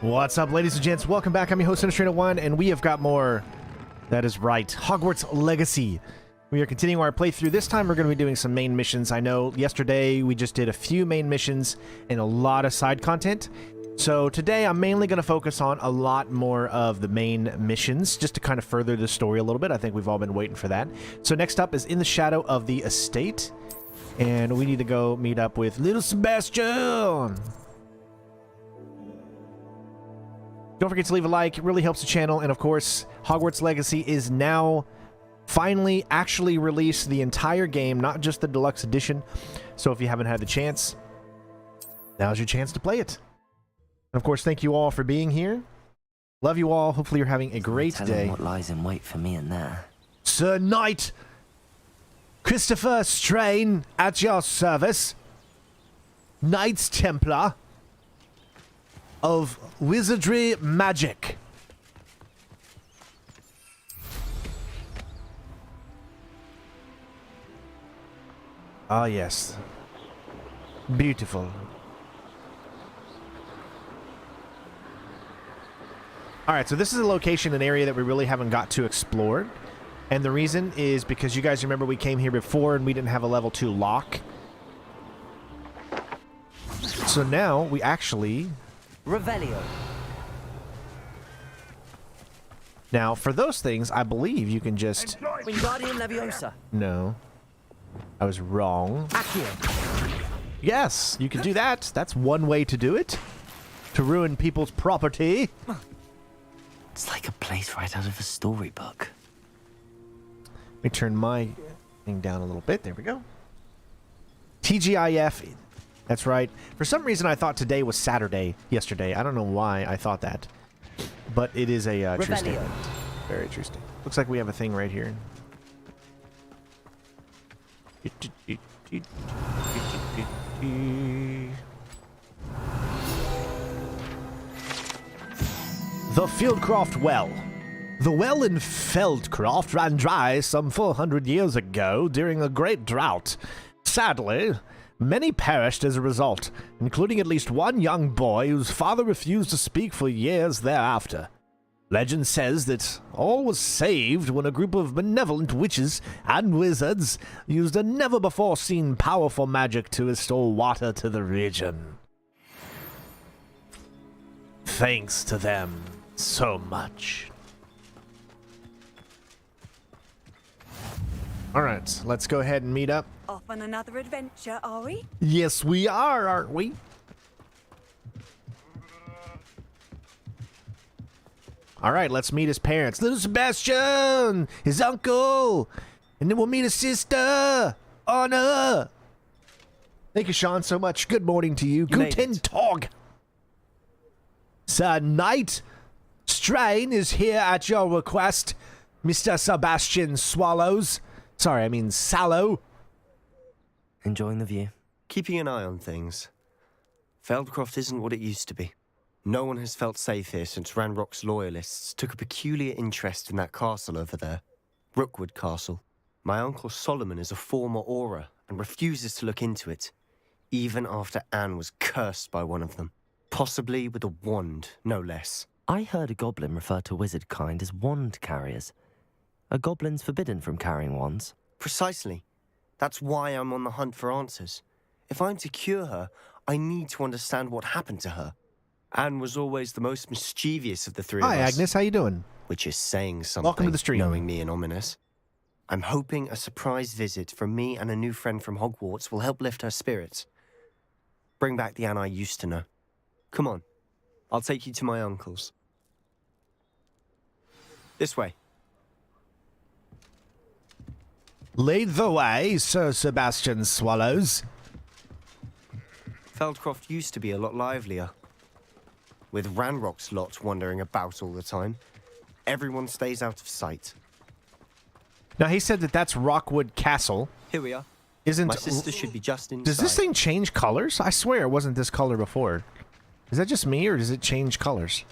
What's up, ladies and gents? Welcome back. I'm your host, Trainer1, and we have got more. That is right, Hogwarts Legacy. We are continuing our playthrough. This time we're going to be doing some main missions. I know yesterday we just did a few main missions and a lot of side content. So today I'm mainly going to focus on a lot more of the main missions, just to kind of further the story a little bit. I think we've all been waiting for that. So next up is In the Shadow of the Estate. And we need to go meet up with little Sebastian. Don't forget to leave a like. It really helps the channel. And of course, Hogwarts Legacy is now finally actually released, the entire game, not just the deluxe edition. So if you haven't had the chance, now's your chance to play it. And of course, thank you all for being here. Love you all. Hopefully you're having a great day. What lies in wait for me in there? Sir Knight Christopher Strain at your service. Knights Templar of Wizardry Magic. Ah, yes. Beautiful. Alright, so this is a location, an area that we really haven't got to explore. And the reason is because you guys remember we came here before and we didn't have a level 2 lock. So now we actually... Revelio. Now, for those things, I believe you can just... Wingardium Leviosa. No. I was wrong. Accio. Yes, you can do that. That's one way to do it. To ruin people's property. It's like a place right out of a storybook. Let me turn my thing down a little bit. There we go. TGIF. That's right. For some reason, I thought today was Saturday yesterday. I don't know why I thought that. But it is a true statement. Very true statement. Looks like we have a thing right here. The Fieldcroft Well. The well in Feldcroft ran dry some 400 years ago during a great drought. Sadly, many perished as a result, including at least one young boy whose father refused to speak for years thereafter. Legend says that all was saved when a group of benevolent witches and wizards used a never-before-seen powerful magic to restore water to the region. Thanks to them so much. Alright, let's go ahead and meet up. Off on another adventure, are we? Yes, we are, aren't we? Alright, let's meet his parents. Little Sebastian! His uncle! And then we'll meet his sister! Anna! Thank you, Sean, so much. Good morning to you. Guten Tag! Sir Knight Strain is here at your request, Mr. Sebastian Swallows. Sorry, I mean Sallow. Enjoying the view? Keeping an eye on things. Feldcroft isn't what it used to be. No one has felt safe here since Ranrock's loyalists took a peculiar interest in that castle over there. Rookwood Castle. My uncle Solomon is a former Auror and refuses to look into it, even after Anne was cursed by one of them. Possibly with a wand, no less. I heard a goblin refer to wizard kind as wand carriers. Are goblins forbidden from carrying wands? Precisely. That's why I'm on the hunt for answers. If I'm to cure her, I need to understand what happened to her. Anne was always the most mischievous of the three of us. Hi, Agnes. How you doing? Which is saying something, welcome to the stream. Knowing me and ominous. I'm hoping a surprise visit from me and a new friend from Hogwarts will help lift her spirits. Bring back the Anne I used to know. Come on. I'll take you to my uncle's. This way. Lead the way, Sir Sebastian Swallows. Feldcroft used to be a lot livelier. With Ranrock's lot wandering about all the time, everyone stays out of sight. Now, he said that that's Rockwood Castle. Here we are. Isn't... My sister should be just inside. Does this thing change colors? I swear it wasn't this color before. Is that just me, or does it change colors?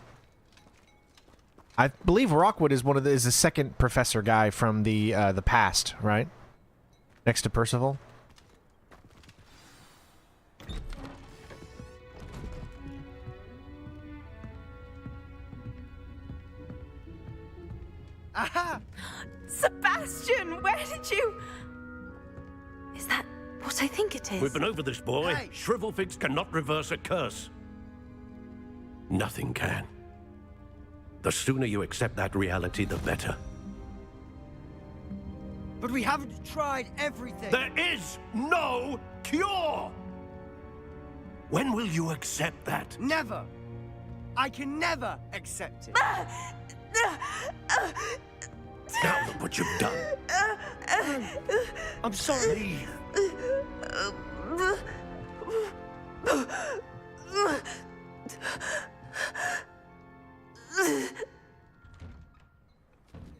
I believe Rockwood is is the second professor guy from the past, right? Next to Percival. Aha! Sebastian, where did you... Is that what I think it is? We've been over this, boy. Hey. Shrivelfigs cannot reverse a curse. Nothing can. The sooner you accept that reality, the better. But we haven't tried everything. There is no cure! When will you accept that? Never. I can never accept it. Now look what you've done. I'm sorry.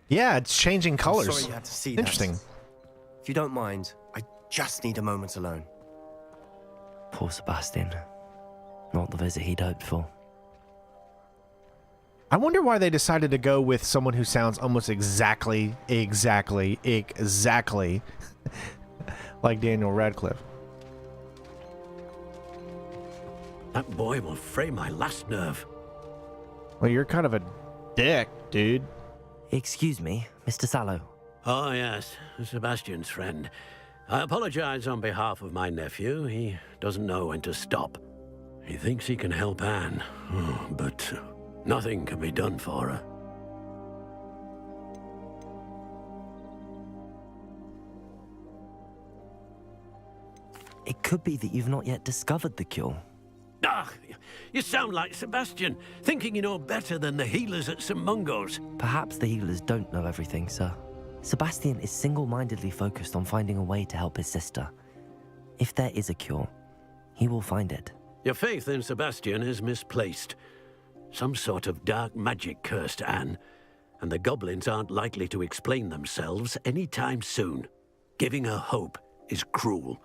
Yeah, it's changing colors. Sorry you had to see Interesting. that. If you don't mind, I just need a moment alone. Poor Sebastian. Not the visit he'd hoped for. I wonder why they decided to go with someone who sounds almost exactly like Daniel Radcliffe. That boy will fray my last nerve. Well, you're kind of a dick, dude. Excuse me, Mr. Sallow. Oh, yes, Sebastian's friend. I apologize on behalf of my nephew. He doesn't know when to stop. He thinks he can help Anne, but nothing can be done for her. It could be that you've not yet discovered the cure. Ah, you sound like Sebastian, thinking you know better than the healers at St. Mungo's. Perhaps the healers don't know everything, sir. Sebastian is single-mindedly focused on finding a way to help his sister. If there is a cure, he will find it. Your faith in Sebastian is misplaced. Some sort of dark magic cursed Anne, and the goblins aren't likely to explain themselves anytime soon. Giving her hope is cruel.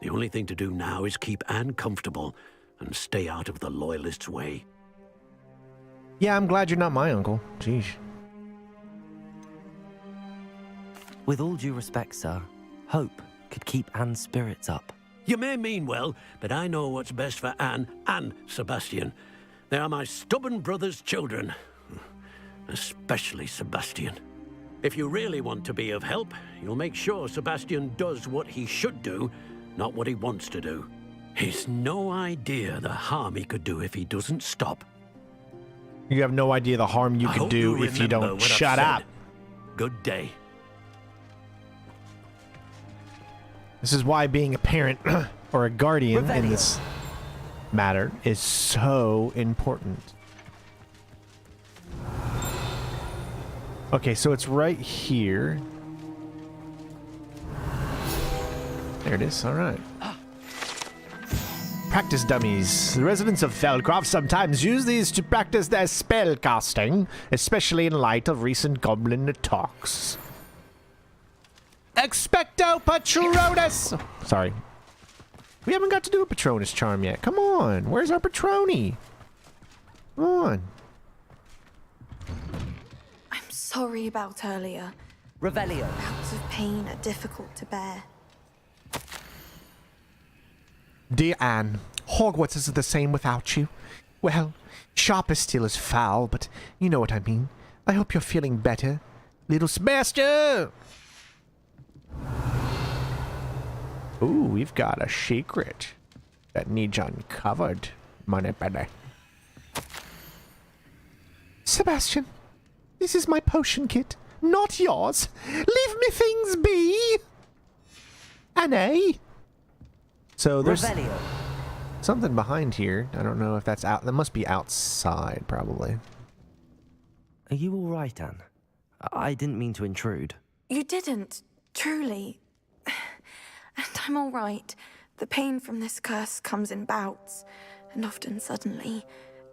The only thing to do now is keep Anne comfortable and stay out of the Loyalists' way. Yeah, I'm glad you're not my uncle. Jeez. With all due respect, sir, hope could keep Anne's spirits up. You may mean well, but I know what's best for Anne and Sebastian. They are my stubborn brother's children. Especially Sebastian. If you really want to be of help, you'll make sure Sebastian does what he should do, not what he wants to do. He's no idea the harm he could do if he doesn't stop. You have no idea the harm you I could hope do you if you remember don't what I've shut said. up. Good day. This is why being a parent or a guardian in this matter is so important. Okay, so it's right here. There it is. All right. Practice dummies. The residents of Feldcroft sometimes use these to practice their spell casting, especially in light of recent goblin attacks. Expecto Patronus! Sorry. We haven't got to do a Patronus charm yet. Come on. Where's our Patroni? Come on. I'm sorry about earlier. Revelio. Bouts of pain are difficult to bear. Dear Anne, Hogwarts isn't the same without you. Well, sharp is still as foul, but you know what I mean. I hope you're feeling better. Little Sebastian! Ooh, we've got a secret that needs uncovered, money penny. Sebastian, this is my potion kit, not yours. Leave me things be! Anne? So there's Revelio. something behind here. I don't know if that's out. That must be outside, probably. Are you all right, Anne? I didn't mean to intrude. You didn't, truly. And I'm all right. The pain from this curse comes in bouts, and often suddenly.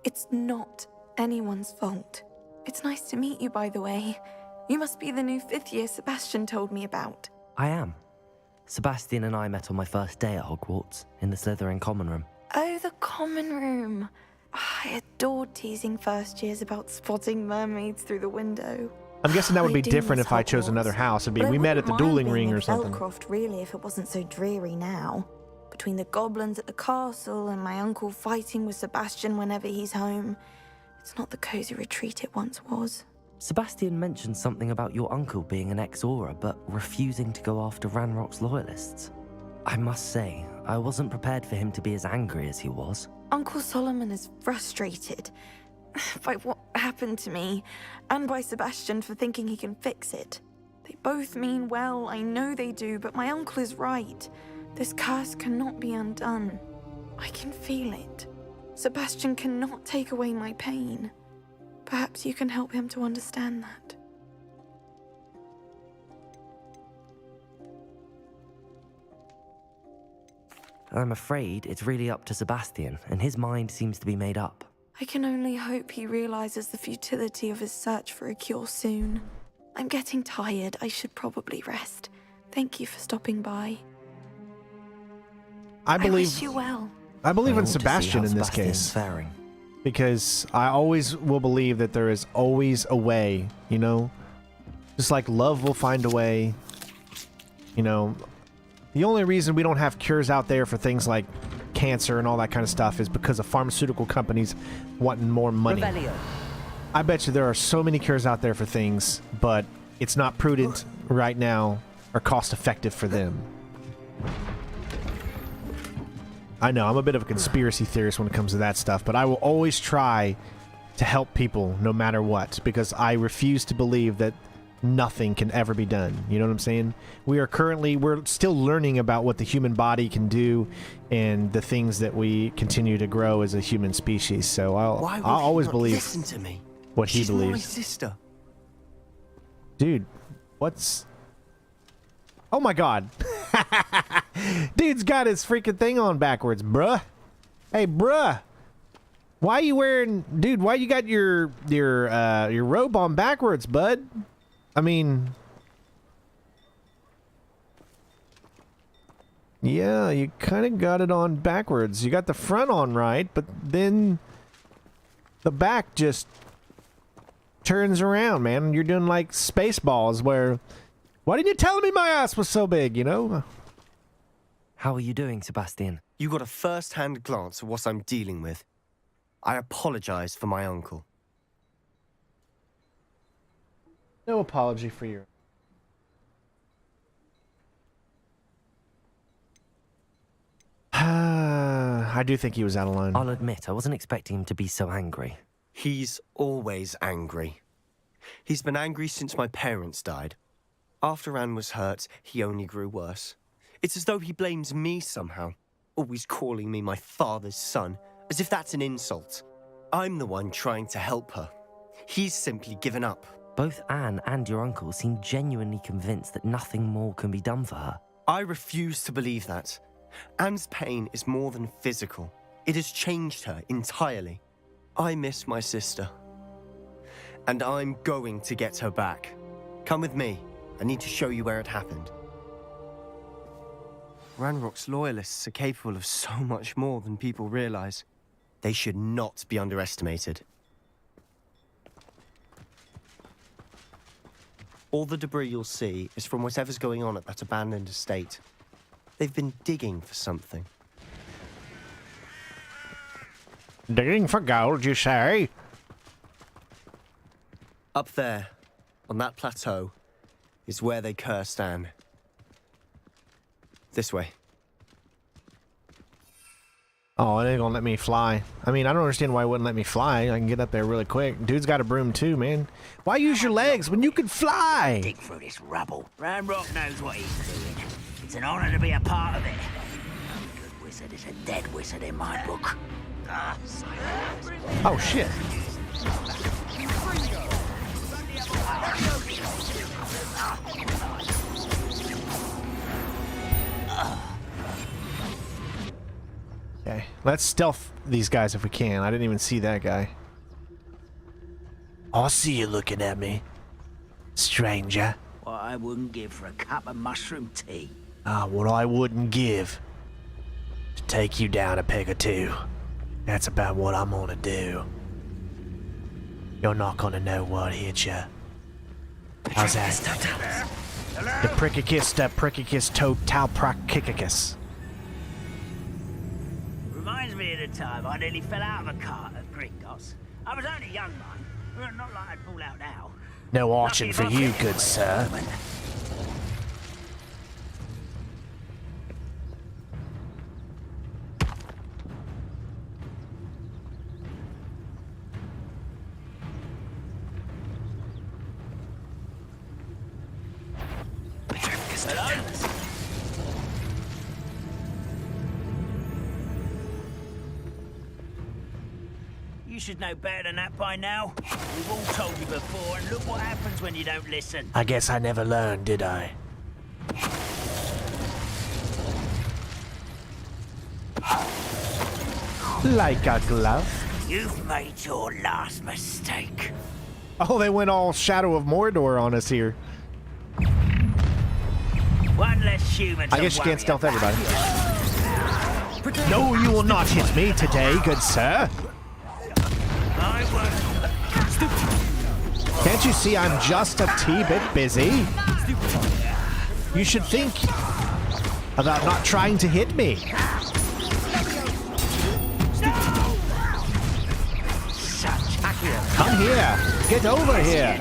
It's not anyone's fault. It's nice to meet you, by the way. You must be the new 5th year Sebastian told me about. I am. Sebastian and I met on my first day at Hogwarts, in the Slytherin common room. Oh, the common room. I adored teasing first years about spotting mermaids through the window. I'm guessing that would be I do different miss if I chose Hogwarts, another house. It'd be but I we met at wouldn't the mind dueling being ring in or something. Feldcroft, really, if it wasn't so dreary now. Between the goblins at the castle and my uncle fighting with Sebastian whenever he's home, it's not the cozy retreat it once was. Sebastian mentioned something about your uncle being an ex-Aura, but refusing to go after Ranrock's loyalists. I must say, I wasn't prepared for him to be as angry as he was. Uncle Solomon is frustrated by what happened to me, and by Sebastian for thinking he can fix it. They both mean well, I know they do, but my uncle is right. This curse cannot be undone. I can feel it. Sebastian cannot take away my pain. Perhaps you can help him to understand that. I'm afraid it's really up to Sebastian, and his mind seems to be made up. I can only hope he realizes the futility of his search for a cure soon. I'm getting tired. I should probably rest. Thank you for stopping by. I wish you well. I believe I in want to see Sebastian how in this Sebastian's case. faring. Because I always will believe that there is always a way, you know? Just like love will find a way. You know, the only reason we don't have cures out there for things like cancer and all that kind of stuff is because of pharmaceutical companies wanting more money. Revelio. I bet you there are so many cures out there for things, but it's not prudent right now or cost effective for them. I know, I'm a bit of a conspiracy theorist when it comes to that stuff, but I will always try to help people no matter what, because I refuse to believe that nothing can ever be done. You know what I'm saying? We're still learning about what the human body can do and the things that we continue to grow as a human species. So I'll always believe listen to me? what he She's believes. my sister. Dude, what's... Oh my god. Dude's got his freaking thing on backwards, bruh. Hey, bruh. Why you wearing... Dude, why you got your robe on backwards, bud? I mean... Yeah, you kind of got it on backwards. You got the front on right, but then the back just turns around, man. You're doing like Spaceballs where... Why didn't you tell me my ass was so big, you know? How are you doing, Sebastian? You got a first-hand glance at what I'm dealing with. I apologize for my uncle. No apology for your... I do think he was out of line. I'll admit, I wasn't expecting him to be so angry. He's always angry. He's been angry since my parents died. After Anne was hurt, he only grew worse. It's as though he blames me somehow, always calling me my father's son, as if that's an insult. I'm the one trying to help her. He's simply given up. Both Anne and your uncle seem genuinely convinced that nothing more can be done for her. I refuse to believe that. Anne's pain is more than physical. It has changed her entirely. I miss my sister. And I'm going to get her back. Come with me. I need to show you where it happened. Ranrock's loyalists are capable of so much more than people realize. They should not be underestimated. All the debris you'll see is from whatever's going on at that abandoned estate. They've been digging for something. Digging for gold, you say? Up there, on that plateau, is where they cursed Anne. This way. Oh, it ain't gonna let me fly. I mean, I don't understand why it wouldn't let me fly. I can get up there really quick. Dude's got a broom too, man. Why use your legs when you could fly? Dig through this rubble. Ranrock knows what he's doing. It's an honor to be a part of it. A good wizard is a dead wizard in my book. Oh, shit. Okay, let's stealth these guys if we can. I didn't even see that guy. I see you looking at me, stranger. What I wouldn't give for a cup of mushroom tea. What I wouldn't give to take you down a peg or two. That's about what I'm gonna do. You're not gonna know what hit you. How's that? The prickicus, toe, tau, prakikicus. Reminds me of the time I nearly fell out of a cart at Gringos. I was only a young man. Not like I'd fall out now. No auction for you, good sir. You should know better than that by now. We've all told you before, and look what happens when you don't listen. I guess I never learned, did I? Like a glove. You've made your last mistake. Oh, they went all Shadow of Mordor on us here. One less human. I guess you can't stealth everybody. No, you will not hit me today, good sir. I won't. Can't you see I'm just a bit busy? You should think about not trying to hit me. Come here. Get over here.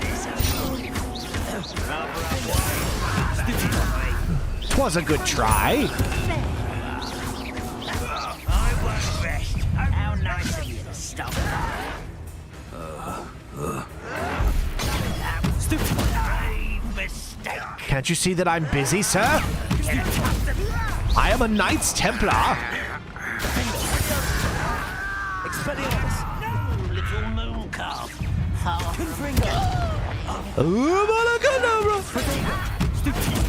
'Twas a good try. I won't rest. How nice of you to stop. That was a mistake. Can't you see that I'm busy, sir? I am a Knights Templar. No, little moon calf.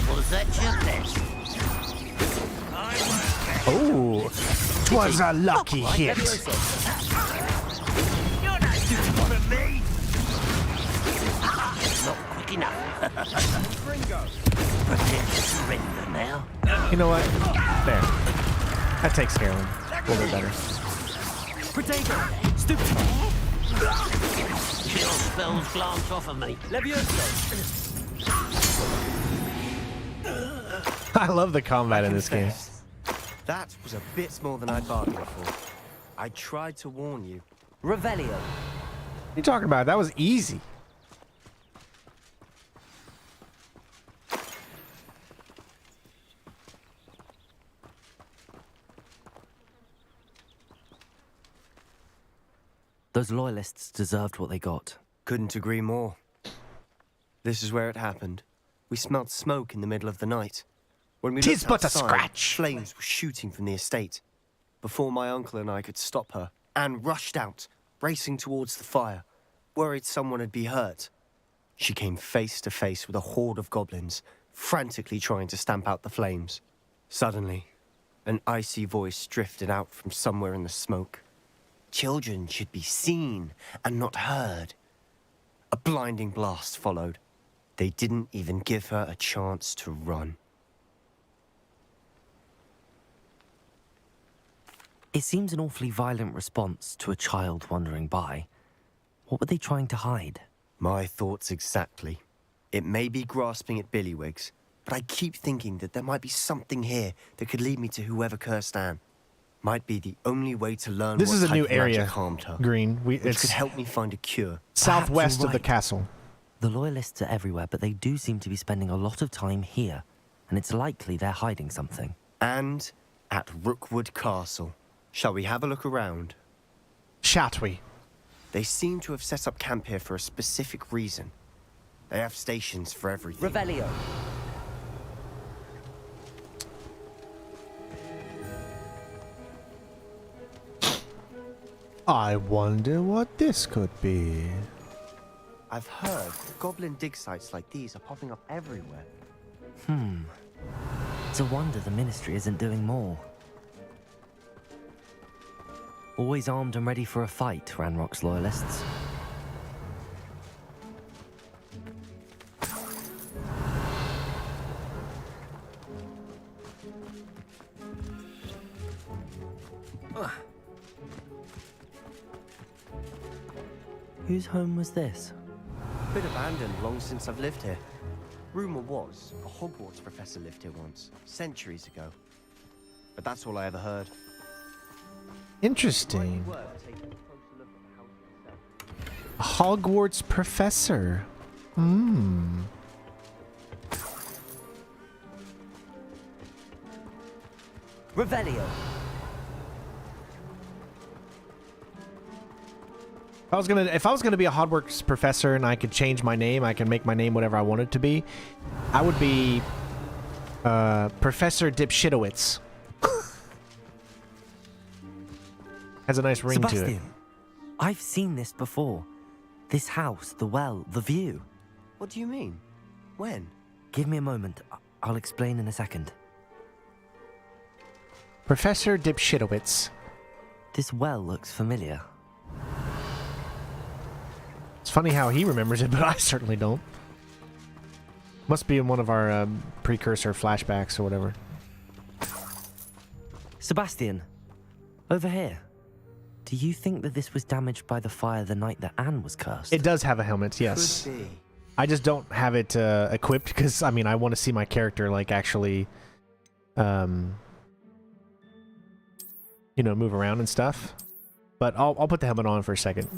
Was that your best? Oh, 'twas a lucky hit. You're not stupid for me. Not quick enough. Pretend to surrender now. You know what? There. That takes care of him. A little bit better. Chill spells glance off of me. I love the combat in this game. That was a bit more than I'd bargained for. I tried to warn you. Revelio. What are you talking about? That was easy. Those loyalists deserved what they got. Couldn't agree more. This is where it happened. We smelled smoke in the middle of the night. When we 'Tis looked but a outside, scratch. flames were shooting from the estate. Before my uncle and I could stop her, Anne rushed out, racing towards the fire, worried someone had been hurt. She came face to face with a horde of goblins, frantically trying to stamp out the flames. Suddenly, an icy voice drifted out from somewhere in the smoke. Children should be seen and not heard. A blinding blast followed. They didn't even give her a chance to run. It seems an awfully violent response to a child wandering by. What were they trying to hide? My thoughts exactly. It may be grasping at billywhigs, but I keep thinking that there might be something here that could lead me to whoever cursed Anne. Might be the only way to learn This what is a type new of magic area, harmed her, Green. which It's could help me find a cure. southwest you're of the right. castle. The loyalists are everywhere, but they do seem to be spending a lot of time here, and it's likely they're hiding something. And at Rookwood Castle. Shall we have a look around? Shat we? They seem to have set up camp here for a specific reason. They have stations for everything. Revelio. I wonder what this could be. I've heard goblin dig sites like these are popping up everywhere. It's a wonder the Ministry isn't doing more. Always armed and ready for a fight, Ranrock's loyalists. Whose home was this? Been abandoned long since I've lived here. Rumor was a Hogwarts professor lived here once, centuries ago. But that's all I ever heard. Interesting. A Hogwarts professor. Hmm. Revelio. If I was gonna be a Hogwarts professor and I could change my name, I can make my name whatever I want it to be. I would be Professor Dipshitowitz. Has a nice ring to it. Sebastian, I've seen this before. This house, the well, the view. What do you mean? When? Give me a moment. I'll explain in a second. Professor Dipshitowitz. This well looks familiar. It's funny how he remembers it, but I certainly don't. Must be in one of our precursor flashbacks or whatever. Sebastian, over here. Do you think that this was damaged by the fire the night that Anne was cursed? It does have a helmet, yes. Could be. I just don't have it equipped because, I mean, I want to see my character, like, actually, you know, move around and stuff. But I'll put the helmet on for a second.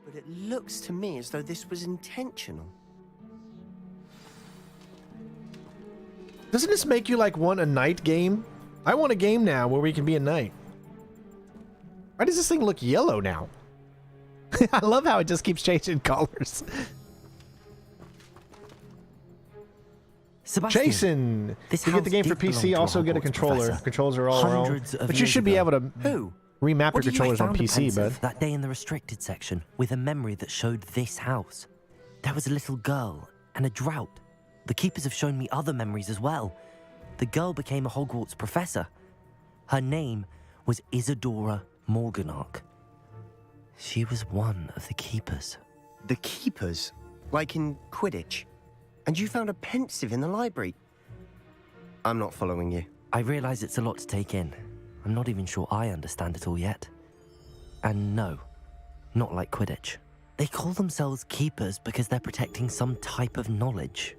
But it looks to me as though this was intentional. Doesn't this make you, like, want a night game? I want a game now where we can be a knight. Why does this thing look yellow now? I love how it just keeps changing colors. Sebastian, Jason! this You get the house game for did belong PC, to a also get a Hogwarts controller. professor. Controls are all our own. Hundreds of But you years should be ago. able to Who? remap your What do you controllers on I found a PC, bud. pensive that day in the restricted section with a memory that showed this house. There was a little girl and a drought. The keepers have shown me other memories as well. The girl became a Hogwarts professor. Her name was Isadora Morganach. She was one of the keepers. The keepers? Like in Quidditch? And you found a pensive in the library? I'm not following you. I realize it's a lot to take in. I'm not even sure I understand it all yet. And no, not like Quidditch. They call themselves keepers because they're protecting some type of knowledge.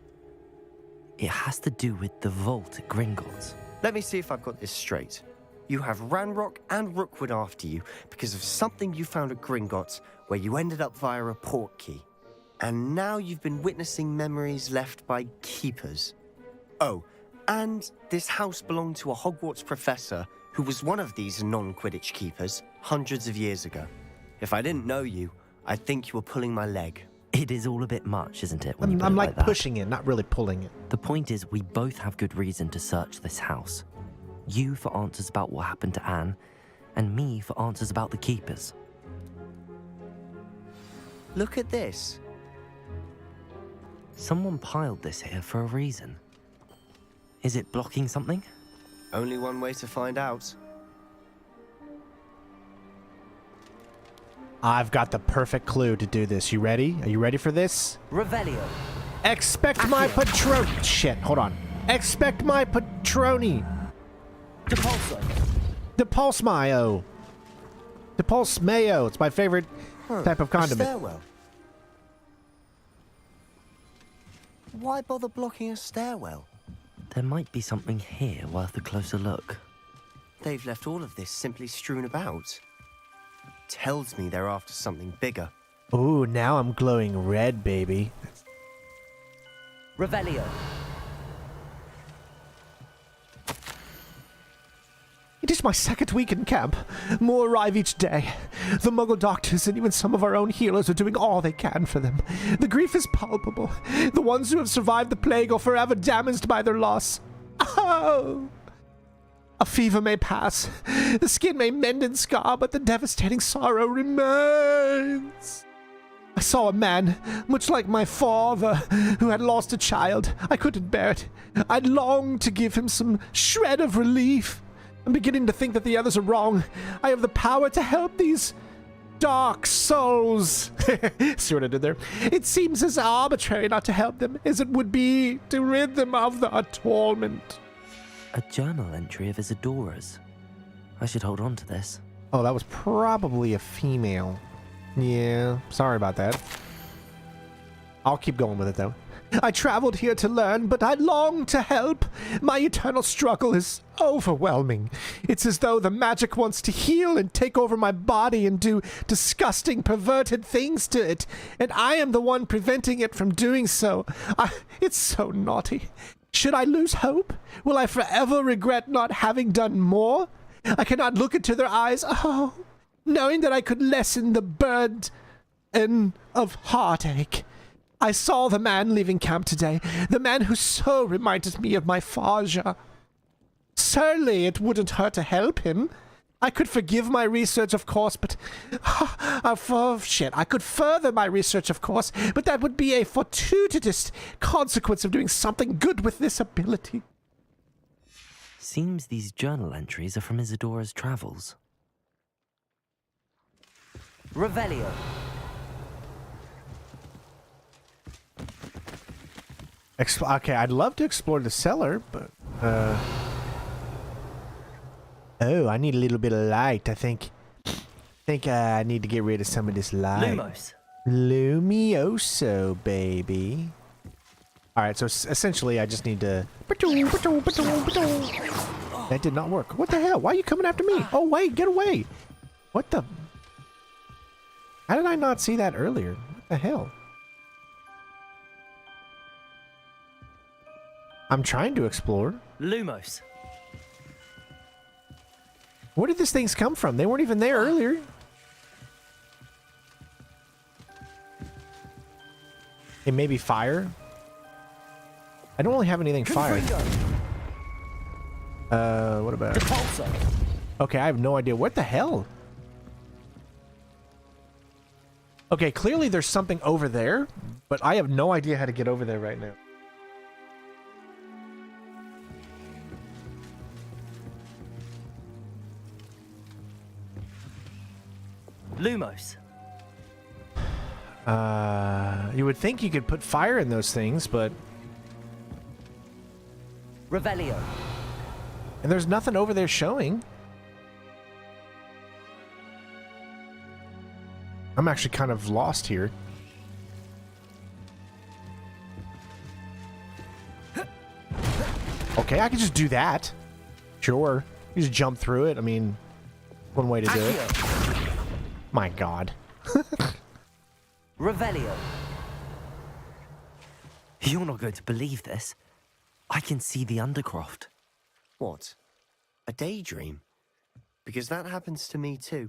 It has to do with the vault at Gringotts. Let me see if I've got this straight. You have Ranrock and Rookwood after you because of something you found at Gringotts where you ended up via a port key. And now you've been witnessing memories left by keepers. Oh, and this house belonged to a Hogwarts professor who was one of these non-Quidditch keepers hundreds of years ago. If I didn't know you, I'd think you were pulling my leg. It is all a bit much, isn't it? when you put I'm it like that? pushing it, not really pulling it. The point is, we both have good reason to search this house. You for answers about what happened to Anne, and me for answers about the keepers. Look at this. Someone piled this here for a reason. Is it blocking something? Only one way to find out. I've got the perfect clue to do this. You ready? Are you ready for this? Revelio. Expect my patron. Shit, hold on. Expect my patroni. Depulso. Depulse mayo. Depulse mayo. It's my favorite type of A condiment. stairwell. Why bother blocking a stairwell? There might be something here worth a closer look. They've left all of this simply strewn about. Tells me they're after something bigger. Ooh, now I'm glowing red, baby. Revelio. It is my second week in camp. More arrive each day. The Muggle doctors and even some of our own healers are doing all they can for them. The grief is palpable. The ones who have survived the plague are forever damaged by their loss. Oh! A fever may pass. The skin may mend and scar, but the devastating sorrow remains. I saw a man, much like my father, who had lost a child. I couldn't bear it. I longed to give him some shred of relief. I'm beginning to think that the others are wrong. I have the power to help these dark souls. See what I did there? It seems as arbitrary not to help them as it would be to rid them of their torment. A journal entry of Isadora's. I should hold on to this. Oh, that was probably a female. Yeah, sorry about that. I'll keep going with it, though. I traveled here to learn, but I long to help. My eternal struggle is overwhelming. It's as though the magic wants to heal and take over my body and do disgusting, perverted things to it, and I am the one preventing it from doing so. It's so naughty. Should I lose hope? Will I forever regret not having done more? I cannot look into their eyes, knowing that I could lessen the burden of heartache. I saw the man leaving camp today, the man who so reminded me of my Faja. Certainly it wouldn't hurt to help him. I could forgive my research, of course, but... I could further my research, of course, but that would be a fortuitous consequence of doing something good with this ability. Seems these journal entries are from Isadora's travels. Revelio. Okay, I'd love to explore the cellar, but... Oh, I need a little bit of light, I think. I need to get rid of some of this light. Lumos. Lumioso, baby. Alright, so essentially I just need to... That did not work. What the hell? Why are you coming after me? Oh, wait, get away. What the... How did I not see that earlier? What the hell? I'm trying to explore. Lumos. Where did these things come from? They weren't even there earlier. It may be fire. I don't really have anything fire. What about... Okay, I have no idea. What the hell? Okay, clearly there's something over there, but I have no idea how to get over there right now. Lumos. You would think you could put fire in those things, but... Revelio. And there's nothing over there showing. I'm actually kind of lost here. Okay, I can just do that. Sure. You just jump through it. I mean, one way to do it. My God. Revelio. You're not going to believe this. I can see the Undercroft. What? A daydream? Because that happens to me too.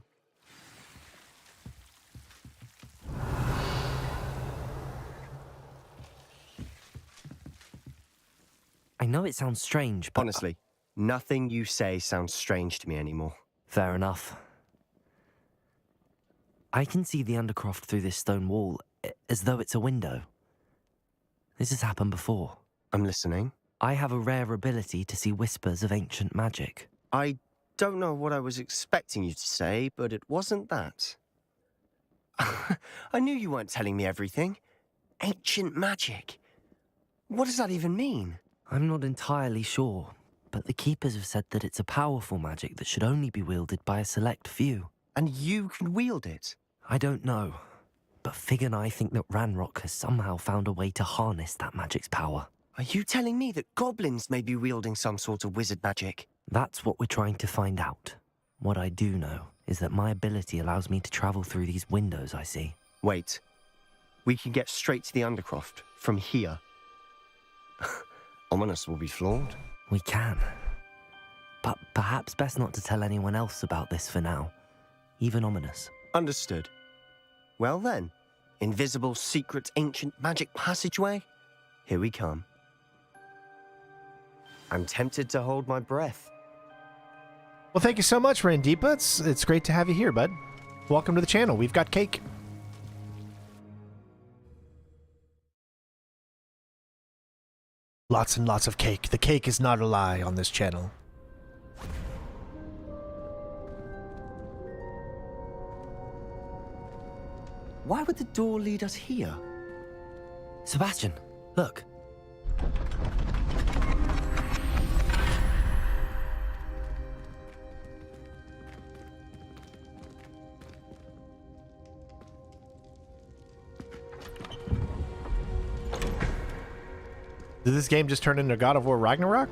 I know it sounds strange, but... Honestly, nothing you say sounds strange to me anymore. Fair enough. I can see the Undercroft through this stone wall, as though it's a window. This has happened before. I'm listening. I have a rare ability to see whispers of ancient magic. I don't know what I was expecting you to say, but it wasn't that. I knew you weren't telling me everything. Ancient magic. What does that even mean? I'm not entirely sure, but the Keepers have said that it's a powerful magic that should only be wielded by a select few. And you can wield it? I don't know, but Fig and I think that Ranrock has somehow found a way to harness that magic's power. Are you telling me that goblins may be wielding some sort of wizard magic? That's what we're trying to find out. What I do know is that my ability allows me to travel through these windows I see. Wait. We can get straight to the Undercroft from here. Ominous will be flawed. We can. But perhaps best not to tell anyone else about this for now. Even Ominous. Understood. Well then, invisible, secret, ancient magic passageway? Here we come. I'm tempted to hold my breath. Well, thank you so much, Randeepa. It's great to have you here, bud. Welcome to the channel. We've got cake. Lots and lots of cake. The cake is not a lie on this channel. Why would the door lead us here? Sebastian, look. Did this game just turn into God of War Ragnarok?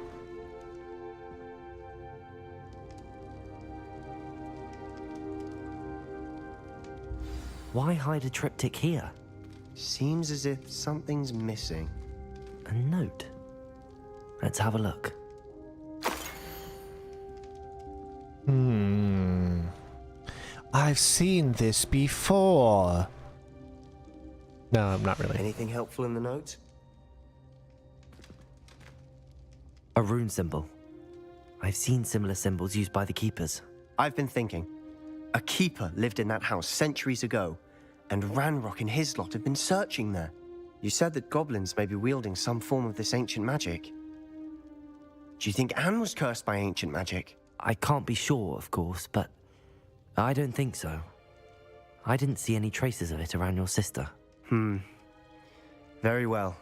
Why hide a triptych here? Seems as if something's missing. A note. Let's have a look. I've seen this before. No, not really. Anything helpful in the note? A rune symbol. I've seen similar symbols used by the keepers. I've been thinking. A keeper lived in that house centuries ago, and Ranrock and his lot have been searching there. You said that goblins may be wielding some form of this ancient magic. Do you think Anne was cursed by ancient magic? I can't be sure, of course, but I don't think so. I didn't see any traces of it around your sister. Very well.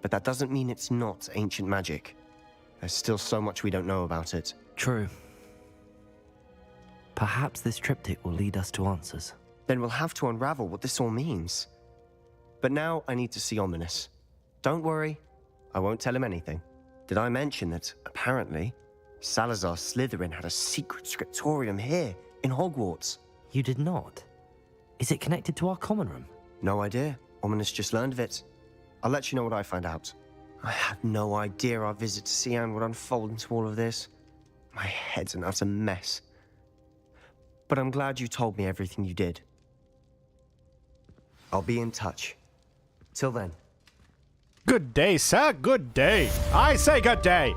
But that doesn't mean it's not ancient magic. There's still so much we don't know about it. True. Perhaps this triptych will lead us to answers. Then we'll have to unravel what this all means. But now I need to see Ominous. Don't worry, I won't tell him anything. Did I mention that, apparently, Salazar Slytherin had a secret scriptorium here, in Hogwarts? You did not? Is it connected to our common room? No idea. Ominous just learned of it. I'll let you know what I find out. I had no idea our visit to Sian would unfold into all of this. My head's an utter mess. But I'm glad you told me everything you did. I'll be in touch. Till then. Good day, sir. Good day. I say good day.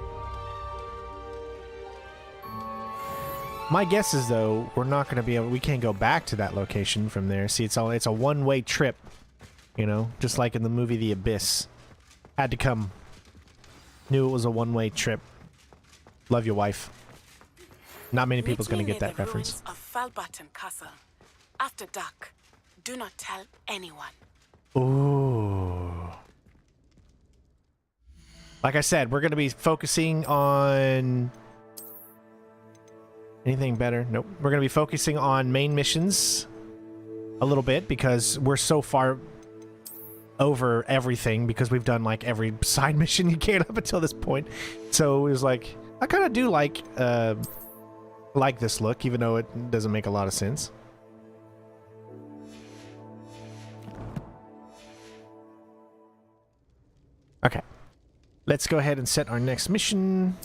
My guess is, though, we're not going to be able... We can't go back to that location from there. See, it's a one-way trip. You know, just like in the movie The Abyss. Had to come. Knew it was a one-way trip. Love your wife. Not many people's going to get that reference. Of Falbaton Castle. After dark. Do not tell anyone. Ooh. Like I said, we're going to be focusing on... Anything better? Nope. We're going to be focusing on main missions a little bit because we're so far over everything because we've done like every side mission you can up until this point. So it was like, I kind of do like this look, even though it doesn't make a lot of sense. Okay. Let's go ahead and set our next mission.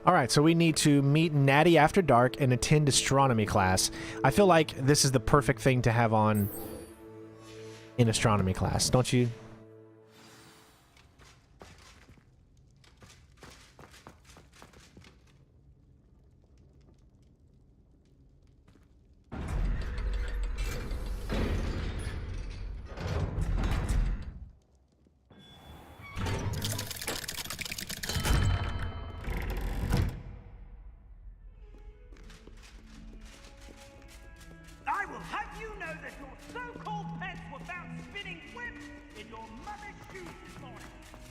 Alright, so we need to meet Natty after dark and attend astronomy class. I feel like this is the perfect thing to have on in astronomy class, don't you? I will have you know that your so-called pets were found spinning whips in your mother's shoes this morning.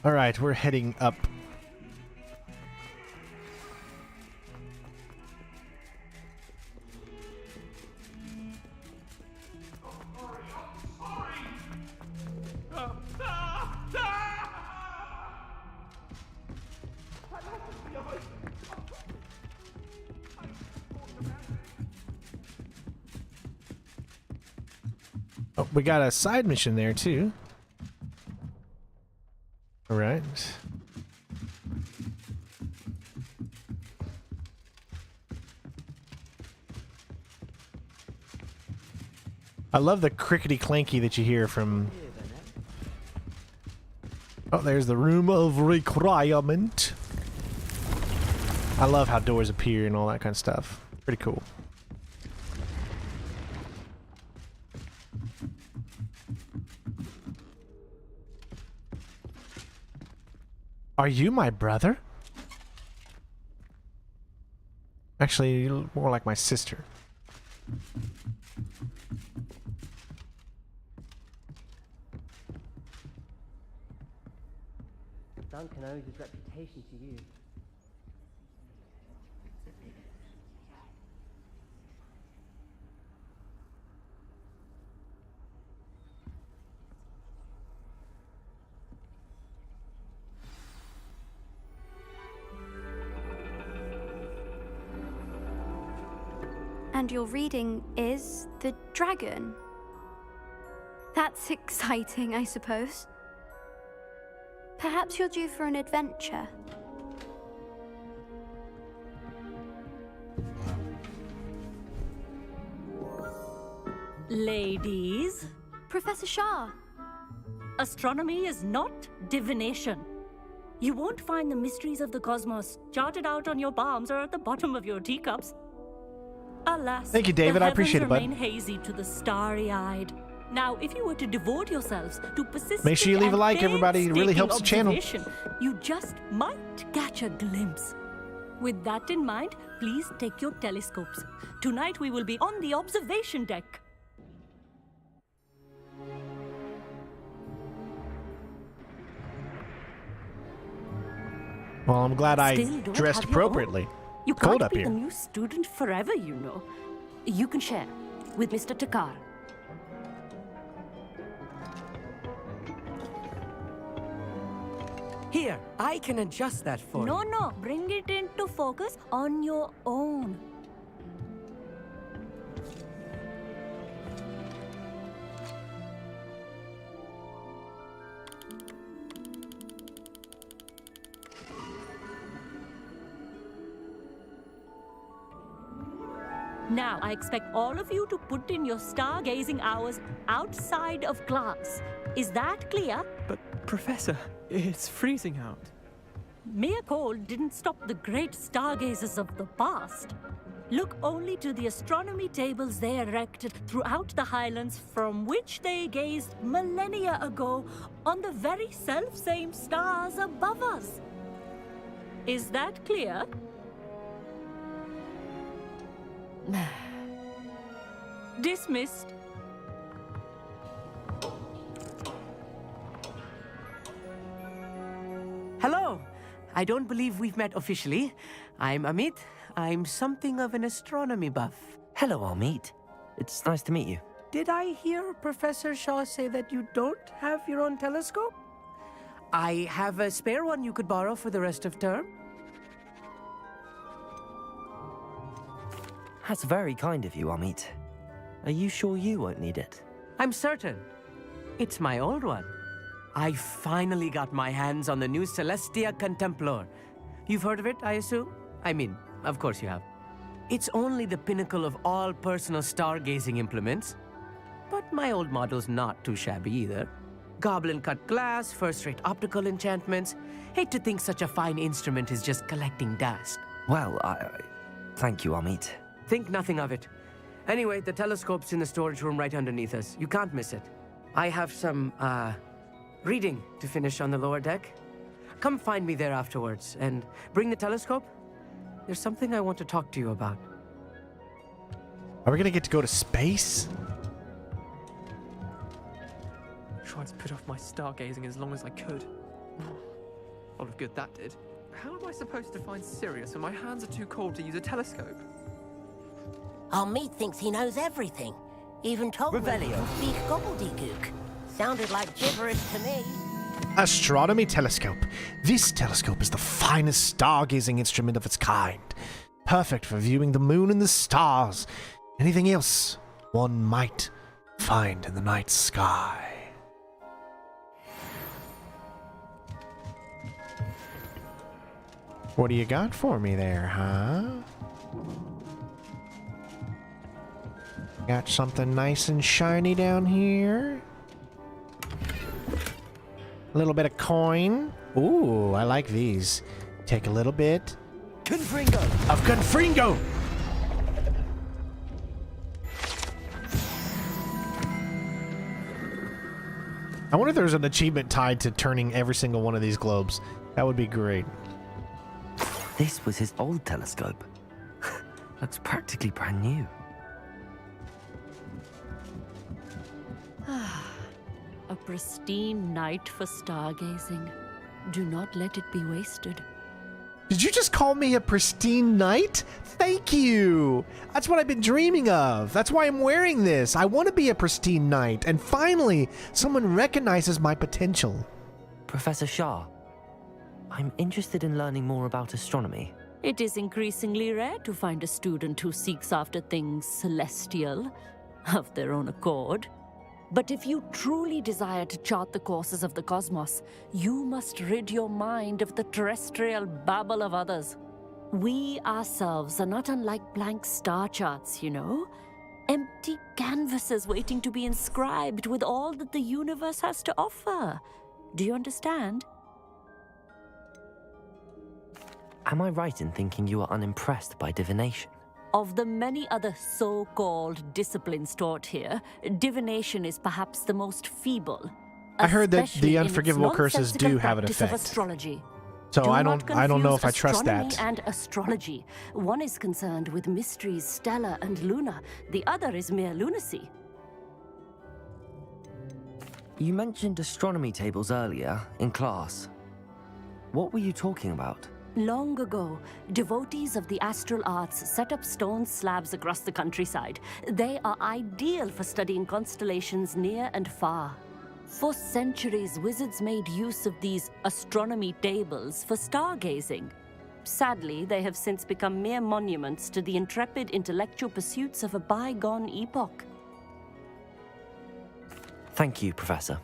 Alright, we're heading up. Oh, we got a side mission there too. All right. I love the crickety clanky that you hear from... Oh, there's the room of requirement. I love how doors appear and all that kind of stuff. Pretty cool. Are you my brother? Actually, more like my sister. Duncan owes his reputation to you. And your reading is the dragon. That's exciting, I suppose. Perhaps you're due for an adventure. Ladies, Professor Shah. astronomy is not divination. You won't find the mysteries of the cosmos charted out on your palms or at the bottom of your teacups. Alas, Thank you, David. the I appreciate it, bud. heavens remain hazy to the starry-eyed. Now, if you were to devote yourselves to persistent Make sure you leave a and like, everybody. It really helps the channel. observation, you just might catch a glimpse. With that in mind, please take your telescopes. Tonight we will be on the observation deck. Well, I'm glad I Still don't dressed have your own? appropriately. You Cold can't up be here. the new student forever, you know. You can share with Mr. Takar. Here, I can adjust that for you. No, bring it into focus on your own. Now, I expect all of you to put in your stargazing hours outside of class. Is that clear? But, Professor, it's freezing out. Mere cold didn't stop the great stargazers of the past. Look only to the astronomy tables they erected throughout the highlands from which they gazed millennia ago on the very self-same stars above us. Is that clear? Dismissed. Hello. I don't believe we've met officially. I'm Amit. I'm something of an astronomy buff. Hello, Amit. It's nice to meet you. Did I hear Professor Shaw say that you don't have your own telescope? I have a spare one you could borrow for the rest of term. That's very kind of you, Amit. Are you sure you won't need it? I'm certain. It's my old one. I finally got my hands on the new Celestia Contemplar. You've heard of it, I assume? I mean, of course you have. It's only the pinnacle of all personal stargazing implements. But my old model's not too shabby either. Goblin-cut glass, first-rate optical enchantments. Hate to think such a fine instrument is just collecting dust. Well, thank you, Amit. Think nothing of it. Anyway, the telescope's in the storage room right underneath us. You can't miss it. I have some, reading to finish on the lower deck. Come find me there afterwards, and bring the telescope. There's something I want to talk to you about. Are we gonna get to go to space? I tried to put off my stargazing as long as I could. A lot of good that did. How am I supposed to find Sirius when my hands are too cold to use a telescope? Amit thinks he knows everything. Even told me to speak gobbledygook. Sounded like gibberish to me. Astronomy telescope. This telescope is the finest stargazing instrument of its kind. Perfect for viewing the moon and the stars. Anything else one might find in the night sky. What do you got for me there, huh? Got something nice and shiny down here. A little bit of coin. Ooh, I like these. Take a little bit. Confringo! Of Confringo! I wonder if there's an achievement tied to turning every single one of these globes. That would be great. This was his old telescope. Looks practically brand new. A pristine night for stargazing. Do not let it be wasted. Did you just call me a pristine knight? Thank you! That's what I've been dreaming of. That's why I'm wearing this. I want to be a pristine knight, and finally, someone recognizes my potential. Professor Shah, I'm interested in learning more about astronomy. It is increasingly rare to find a student who seeks after things celestial of their own accord. But if you truly desire to chart the courses of the cosmos, you must rid your mind of the terrestrial babble of others. We ourselves are not unlike blank star charts, you know? Empty canvases waiting to be inscribed with all that the universe has to offer. Do you understand? Am I right in thinking you are unimpressed by divination? Of the many other so-called disciplines taught here, divination is perhaps the most feeble. I heard that especially the in its unforgivable curses do nonsensical have an practice of effect. astrology. So Do I not don't know if I confuse trust astronomy that. and astrology. One is concerned with mysteries stellar and lunar. The other is mere lunacy. You mentioned astronomy tables earlier in class. What were you talking about? Long ago, devotees of the astral arts set up stone slabs across the countryside. They are ideal for studying constellations near and far. For centuries, wizards made use of these astronomy tables for stargazing. Sadly, they have since become mere monuments to the intrepid intellectual pursuits of a bygone epoch. Thank you, Professor.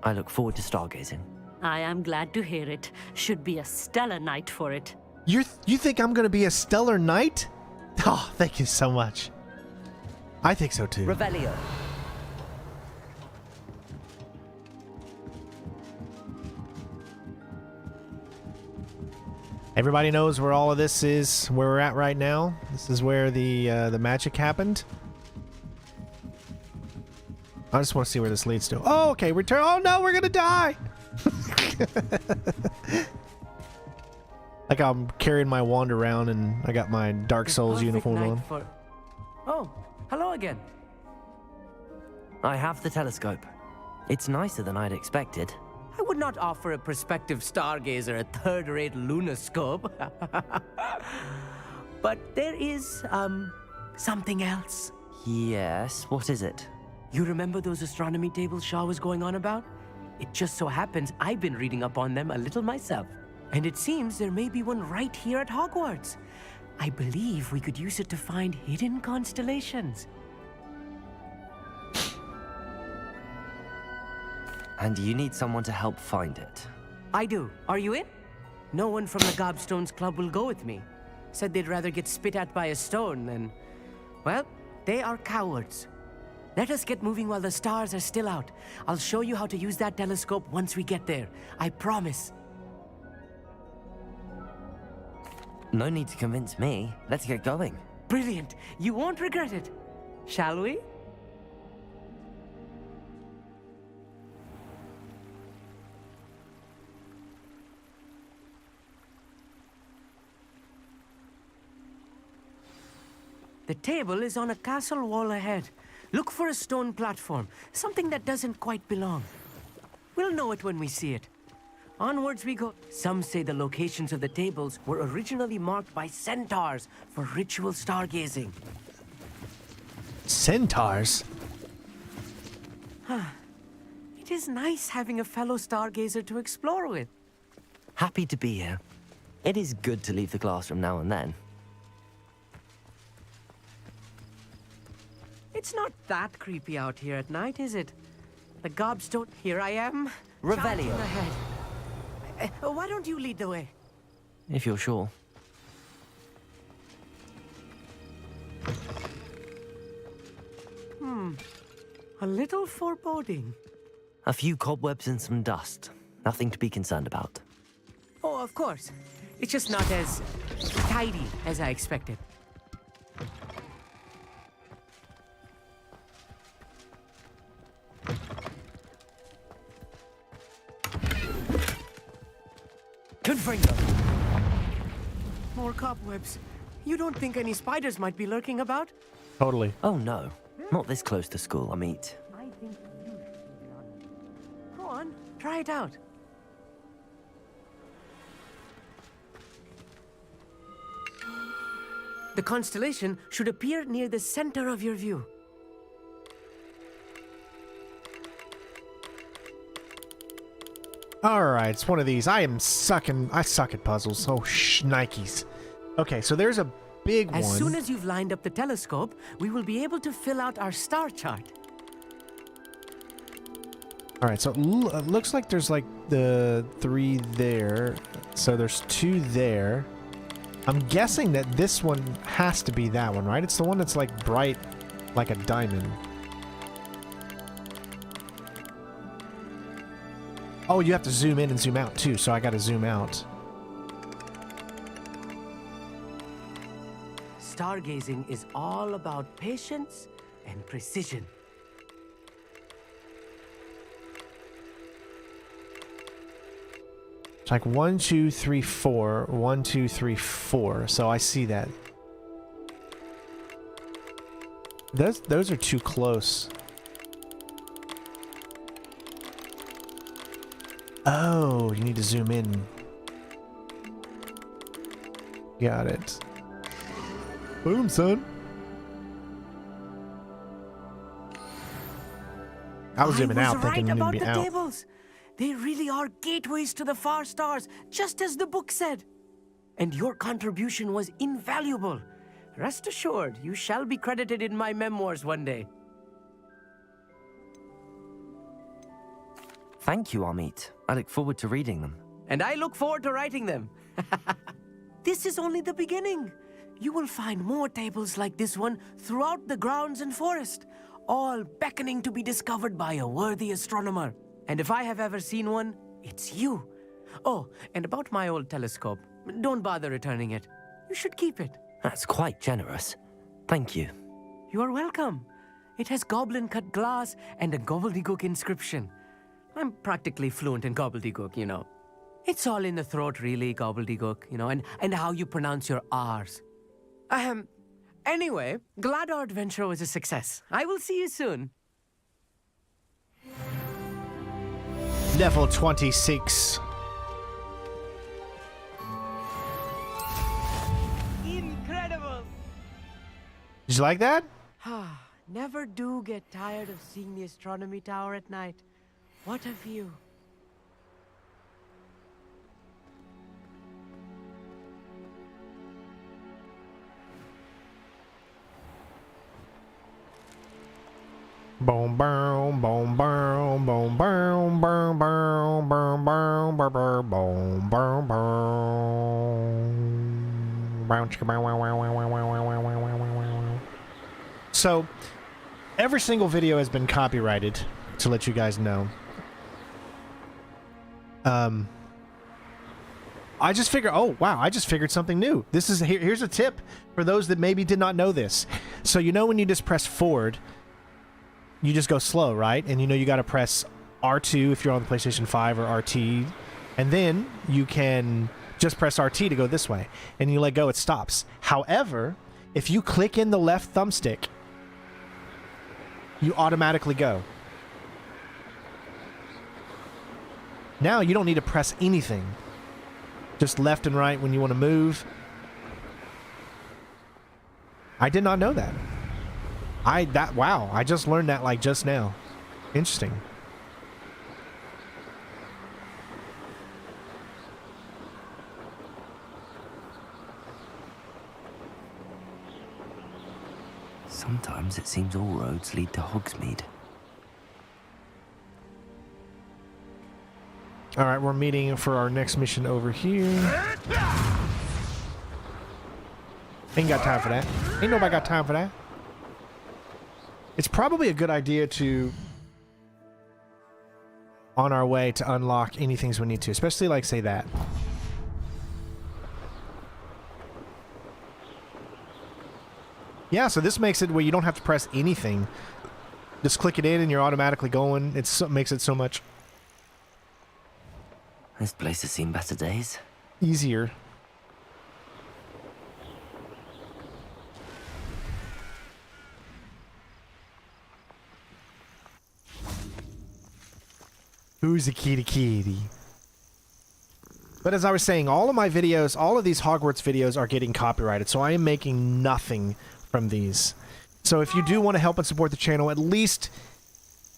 I look forward to stargazing. I am glad to hear it. Should be a stellar night for it. You think I'm going to be a stellar knight? Oh, thank you so much. I think so too. Revelio. Everybody knows where all of this is, where we're at right now. This is where the magic happened. I just want to see where this leads to. Oh, okay, return. Oh no, we're gonna die. Like I'm carrying my wand around and I got my Dark Souls uniform on. Oh, hello again. I have the telescope. It's nicer than I'd expected. I would not offer a prospective stargazer a third-rate lunoscope. But there is, something else. Yes, what is it? You remember those astronomy tables Shaw was going on about? It just so happens I've been reading up on them a little myself. And it seems there may be one right here at Hogwarts. I believe we could use it to find hidden constellations. And you need someone to help find it. I do. Are you in? No one from the Gobstones Club will go with me. Said they'd rather get spit at by a stone than... Well, they are cowards. Let us get moving while the stars are still out. I'll show you how to use that telescope once we get there. I promise. No need to convince me. Let's get going. Brilliant. You won't regret it. Shall we? The table is on a castle wall ahead. Look for a stone platform, something that doesn't quite belong. We'll know it when we see it. Onwards we go. Some say the locations of the tables were originally marked by centaurs for ritual stargazing. Centaurs? It is nice having a fellow stargazer to explore with. Happy to be here. It is good to leave the classroom now and then. It's not that creepy out here at night, is it? The gobstone... Here I am. Revelio. Charging ahead. Why don't you lead the way? If you're sure. A little foreboding. A few cobwebs and some dust. Nothing to be concerned about. Oh, of course. It's just not as tidy as I expected. Confringo! More cobwebs. You don't think any spiders might be lurking about? Totally. Oh no. Not this close to school, I mean. I think you should be honest. Go on, try it out. The constellation should appear near the center of your view. Alright, it's one of these. I suck at puzzles. Oh, shnikes. Okay, so there's a big one. As soon as you've lined up the telescope, we will be able to fill out our star chart. All right, so it looks like there's like the 3 there. So there's 2 there. I'm guessing that this one has to be that one, right? It's the one that's like bright like a diamond. Oh, you have to zoom in and zoom out too, so I gotta zoom out. Stargazing is all about patience and precision. It's like 1, 2, 3, 4. 1, 2, 3, 4. So I see that. Those are too close. Oh, you need to zoom in. Got it. Boom, son. I was zooming out, thinking you need to be out. Tables. They really are gateways to the far stars, just as the book said. And your contribution was invaluable. Rest assured, you shall be credited in my memoirs one day. Thank you, Amit. I look forward to reading them. And I look forward to writing them. This is only the beginning. You will find more tables like this one throughout the grounds and forest, all beckoning to be discovered by a worthy astronomer. And if I have ever seen one, it's you. Oh, and about my old telescope, don't bother returning it. You should keep it. That's quite generous. Thank you. You are welcome. It has goblin-cut glass and a gobbledygook inscription. I'm practically fluent in gobbledygook, you know. It's all in the throat, really, gobbledygook, you know, and how you pronounce your R's. Anyway, glad our adventure was a success. I will see you soon. Level 26. Incredible! Did you like that? Never do get tired of seeing the astronomy tower at night. What a view. Boom, boom, boom, boom, boom, boom, boom, boom, boom, boom, boom, boom, boom, boom. So, every single video has been copyrighted, to let you guys know. I just figured, oh wow, I just figured something new. This is, here's a tip for those that maybe did not know this. So you know when you just press forward, you just go slow, right? And you know you got to press R2 if you're on the PlayStation 5 or RT, and then you can just press RT to go this way, and you let go, it stops. However, if you click in the left thumbstick, you automatically go. Now you don't need to press anything. Just left and right when you want to move. I did not know that. Wow, I just learned that like just now. Interesting. Sometimes it seems all roads lead to Hogsmeade. All right, we're meeting for our next mission over here. Ain't got time for that. Ain't nobody got time for that. It's probably a good idea to, on our way, to unlock any things we need to, especially like, say, that. Yeah, so this makes it where you don't have to press anything. Just click it in and you're automatically going. It makes it so much This place has seen better days. easier. Who's a kitty? But as I was saying, all of my videos, all of these Hogwarts videos are getting copyrighted, so I am making nothing from these. So if you do want to help and support the channel, at least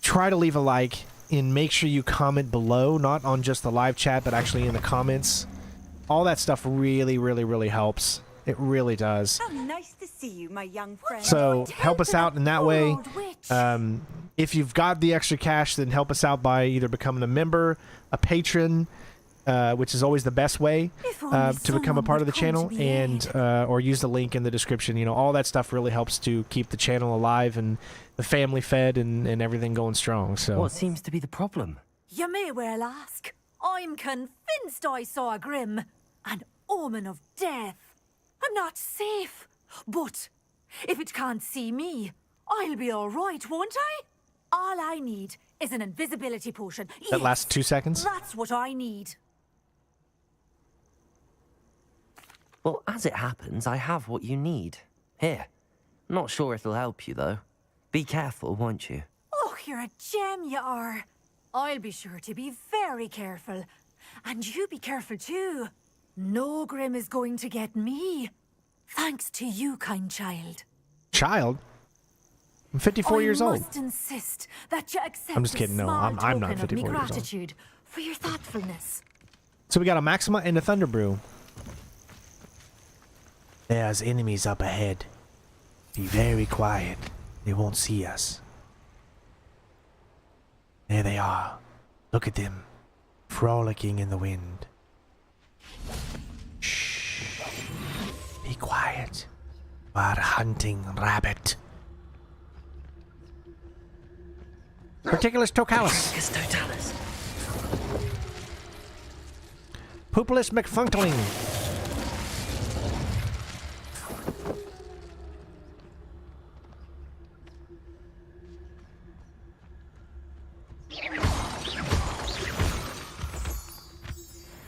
try to leave a like and make sure you comment below, not on just the live chat, but actually in the comments. All that stuff really, really, really helps. It really does. How nice to see you, my young friend. So help us out in that way. If you've got the extra cash, then help us out by either becoming a member, a patron, which is always the best way to become a part of the channel, and or use the link in the description. You know, all that stuff really helps to keep the channel alive and the family fed and everything going strong. So what seems to be the problem? You may well ask. I'm convinced I saw a grim, an omen of death. I'm not safe, but if it can't see me, I'll be all right, won't I? All I need is an invisibility potion. That lasts 2 seconds? That's what I need. Well, as it happens, I have what you need. Here. Not sure it'll help you, though. Be careful, won't you? Oh, you're a gem, you are. I'll be sure to be very careful. And you be careful, too. No grim is going to get me. Thanks to you, kind child. Child? I'm 54 years old. I must insist that you accept I'm just kidding. No, I'm not 54 years old. Gratitude for your thoughtfulness. So we got a Maxima and a Thunder Brew. There's enemies up ahead. Be very quiet. They won't see us. There they are. Look at them. Frolicking in the wind. Shh. Be quiet. We're hunting rabbit. Particulus totalis. Poopulus McFunkling.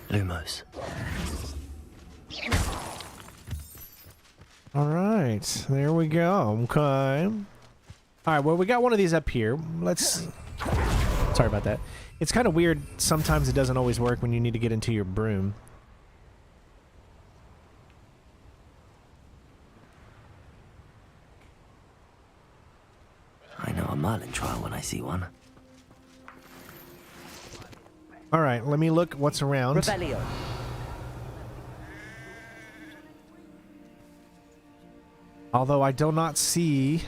Lumos. Alright, there we go. Okay. Alright, well, we got one of these up here. Let's... Sorry about that. It's kind of weird. Sometimes it doesn't always work when you need to get into your broom. I know a Merlin trial when I see one. Alright, let me look what's around. Rebellion. Although I do not see...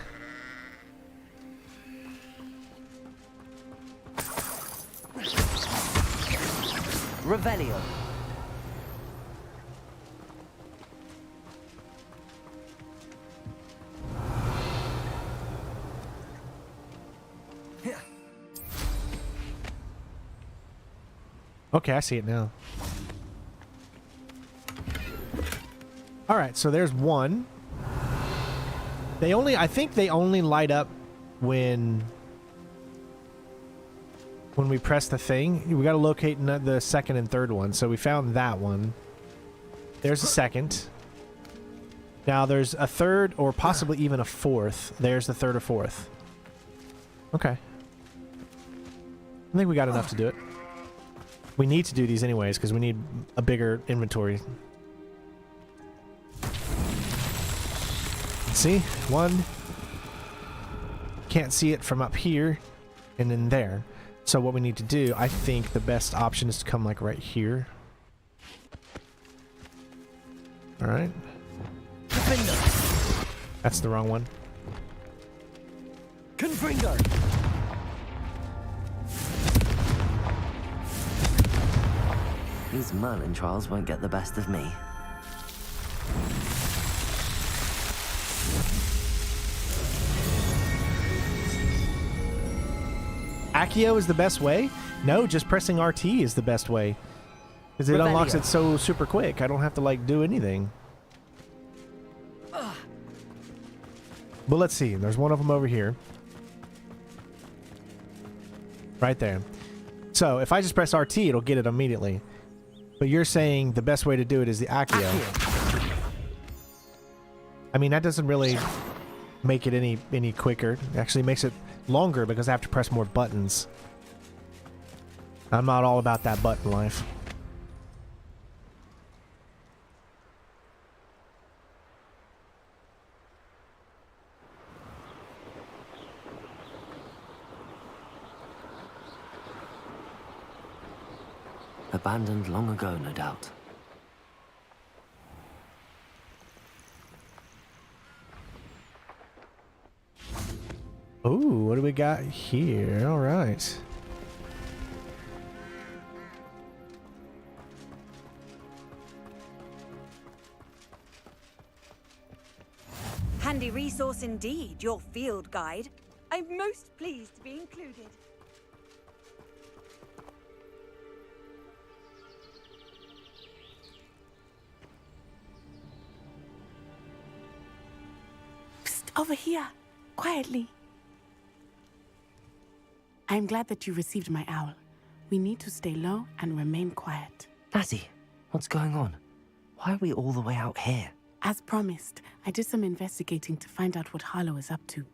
Revelio. Okay, I see it now. Alright, so there's one. They only, I think they only light up when we press the thing. We gotta locate the second and third one. So we found that one. There's a second. Now there's a third or possibly even a fourth. There's the third or fourth. Okay. I think we got enough to do it. We need to do these anyways because we need a bigger inventory. Let's see. One. Can't see it from up here and then there. So what we need to do, I think the best option is to come like right here. Alright. That's the wrong one. Confringo. These Merlin trials won't get the best of me. Accio is the best way? No, just pressing RT is the best way. Because it unlocks it so super quick. I don't have to, like, do anything. But let's see. There's one of them over here. Right there. So, if I just press RT, it'll get it immediately. But you're saying the best way to do it is the Accio. I mean, that doesn't really make it any quicker. It actually makes it longer because I have to press more buttons. I'm not all about that button life. Abandoned long ago, no doubt. Ooh, what do we got here? All right. Handy resource indeed, your field guide. I'm most pleased to be included. Psst, over here. Quietly. I'm glad that you received my owl. We need to stay low and remain quiet. Natsai, what's going on? Why are we all the way out here? As promised, I did some investigating to find out what Harlow is up to.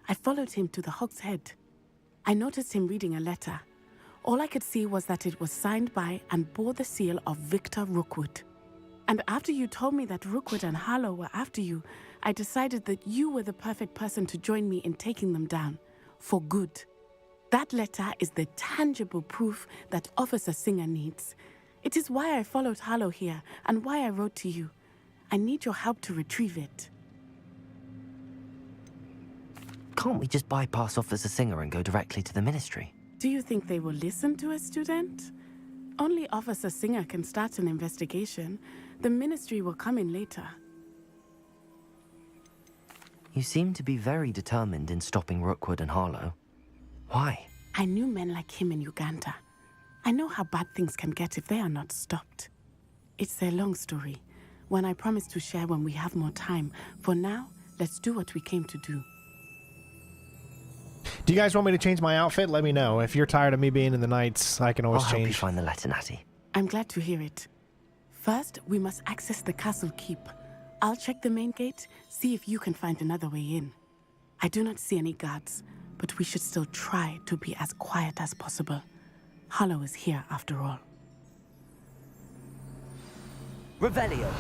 I followed him to the Hog's Head. I noticed him reading a letter. All I could see was that it was signed by and bore the seal of Victor Rookwood. And after you told me that Rookwood and Harlow were after you, I decided that you were the perfect person to join me in taking them down. For good. That letter is the tangible proof that Officer Singer needs. It is why I followed Harlow here and why I wrote to you. I need your help to retrieve it. Can't we just bypass Officer Singer and go directly to the ministry? Do you think they will listen to a student? Only Officer Singer can start an investigation. The ministry will come in later. You seem to be very determined in stopping Rookwood and Harlow. Why? I knew men like him in Uganda. I know how bad things can get if they are not stopped. It's a long story, one I promise to share when we have more time. For now, let's do what we came to do. Do you guys want me to change my outfit? Let me know. If you're tired of me being in the nights, I can always I'll change. help you find the letter, Natsai. I'm glad to hear it. First, we must access the castle keep. I'll check the main gate, see if you can find another way in. I do not see any guards, but we should still try to be as quiet as possible. Harlow is here after all. Revelio.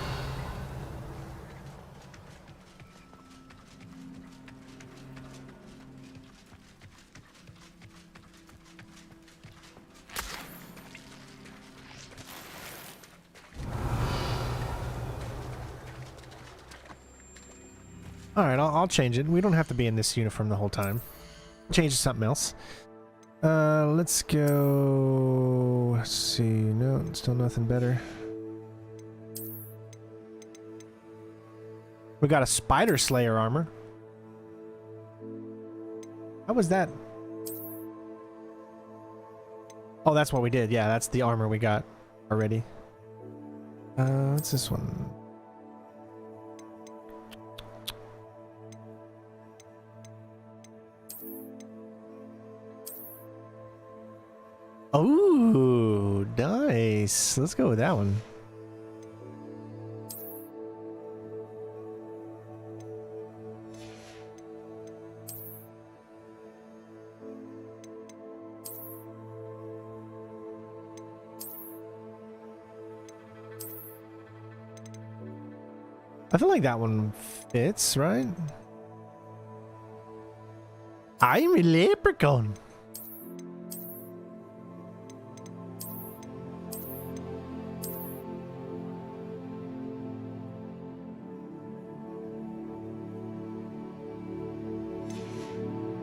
Alright, I'll change it. We don't have to be in this uniform the whole time. Change to something else. Let's go... Let's see. No, still nothing better. We got a Spider Slayer armor. How was that? Oh, that's what we did. Yeah, that's the armor we got already. What's this one? Oh, nice. Let's go with that one. I feel like that one fits, right? I'm a leprechaun.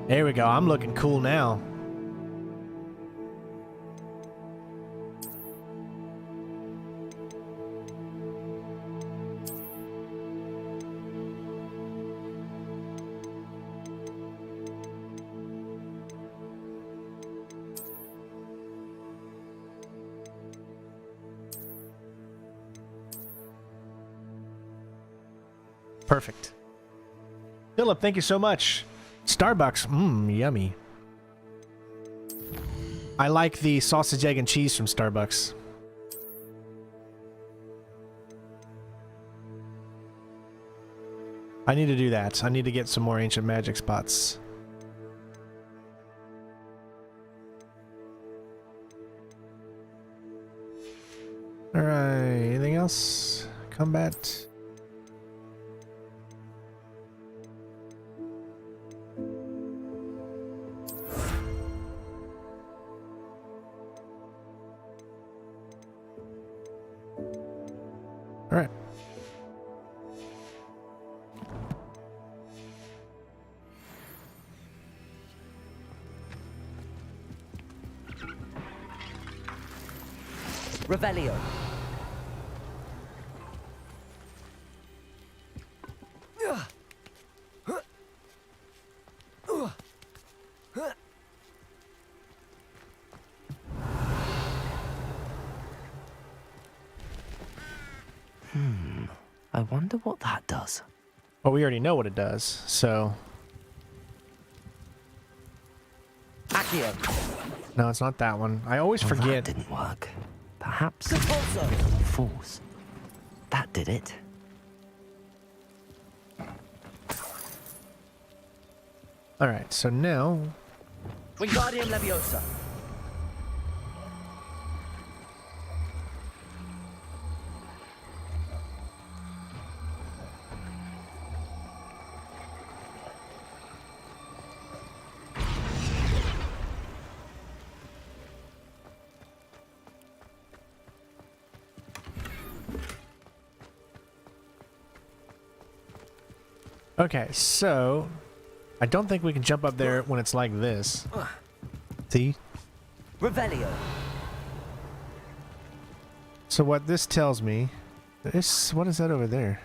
There we go. I'm looking cool now. Perfect. Philip, thank you so much. Starbucks, yummy. I like the sausage, egg, and cheese from Starbucks. I need to do that. I need to get some more ancient magic spots. Alright, anything else? Combat. All right. Revelio. I wonder what that does. Well, we already know what it does, so... Accio. No, it's not that one. I always forget. That didn't work. Perhaps force. That did it. Alright, so now... Wingardium Leviosa. Okay, so... I don't think we can jump up there when it's like this. See? Revelio. So what this tells me... What is that over there?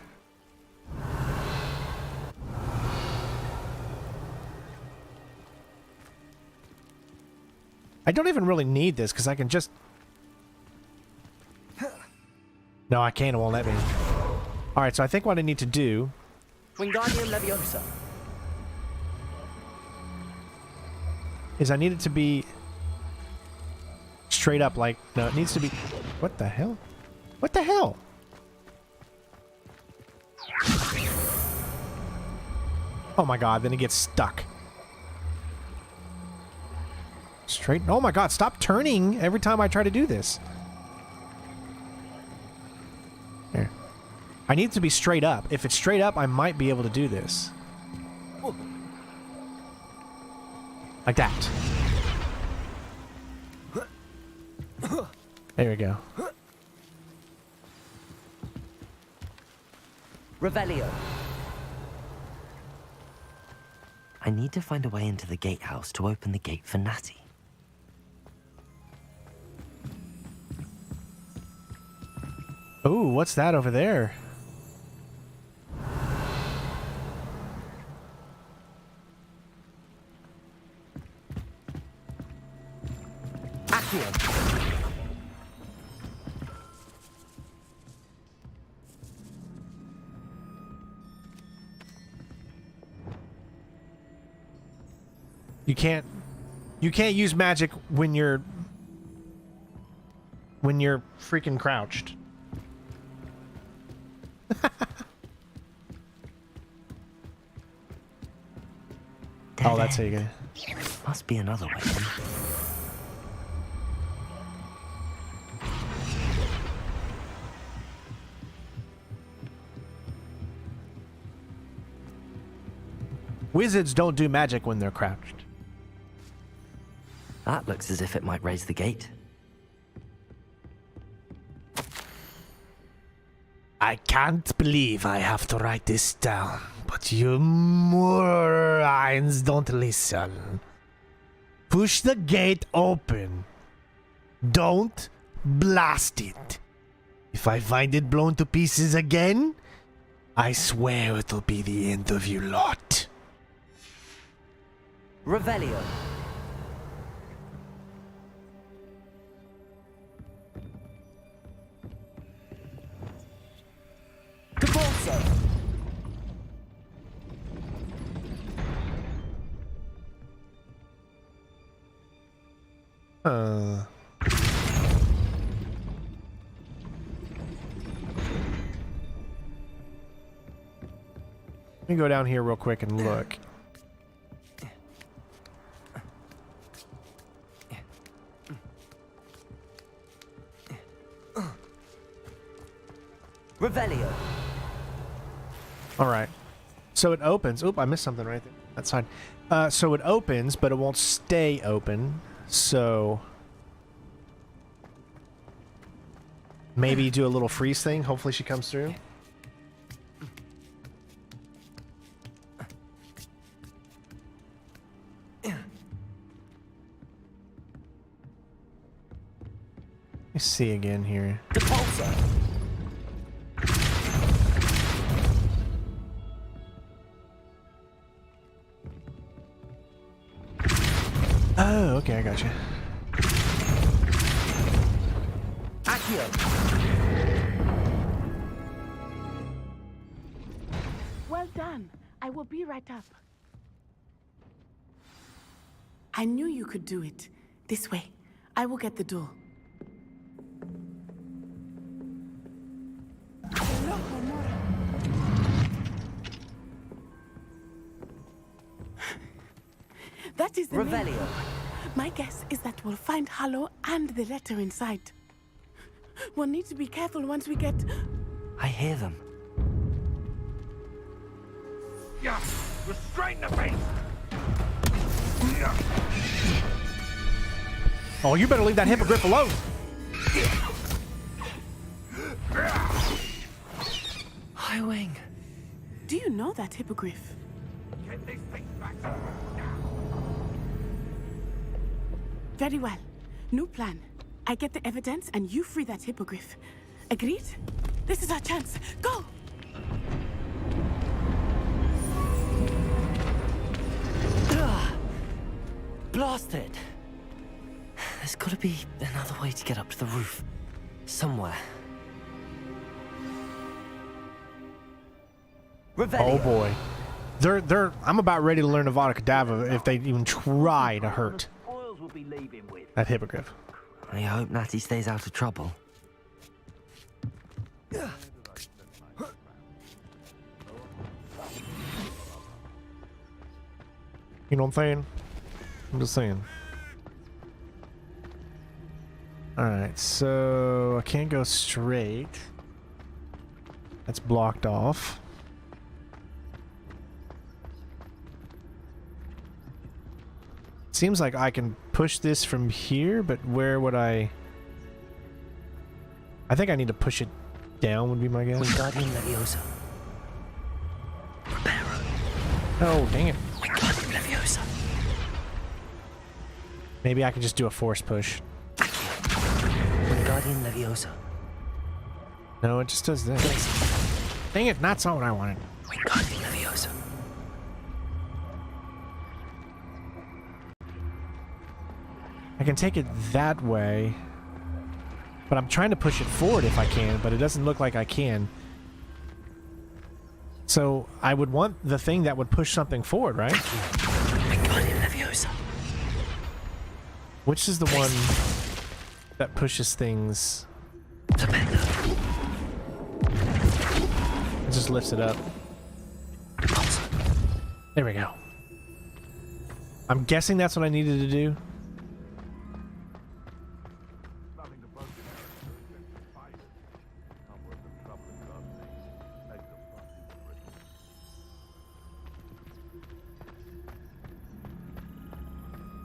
I don't even really need this, because I can just... No, I can't. It won't let me. Alright, so I think what I need to do... Wingardium Leviosa. is I need it to be straight up, like, no, it needs to be... What the hell? What the hell? Oh my god, then it gets stuck. Straight... Oh my god, stop turning every time I try to do this. There. I need it to be straight up. If it's straight up, I might be able to do this. Like that. There we go. Revelio. I need to find a way into the gatehouse to open the gate for Natty. Ooh, what's that over there? You can't use magic when you're freaking crouched. Oh, that's how you get it. Must be another way in. Wizards don't do magic when they're crouched. That looks as if it might raise the gate. I can't believe I have to write this down, but you morons don't listen. Push the gate open. Don't blast it. If I find it blown to pieces again, I swear it'll be the end of you lot. Revelio. Caporso. Let me go down here real quick and look. Revelio. All right. So it opens. Oop, I missed something right there. That's fine. So it opens, but it won't stay open. So maybe do a little freeze thing. Hopefully she comes through. Let me see again here. Depulsor. Oh, okay, I got you. Well done. I will be right up. I knew you could do it. This way. I will get the door. That is the Revelio. name. My guess is that we'll find Hollow and the letter inside. We'll need to be careful once we get... I hear them. Yeah, restrain the beast. Oh, you better leave that hippogriff alone. High Wing. Do you know that hippogriff? Get these things back. Very well. New plan. I get the evidence and you free that hippogriff. Agreed? This is our chance. Go! Blasted! There's gotta be another way to get up to the roof. Somewhere. Revelio. Oh boy. I'm about ready to learn Avada Kedavra if they even try to hurt that hippogriff. I hope Natty stays out of trouble. You know what I'm saying? I'm just saying. Alright, so I can't go straight. That's blocked off. Seems like I can push this from here, but where would I think I need to push it down would be my guess. Wingardium Leviosa. Oh, dang it. Wingardium Leviosa. Maybe I can just do a force push. Wingardium Leviosa. No, it just does this. Dang it, that's not what I wanted. Wingardium Leviosa. I can take it that way, but I'm trying to push it forward if I can, but it doesn't look like I can. So I would want the thing that would push something forward, right? Wingardium Leviosa. Which is the one that pushes things? It just lifts it up. There we go. I'm guessing that's what I needed to do.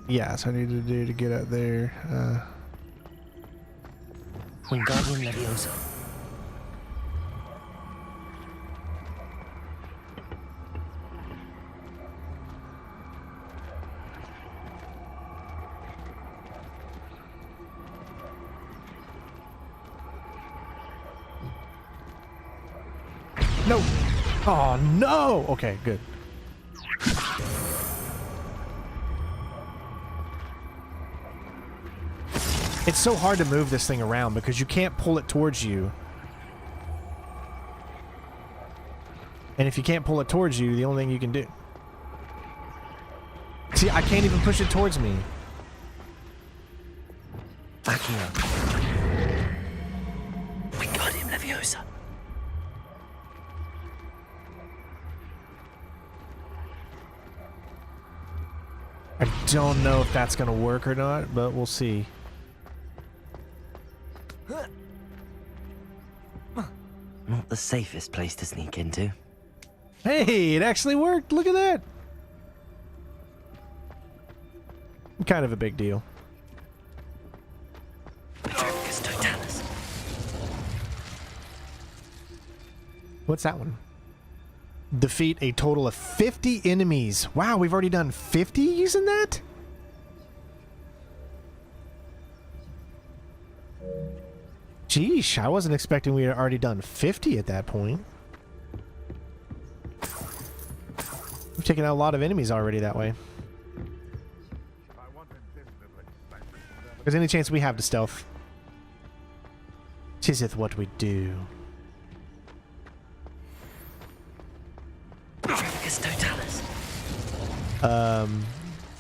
Yeah, so I need to do to get out there. Wingardium Leviosa. No! Oh no! Okay, good. It's so hard to move this thing around because you can't pull it towards you. And if you can't pull it towards you, the only thing you can do... See, I can't even push it towards me. Accio. Wingardium Leviosa. I don't know if that's going to work or not, but we'll see. Not the safest place to sneak into. Hey, it actually worked. Look at that. Kind of a big deal. What's that one? Defeat a total of 50 enemies. Wow, we've already done 50 using that? Geesh, I wasn't expecting we had already done 50 at that point. We've taken out a lot of enemies already that way. There's any chance we have to stealth. 'Tiseth what we do.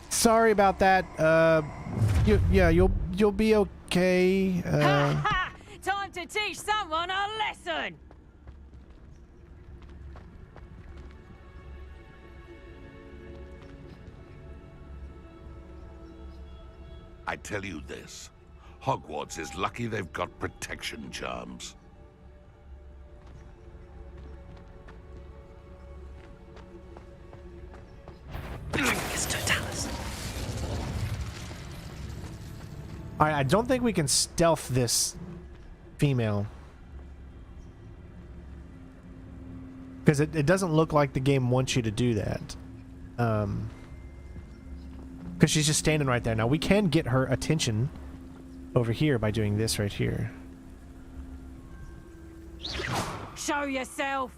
Sorry about that. Yeah, you'll be okay. Time to teach someone a lesson! I tell you this, Hogwarts is lucky they've got protection charms. Alright, I don't think we can stealth this female. Because it doesn't look like the game wants you to do that. Because she's just standing right there. Now, we can get her attention over here by doing this right here. Show yourself!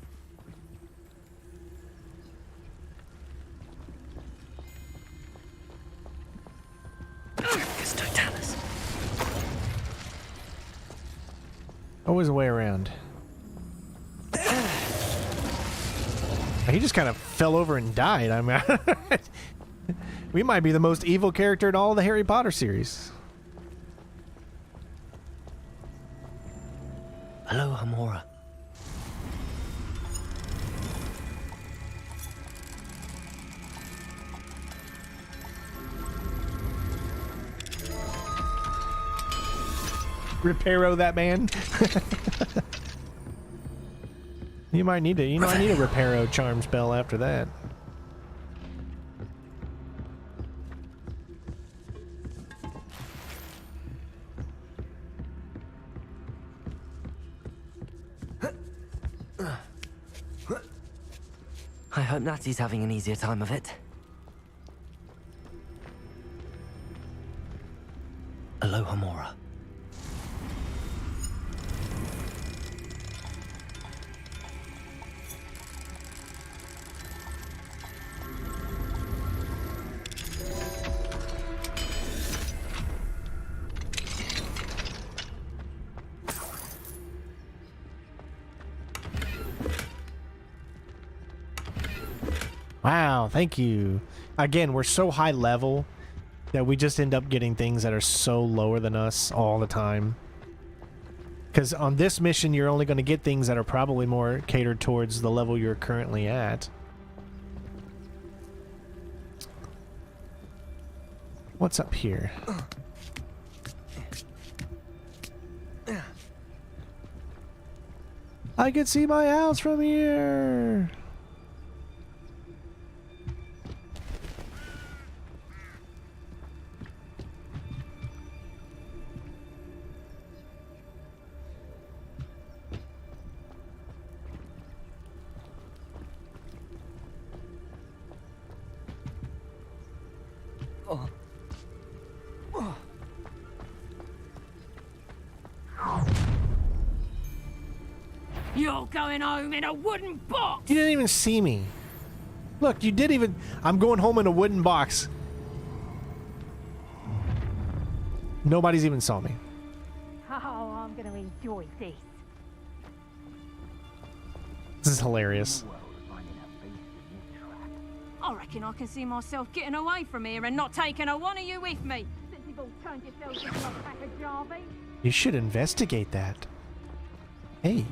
Always a way around. He just kind of fell over and died. I mean, we might be the most evil character in all the Harry Potter series. Hello, Hamora. Reparo that man. You might need to, I need a Reparo charm spell after that. I hope Natsai's having an easier time of it. Hello, Hamora. Wow, thank you. Again, we're so high level that we just end up getting things that are so lower than us all the time. Because on this mission, you're only going to get things that are probably more catered towards the level you're currently at. What's up here? I can see my house from here! You're going home in a wooden box! You didn't even see me. Look, you did even... I'm going home in a wooden box. Nobody's even saw me. Oh, I'm going to enjoy this. This is hilarious. I reckon I can see myself getting away from here and not taking a one of you with me. Since you've all turned yourselves into a pack of Jarvie. You should investigate that. Hey.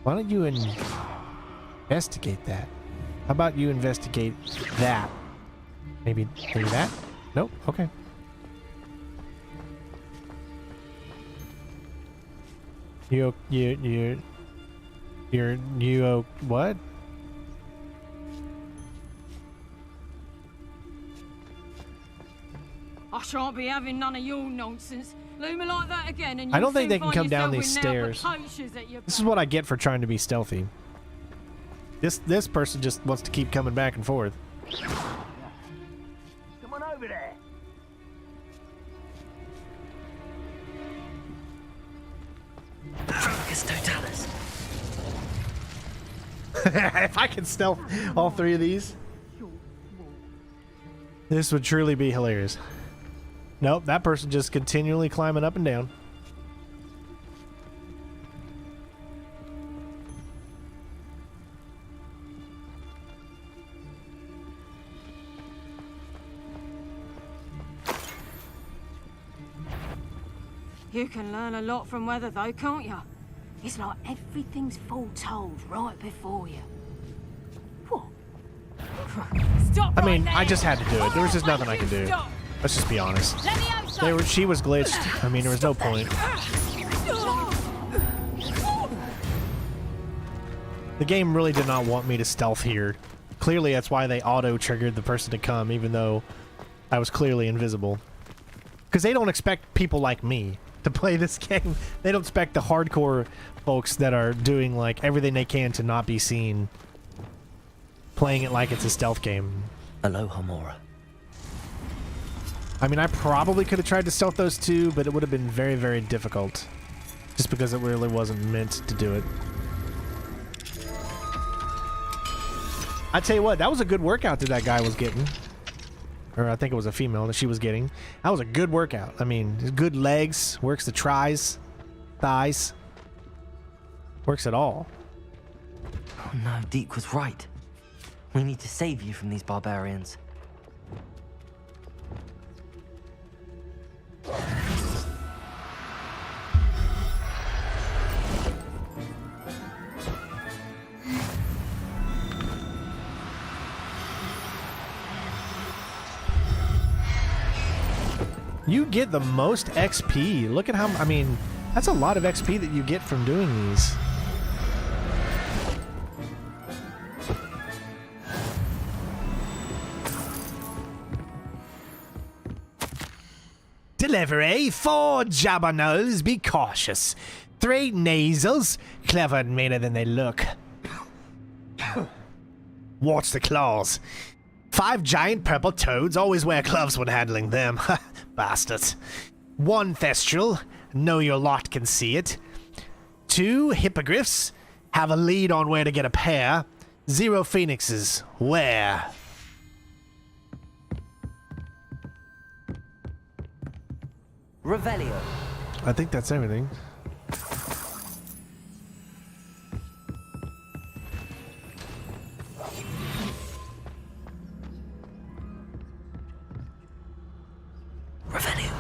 Why don't you investigate that? How about you investigate that? Maybe that? Nope. Okay. You what? I shan't be having none of your nonsense. Leave me like that again and I don't think they can come down these stairs. This is what I get for trying to be stealthy. This person just wants to keep coming back and forth. Come on over there. If I could stealth all three of these, this would truly be hilarious. Nope, that person just continually climbing up and down. You can learn a lot from weather, though, can't you? It's like everything's foretold right before you. What? Stop! I mean, I just had to do it. There was just nothing I could do. Let's just be honest. She was glitched. I mean, there was no point. The game really did not want me to stealth here. Clearly, that's why they auto-triggered the person to come, even though I was clearly invisible. Because they don't expect people like me to play this game. They don't expect the hardcore folks that are doing like everything they can to not be seen, playing it like it's a stealth game. Aloha, Mora. I mean, I probably could have tried to stealth those two, but it would have been very, very difficult. Just because it really wasn't meant to do it. I tell you what, that was a good workout that guy was getting. Or I think it was a female that she was getting. That was a good workout. I mean, good legs, works the tries, thighs. Works it all. Oh no, Deke was right. We need to save you from these barbarians. You get the most XP. Look at how, I mean, that's a lot of XP that you get from doing these. Delivery 4 jabberknolls, be cautious. 3 nasals, clever and meaner than they look. Watch the claws. 5 giant purple toads, always wear gloves when handling them. Bastards. 1 thestral, know your lot can see it. 2 hippogriffs, have a lead on where to get a pair. 0 phoenixes, where? Revelio. I think that's everything. Revelio.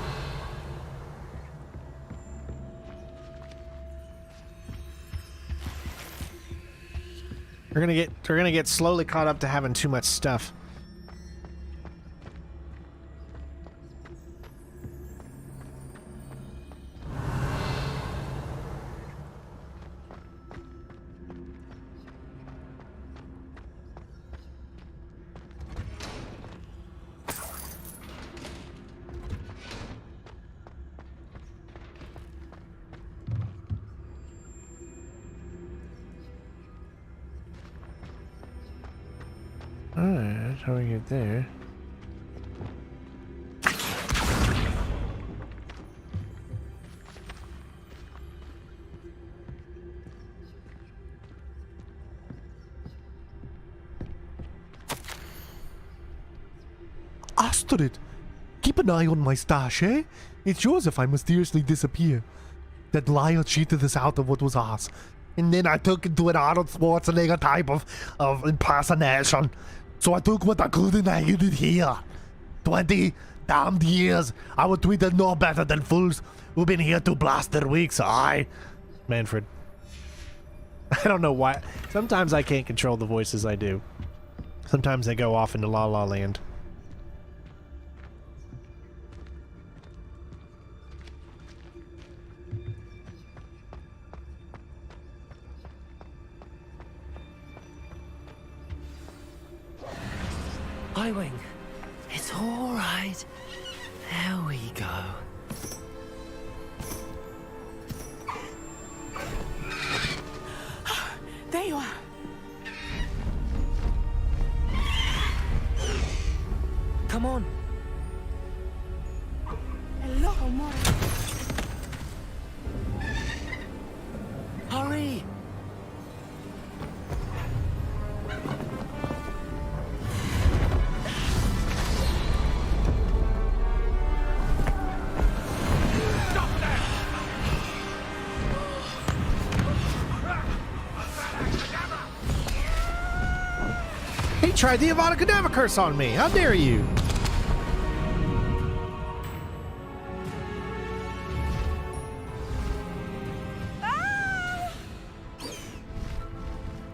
We're gonna get slowly caught up to having too much stuff. Alright, how do we get there? Astrid! Keep an eye on my stash, eh? It's yours if I mysteriously disappear. That liar cheated us out of what was ours. And then I took it to an Arnold Schwarzenegger type of impersonation. So I took what I could and I hid it here. 20 damned years. Our Twitter no better than fools who've been here to blast their weeks. Manfred. I don't know why. Sometimes I can't control the voices I do. Sometimes they go off into La La Land. Highwing. It's all right. There we go. There you are. Come on. Hello, Mora. Hurry. tried the Avada Kedavra curse on me. How dare you?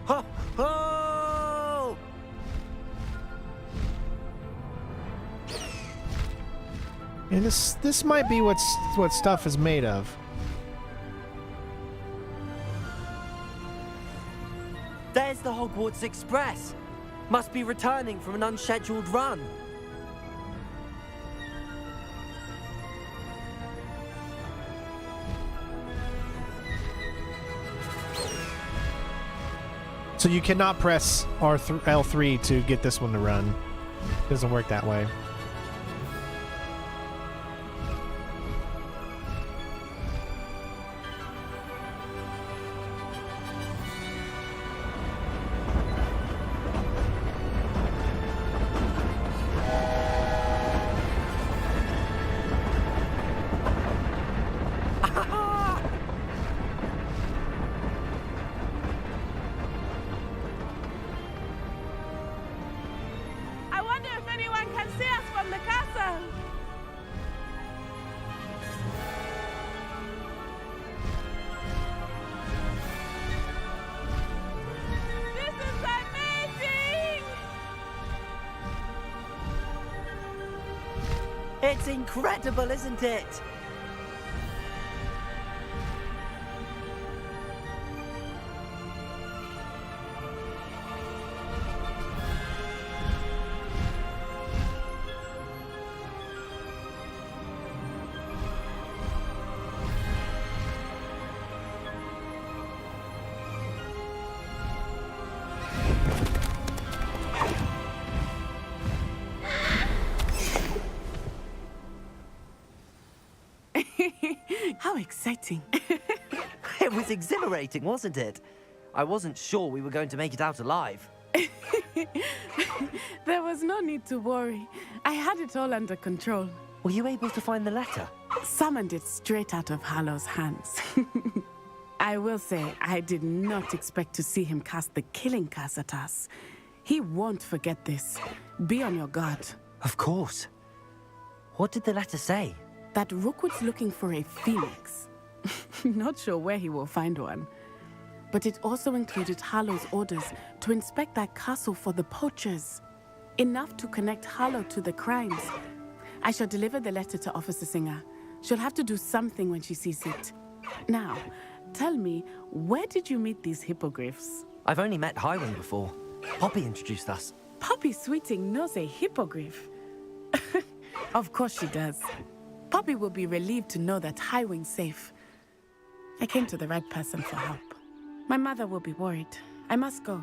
Ho! Ho! And this might be what stuff is made of. There's the Hogwarts Express. Must be returning from an unscheduled run. So you cannot press L3 to get this one to run. It doesn't work that way. It's incredible, isn't it? How exciting. It was exhilarating, wasn't it? I wasn't sure we were going to make it out alive. There was no need to worry. I had it all under control. Were you able to find the letter? Summoned it straight out of Hallow's hands. I will say, I did not expect to see him cast the killing curse at us. He won't forget this. Be on your guard. Of course. What did the letter say? That Rookwood's looking for a phoenix. Not sure where he will find one. But it also included Hallow's orders to inspect that castle for the poachers. Enough to connect Hallow to the crimes. I shall deliver the letter to Officer Singer. She'll have to do something when she sees it. Now, tell me, where did you meet these hippogriffs? I've only met Highwing before. Poppy introduced us. Poppy Sweeting knows a hippogriff. Of course she does. Poppy will be relieved to know that Highwing's safe. I came to the right person for help. My mother will be worried. I must go.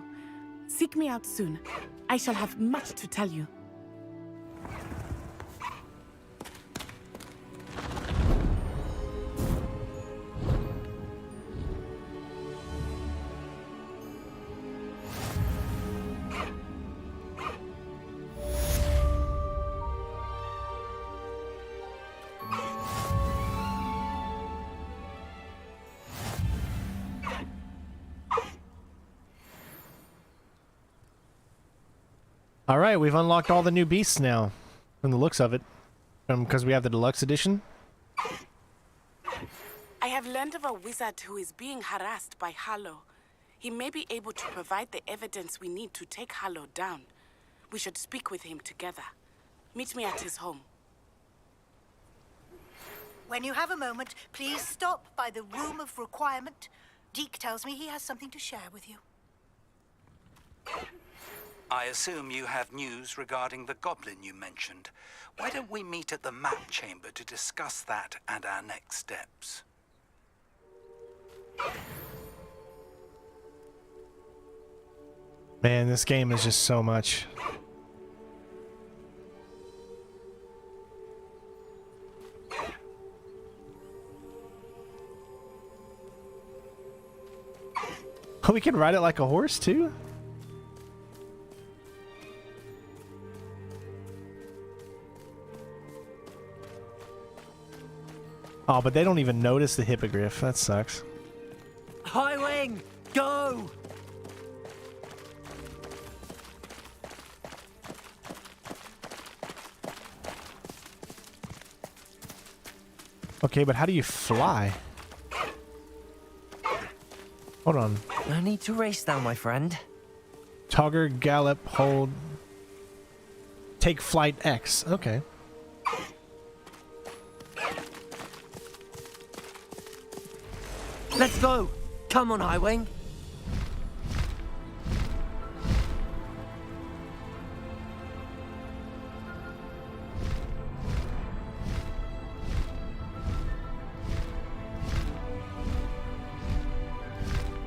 Seek me out soon. I shall have much to tell you. All right, we've unlocked all the new beasts now, from the looks of it, because we have the deluxe edition. I have learned of a wizard who is being harassed by Hallow. He may be able to provide the evidence we need to take Hallow down. We should speak with him together. Meet me at his home. When you have a moment, please stop by the Room of Requirement. Deke tells me he has something to share with you. I assume you have news regarding the goblin you mentioned. Why don't we meet at the map chamber to discuss that and our next steps? Man, this game is just so much. Oh, we can ride it like a horse too? Oh, but they don't even notice the hippogriff. That sucks. Highwing, go! Okay, but how do you fly? Hold on. No need to race now, my friend. Togger, gallop, hold. Take flight X. Okay. Let's go. Come on, Highwing.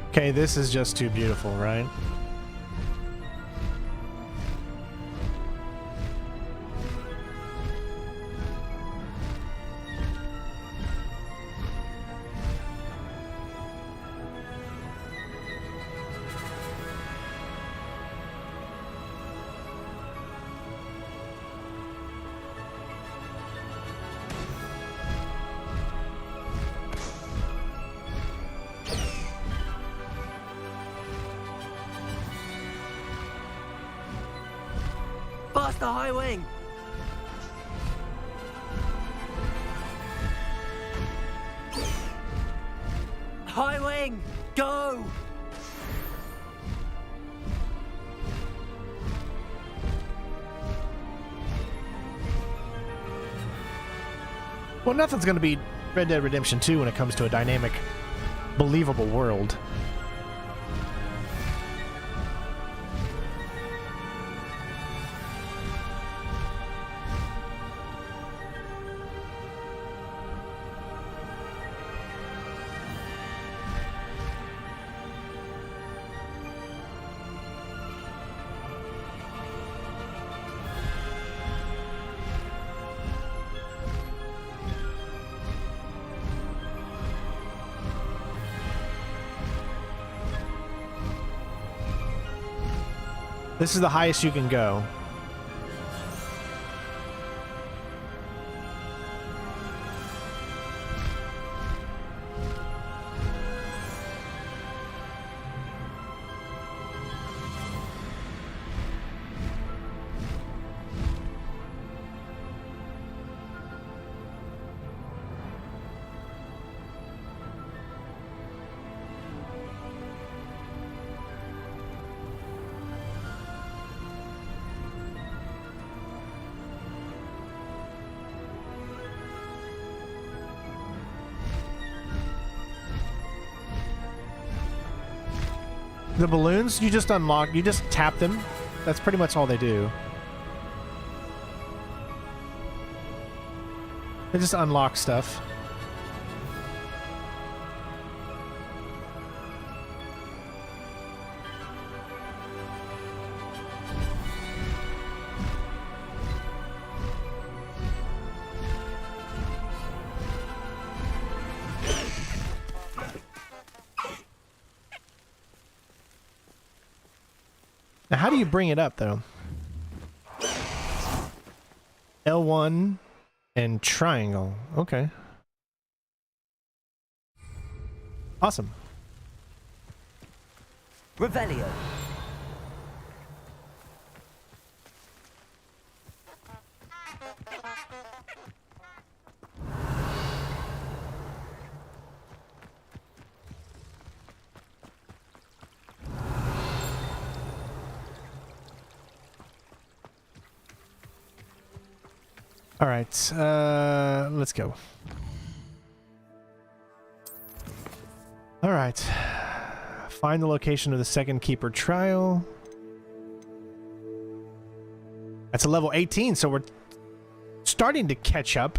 Okay, this is just too beautiful, right? Faster, Highwing. Highwing, go! Well, nothing's going to beat Red Dead Redemption 2 when it comes to a dynamic, believable world. This is the highest you can go. The balloons, you just unlock, you just tap them. That's pretty much all they do. They just unlock stuff. Now, how do you bring it up, though? L1 and triangle. Okay. Awesome. Revelio. All right, let's go. All right, find the location of the second keeper trial. That's a level 18, so we're starting to catch up.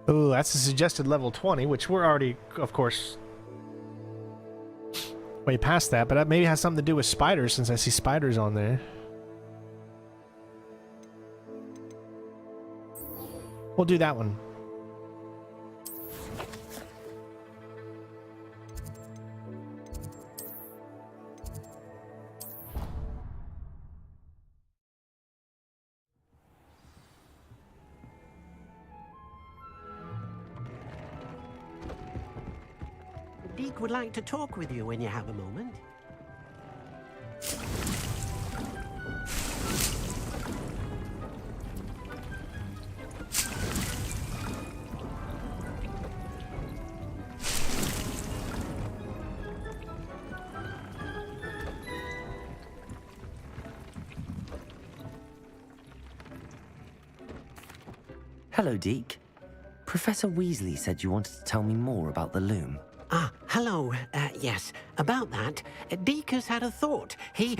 Ooh, that's a suggested level 20, which we're already, of course, way past that, but that maybe has something to do with spiders, since I see spiders on there. We'll do that one. Deke would like to talk with you when you have a moment. Hello, Deke. Professor Weasley said you wanted to tell me more about the loom. Ah, hello. Yes, about that, Deke has had a thought. He...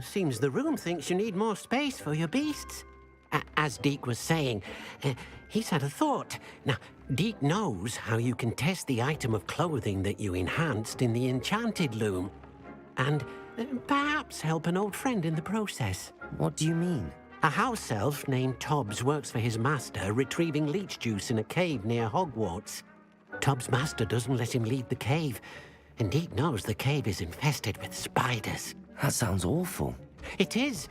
Seems the room thinks you need more space for your beasts. As Deke was saying, he's had a thought. Now, Deke knows how you can test the item of clothing that you enhanced in the enchanted loom. And perhaps help an old friend in the process. What do you mean? A house elf named Tobbs works for his master, retrieving leech juice in a cave near Hogwarts. Tobbs' master doesn't let him leave the cave, and Deke knows the cave is infested with spiders. That sounds awful. It is.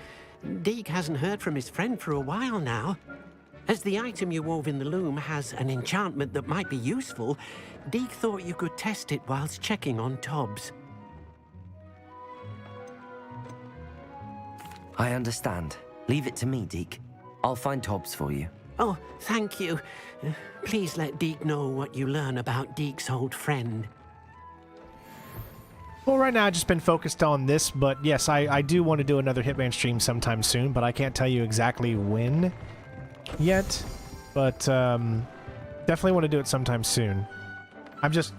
Deke hasn't heard from his friend for a while now. As the item you wove in the loom has an enchantment that might be useful, Deke thought you could test it whilst checking on Tobbs. I understand. Leave it to me, Deke. I'll find Tobbs for you. Oh, thank you. Please let Deke know what you learn about Deke's old friend. Well, right now I've just been focused on this, but yes, I do want to do another Hitman stream sometime soon, but I can't tell you exactly when yet, but definitely want to do it sometime soon. I'm just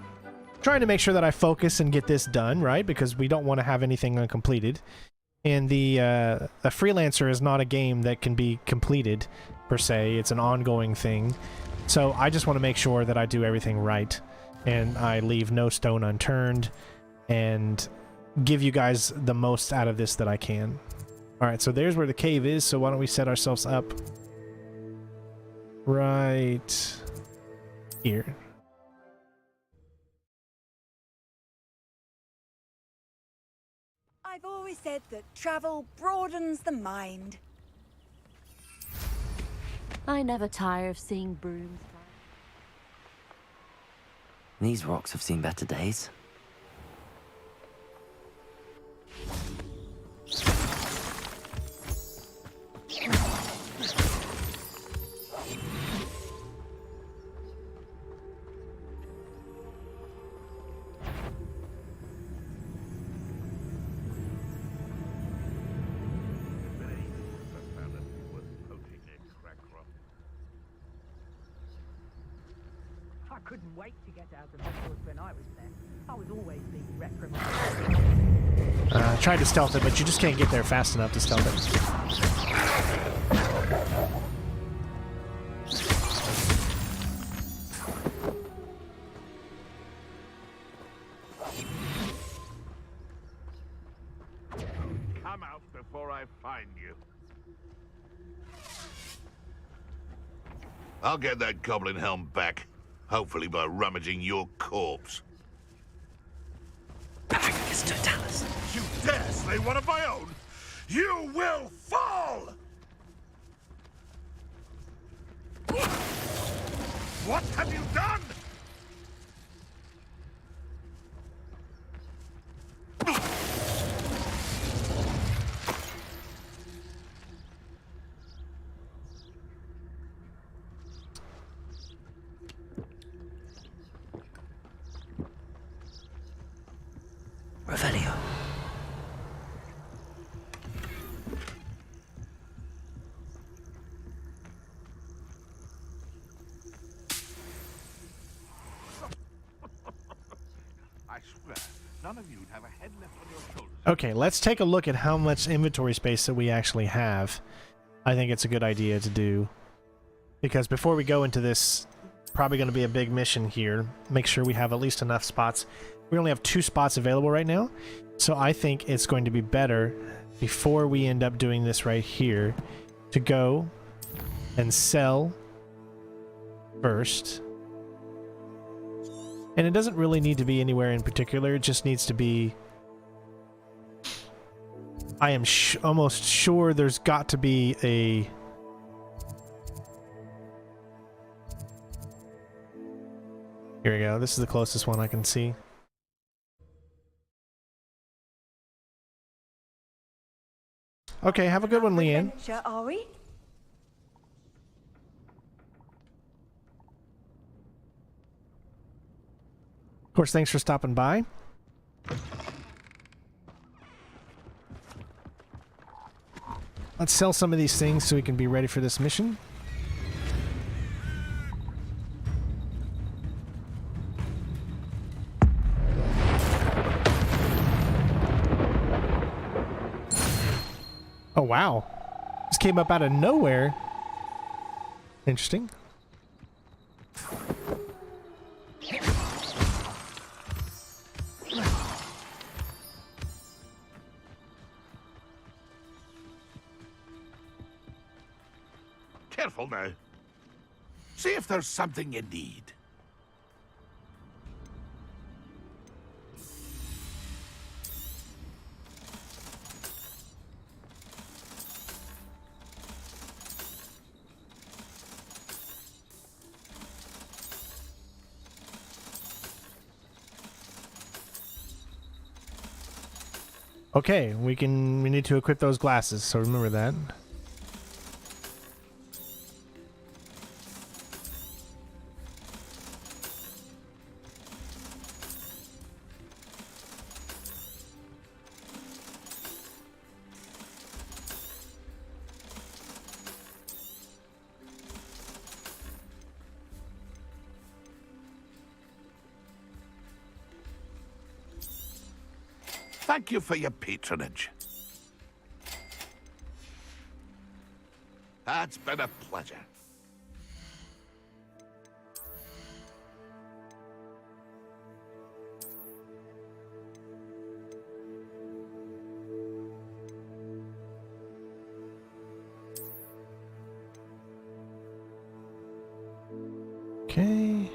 trying to make sure that I focus and get this done, right? Because we don't want to have anything uncompleted. And the Freelancer is not a game that can be completed, per se. It's an ongoing thing. So I just want to make sure that I do everything right, and I leave no stone unturned, and give you guys the most out of this that I can. Alright, so there's where the cave is, so why don't we set ourselves up right here. I've always said that travel broadens the mind. I never tire of seeing brooms. These rocks have seen better days. I couldn't wait to get out of Hogwarts when I was there. I was always being reprimanded. I tried to stealth it, but you just can't get there fast enough to stealth it. Come out before I find you. I'll get that goblin helm back. Hopefully by rummaging your corpse. You dare slay one of my own? You will fall! What have you done? Revelio. I swear, none of you'd have a head left on your shoulders. Okay, let's take a look at how much inventory space that we actually have. I think it's a good idea to do. Because before we go into this, probably going to be a big mission here, make sure we have at least enough spots. We only have 2 spots available right now, so I think it's going to be better before we end up doing this right here, to go and sell first. And it doesn't really need to be anywhere in particular, it just needs to be... I am almost sure there's got to be a... Here we go, this is the closest one I can see. Okay, have a good one, Leanne. Are we? Of course, thanks for stopping by. Let's sell some of these things so we can be ready for this mission. Oh, wow. This came up out of nowhere. Interesting. Careful now. See if there's something you need. Okay, we need to equip those glasses, so remember that. Thank you for your patronage. It's been a pleasure. Okay.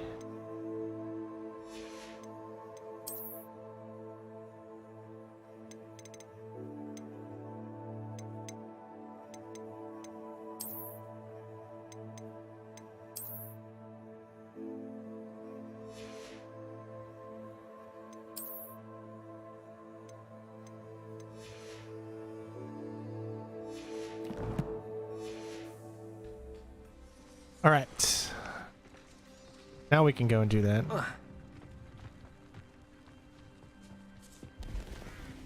All right. Now we can go and do that.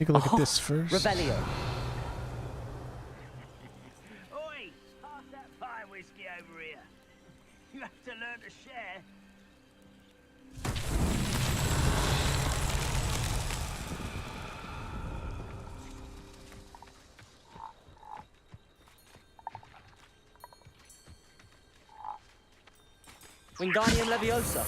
Take a look at this first. Revelio. Oi, pass that fire whiskey over here. You have to learn to share. Wingardium Leviosa.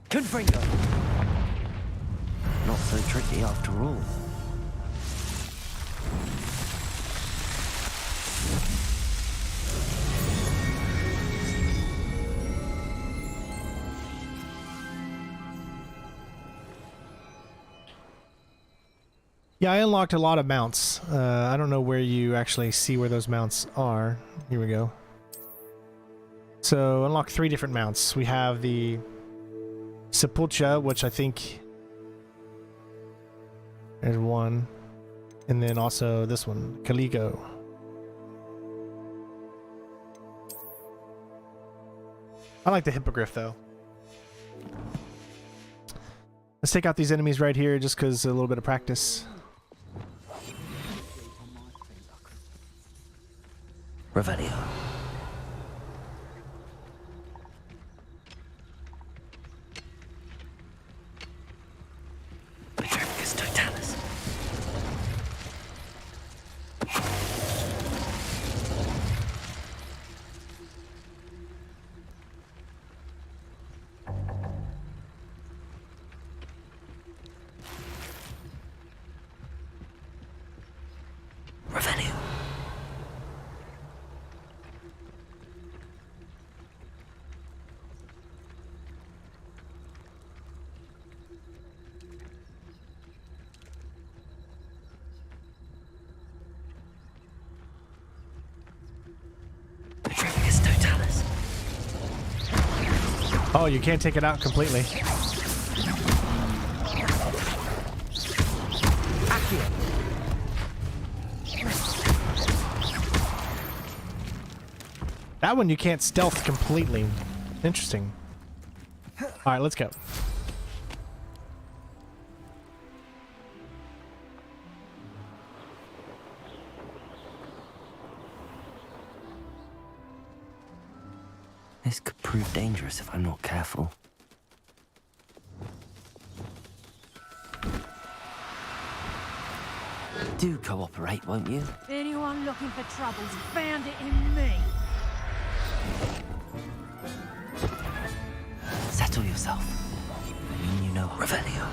Confringo. Not so tricky after all. Yeah, I unlocked a lot of mounts. I don't know where you actually see where those mounts are. Here we go. So, unlock 3 different mounts. We have the Sepulcha, which I think there's one. And then also this one, Caligo. I like the hippogriff, though. Let's take out these enemies right here just because a little bit of practice. Revelio. Petricus Totalis. Oh, you can't take it out completely. That one you can't stealth completely. Interesting. Alright, let's go. This could prove dangerous if I'm not careful. Do cooperate, won't you? Anyone looking for trouble's found it in me. Settle yourself. I mean, you know, Revelio.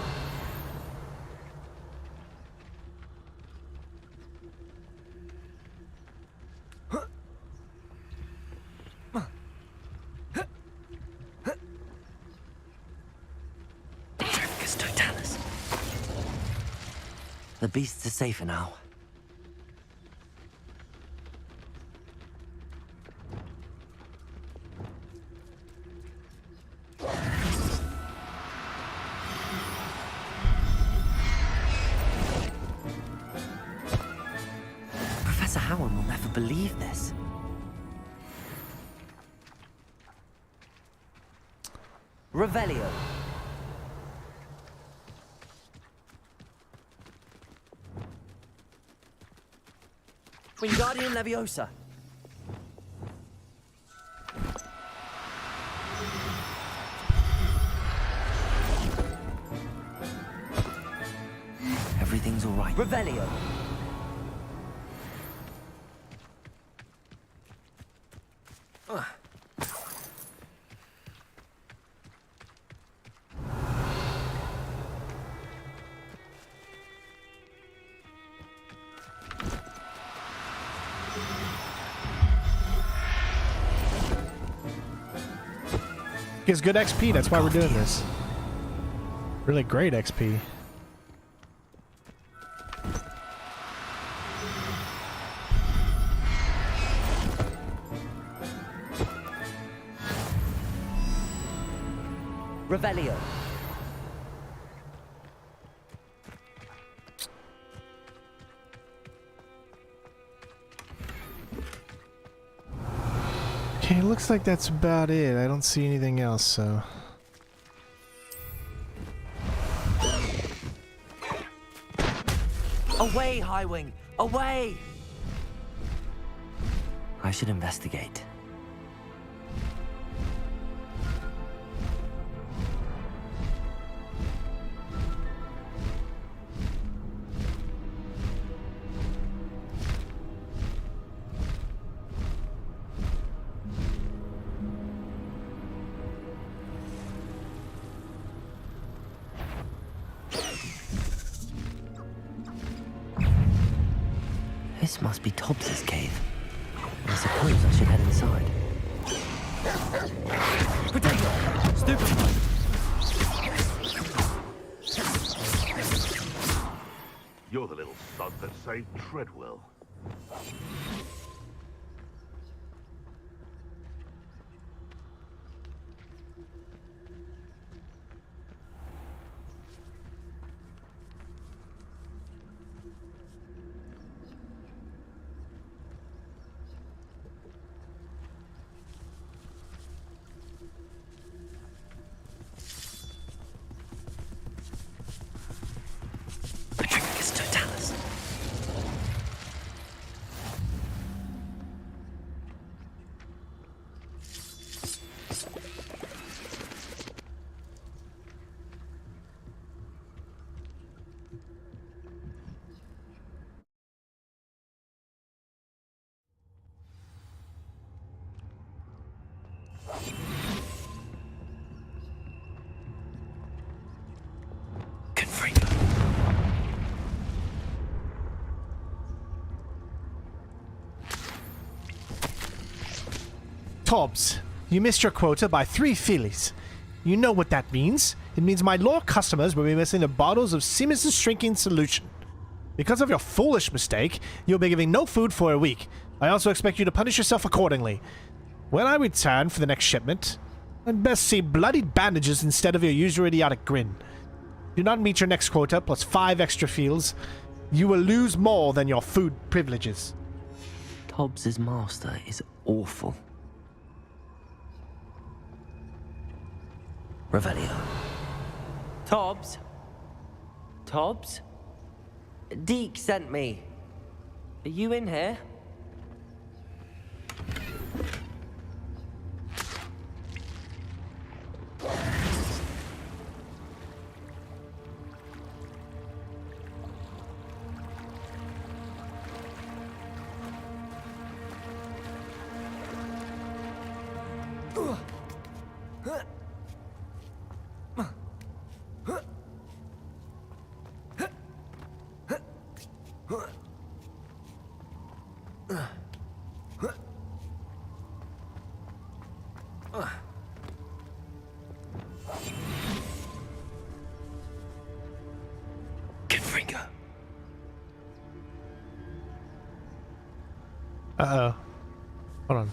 The beasts are safer now. Professor Howard will never believe this. Revelio. Wingardium Leviosa. Everything's all right. Revelio. Gives good XP, that's why we're doing this. Really great XP. Revelio. Okay, looks like that's about it. I don't see anything else, so... Away, Highwing! Away! I should investigate. This must be Tobbs's cave. I suppose I should head inside. Potato! Stupid! You're the little sod that saved Treadwell. Tobbs, you missed your quota by 3 fillies. You know what that means. It means my loyal customers will be missing the bottles of Siemens' shrinking solution. Because of your foolish mistake, you'll be giving no food for a week. I also expect you to punish yourself accordingly. When I return for the next shipment, I'd best see bloodied bandages instead of your usual idiotic grin. Do not meet your next quota, plus 5 extra fields. You will lose more than your food privileges. Tobbs' master is awful. Revelio. Tobbs? Tobbs? Deke sent me. Are you in here? Uh-oh. Hold on.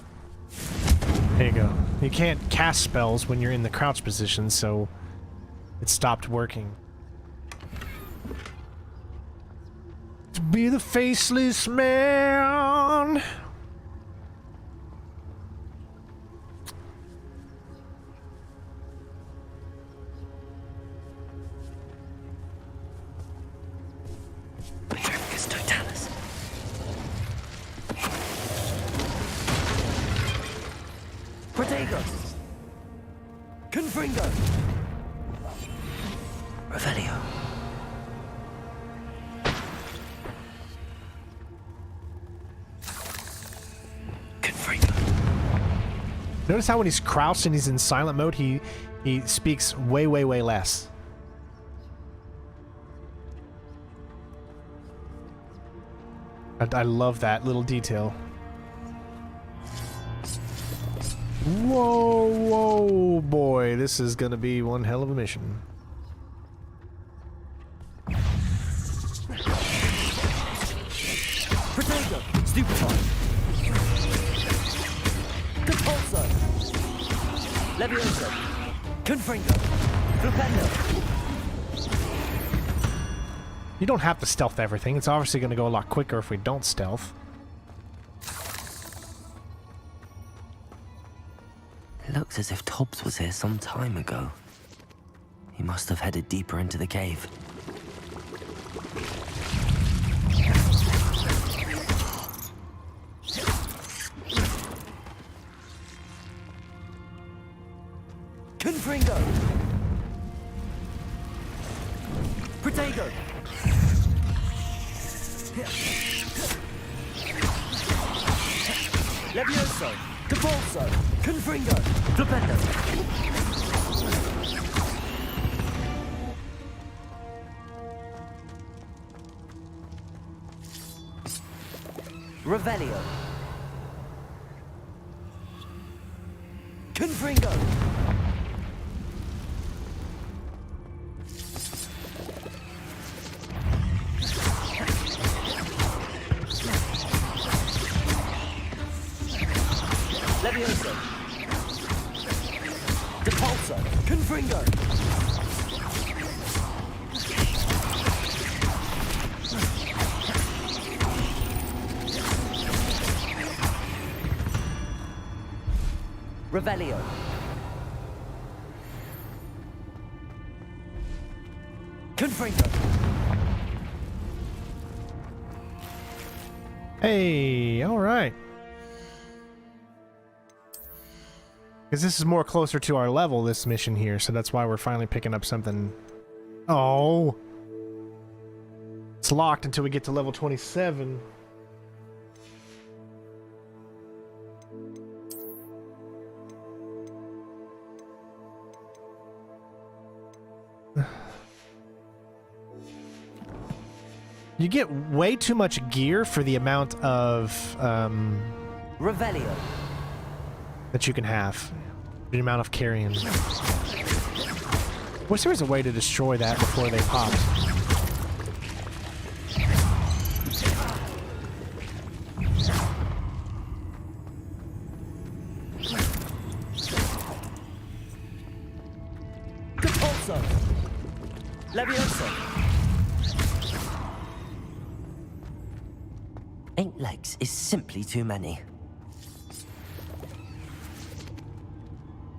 There you go. You can't cast spells when you're in the crouch position, so it stopped working. To be the faceless man. Confringo! Revelio. Confringo. Notice how when he's crouched and he's in silent mode, he speaks way less. I love that little detail. Whoa, boy, this is gonna be one hell of a mission. Protego! Stupefy! Compulso! Levioso! Confringo! Flipendo! You don't have to stealth everything. It's obviously gonna go a lot quicker if we don't stealth. It looks as if Tobbs was here some time ago. He must have headed deeper into the cave. Confringo! Protego! Levioso! Compulso! Confringo! Flipendo! Revelio! Confringo! Levioso! Depulso! Confringo! Revelio! Confringo! Hey, alright. Because this is more closer to our level, this mission here, so that's why we're finally picking up something. Oh! It's locked until we get to level 27. You get way too much gear for the amount of, Revelio. that you can have. The amount of carrying. Wish there was a way to destroy that before they popped. Leviosa! 8 legs is simply too many.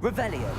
Revelio.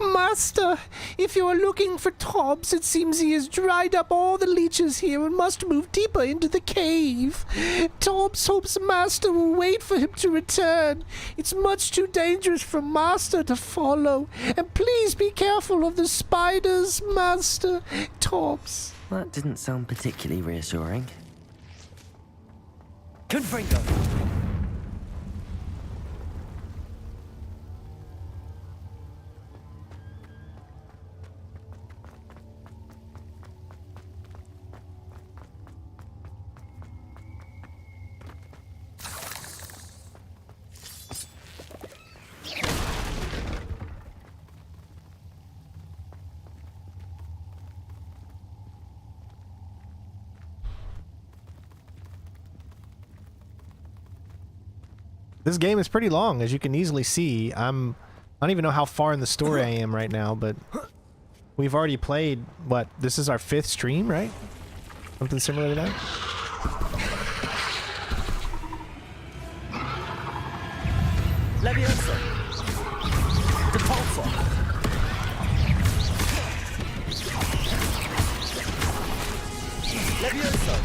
Master, if you are looking for Tobbs, it seems he has dried up all the leeches here and must move deeper into the cave. Tobbs hopes Master will wait for him to return. It's much too dangerous for Master to follow. And please be careful of the spiders, Master. Tobbs. That didn't sound particularly reassuring. Confringo! This game is pretty long, as you can easily see. I don't even know how far in the story I am right now, but we've already played, what, this is our 5th stream, right? Something similar to that? Leviosa! Depulsor! Leviosa!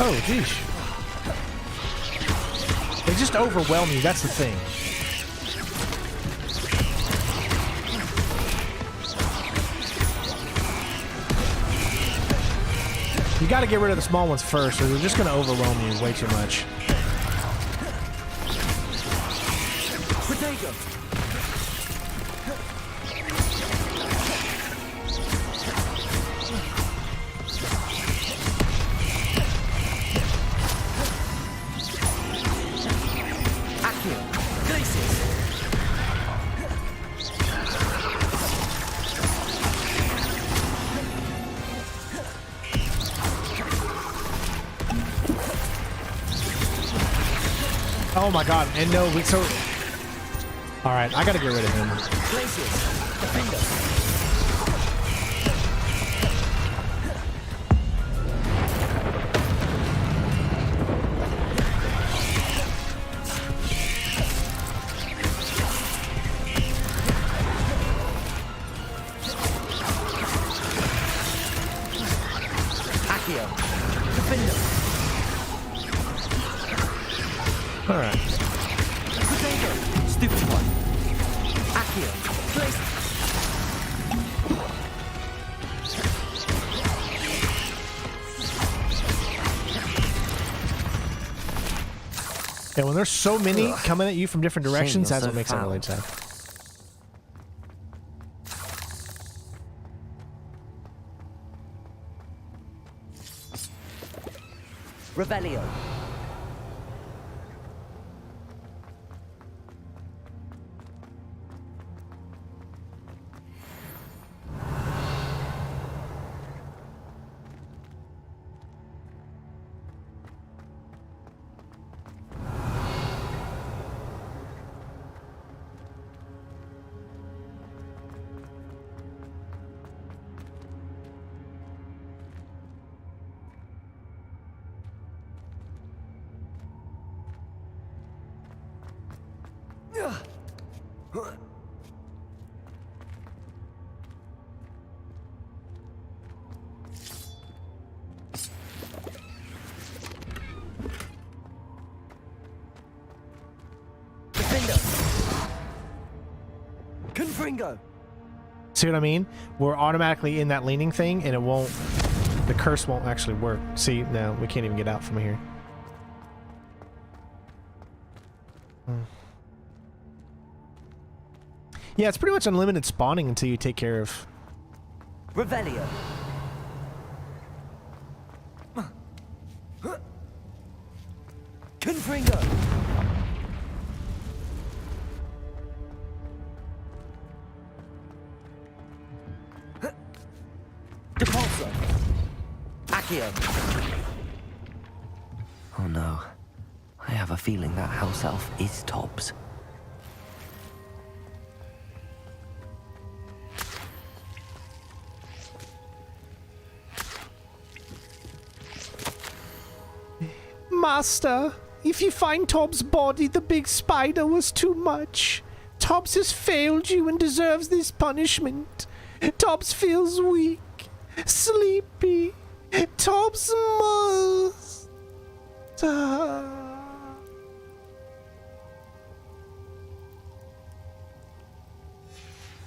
Oh, geez. They just overwhelm you, that's the thing. You gotta get rid of the small ones first, or they're just gonna overwhelm you way too much. Oh my god, and no, so... Alright, I gotta get rid of him. Alright. Stupid one. Accio. Place. Yeah, when there's so many coming at you from different directions, that's what makes it really tough. Revelio. Confringo. See what I mean? We're automatically in that leaning thing, and it won't... The curse won't actually work. See, no, we can't even get out from here. Yeah, it's pretty much unlimited spawning until you take care of... Revelio. Confringo. Depulso. Accio. Oh no. I have a feeling that house elf is Tobbs. Master, if you find Tobbs' body, the big spider was too much. Tobbs has failed you and deserves this punishment. Tobbs feels weak, sleepy. Tobbs must...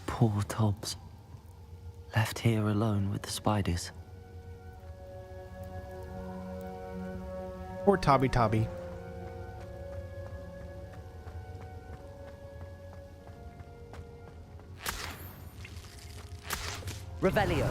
Poor Tobbs. Left here alone with the spiders. Poor Tobby Tobby. Revelio.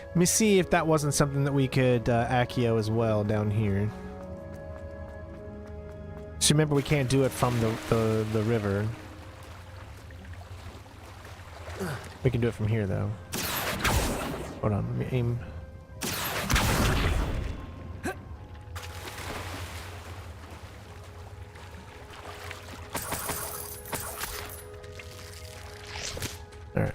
Let me see if that wasn't something that we could Accio as well down here. So remember, we can't do it from the river. We can do it from here, though. Hold on, let me aim. All right.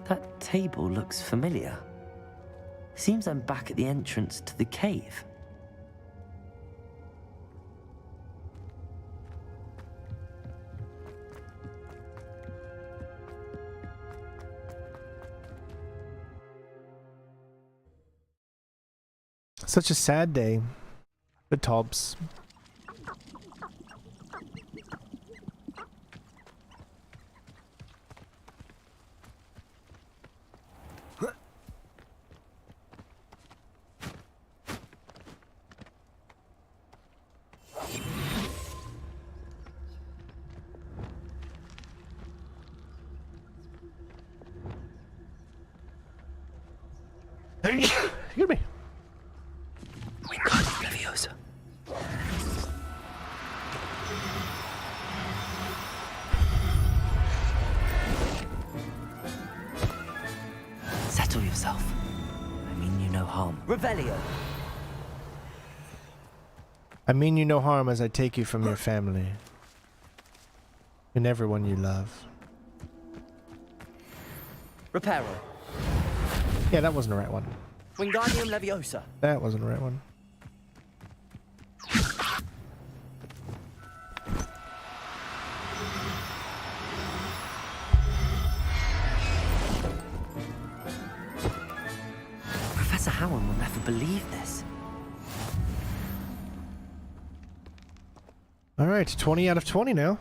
That table looks familiar. Seems I'm back at the entrance to the cave. Such a sad day. The tobbs. Excuse me. We got it, Leviosa. Settle yourself. I mean you no harm. Revelio. I mean you no harm as I take you from your family. And everyone you love. Reparo. Yeah, that wasn't the right one. Wingardium Leviosa. That wasn't the right one. Professor Howard will never believe this. Alright, 20 out of 20 now.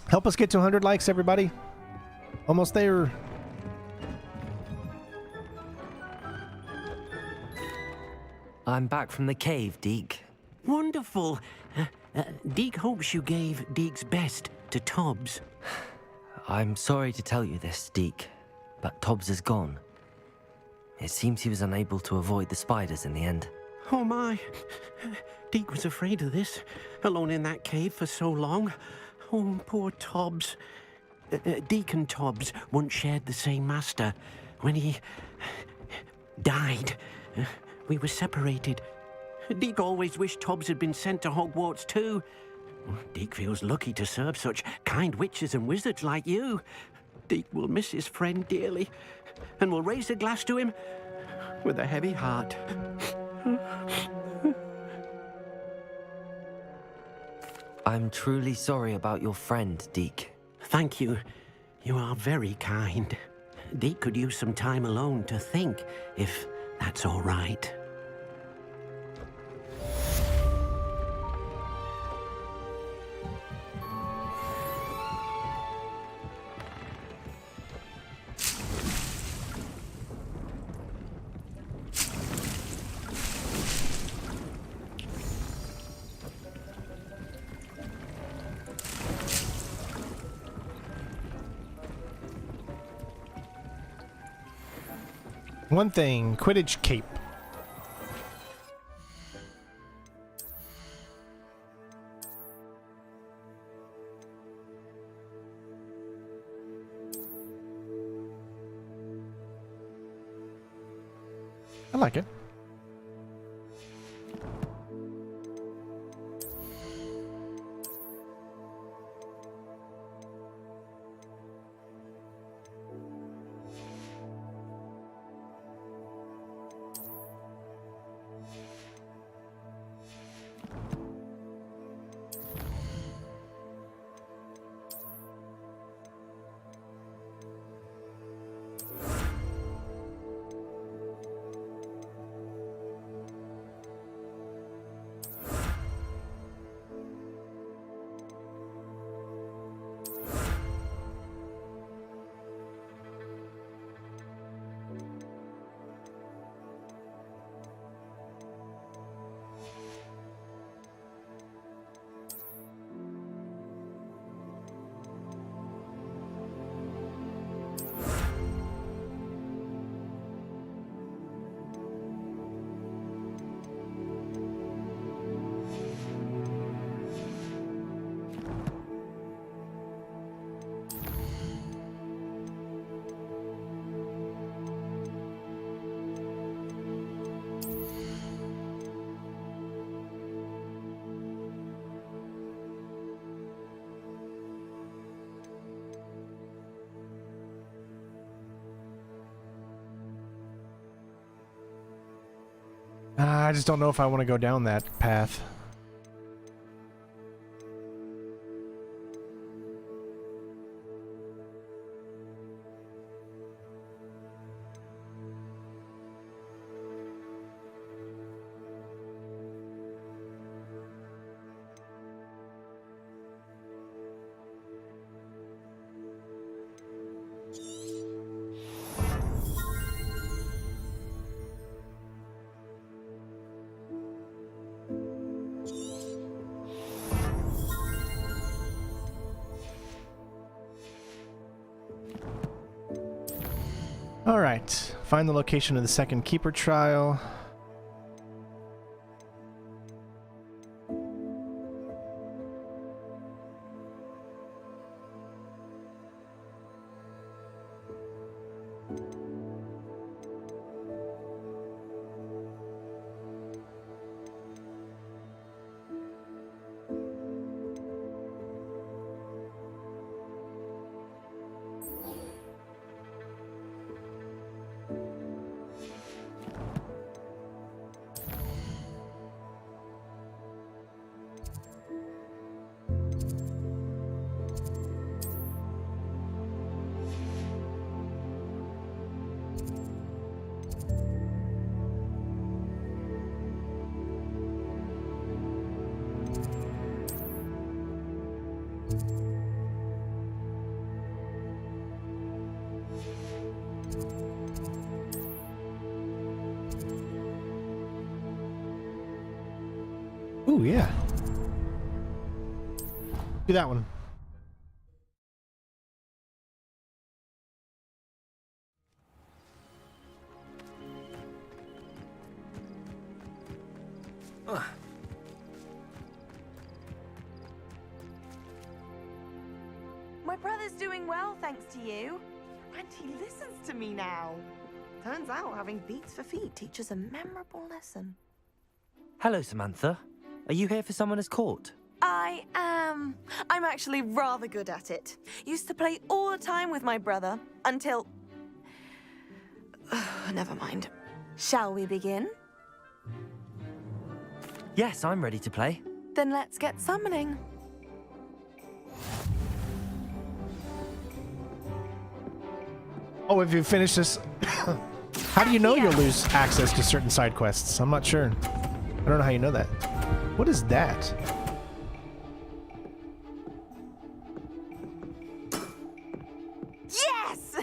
Help us get to 100 likes, everybody. Almost there. I'm back from the cave, Deke. Wonderful. Deke hopes you gave Deke's best to Tobbs. I'm sorry to tell you this, Deke, but Tobbs is gone. It seems he was unable to avoid the spiders in the end. Oh my. Deke was afraid of this, alone in that cave for so long. Oh, poor Tobbs. Deke and Tobbs once shared the same master. When he died, we were separated. Deke always wished Tobbs had been sent to Hogwarts too. Deke feels lucky to serve such kind witches and wizards like you. Deke will miss his friend dearly, and will raise a glass to him with a heavy heart. I'm truly sorry about your friend, Deke. Thank you. You are very kind. Deke could use some time alone to think, if that's all right. One thing, Quidditch cape. I like it. I just don't know if I want to go down that path. Alright, find the location of the second keeper trial. Ooh, yeah. Do that one. My brother's doing well, thanks to you. And he listens to me now. Turns out having beats for feet teaches a memorable lesson. Hello, Samantha. Are you here for someone as caught? I am. I'm actually rather good at it. Used to play all the time with my brother until... Never mind. Shall we begin? Yes, I'm ready to play. Then let's get summoning. Oh, if you finish this... How do you know you'll lose access to certain side quests? I'm not sure. I don't know how you know that. What is that? Yes!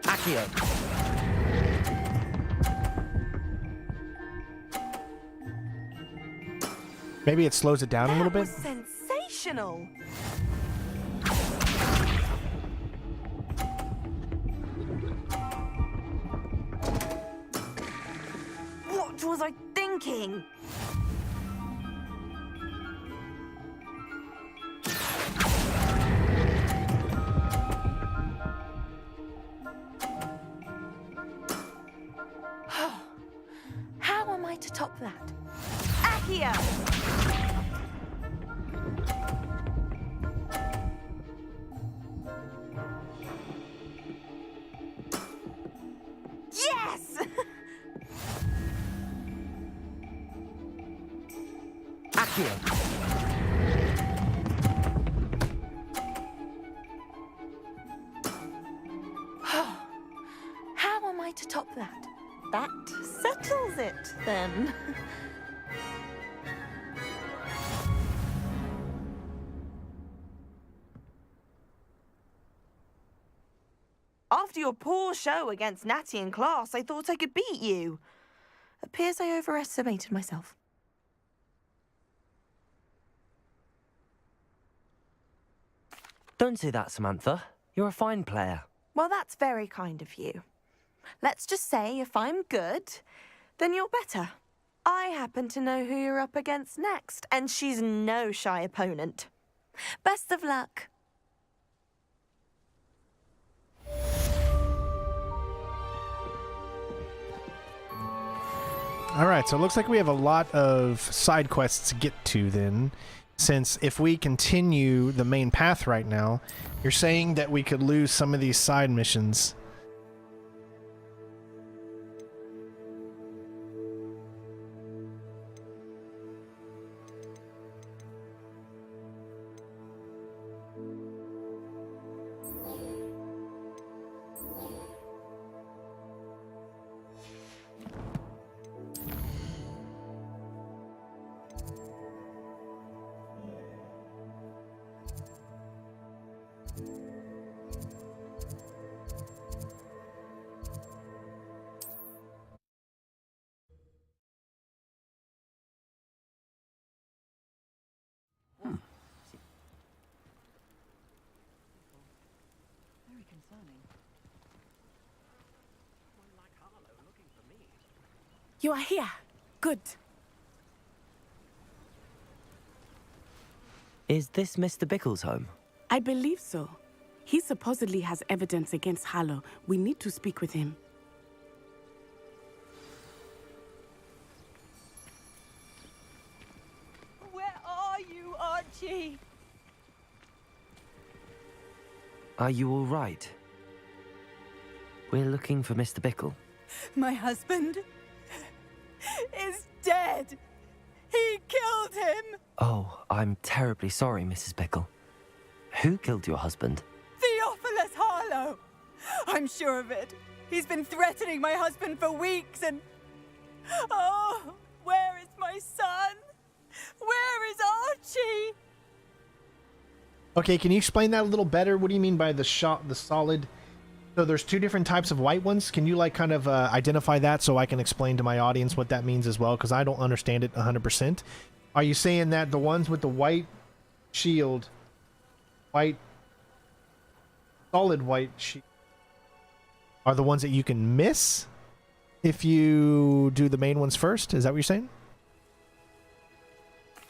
Accio. Maybe it slows it down a little bit? Sensational! What was I thinking? How am I to top that? Accio! Yes! Accio. How am I to top that? That settles it, then. After your poor show against Natty in class, I thought I could beat you. Appears I overestimated myself. Don't say that, Samantha. You're a fine player. Well, that's very kind of you. Let's just say if I'm good, then you're better. I happen to know who you're up against next, and she's no shy opponent. Best of luck. All right, so it looks like we have a lot of side quests to get to then, since if we continue the main path right now, you're saying that we could lose some of these side missions. You are here. Good. Is this Mr. Bickle's home? I believe so. He supposedly has evidence against Harlow. We need to speak with him. Where are you, Archie? Are you all right? We're looking for Mr. Bickle. My husband is dead. He killed him. Oh, I'm terribly sorry, Mrs. Bickle. Who killed your husband? Theophilus Harlow. I'm sure of it. He's been threatening my husband for weeks and... Oh, where is my son? Where is Archie? Okay, can you explain that a little better? What do you mean by the solid? So there's two different types of white ones. Can you like kind of identify that so I can explain to my audience what that means as well? Because I don't understand it 100%. Are you saying that the ones with the white shield, solid white shield, are the ones that you can miss if you do the main ones first? Is that what you're saying?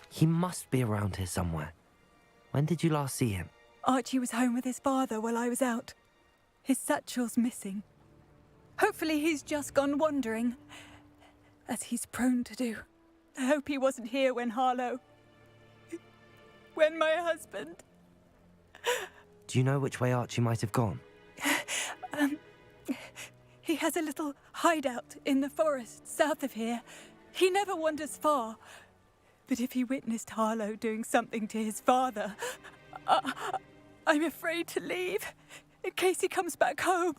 He must be around here somewhere. When did you last see him? Archie was home with his father while I was out. His satchel's missing. Hopefully he's just gone wandering, as he's prone to do. I hope he wasn't here when when my husband... Do you know which way Archie might have gone? He has a little hideout in the forest south of here. He never wanders far. But if he witnessed Harlow doing something to his father, I'm afraid to leave. In case he comes back home.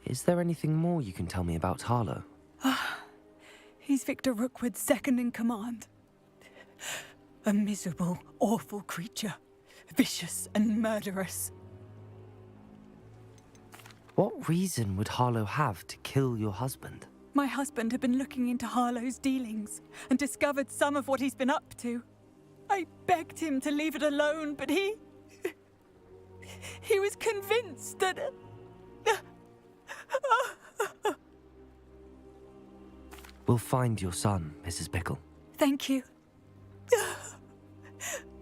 Is there anything more you can tell me about Harlow? He's Victor Rookwood's second in command. A miserable, awful creature. Vicious and murderous. What reason would Harlow have to kill your husband? My husband had been looking into Harlow's dealings and discovered some of what he's been up to. I begged him to leave it alone, but he was convinced that... We'll find your son, Mrs. Bickle. Thank you.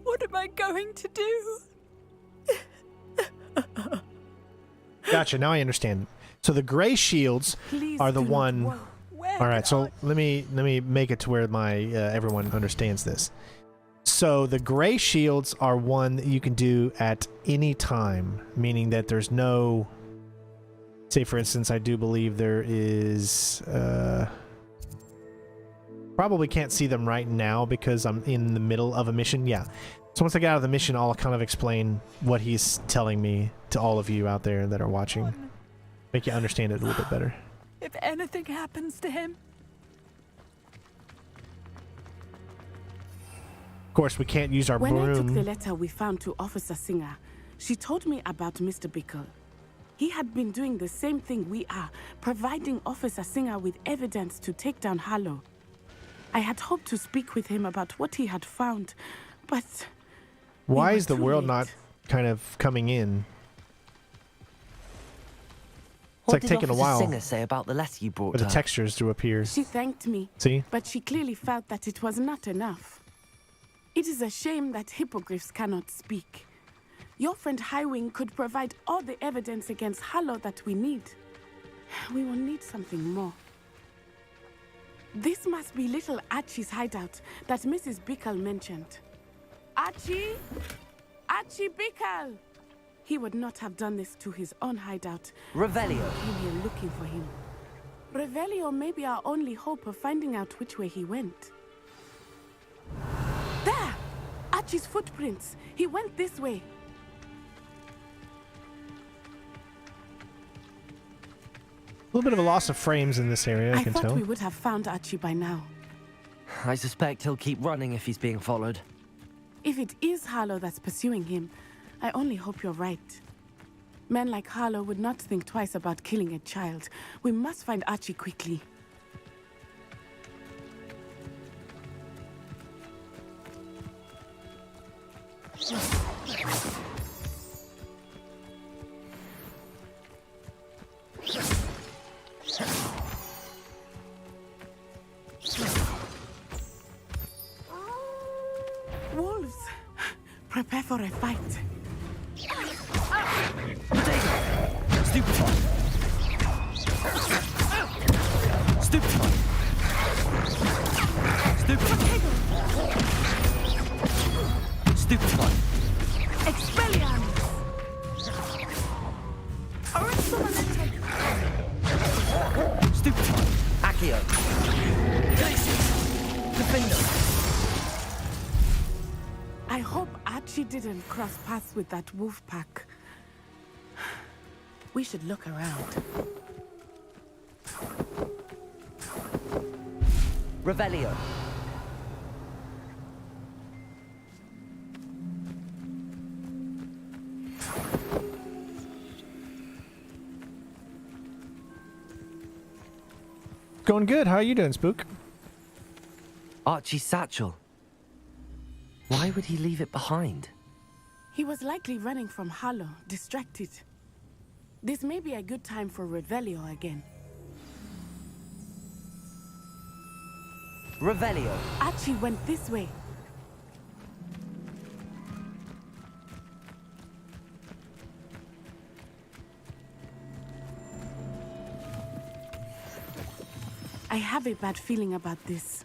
What am I going to do? Gotcha, now I understand. So the gray shields are the one... All right, so let me make it to where my everyone understands this. So the gray shields are one that you can do at any time, meaning that there's no... Say, for instance, I do believe there is... probably can't see them right now because I'm in the middle of a mission. Yeah. So once I get out of the mission, I'll kind of explain what he's telling me to all of you out there that are watching. Make you understand it a little bit better. If anything happens to him... Of course, we can't use our broom. When I took the letter we found to Officer Singer, she told me about Mr. Bickle. He had been doing the same thing we are, providing Officer Singer with evidence to take down Harlow. I had hoped to speak with him about what he had found, but... Why is the world not kind of coming in? It's like taking a while. What did Officer Singer say about the letter you brought for her? the textures to appear. She thanked me. See? But she clearly felt that it was not enough. It is a shame that hippogriffs cannot speak. Your friend Highwing could provide all the evidence against Harlow that we need. We will need something more. This must be little Archie's hideout that Mrs. Bickle mentioned. Archie? Archie Bickle! He would not have done this to his own hideout. Revelio. We came here looking for him. Revelio may be our only hope of finding out which way he went. There! Archie's footprints. He went this way. A little bit of a loss of frames in this area, I can thought tell. we would have found Archie by now. I suspect he'll keep running if he's being followed. If it is Harlow that's pursuing him, I only hope you're right. Men like Harlow would not think twice about killing a child. We must find Archie quickly. Wolves! Prepare for a fight. Stupefy! Stupefy! Stupefy! Stupefy! Expelliarmus! Stupefy! Accio! Defender! I hope Archie didn't cross paths with that wolf pack. We should look around. Revelio. Going good. How are you doing, Spook? Archie's satchel. Why would he leave it behind? He was likely running from Harlow, distracted. This may be a good time for Revelio again. Revelio. Archie went this way. I have a bad feeling about this.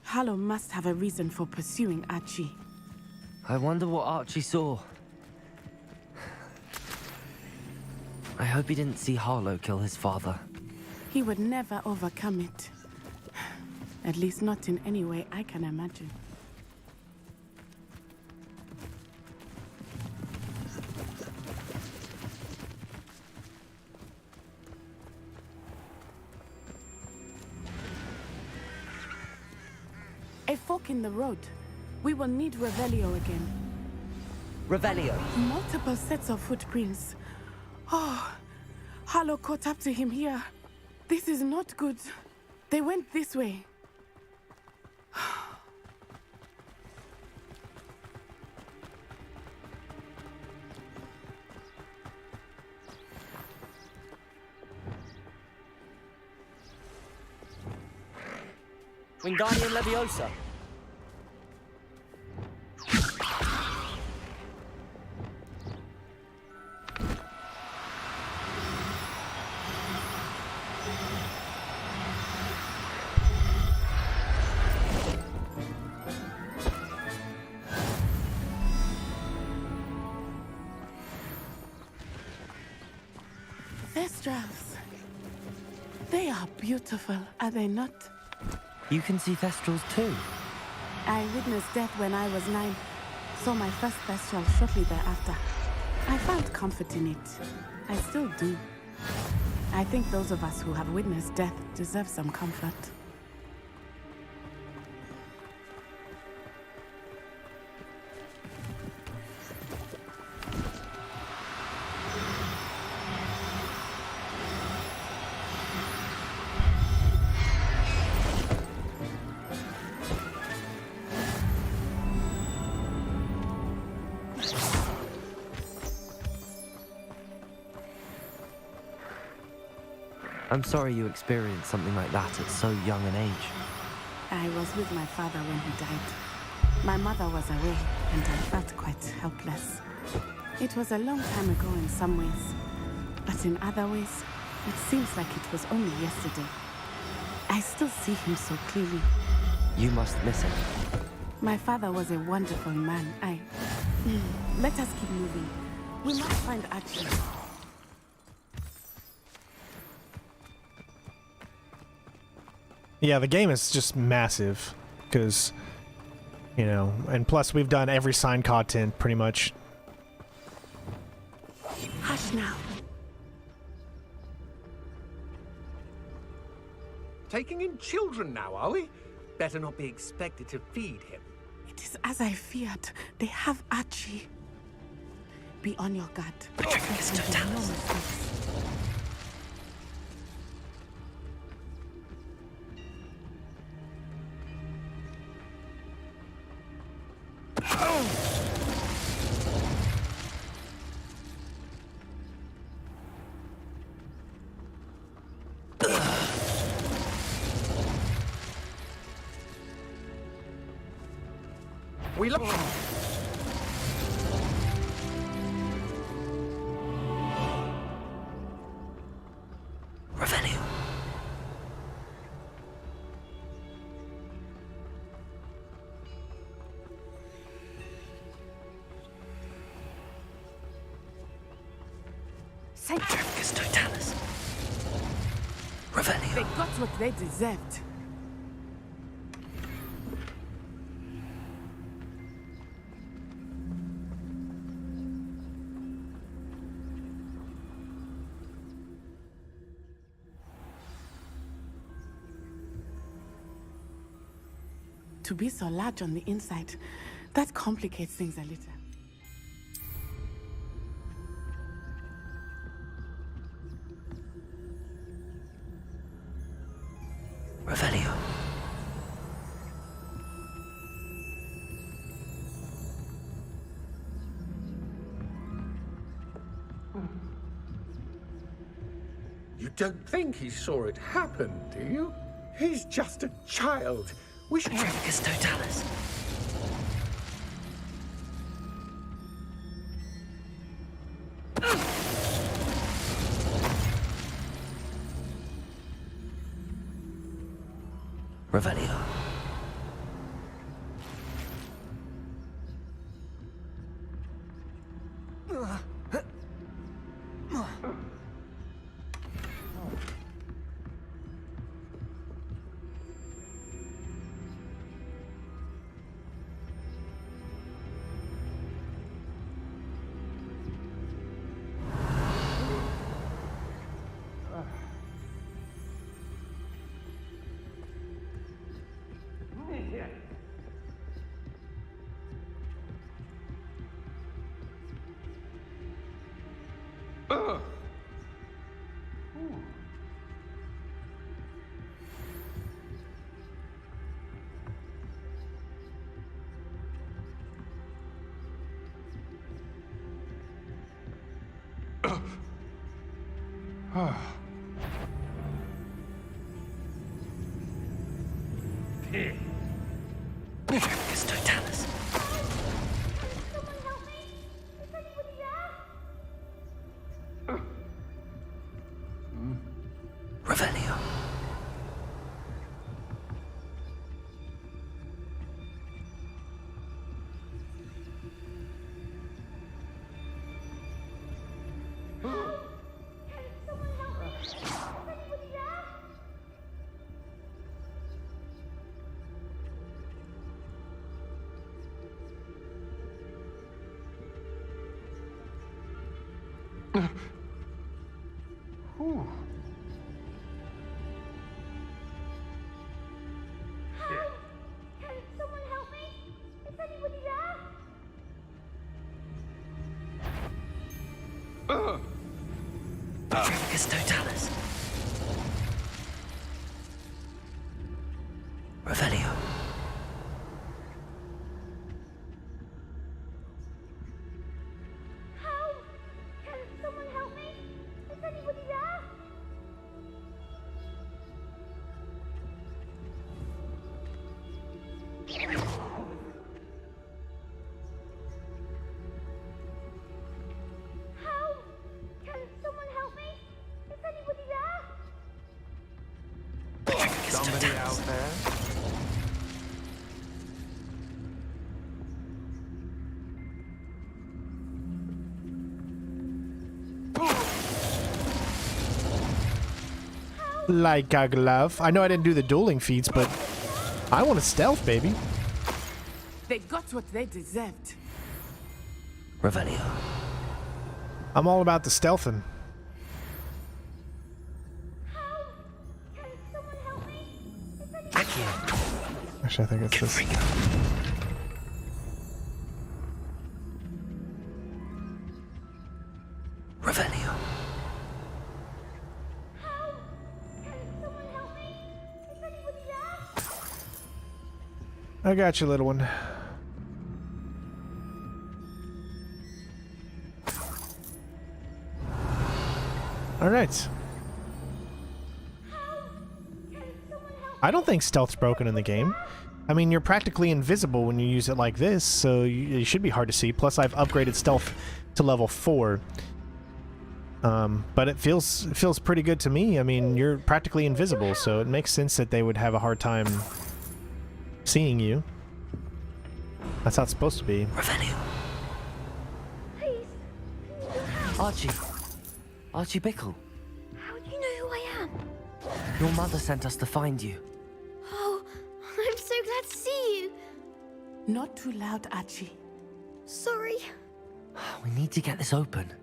Harlow must have a reason for pursuing Archie. I wonder what Archie saw. I hope he didn't see Harlow kill his father. He would never overcome it. At least not in any way I can imagine. A fork in the road. We will need Revelio again. Revelio. Multiple sets of footprints. Oh, Harlow caught up to him here. This is not good. They went this way. Wingardium Leviosa. Thestrals. They are beautiful, are they not? You can see Thestrals too. I witnessed death when I was 9. Saw my first Thestral shortly thereafter. I found comfort in it. I still do. I think those of us who have witnessed death deserve some comfort. I'm sorry you experienced something like that at so young an age. I was with my father when he died. My mother was away, and I felt quite helpless. It was a long time ago in some ways, but in other ways, It seems like it was only yesterday. I still see him so clearly. You must miss him. My father was a wonderful man. Let us keep moving. We must find Archie. Yeah, the game is just massive, because, you know, and plus we've done every signed content, pretty much. Hush now. Taking in children now, are we? Better not be expected to feed him. It is as I feared. They have Archie. Be on your guard. Patricius Totalis. We love. Revelio. Patricius Totalis. Revelio. They got what they deserved. To be so large on the inside, that complicates things a little. Revelio. You don't think he saw it happen, do you? He's just a child. We should... Patricius Totalis. Revelio. Patricius Totalis. Revelio. Patricius Totalis. Revelio. Can someone help me? Is anybody there? somebody out there? Like a glove. I know I didn't do the dueling feats, but I want to stealth, baby. They got what they deserved. Revelio. I'm all about the stealthing. Actually, I think it's this. Revelio. I got you, little one. All right. I don't think stealth's broken in the game. I mean, you're practically invisible when you use it like this, so you should be hard to see. Plus, I've upgraded stealth to level 4. But it feels pretty good to me. I mean, you're practically invisible, so it makes sense that they would have a hard time seeing you. That's how it's supposed to be. Revelio. Archie. Archie Bickle. How do you know who I am? Your mother sent us to find you. Oh, I'm so glad to see you. Not too loud, Archie. Sorry. We need to get this open.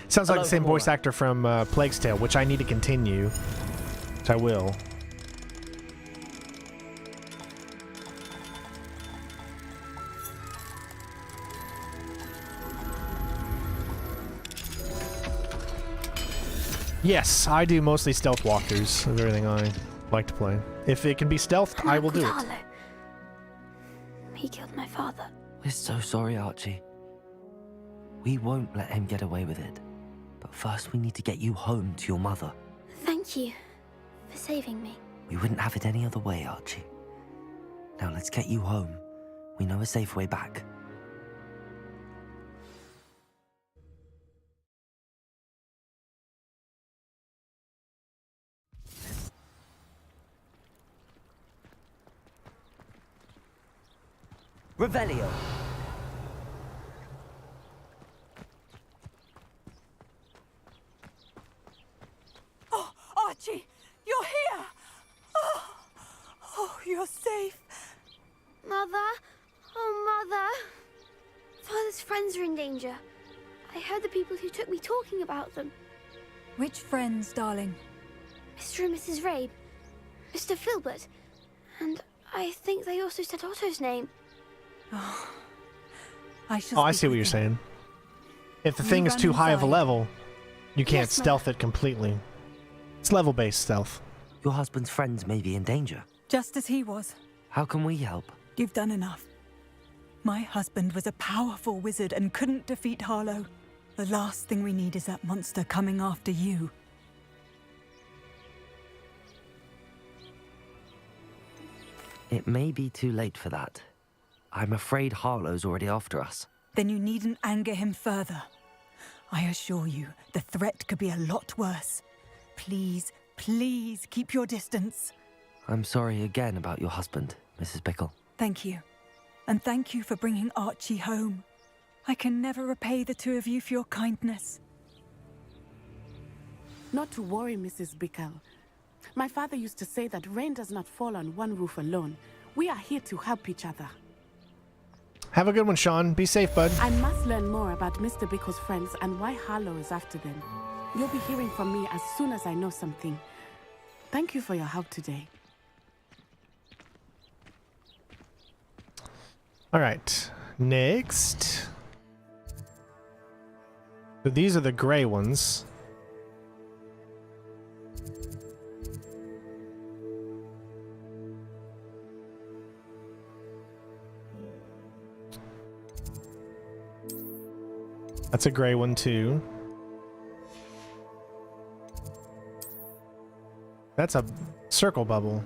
Sounds like Hello, the same Gamora. voice actor from Plague's Tale, which I need to continue. Which I will. Yes, I do mostly stealth walkthroughs of everything I like to play. If it can be stealthed, I will do it. Harlow. He killed my father. We're so sorry, Archie. We won't let him get away with it. But first we need to get you home to your mother. Thank you for saving me. We wouldn't have it any other way, Archie. Now let's get you home. We know a safe way back. Revelio. Oh, Archie, you're here! Oh, you're safe. Mother? Oh, Mother. Father's friends are in danger. I heard the people who took me talking about them. Which friends, darling? Mr. and Mrs. Rabe, Mr. Filbert, and I think they also said Otto's name. Oh, I Oh, I see what you're saying. If the thing is too high of a level, you can't Yes, stealth it completely. It's level-based stealth. Your husband's friends may be in danger. Just as he was. How can we help? You've done enough. My husband was a powerful wizard and couldn't defeat Harlow. The last thing we need is that monster coming after you. It may be too late for that. I'm afraid Harlow's already after us. Then you needn't anger him further. I assure you, the threat could be a lot worse. Please, please keep your distance. I'm sorry again about your husband, Mrs. Bickle. Thank you. And thank you for bringing Archie home. I can never repay the two of you for your kindness. Not to worry, Mrs. Bickle. My father used to say that rain does not fall on one roof alone. We are here to help each other. Have a good one, Sean. Be safe, bud. I must learn more about Mr. Bickle's friends and why Harlow is after them. You'll be hearing from me as soon as I know something. Thank you for your help today. All right. Next. So these are the gray ones. That's a gray one too. That's a circle bubble.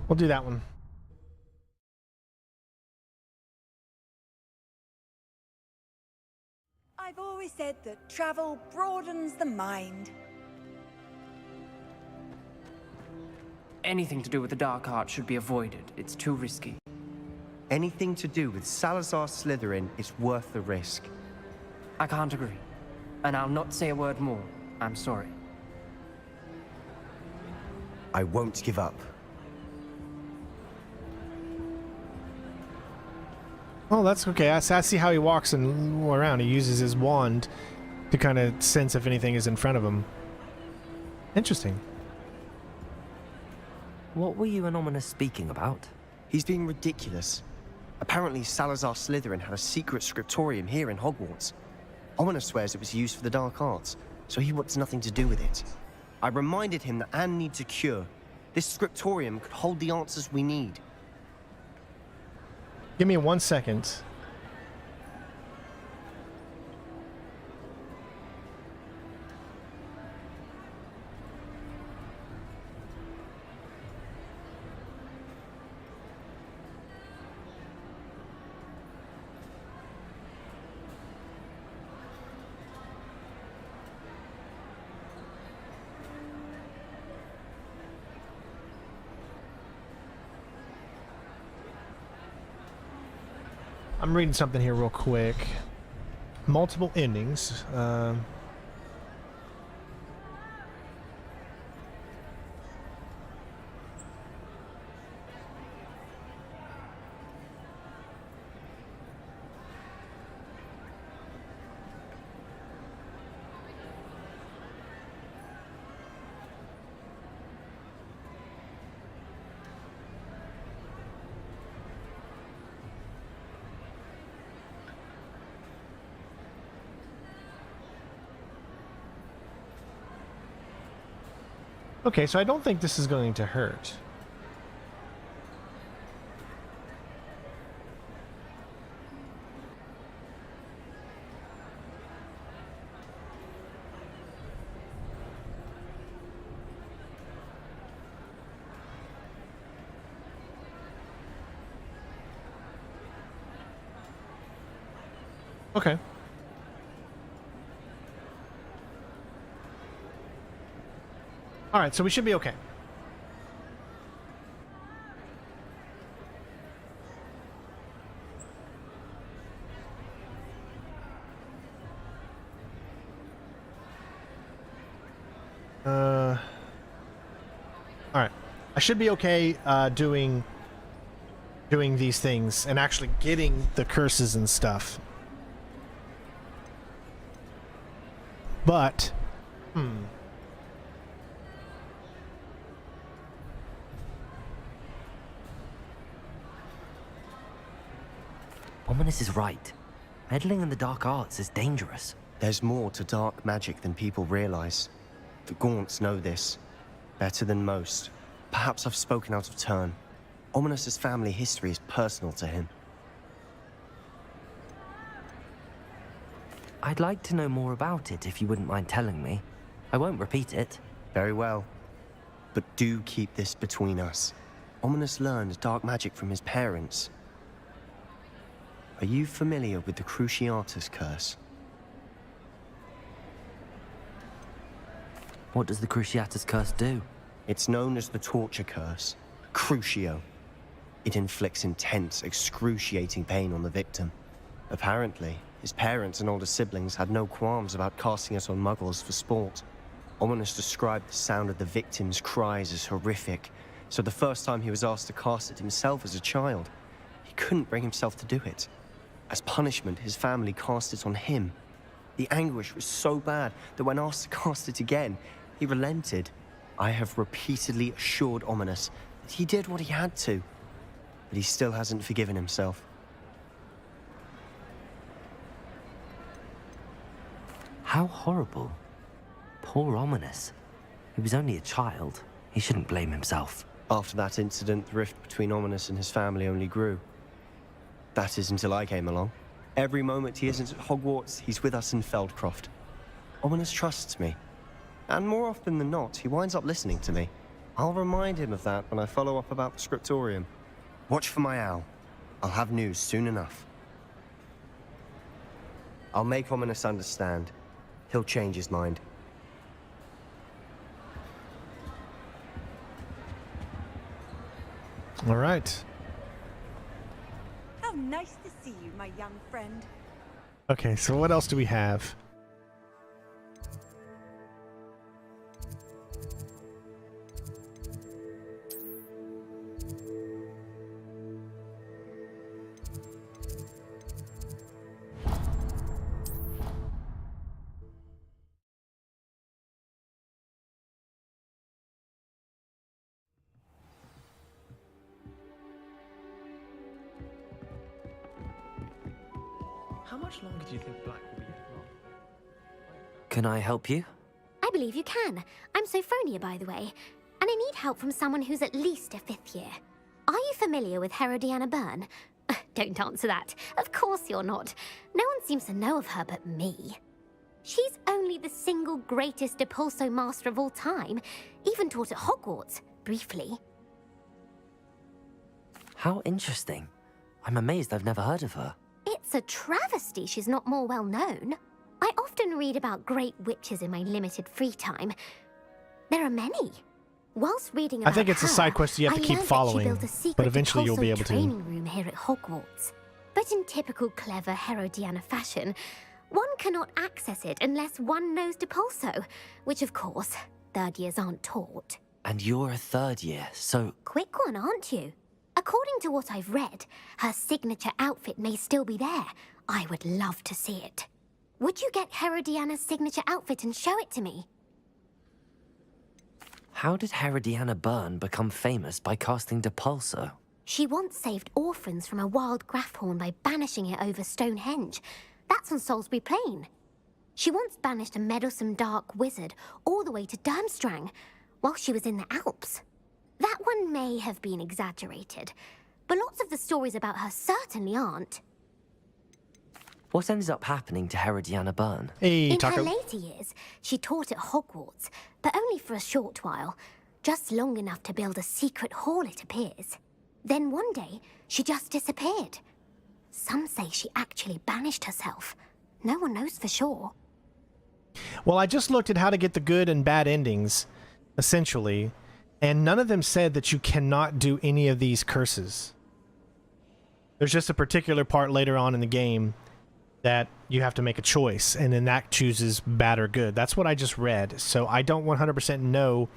We'll do that one. I've always said that travel broadens the mind. Anything to do with the dark art should be avoided. It's too risky. Anything to do with Salazar Slytherin is worth the risk. I can't agree. And I'll not say a word more. I'm sorry. I won't give up. Oh, that's okay. I see how he walks and around. He uses his wand to kind of sense if anything is in front of him. Interesting. What were you and Ominous speaking about? He's being ridiculous. Apparently, Salazar Slytherin had a secret scriptorium here in Hogwarts. Ominous swears it was used for the dark arts, so he wants nothing to do with it. I reminded him that Anne needs a cure. This scriptorium could hold the answers we need. Give me 1 second. I'm reading something here real quick. Multiple endings. Okay, so I don't think this is going to hurt. Okay. All right, so we should be okay. All right, I should be okay doing these things and actually getting the curses and stuff. But, Ominous is right. Meddling in the dark arts is dangerous. There's more to dark magic than people realize. The Gaunts know this better than most. Perhaps I've spoken out of turn. Ominous's family history is personal to him. I'd like to know more about it if you wouldn't mind telling me. I won't repeat it. Very well. But do keep this between us. Ominous learned dark magic from his parents. Are you familiar with the Cruciatus curse? What does the Cruciatus curse do? It's known as the torture curse. Crucio. It inflicts intense, excruciating pain on the victim. Apparently, his parents and older siblings had no qualms about casting it on muggles for sport. Ominous described the sound of the victim's cries as horrific, so the first time he was asked to cast it himself as a child, he couldn't bring himself to do it. As punishment, his family cast it on him. The anguish was so bad that when asked to cast it again, he relented. I have repeatedly assured Ominous that he did what he had to, but he still hasn't forgiven himself. How horrible. Poor Ominous. He was only a child. He shouldn't blame himself. After that incident, the rift between Ominous and his family only grew. That is until I came along. Every moment he isn't at Hogwarts, he's with us in Feldcroft. Ominous trusts me. And more often than not, he winds up listening to me. I'll remind him of that when I follow up about the scriptorium. Watch for my owl. I'll have news soon enough. I'll make Ominous understand. He'll change his mind. All right. How nice to see you, my young friend. Okay, so what else do we have? How much longer do you think Black will be at Ron? Can I help you? I believe you can. I'm Sophronia, by the way, and I need help from someone who's at least a 5th year. Are you familiar with Herodiana Byrne? Don't answer that. Of course you're not. No one seems to know of her but me. She's only the single greatest Depulso master of all time, even taught at Hogwarts, briefly. How interesting. I'm amazed I've never heard of her. It's a travesty she's not more well known. I often read about great witches in my limited free time. There are many. Whilst reading about I think it's a side quest you have to keep following, but eventually you'll be able to. Training room here at Hogwarts. But in typical clever Herodiana fashion, one cannot access it unless one knows Depulso, which of course, 3rd years aren't taught. And you're a 3rd year, so... Quick one, aren't you? According to what I've read, her signature outfit may still be there. I would love to see it. Would you get Herodiana's signature outfit and show it to me? How did Herodiana Byrne become famous by casting Depulso? She once saved orphans from a wild Grafhorn by banishing it over Stonehenge. That's on Salisbury Plain. She once banished a meddlesome dark wizard all the way to Durmstrang while she was in the Alps. That one may have been exaggerated, but lots of the stories about her certainly aren't. What ended up happening to Herodiana Byrne? In her later years, she taught at Hogwarts, but only for a short while. Just long enough to build a secret hall, it appears. Then one day, she just disappeared. Some say she actually banished herself. No one knows for sure. Well, I just looked at how to get the good and bad endings, essentially, and none of them said that you cannot do any of these curses. There's just a particular part later on in the game that you have to make a choice, and then that chooses bad or good. That's what I just read, so I don't 100% know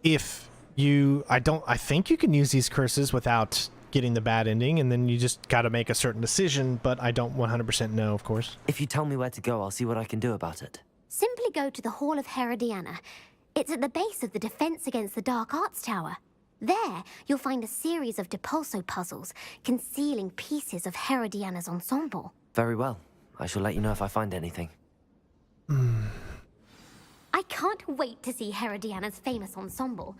if you... I think you can use these curses without getting the bad ending, and then you just gotta make a certain decision, but I don't 100% know, of course. If you tell me where to go, I'll see what I can do about it. Simply go to the Hall of Herodiana. It's at the base of the Defense Against the Dark Arts Tower. There, you'll find a series of Depulso puzzles concealing pieces of Herodiana's ensemble. Very well. I shall let you know if I find anything. I can't wait to see Herodiana's famous ensemble.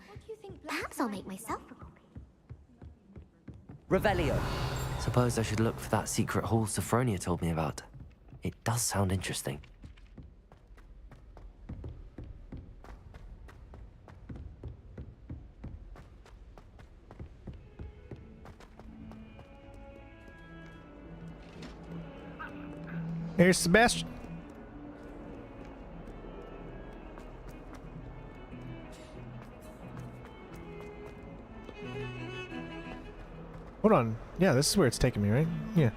Perhaps I'll make myself a copy. Revelio. Suppose I should look for that secret hall Sophronia told me about. It does sound interesting. Here's Sebastian. Hold on. Yeah, this is where it's taking me, right? Yeah.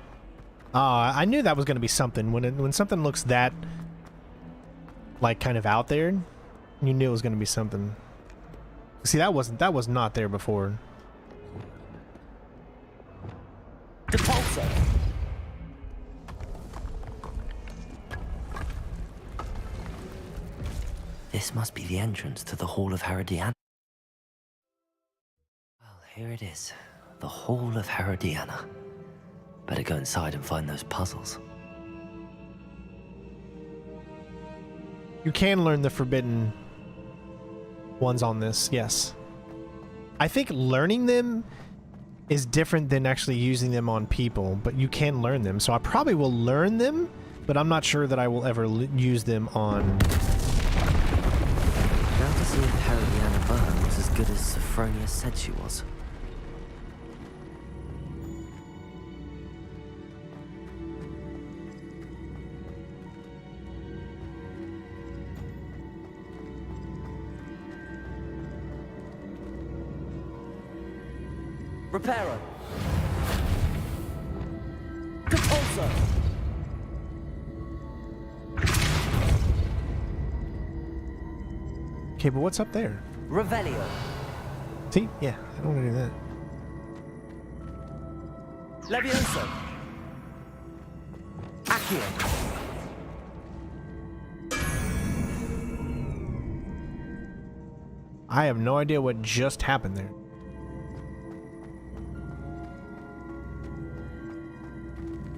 I knew that was going to be something. When something looks that, like, kind of out there, you knew it was going to be something. See, that was not there before. Depulso. This must be the entrance to the Hall of Herodiana. Well, here it is. The Hall of Herodiana. Better go inside and find those puzzles. You can learn the forbidden ones on this, yes. I think learning them is different than actually using them on people, but you can learn them. So I probably will learn them, but I'm not sure that I will ever use them on Now to see if Herodiana Byrne was as good as Sophronia said she was. Reparo. Depulso. Okay, but what's up there? Revelio. See? Yeah, I don't want to do that. Levioso. Accio. I have no idea what just happened there.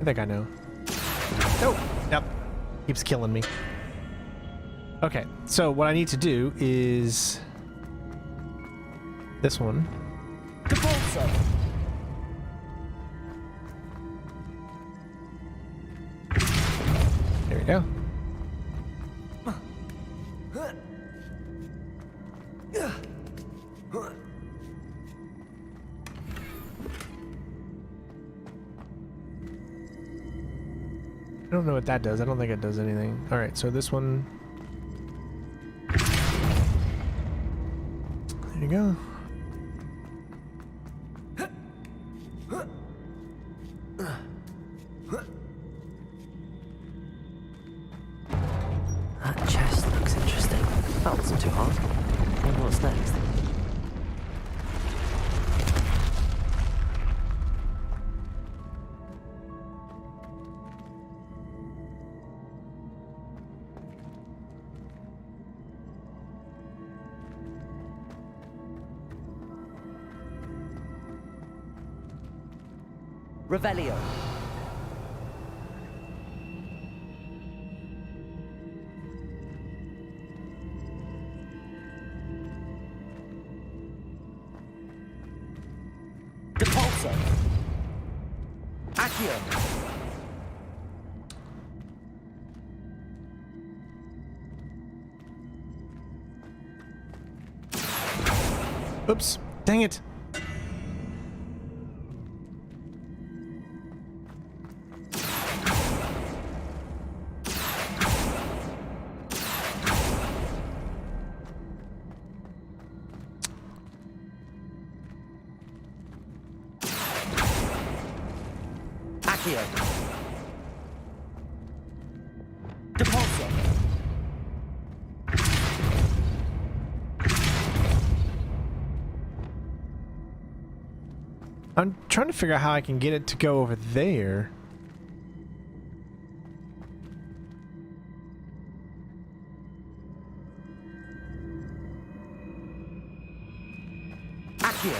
I think I know. Nope. Yep. Keeps killing me. Okay, so what I need to do is this one. Depulso. There we go. I don't know what that does. I don't think it does anything. All right, so this one. There you go. That chest looks interesting. That wasn't too hard. Wonder what's next. Revelio. Depulso. Accio. Oops. Dang it. Accio. Depulso. I'm trying to figure out how I can get it to go over there. Accio.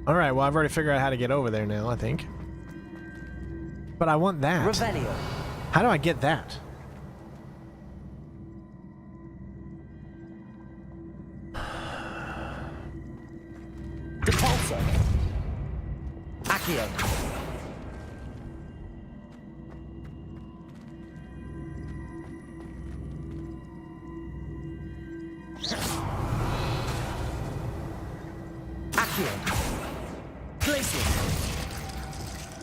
Alright, well I've already figured out how to get over there now, I think. But I want that. Revelio. How do I get that? Depulso. Accio. Accio. Glacius.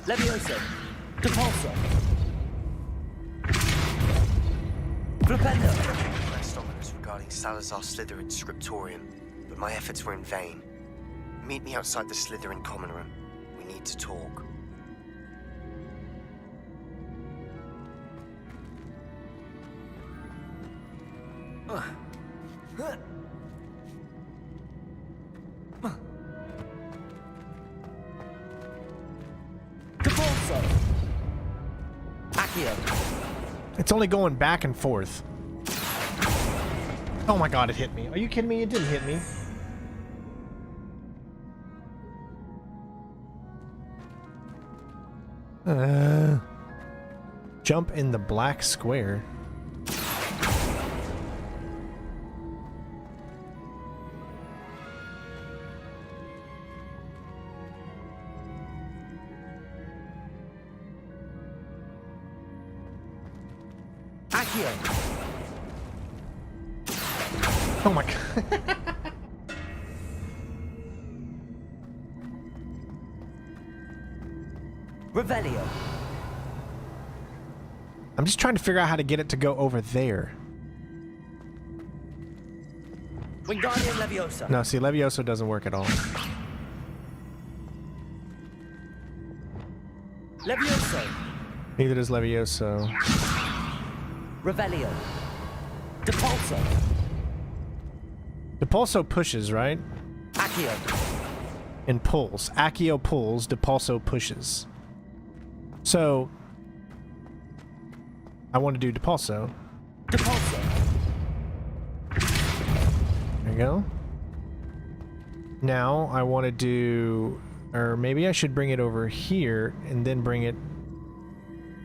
Levioso. Depulso. Flipendo. Pressed on us regarding Salazar Slytherin's scriptorium, but my efforts were in vain. Meet me outside the Slytherin common room. We need to talk. Depulso. Accio. It's only going back and forth. Oh my god, it hit me. Are you kidding me? It didn't hit me. Jump in the black square. Oh my god. Revelio. I'm just trying to figure out how to get it to go over there. Wingardium Leviosa. No, see, Levioso doesn't work at all. Levioso. Neither does Levioso. Revelio. Depulso. Depulso pushes, right? Accio. And pulls. Accio pulls, Depulso pushes. So, I want to do Depulso. Depulso. There you go. Now, I want to do... Or maybe I should bring it over here and then bring it...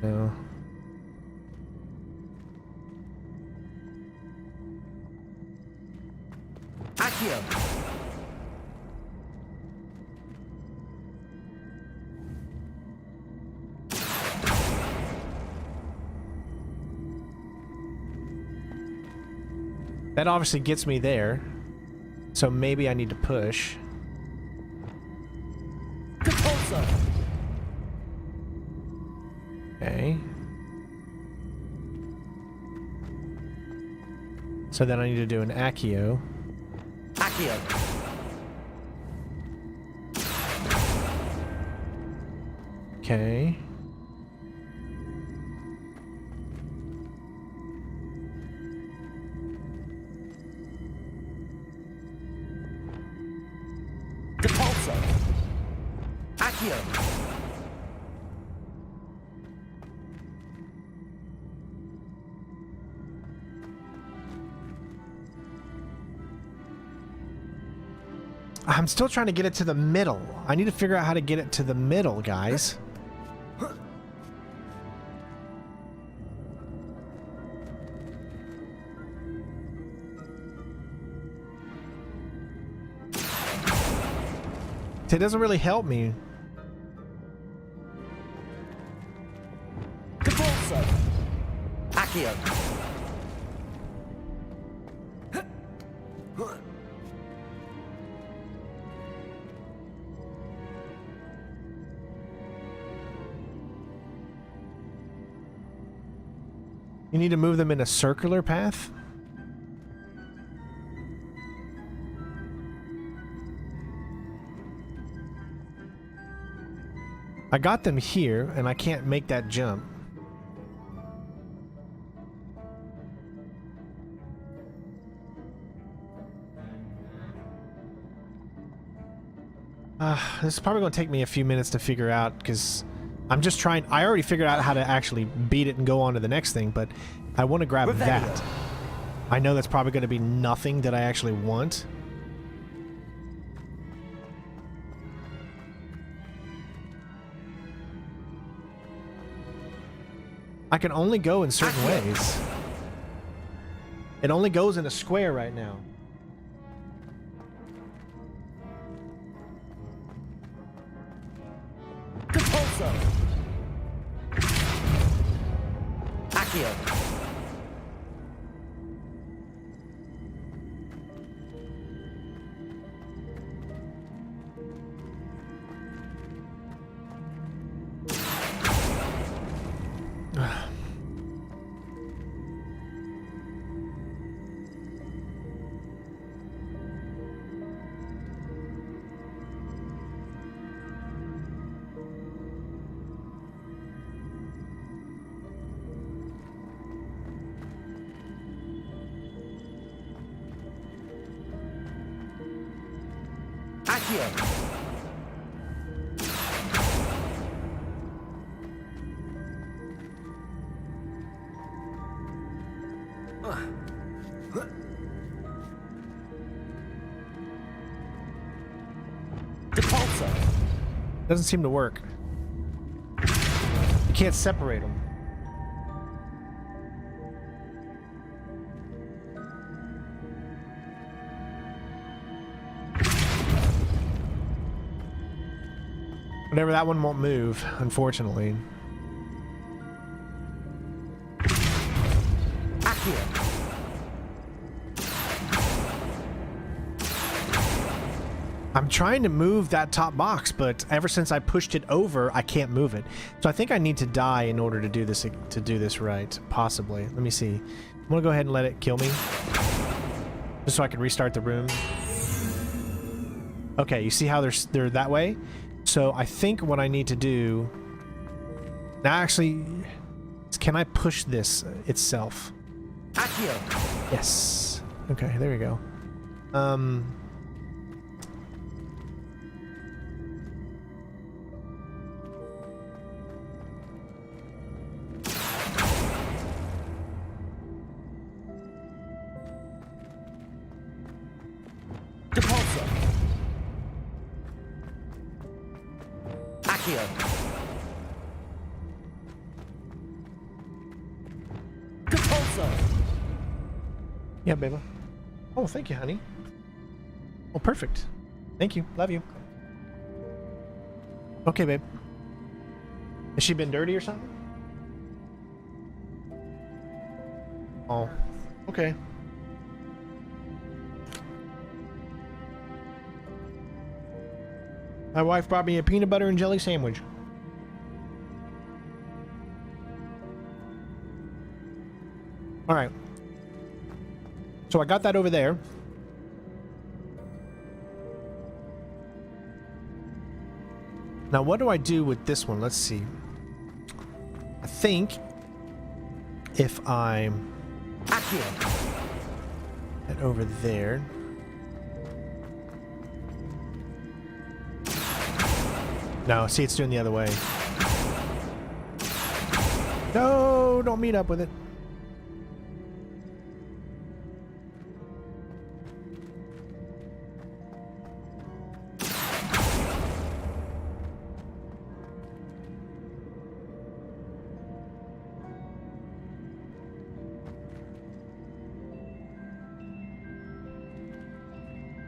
No. Accio. That obviously gets me there. So maybe I need to push. Depulso. Okay. So then I need to do an Accio. Accio. Okay. Depulso. Accio. I'm still trying to get it to the middle. I need to figure out how to get it to the middle, guys. It doesn't really help me. Depulso. Accio. You need to move them in a circular path? I got them here, and I can't make that jump. This is probably going to take me a few minutes to figure out, because I'm just trying... I already figured out how to actually beat it and go on to the next thing, but I want to grab that. I know that's probably going to be nothing that I actually want. I can only go in certain ways. It only goes in a square right now. Depulso. Accio. Depulso. Doesn't seem to work. You can't separate them. Whatever, that one won't move, unfortunately. I'm trying to move that top box, but ever since I pushed it over, I can't move it. So I think I need to die in order to do this right. Possibly. Let me see. I'm gonna go ahead and let it kill me, just so I can restart the room. Okay, you see how they're that way? So I think what I need to do now, actually, can I push this itself? Accio. Yes. Okay, there we go. Depulso. Accio. Depulso. Yeah, baby. Oh, thank you, honey. Oh, perfect. Thank you. Love you. Okay, babe. Has she been dirty or something? Oh, okay. My wife brought me a peanut butter and jelly sandwich. All right. So I got that over there. Now, what do I do with this one? Let's see. I think if I'm head over there. No, see, it's doing the other way. No, don't meet up with it.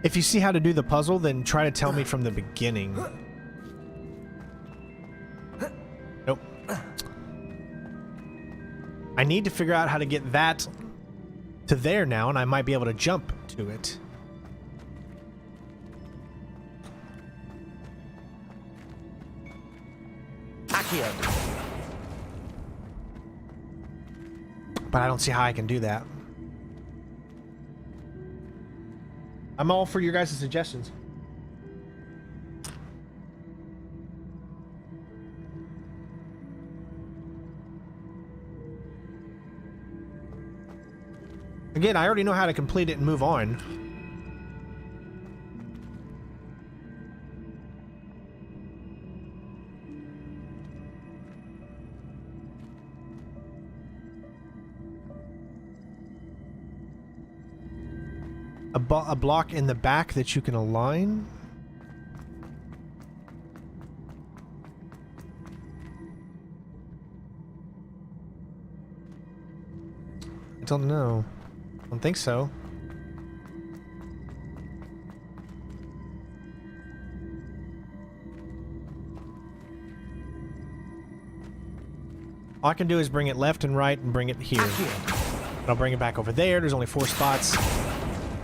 If you see how to do the puzzle, then try to tell me from the beginning. Nope. I need to figure out how to get that to there now, and I might be able to jump to it. Accio. But I don't see how I can do that. I'm all for your guys' suggestions. Again, I already know how to complete it and move on. A block in the back that you can align. I don't know. I don't think so. All I can do is bring it left and right and bring it here. And I'll bring it back over there. There's only 4 spots.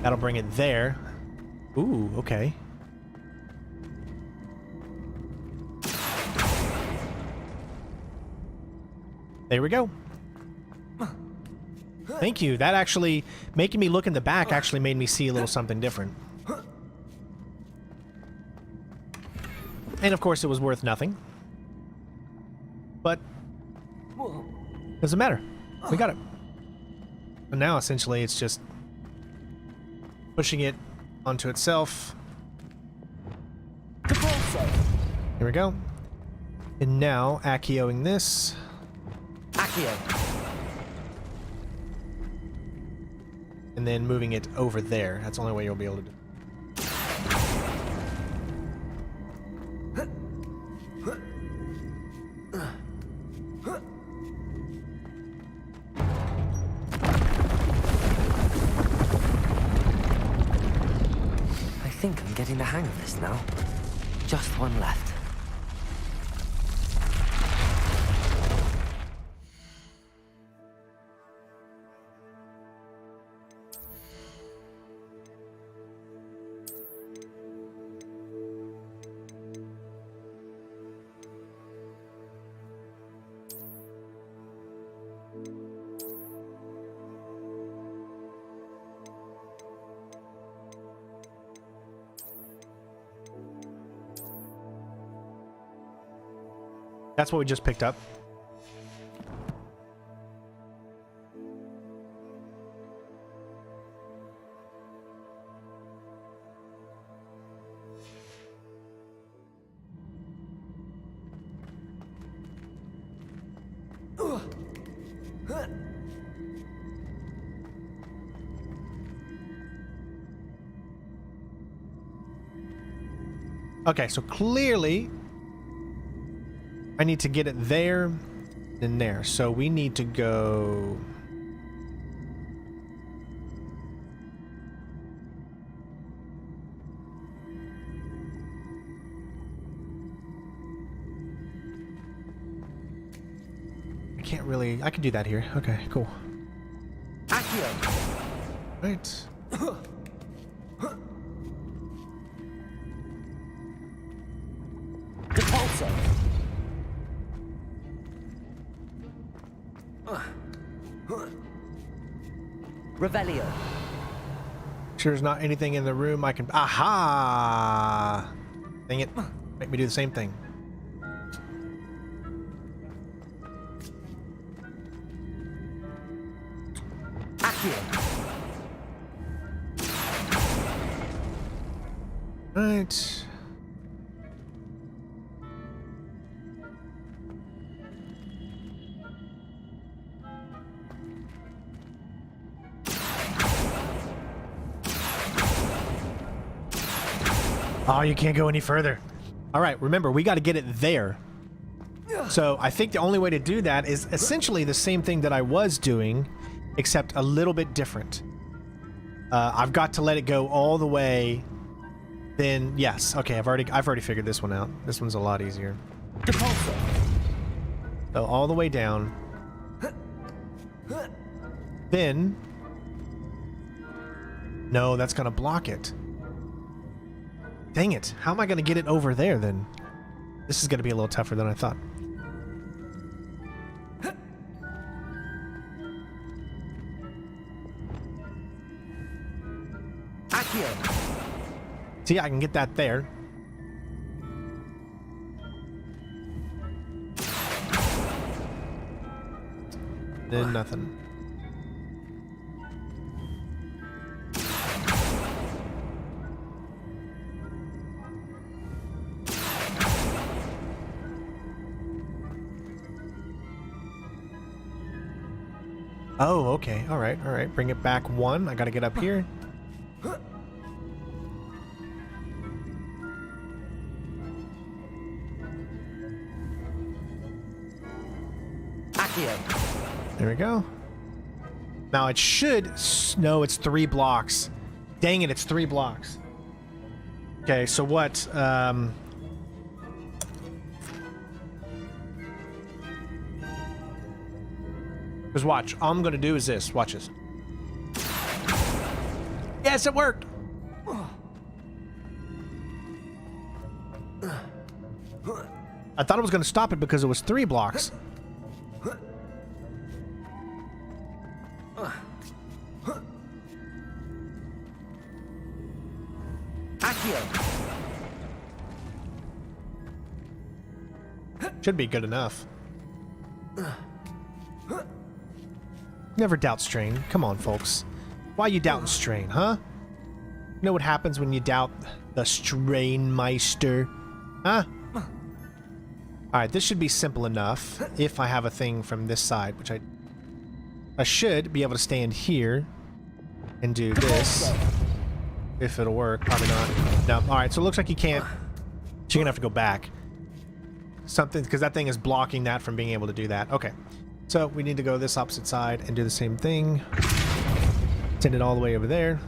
That'll bring it there. Ooh, okay. There we go. Thank you. That actually, making me look in the back actually made me see a little something different. And of course it was worth nothing. But doesn't matter. We got it. And now essentially it's just pushing it onto itself. Here we go. And now Accio-ing this. Accio. And then moving it over there. That's the only way you'll be able to do it. I think I'm getting the hang of this now. Just one left. That's what we just picked up. Okay, so clearly I need to get it there and there. So we need to go... I can't really... I can do that here. Okay, cool. Right. Revelio. Sure there's not anything in the room I can... Aha! Dang it. Make me do the same thing. Right. Oh, you can't go any further. All right, remember, we got to get it there. So I think the only way to do that is essentially the same thing that I was doing, except a little bit different. I've got to let it go all the way. Then yes, okay, I've already figured this one out. This one's a lot easier. So all the way down. Then no, that's gonna block it. Dang it! How am I gonna get it over there then? This is gonna be a little tougher than I thought. See, I can get that there. Then nothing. Oh, okay. All right, all right. Bring it back one. I gotta get up here. There we go. Now it should... No, it's 3 blocks. Dang it, it's 3 blocks. Okay, so what... Just watch. All I'm going to do is this. Watch this. Yes, it worked! I thought I was going to stop it because it was 3 blocks. Should be good enough. Never doubt Strain. Come on, folks. Why you doubting Strain, huh? You know what happens when you doubt the Strainmeister? Huh? Alright, this should be simple enough if I have a thing from this side, which I should be able to stand here and do this. If it'll work. Probably not. No. Alright, so it looks like you can't. So you're gonna have to go back. Something, because that thing is blocking that from being able to do that. Okay. So we need to go this opposite side and do the same thing. Send it all the way over there.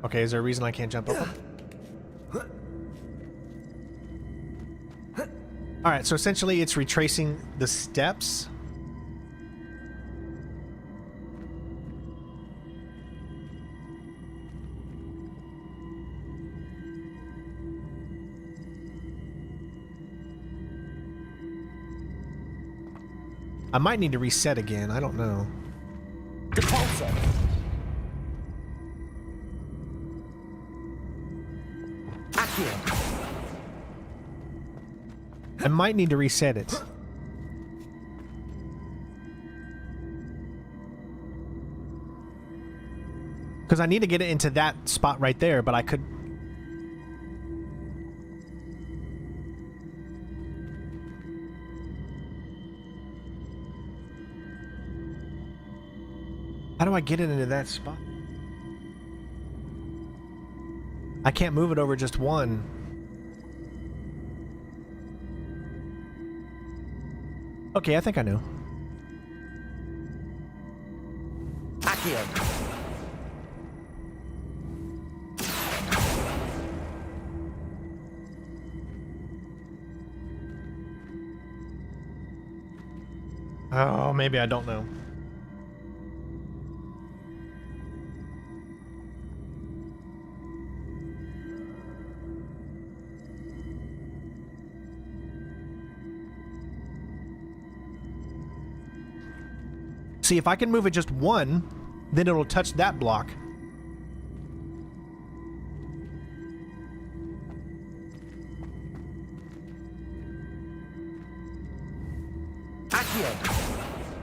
Okay, is there a reason I can't jump up? Alright, so essentially it's retracing the steps. I might need to reset again. I don't know. I might need to reset it. Because I need to get it into that spot right there, but I could... How do I get it into that spot? I can't move it over just one. Okay, I think I know. Accio. Oh, maybe I don't know. See, if I can move it just one, then it'll touch that block.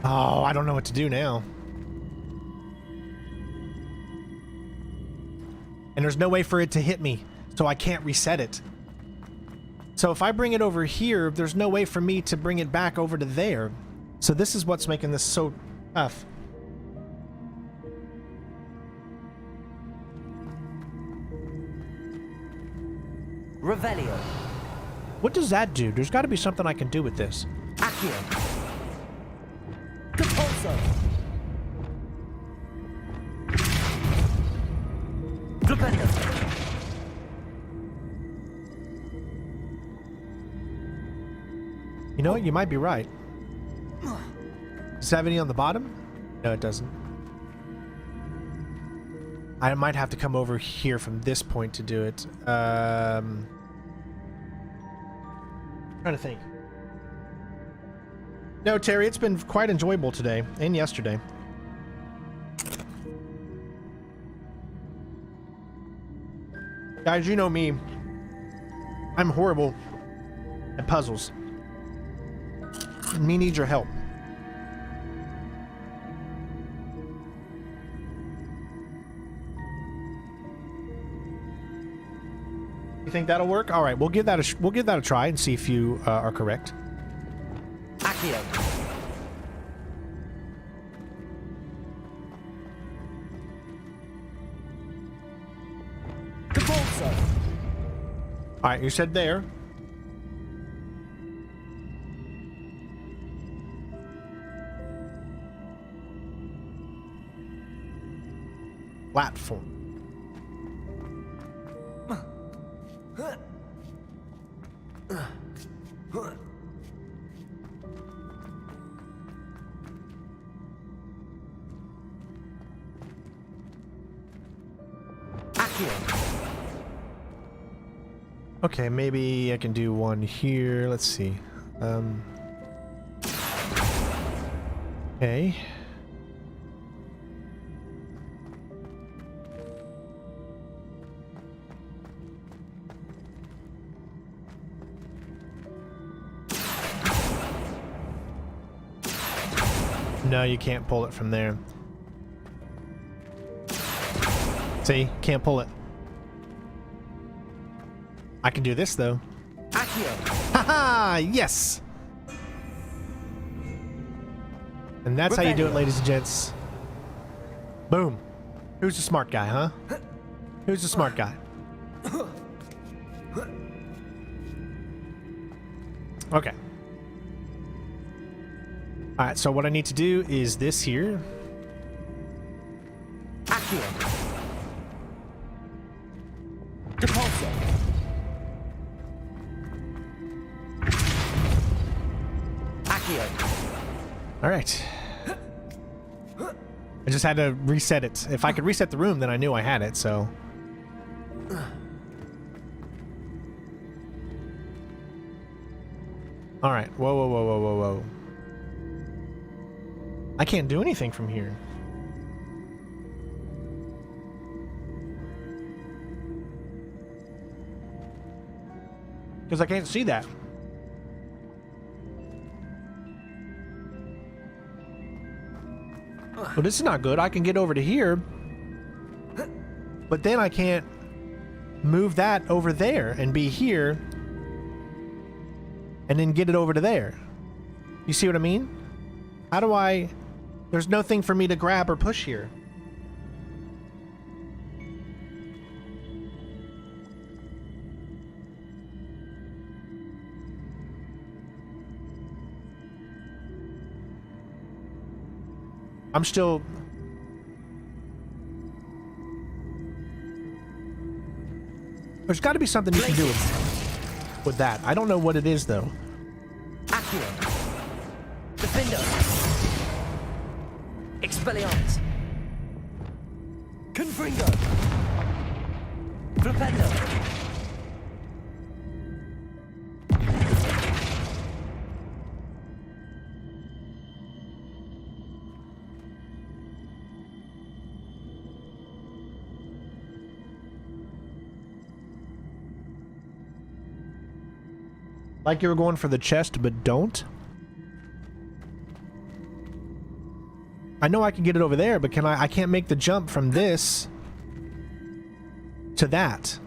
Oh, I don't know what to do now. And there's no way for it to hit me, so I can't reset it. So if I bring it over here, there's no way for me to bring it back over to there. So this is what's making this so tough. Revelio. What does that do? There's got to be something I can do with this. Accio. Compulso. Glupendo. You know what? You might be right. Does it have any on the bottom? No, it doesn't. I might have to come over here from this point to do it. Trying to think. No, Terry, it's been quite enjoyable today and yesterday. Guys, you know me. I'm horrible at puzzles. Me needs your help. You think that'll work? All right, we'll give that a try and see if you are correct. Accio. Compulso. All right, you said there. Platform. Okay, maybe I can do one here. Let's see. Okay. No, you can't pull it from there. See? Can't pull it. I can do this, though. Haha! Yes! And that's how you do it, ladies and gents. Boom. Who's the smart guy, huh? Who's the smart guy? Okay. Alright, so what I need to do is this here. Compulso. Alright. I just had to reset it. If I could reset the room, then I knew I had it, so... Alright. Whoa, whoa, whoa, whoa, whoa, whoa. I can't do anything from here. Because I can't see that. Well, this is not good. I can get over to here, but then I can't move that over there and be here and then get it over to there. You see what I mean? How do I... There's no thing for me to grab or push here. I'm still... There's got to be something you can do with that. I don't know what it is, though. Accio. Defender. Expelliarmus. Confringo. Flipendo. Like you were going for the chest, but don't? I know I can get it over there, but I can't make the jump from this to that.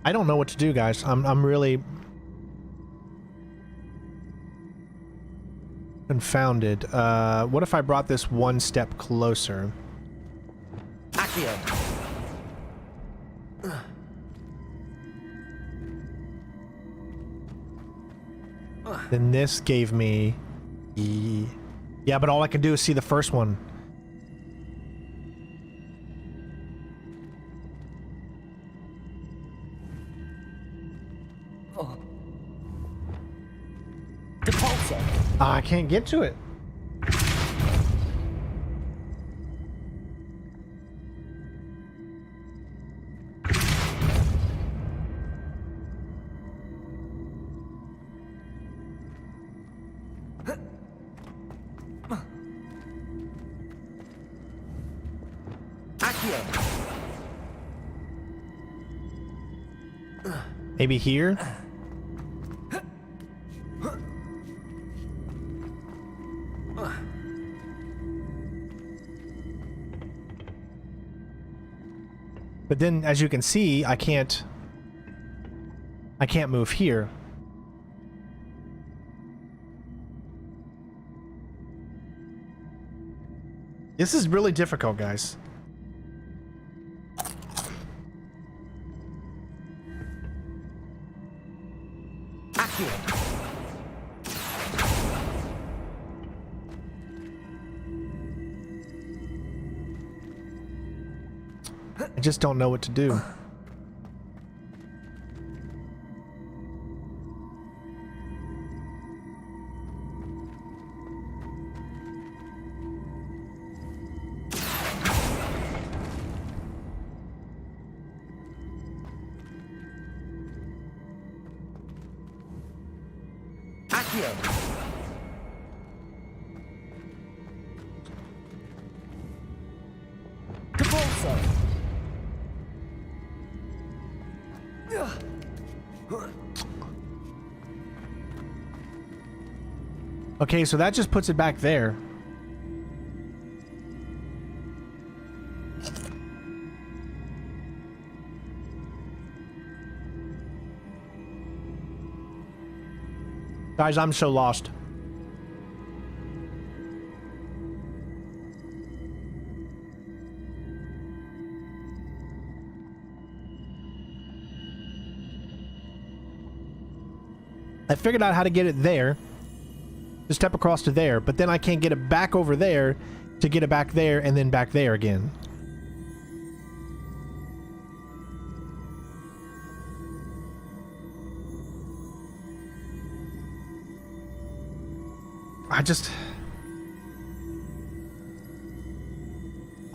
I don't know what to do, guys. I'm really confounded. What if I brought this one step closer? Accio. Then this gave me... Yeah, but all I can do is see the first one. I can't get to it. Maybe here? But then, as you can see, I can't move here. This is really difficult, guys. I just don't know what to do. Okay, so that just puts it back there. Guys, I'm so lost. I figured out how to get it there. To step across to there, but then I can't get it back over there to get it back there and then back there again. I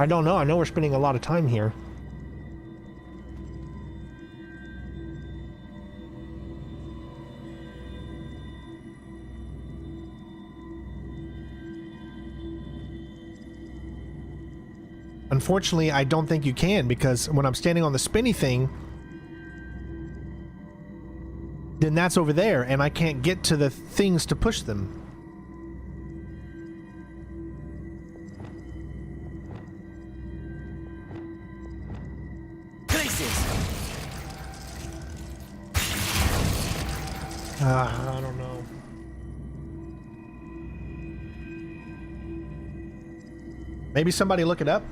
don't know. I know we're spending a lot of time here. Unfortunately, I don't think you can, because when I'm standing on the spinny thing, then that's over there, and I can't get to the things to push them. I don't know. Maybe somebody look it up?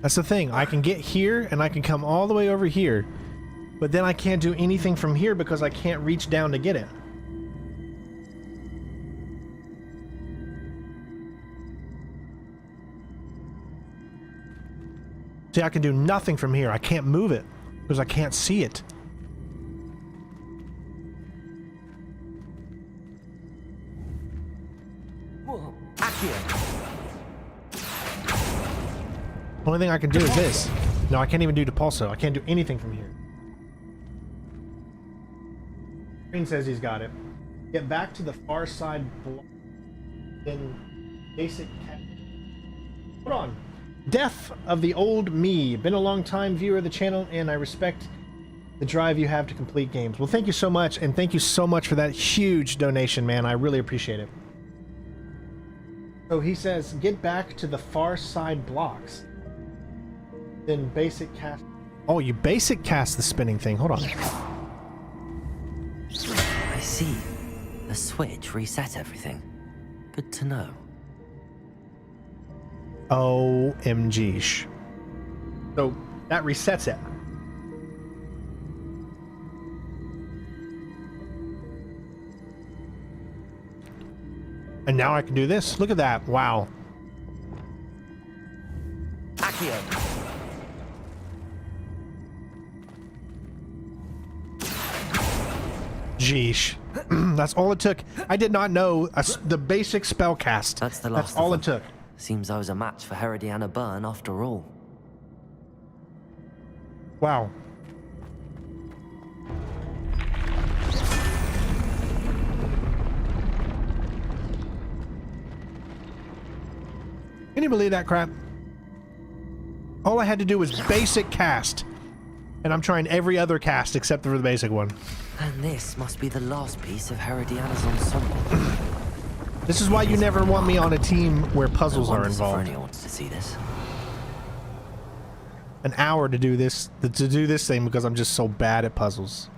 That's the thing. I can get here and I can come all the way over here, but then I can't do anything from here because I can't reach down to get it. See, I can do nothing from here. I can't move it because I can't see it. Only thing I can do is this. No, I can't even do Depulso. I can't do anything from here. Green says he's got it. Get back to the far side block in basic. Hold on. Death of the old me. Been a long time viewer of the channel, and I respect the drive you have to complete games. Well, thank you so much, and thank you so much for that huge donation, man. I really appreciate it. So he says, get back to the far side blocks. Then basic cast. Oh, you basic cast the spinning thing. Hold on. I see. The switch reset everything. Good to know. OMG. So that resets it. And now I can do this. Look at that. Wow. Accio. Jeesh. That's all it took. I did not know the basic spell cast. That's the last. That's all it took. Seems I was a match for Herodiana Byrne after all. Wow. Can you believe that crap? All I had to do was basic cast. And I'm trying every other cast except for the basic one. And this must be the last piece of Herodiana's ensemble. This is why you never want me on a team where puzzles are involved. Sophronia wants to see this. An hour to do this thing because I'm just so bad at puzzles.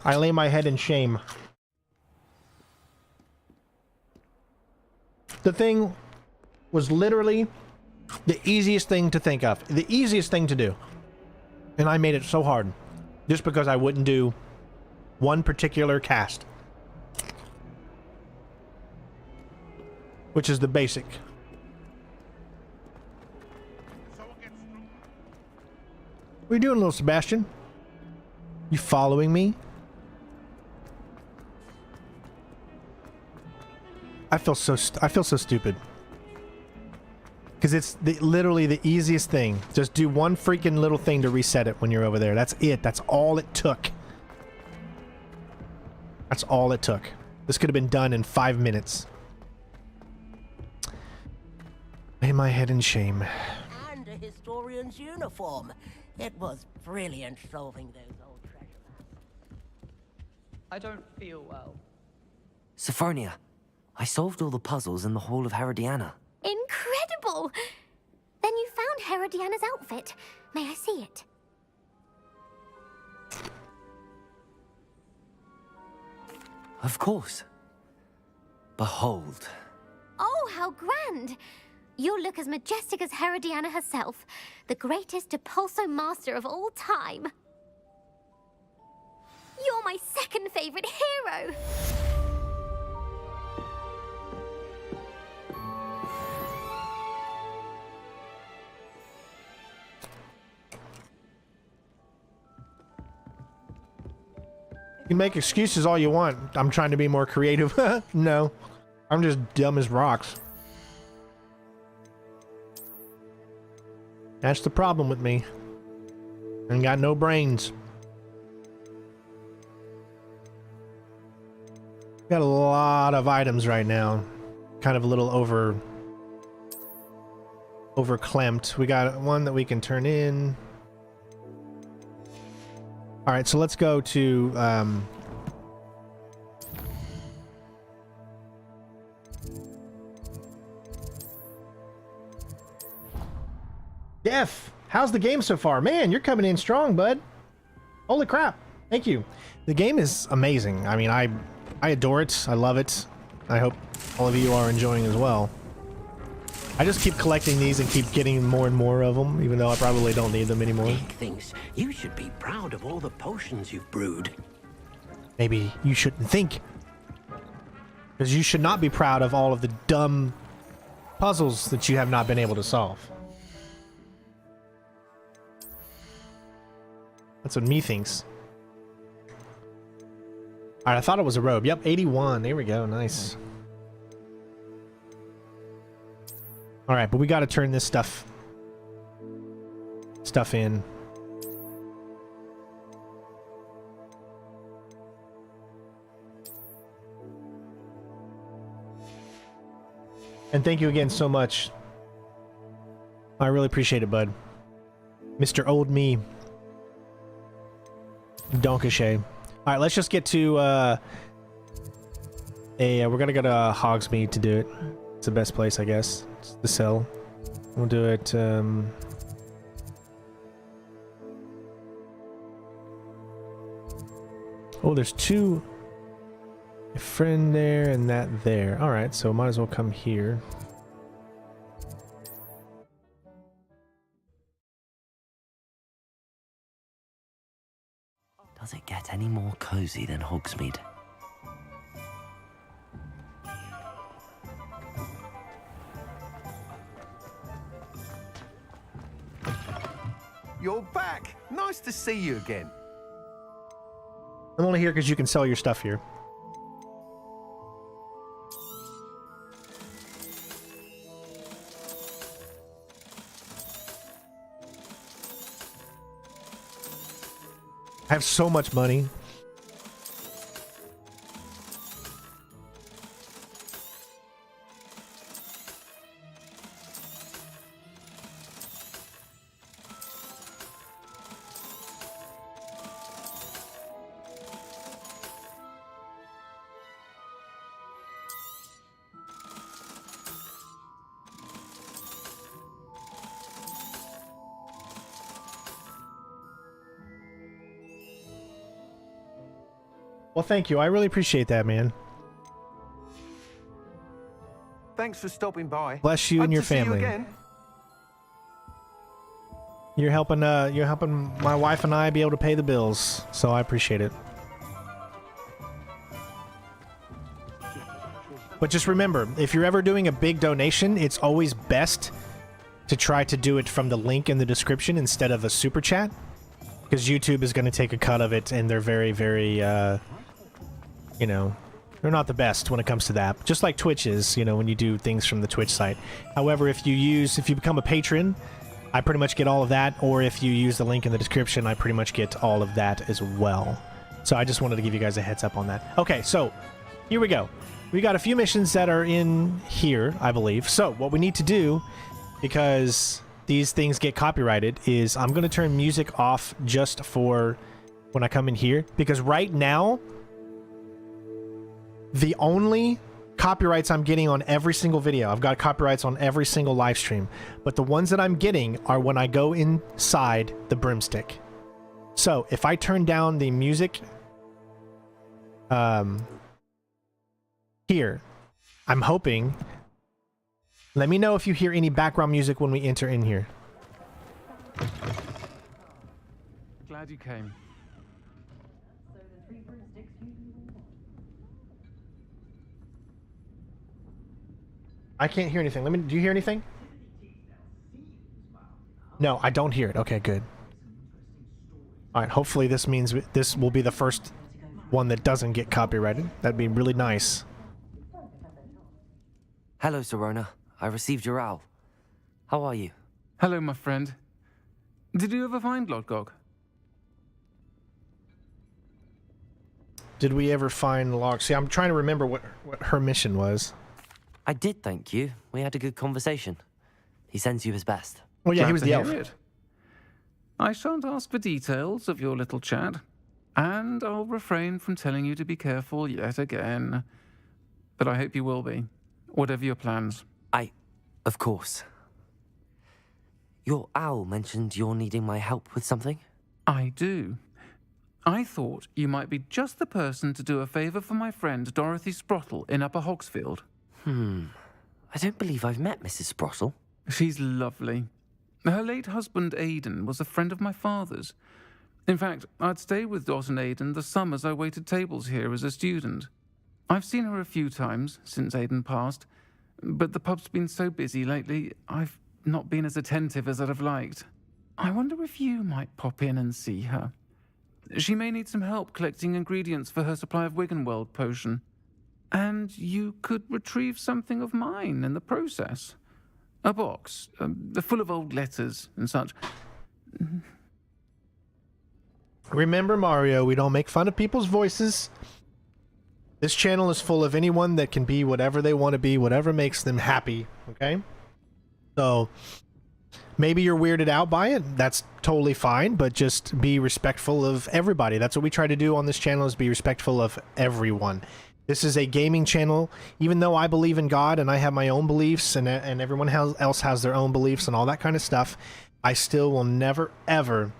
I lay my head in shame. The thing was literally the easiest thing to think of. The easiest thing to do. And I made it so hard. Just because I wouldn't do one particular cast. Which is the basic. What are you doing, little Sebastian? You following me? I feel so stupid. Because it's literally the easiest thing. Just do one freaking little thing to reset it when you're over there. That's it. That's all it took. That's all it took. This could have been done in 5 minutes. Lay my head in shame. And a historian's uniform. It was brilliant solving those old treasure maps. I don't feel well. Sophronia, I solved all the puzzles in the Hall of Herodiana. Incredible! Then you found Herodiana's outfit. May I see it? Of course. Behold. Oh, how grand! You'll look as majestic as Herodiana herself, the greatest Depulso master of all time. You're my second favorite hero! You can make excuses all you want. I'm trying to be more creative. No. I'm just dumb as rocks. That's the problem with me. I ain't got no brains. Got a lot of items right now. Kind of a little overclamped. We got one that we can turn in. All right, so let's go to Def, how's the game so far? Man, you're coming in strong, bud. Holy crap. Thank you. The game is amazing. I mean, I adore it. I love it. I hope all of you are enjoying as well. I just keep collecting these and keep getting more and more of them, even though I probably don't need them anymore. Dick thinks you should be proud of all the potions you've brewed. Maybe you shouldn't think. Because you should not be proud of all of the dumb puzzles that you have not been able to solve. That's what me thinks. Alright, I thought it was a robe. Yep, 81. There we go. Nice. Alright, but we gotta turn this stuff in. And thank you again so much. I really appreciate it, bud. Mr. Old Me. Donkashay. Alright, let's just get to we're gonna go to Hogsmeade to do it. It's the best place, I guess. It's the cell. We'll do it, oh, there's two. A friend there and that there. Alright, so might as well come here. Does it get any more cozy than Hogsmeade? You're back. Nice to see you again. I'm only here because you can sell your stuff here. I have so much money. Well, thank you. I really appreciate that, man. Thanks for stopping by. Bless you and your family. See you again. You're helping my wife and I be able to pay the bills, so I appreciate it. But just remember, if you're ever doing a big donation, it's always best to try to do it from the link in the description instead of a super chat, because YouTube is going to take a cut of it, and they're very, very, you know, they're not the best when it comes to that. Just like Twitch is, you know, when you do things from the Twitch site. However, if you become a patron, I pretty much get all of that, or if you use the link in the description, I pretty much get all of that as well. So I just wanted to give you guys a heads up on that. Okay, so here we go. We got a few missions that are in here, I believe. So what we need to do, because these things get copyrighted, is I'm going to turn music off just for when I come in here. Because right now, the only copyrights I'm getting on every single video, I've got copyrights on every single live stream, but the ones that I'm getting are when I go inside the broomstick. So if I turn down the music here, I'm hoping, let me know if you hear any background music when we enter in here. Glad you came. I can't hear anything. Do you hear anything? No, I don't hear it. Okay, good. All right, hopefully this means this will be the first one that doesn't get copyrighted. That'd be really nice. Hello, Sirona. I received your owl. How are you? Hello, my friend. Did you ever find Lodgog? Did we ever find Log? See, I'm trying to remember what her mission was. I did, thank you. We had a good conversation. He sends you his best. Oh yeah, Glad he was to the hear elf. it. I shan't ask for details of your little chat, and I'll refrain from telling you to be careful yet again. But I hope you will be, whatever your plans. Of course. Your owl mentioned you're needing my help with something? I do. I thought you might be just the person to do a favor for my friend Dorothy Sprottle in Upper Hogsfield. I don't believe I've met Mrs. Sprottle. She's lovely. Her late husband, Aidan, was a friend of my father's. In fact, I'd stay with Dot and Aidan the summers I waited tables here as a student. I've seen her a few times since Aidan passed, but the pub's been so busy lately, I've not been as attentive as I'd have liked. I wonder if you might pop in and see her. She may need some help collecting ingredients for her supply of Wiggenweld potion. And you could retrieve something of mine in the process. A box, full of old letters and such. Remember, Mario, we don't make fun of people's voices. This channel is full of anyone that can be whatever they want to be, whatever makes them happy, okay? So, maybe you're weirded out by it. That's totally fine, but just be respectful of everybody. That's what we try to do on this channel, is be respectful of everyone. This is a gaming channel. Even though I believe in God and I have my own beliefs and everyone else has their own beliefs and all that kind of stuff, I still will never, ever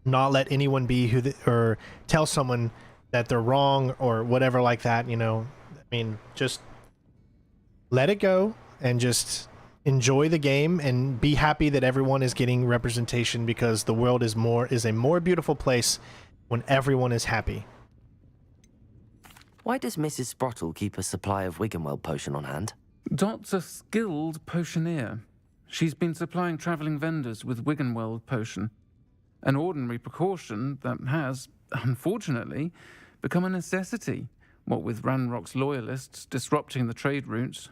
not let anyone be or tell someone that they're wrong or whatever like that, you know. I mean, just let it go and just enjoy the game and be happy that everyone is getting representation, because the world is a more beautiful place when everyone is happy. Why does Mrs. Sprottle keep a supply of Wiggenweld potion on hand? Dot's a skilled potioneer. She's been supplying travelling vendors with Wiggenweld potion, an ordinary precaution that has, unfortunately, become a necessity, what with Ranrock's loyalists disrupting the trade routes.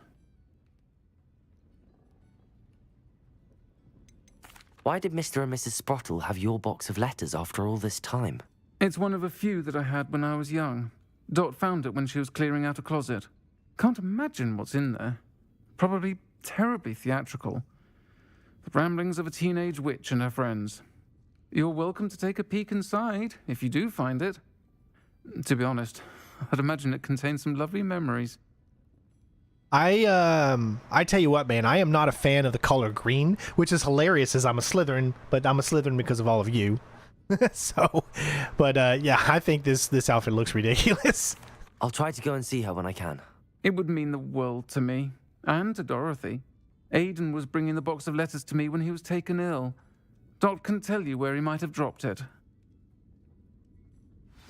Why did Mr. and Mrs. Sprottle have your box of letters after all this time? It's one of a few that I had when I was young. Dot found it when she was clearing out a closet. Can't imagine what's in there. Probably terribly theatrical. The ramblings of a teenage witch and her friends. You're welcome to take a peek inside, if you do find it. To be honest, I'd imagine it contains some lovely memories. I tell you what, man, I am not a fan of the color green, which is hilarious as I'm a Slytherin, but I'm a Slytherin because of all of you. So, but yeah, I think this outfit looks ridiculous. I'll try to go and see her when I can. It would mean the world to me, and to Dorothy. Aidan was bringing the box of letters to me when he was taken ill. Dot can tell you where he might have dropped it.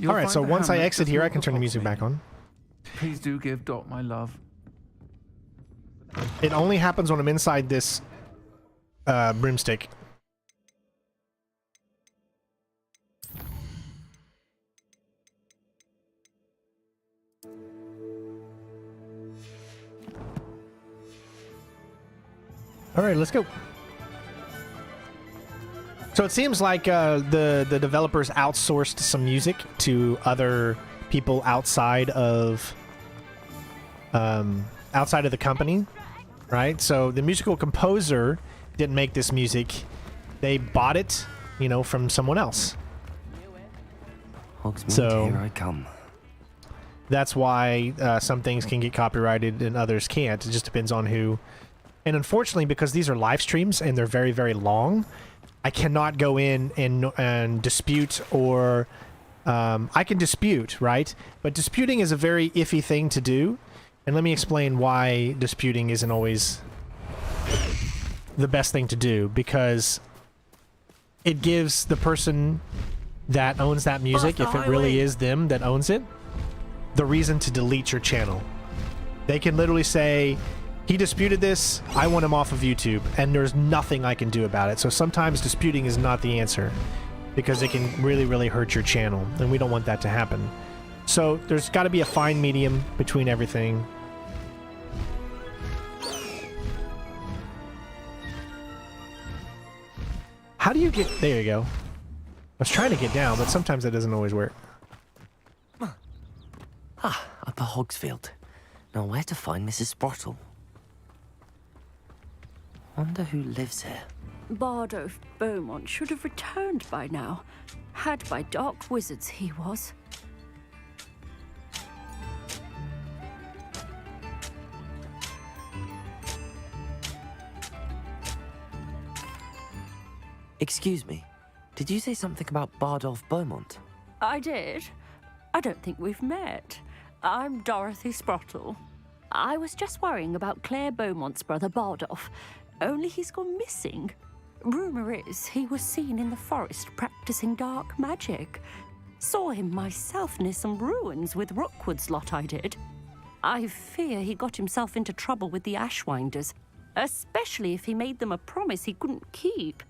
All right, so once I exit here, I can turn the music back on. Please do give Dot my love. It only happens when I'm inside this broomstick. All right, let's go. So it seems like the developers outsourced some music to other people outside of the company, right? So the musical composer didn't make this music; they bought it, you know, from someone else. So here I come. That's why some things can get copyrighted and others can't. It just depends on who. And unfortunately, because these are live streams and they're very, very long, I cannot go in and dispute or... I can dispute, right? But disputing is a very iffy thing to do. And let me explain why disputing isn't always the best thing to do. Because it gives the person that owns that music, if it really is them that owns it, the reason to delete your channel. They can literally say, he disputed this, I want him off of YouTube, and there's nothing I can do about it. So sometimes disputing is not the answer, because it can really, really hurt your channel, and we don't want that to happen. So there's got to be a fine medium between everything. How do you get... There you go. I was trying to get down, but sometimes that doesn't always work. Ah, Upper Hogsfield. Now where to find Mrs. Sprottle? Wonder who lives here. Bardolph Beaumont should have returned by now. Had by dark wizards he was. Excuse me, did you say something about Bardolph Beaumont? I did. I don't think we've met. I'm Dorothy Sprottle. I was just worrying about Claire Beaumont's brother Bardolph, only he's gone missing. Rumour is he was seen in the forest practicing dark magic. Saw him myself near some ruins with rookwoods lot I did. I fear he got himself into trouble with the Ashwinders, especially if he made them a promise he couldn't keep.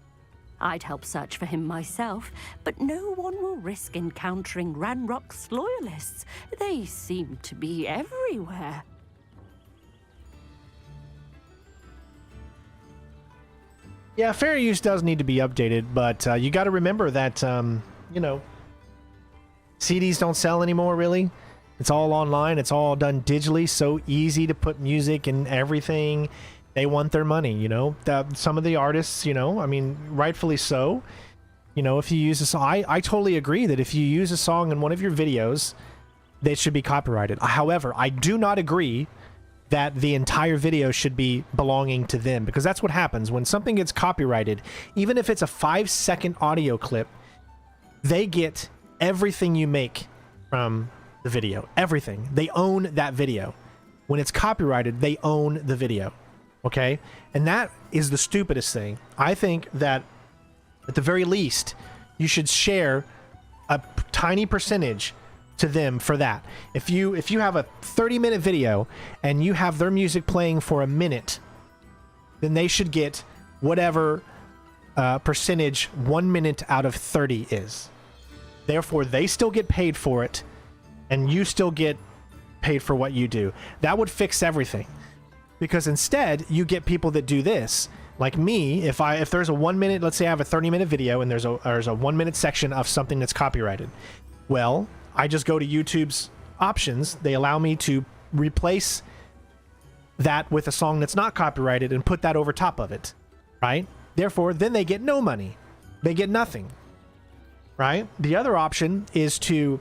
I'd help search for him myself, but no one will risk encountering Ranrock's loyalists. They seem to be everywhere. Yeah, fair use does need to be updated, but you got to remember that, you know, CDs don't sell anymore, really. It's all online. It's all done digitally. So easy to put music and everything. They want their money, you know. Some of the artists, you know, I mean, rightfully so. You know, if you use a song, I totally agree that if you use a song in one of your videos, they should be copyrighted. However, I do not agree that the entire video should be belonging to them, because that's what happens when something gets copyrighted. Even if it's a 5-second audio clip, they get everything you make from the video. Everything. They own that video. When it's copyrighted, they own the video. Okay? And that is the stupidest thing. I think that at the very least, you should share a tiny percentage to them for that. If you have a 30-minute video and you have their music playing for a minute, then they should get whatever percentage 1 minute out of 30 is. Therefore, they still get paid for it, and you still get paid for what you do. That would fix everything. Because instead, you get people that do this. Like me, if there's a 1 minute, let's say I have a 30-minute video and there's a 1 minute section of something that's copyrighted. Well, I just go to YouTube's options. They allow me to replace that with a song that's not copyrighted and put that over top of it, right? Therefore, then they get no money. They get nothing, right? The other option is to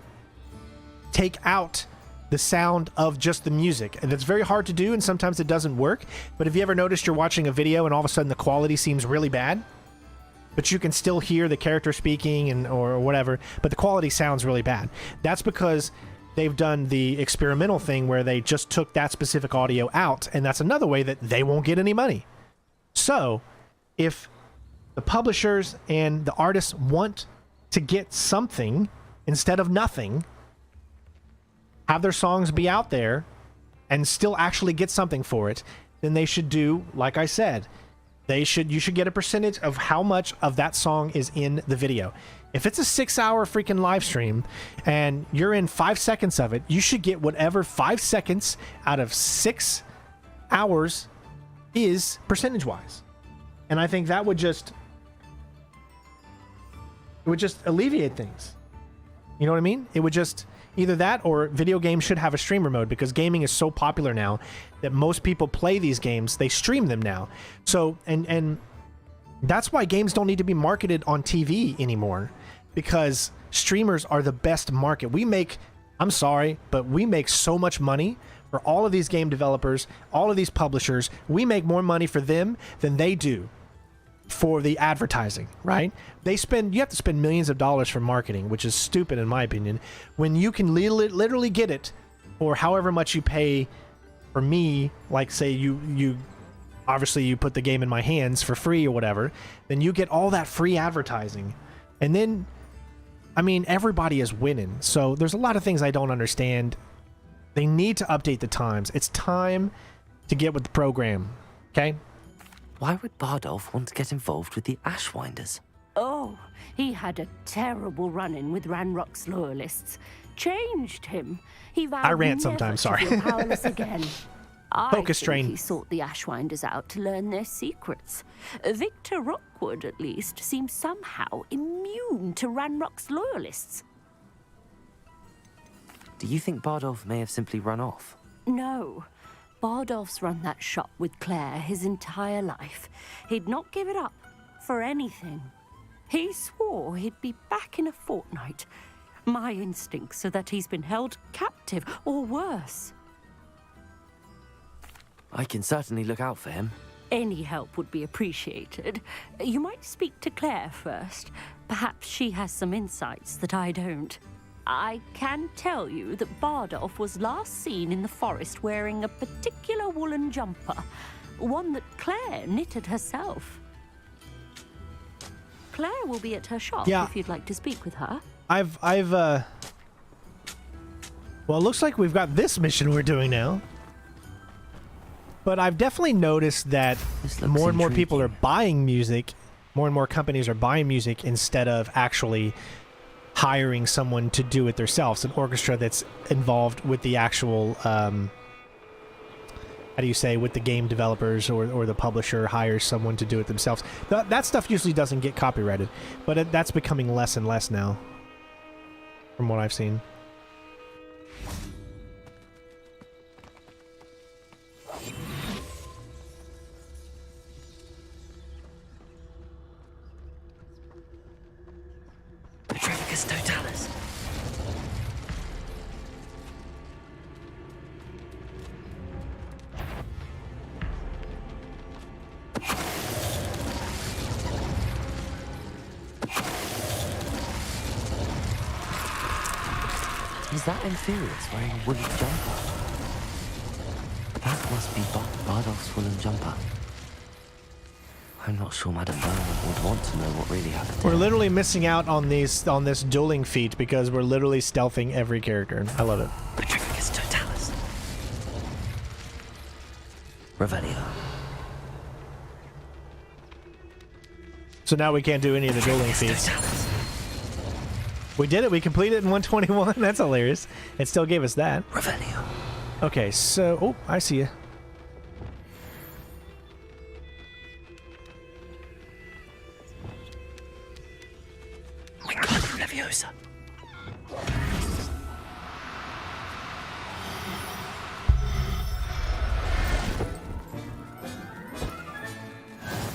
take out the sound of just the music. And it's very hard to do, and sometimes it doesn't work. But have you ever noticed you're watching a video and all of a sudden the quality seems really bad? But you can still hear the character speaking or whatever, but the quality sounds really bad. That's because they've done the experimental thing where they just took that specific audio out, and that's another way that they won't get any money. So, if the publishers and the artists want to get something instead of nothing, have their songs be out there and still actually get something for it, then they should do, like I said, you should get a percentage of how much of that song is in the video. If it's a 6-hour freaking live stream and you're in 5 seconds of it, you should get whatever 5 seconds out of 6 hours is percentage-wise. And I think that would just It would just alleviate things. You know what I mean? It would just either that or video games should have a streamer mode, because gaming is so popular now that most people play these games. They stream them now. So, and that's why games don't need to be marketed on TV anymore, because streamers are the best market. We make, I'm sorry, but we make so much money for all of these game developers, all of these publishers. We make more money for them than they do for the advertising, right? You have to spend millions of dollars for marketing, which is stupid in my opinion, when you can literally get it for however much you pay for me. Like, say you obviously you put the game in my hands for free or whatever, then you get all that free advertising. And then, I mean, everybody is winning. So there's a lot of things I don't understand. They need to update the times. It's time to get with the program, okay? Why would Bardolph want to get involved with the Ashwinders? Oh, he had a terrible run-in with Ranrock's loyalists. Changed him. He vowed I rant never sometimes, to sorry. feel powerless again. Focus I train. think he sought the Ashwinders out to learn their secrets. Victor Rookwood, at least, seems somehow immune to Ranrock's loyalists. Do you think Bardolph may have simply run off? No. Bardolph's run that shop with Claire his entire life. He'd not give it up for anything. He swore he'd be back in a fortnight. My instincts are that he's been held captive, or worse. I can certainly look out for him. Any help would be appreciated. You might speak to Claire first. Perhaps she has some insights that I don't. I can tell you that Bardolph was last seen in the forest wearing a particular woolen jumper, one that Claire knitted herself. Claire will be at her shop if you'd like to speak with her. Well, it looks like we've got this mission we're doing now. But I've definitely noticed that more and more people are buying music. More and more companies are buying music instead of actually hiring someone to do it themselves. An orchestra that's involved with the actual, how do you say, with the game developers, or the publisher hires someone to do it themselves. That stuff usually doesn't get copyrighted, but that's becoming less and less now, from what I've seen. Petrificus totalis. Is that Inferius wearing a woolen jumper? That must be Bardolph's woolen jumper. I'm not sure Madame Merlin would want to know what really happened. We're literally missing out on this dueling feat because we're literally stealthing every character. I love it. Petrificus totalis. Revelio. So now we can't do any of the dueling feats. We did it. We completed it in 121. That's hilarious. It still gave us that. Revelio. Okay, so... Oh, I see you. My God, Leviosa.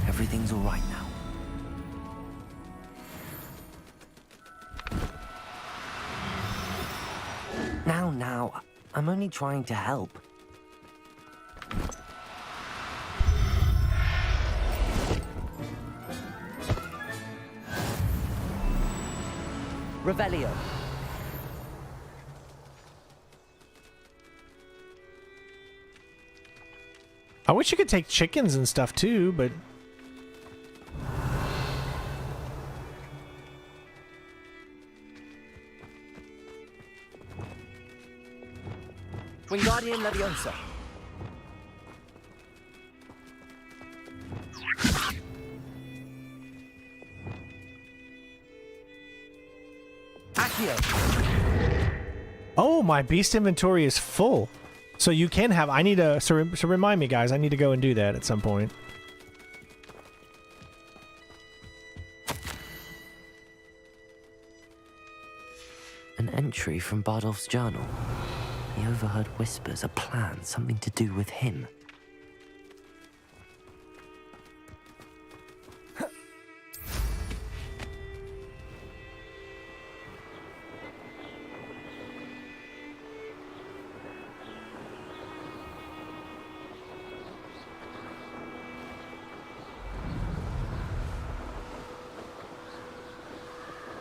Everything's all right now. Now, I'm only trying to help. Revelio. I wish you could take chickens and stuff too, but... Wingardium Leviosa. Accio. Oh, my beast inventory is full. So you can have... I need to... So remind me, guys. I need to go and do that at some point. entry from Bardolph's journal. He overheard whispers, a plan, something to do with him.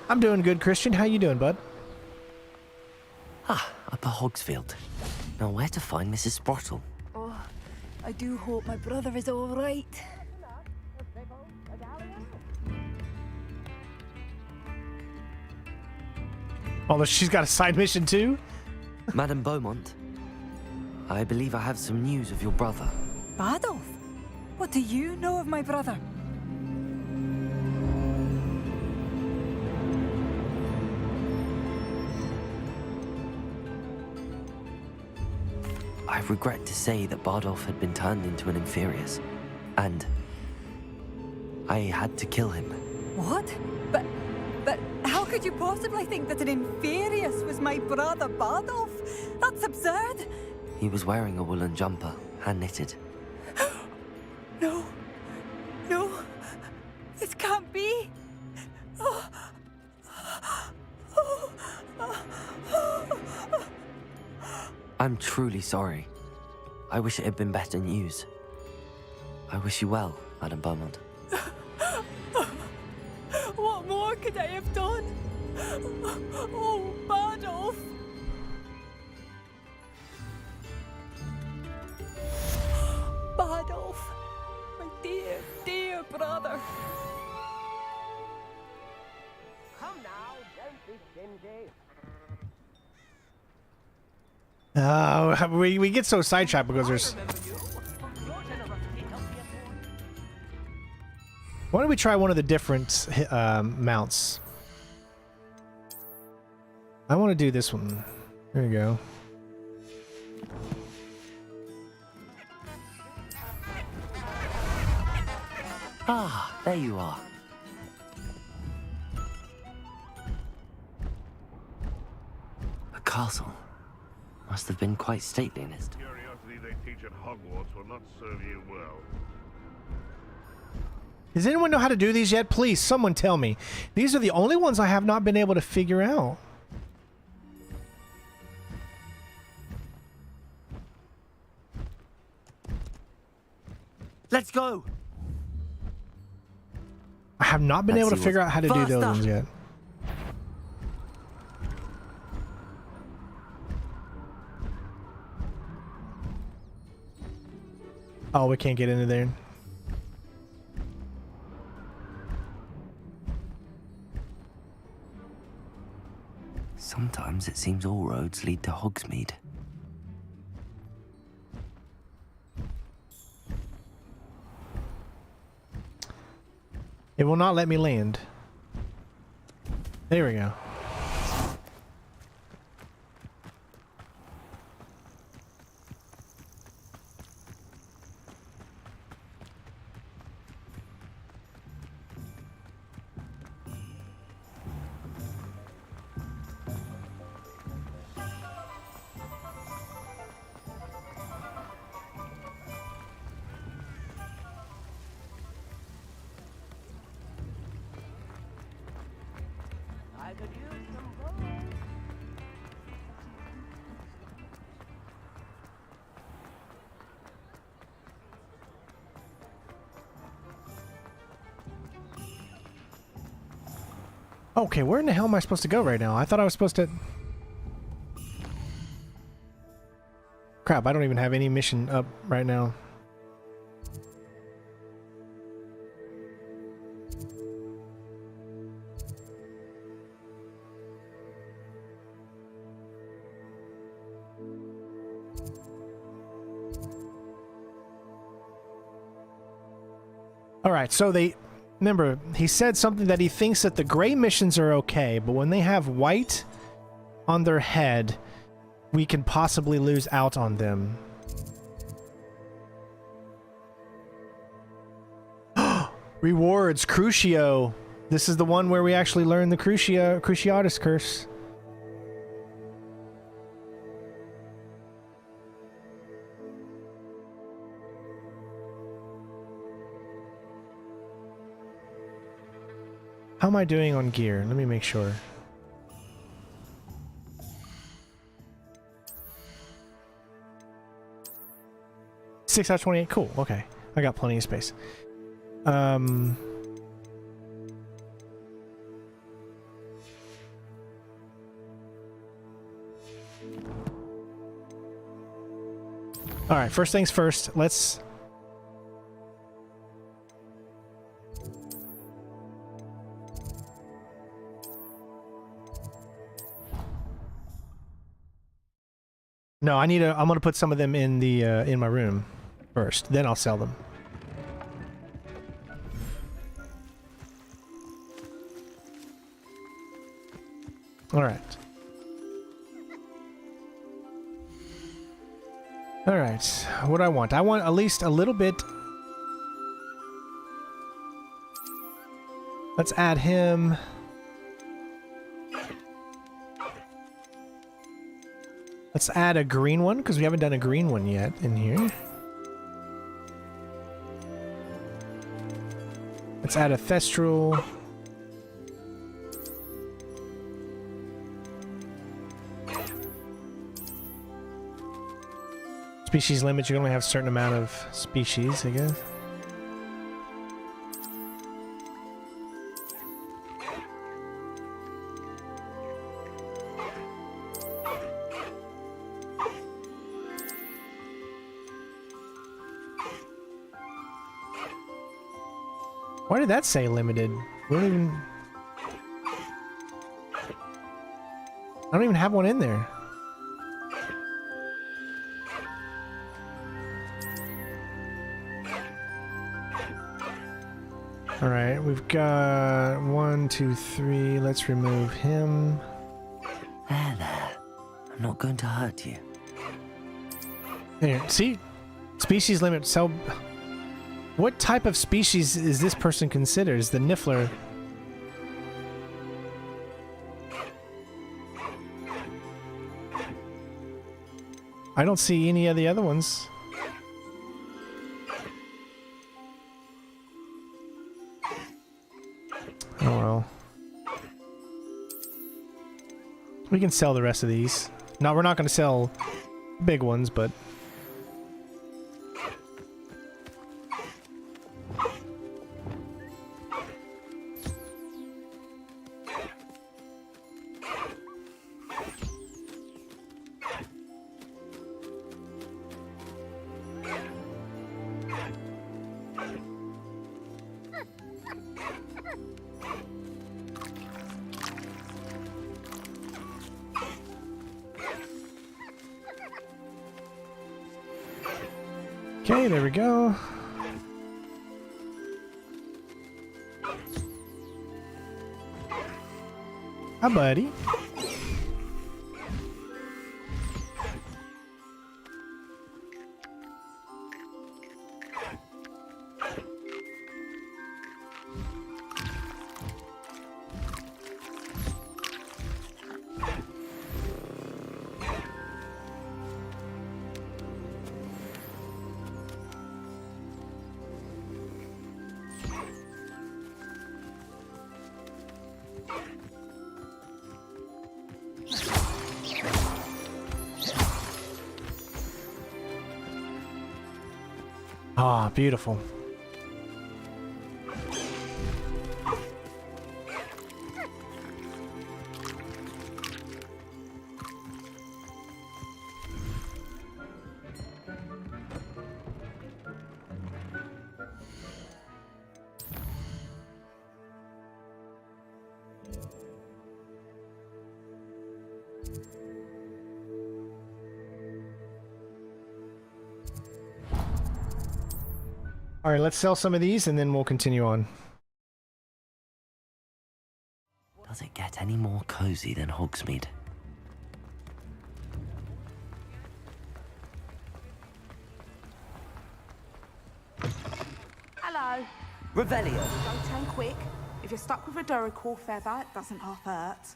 I'm doing good, Christian. How you doing, bud? Ah, up at Hogsfield. Now where to find Mrs. Sprottle? Oh, I do hope my brother is all right. Although she's got a side mission too? Madame Beaumont, I believe I have some news of your brother. Adolf? What do you know of my brother? I regret to say that Bardolph had been turned into an Inferius, and I had to kill him. What? But how could you possibly think that an Inferius was my brother Bardolph? That's absurd. He was wearing a woolen jumper, hand-knitted. No. No. This can't be. Oh. I'm truly sorry. I wish it had been better news. I wish you well, Madame Beaumont. What more could I have done? Oh, Bardolph! Bardolph, my dear, dear brother. Come now, don't be stingy. We get so sidetracked because there's... Why don't we try one of the different mounts? I want to do this one. There you go. Ah, there you are. A castle. Must have been quite stately, Nist. Curiosity they teach at Hogwarts will not serve you well. Does anyone know how to do these yet? Please, someone tell me. These are the only ones I have not been able to figure out. Let's go! I have not been able to figure out how to do those ones yet. Oh, we can't get into there. Sometimes it seems all roads lead to Hogsmeade. It will not let me land. There we go. I could use some gold. Okay, where in the hell am I supposed to go right now? I thought I was supposed to... Crap, I don't even have any mission up right now. Alright, so they... Remember, he said something that he thinks that the gray missions are okay, but when they have white on their head, we can possibly lose out on them. Rewards, Crucio. This is the one where we actually learn the Cruciatus curse. How am I doing on gear? Let me make sure. Six out of 28. Cool. Okay. I got plenty of space. All right, first things first, let's... No, I'm gonna put some of them in the, in my room first, then I'll sell them. All right. All right, what do I want? I want at least a little bit. Let's add him. Let's add a green one, because we haven't done a green one yet in here. Let's add a thestral. Species limit, you can only have a certain amount of species, I guess. Why did that say limited? We don't even... I don't even have one in there. Alright, we've got 1, 2, 3. Let's remove him. There. I'm not going to hurt you. Here, see? Species limit. So, what type of species is this person considered? Is the Niffler? I don't see any of the other ones. Oh well. We can sell the rest of these. No, we're not going to sell big ones, but... Okay, there we go. Hi, buddy. Ah, beautiful. All right, let's sell some of these and then we'll continue on. Does it get any more cozy than Hogsmeade? Hello. Revelio. Don't turn quick. If you're stuck with a Duracor feather, it doesn't half hurt.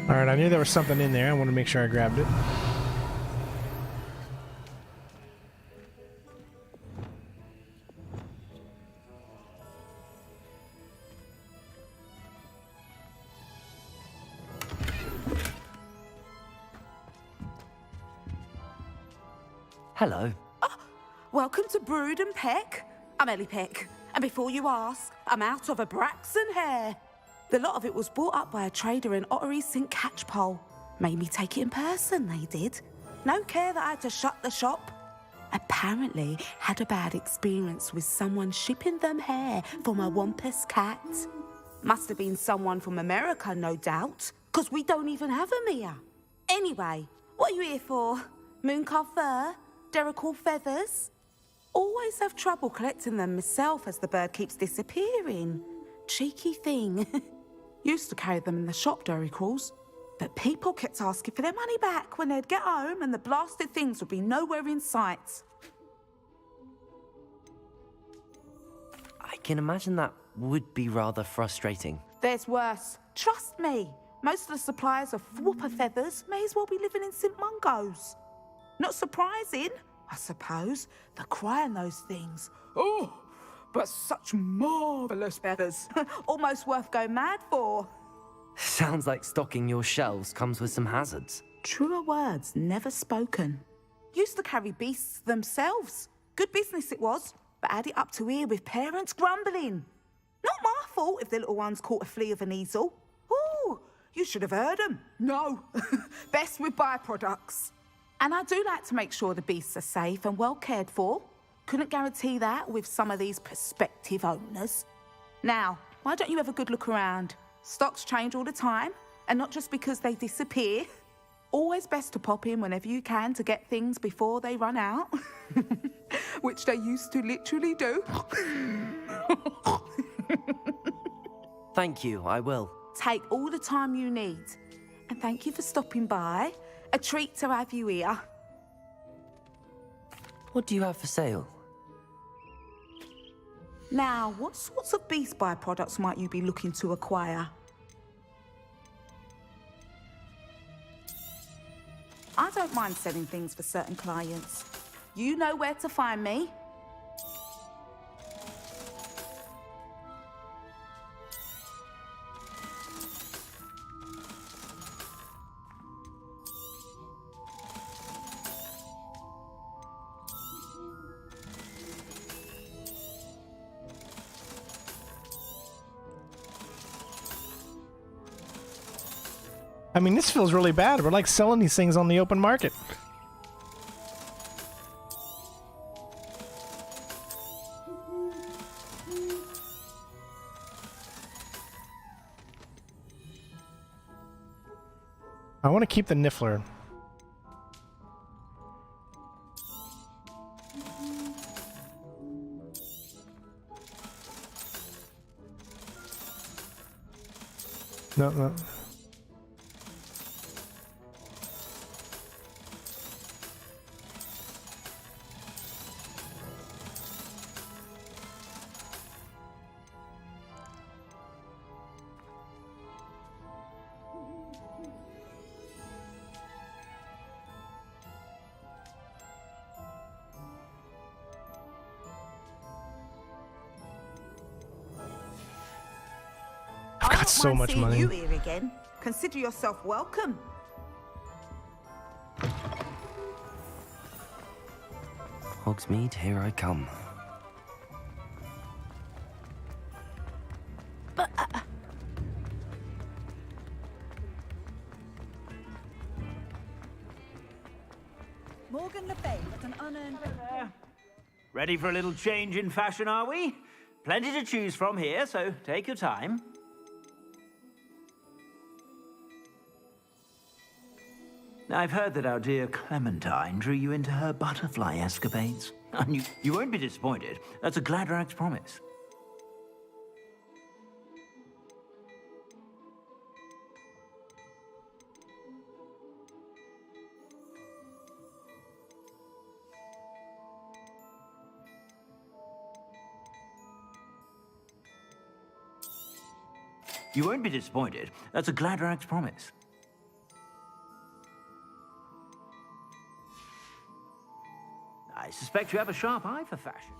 Alright, I knew there was something in there. I want to make sure I grabbed it. Hello. Welcome to Brood and Peck. I'm Ellie Peck, and before you ask, I'm out of a Braxton hair. The lot of it was bought up by a trader in Ottery St. Catchpole. Made me take it in person, they did. No care that I had to shut the shop. Apparently had a bad experience with someone shipping them hair for my Wampus cat. Must have been someone from America, no doubt, because we don't even have them here. Anyway, what are you here for? Mooncarved fur? Derrickle feathers? Always have trouble collecting them myself as the bird keeps disappearing. Cheeky thing. Used to carry them in the shop, Derrickles. But people kept asking for their money back when they'd get home and the blasted things would be nowhere in sight. I can imagine that would be rather frustrating. There's worse. Trust me. Most of the suppliers of whooper feathers may as well be living in St. Mungo's. Not surprising, I suppose, the cry on those things. Oh, but such marvellous feathers. Almost worth going mad for. Sounds like stocking your shelves comes with some hazards. Truer words never spoken. Used to carry beasts themselves. Good business it was, but add it up to here with parents grumbling. Not my fault if the little ones caught a flea of an easel. Ooh, you should have heard them. No, best with byproducts. And I do like to make sure the beasts are safe and well cared for. Couldn't guarantee that with some of these prospective owners. Now, why don't you have a good look around? Stocks change all the time, and not just because they disappear. Always best to pop in whenever you can to get things before they run out. Which they used to literally do. Thank you, I will. Take all the time you need. And thank you for stopping by. A treat to have you here. What do you have for sale? Now, what sorts of beast byproducts might you be looking to acquire? I don't mind selling things for certain clients. You know where to find me. I mean, this feels really bad. We're like selling these things on the open market. I want to keep the Niffler. No. I've got so much money. You here again. Consider yourself welcome. Hogsmeade, here I come. But Morgan Le Fay at an unearned... Ready for a little change in fashion, are we? Plenty to choose from here, so take your time. I've heard that our dear Clementine drew you into her butterfly escapades. And you won't be disappointed. That's a Gladrax promise. You won't be disappointed. That's a Gladrax promise. I suspect you have a sharp eye for fashion.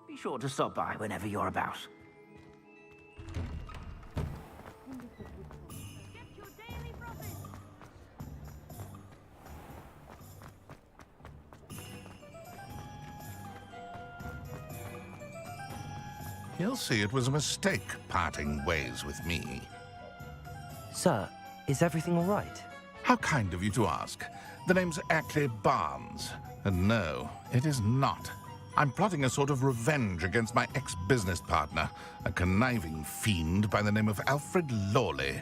Be sure to stop by whenever you're about. You'll see it was a mistake parting ways with me. Sir, is everything all right? How kind of you to ask. The name's Ackley Barnes. And no, it is not. I'm plotting a sort of revenge against my ex-business partner, a conniving fiend by the name of Alfred Lawley.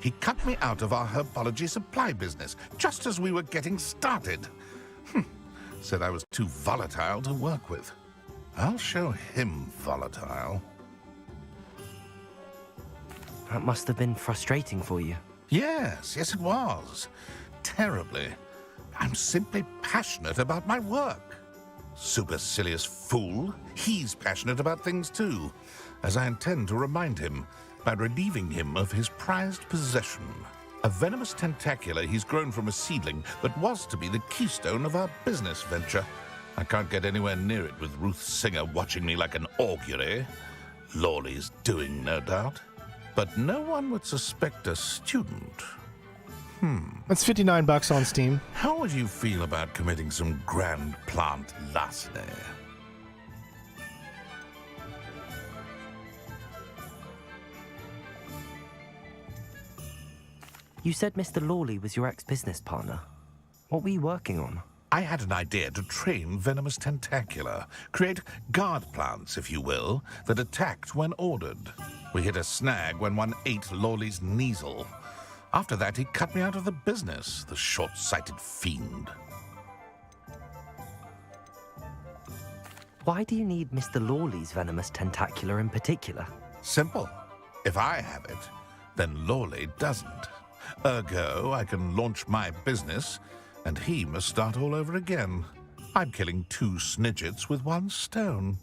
He cut me out of our herbology supply business just as we were getting started. Said I was too volatile to work with. I'll show him volatile. That must have been frustrating for you. Yes, it was. Terribly. I'm simply passionate about my work. Supercilious fool. He's passionate about things too, as I intend to remind him by relieving him of his prized possession. A venomous tentacular he's grown from a seedling that was to be the keystone of our business venture. I can't get anywhere near it with Ruth Singer watching me like an augury. Lawley's doing, no doubt. But no one would suspect a student. That's $59 on Steam. How would you feel about committing some grand plant larceny? You said Mr. Lawley was your ex-business partner. What were you working on? I had an idea to train venomous tentacula, create guard plants, if you will, that attacked when ordered. We hit a snag when one ate Lawley's Kneasel. After that, he cut me out of the business, the short-sighted fiend. Why do you need Mr. Lawley's venomous tentacular in particular? Simple. If I have it, then Lawley doesn't. Ergo, I can launch my business, and he must start all over again. I'm killing two snidgets with one stone.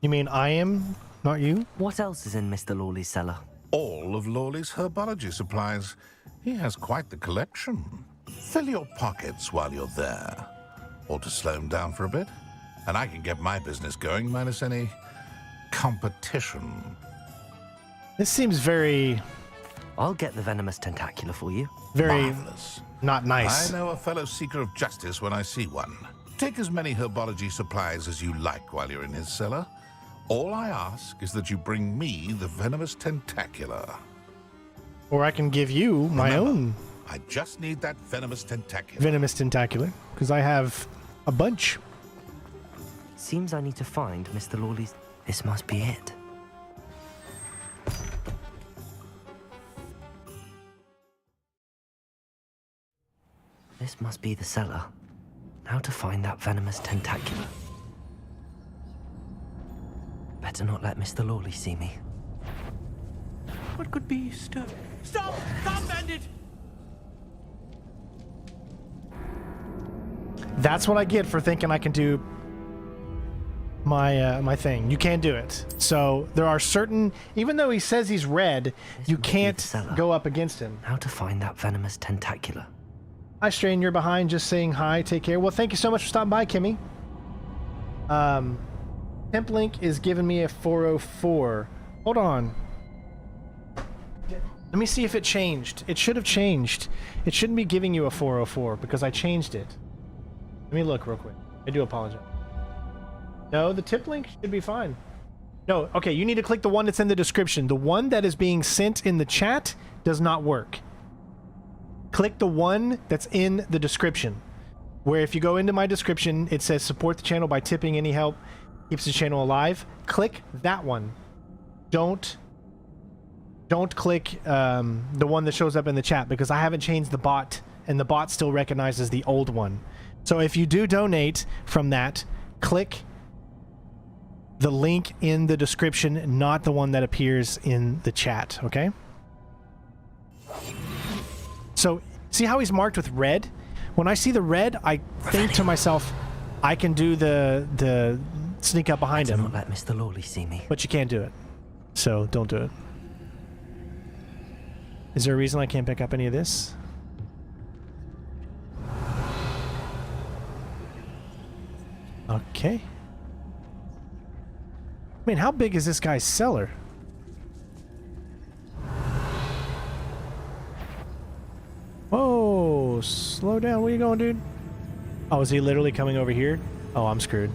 You mean I am, not you? What else is in Mr. Lawley's cellar? All of Lawley's herbology supplies. He has quite the collection. Fill your pockets while you're there. Or to slow him down for a bit. And I can get my business going minus any competition. This seems very... I'll get the venomous tentacular for you. Very marvelous. Not nice. I know a fellow seeker of justice when I see one. Take as many herbology supplies as you like while you're in his cellar. All I ask is that you bring me the venomous tentacular. Or I can give you my own. I just need that venomous tentacular. Venomous tentacular, because I have a bunch. Seems I need to find Mr. Lawley's... This must be it. This must be the cellar. Now to find that venomous tentacular. Better not let Mr. Lawley see me. What could be Stop! Stop, bandit! That's what I get for thinking I can do my my thing. You can't do it. So there are certain, even though he says he's red, you can't go up against him. How to find that venomous tentacular. Hi, Strain, you're behind, just saying hi, take care. Well, thank you so much for stopping by, Kimmy. Templink is giving me a 404. Hold on. Let me see if it changed. It should have changed. It shouldn't be giving you a 404 because I changed it. Let me look real quick. I do apologize. No, the tip link should be fine. No, okay, you need to click the one that's in the description. The one that is being sent in the chat does not work. Click the one that's in the description, where if you go into my description, it says support the channel by tipping any help, keeps the channel alive. Click that one. Don't don't click the one that shows up in the chat because I haven't changed the bot and the bot still recognizes the old one. So if you do donate from that, click the link in the description, not the one that appears in the chat, okay? So see how he's marked with red? When I see the red, I think to myself, I can do the sneak up behind him. Do not let Mr. Lawley see me. But you can't do it. So don't do it. Is there a reason I can't pick up any of this? Okay. I mean, how big is this guy's cellar? Whoa, slow down. Where you going, dude? Oh, is he literally coming over here? Oh, I'm screwed.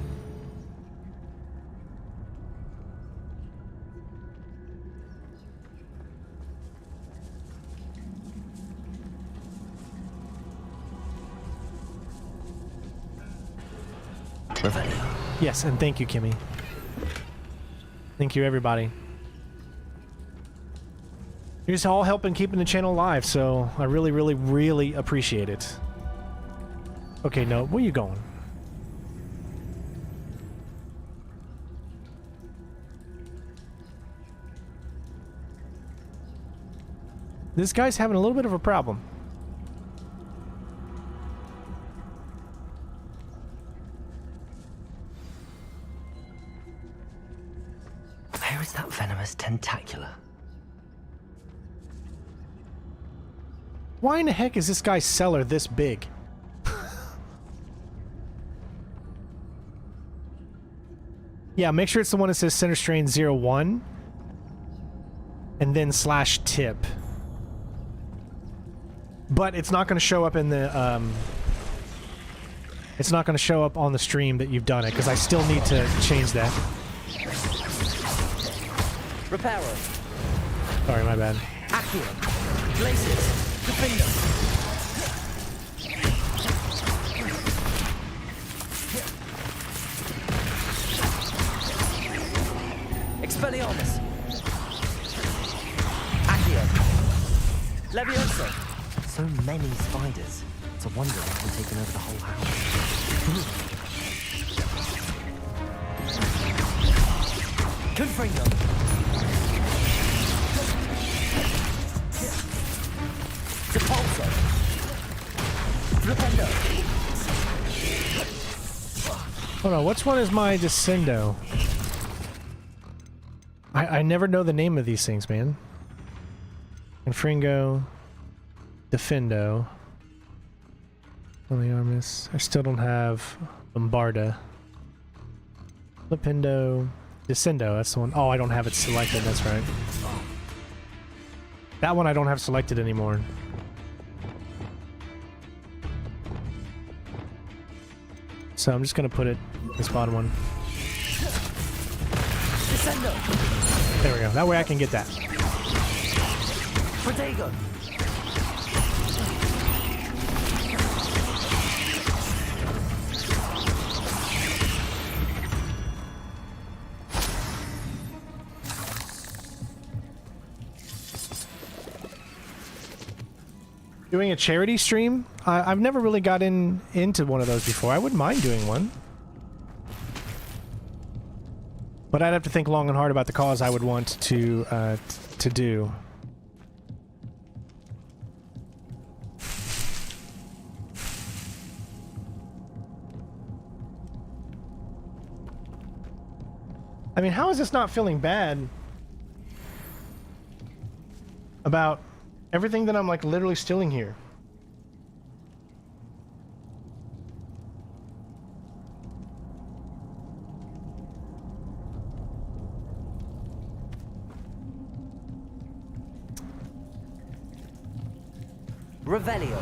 Yes, and thank you, Kimmy. Thank you, everybody. You're just all helping keeping the channel alive, so I really, really, really appreciate it. Okay, no, where you going? This guy's having a little bit of a problem. Where is that venomous tentacula? Why in the heck is this guy's cellar this big? Yeah, make sure it's the one that says Center Strain 01 and then /tip. But it's not going to show up in the it's not going to show up on the stream that you've done it because I still need to change that. Reparo. Sorry, my bad. Accio. Glacius. Defender. Expelliarmus. Accio. Leviosa. So many spiders. It's a wonder they haven't taken over the whole house. Confringo. Depulso. Flipendo. Hold on, which one is my Descendo? I never know the name of these things, man. Confringo. Defendo. Expelliarmus. I still don't have Bombarda. Flipendo. Descendo, that's the one. Oh, I don't have it selected, that's right. That one I don't have selected anymore. So I'm just gonna put it this bottom one. Descendo. There we go. That way I can get that. Protego. Doing a charity stream? I've never really got into one of those before. I wouldn't mind doing one. But I'd have to think long and hard about the cause I would want to do. I mean, how is this not feeling bad about everything that I'm like literally stealing here? Revelio.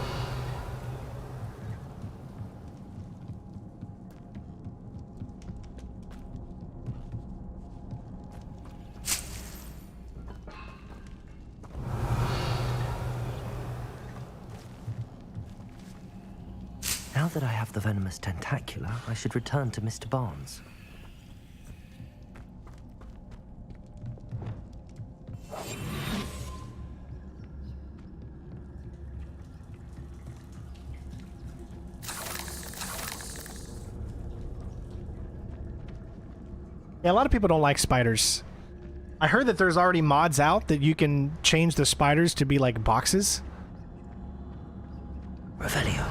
Now that I have the venomous tentacula, I should return to Mr. Barnes. Yeah, a lot of people don't like spiders. I heard that there's already mods out that you can change the spiders to be like boxes. Revelio.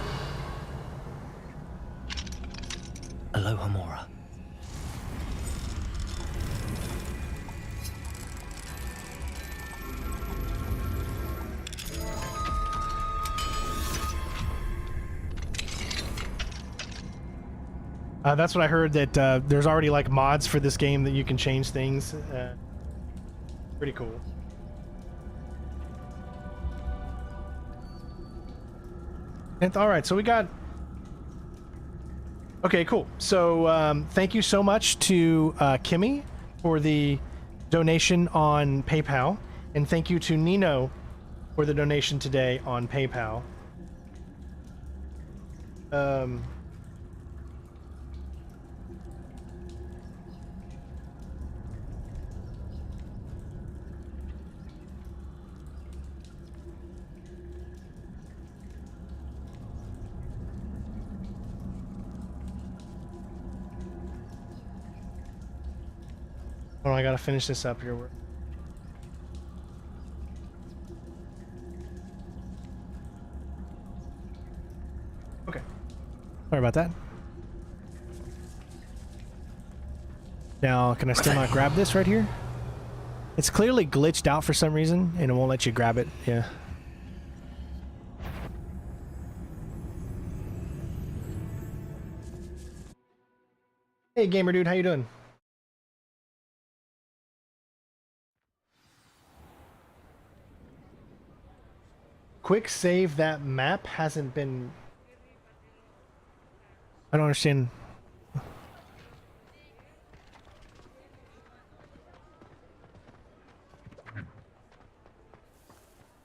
Aloha Mora. That's what I heard, that there's already like mods for this game that you can change things. Pretty cool. All right, so we got... Okay, cool. So thank you so much to Kimmy for the donation on PayPal, and thank you to Nino for the donation today on PayPal. Oh, I gotta finish this up here. Okay. Sorry about that. Now, can I still not grab this right here? It's clearly glitched out for some reason, and it won't let you grab it. Yeah. Hey, gamer dude, how you doing? Quick save, that map hasn't been... I don't understand.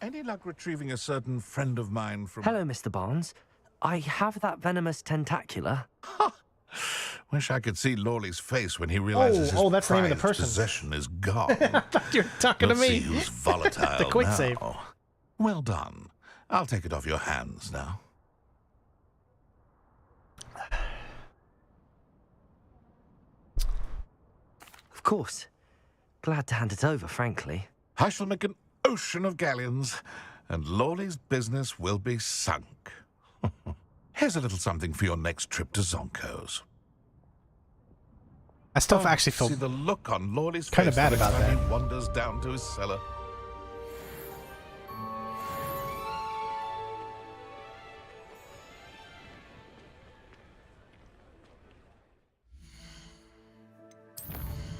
Any luck retrieving a certain friend of mine from... Hello, Mr. Barnes. I have that venomous tentacular. Wish I could see Lawley's face when he realizes his that's the name of the person. possession is gone. I thought you were talking to Let's me. see who's volatile The quick now. save. Well done. I'll take it off your hands now. Of course. Glad to hand it over, frankly. I shall make an ocean of galleons, and Lawley's business will be sunk. Here's a little something for your next trip to Zonko's. I still actually feel see the look on Lawley's kind of face bad the next about time that. He wanders down to his cellar.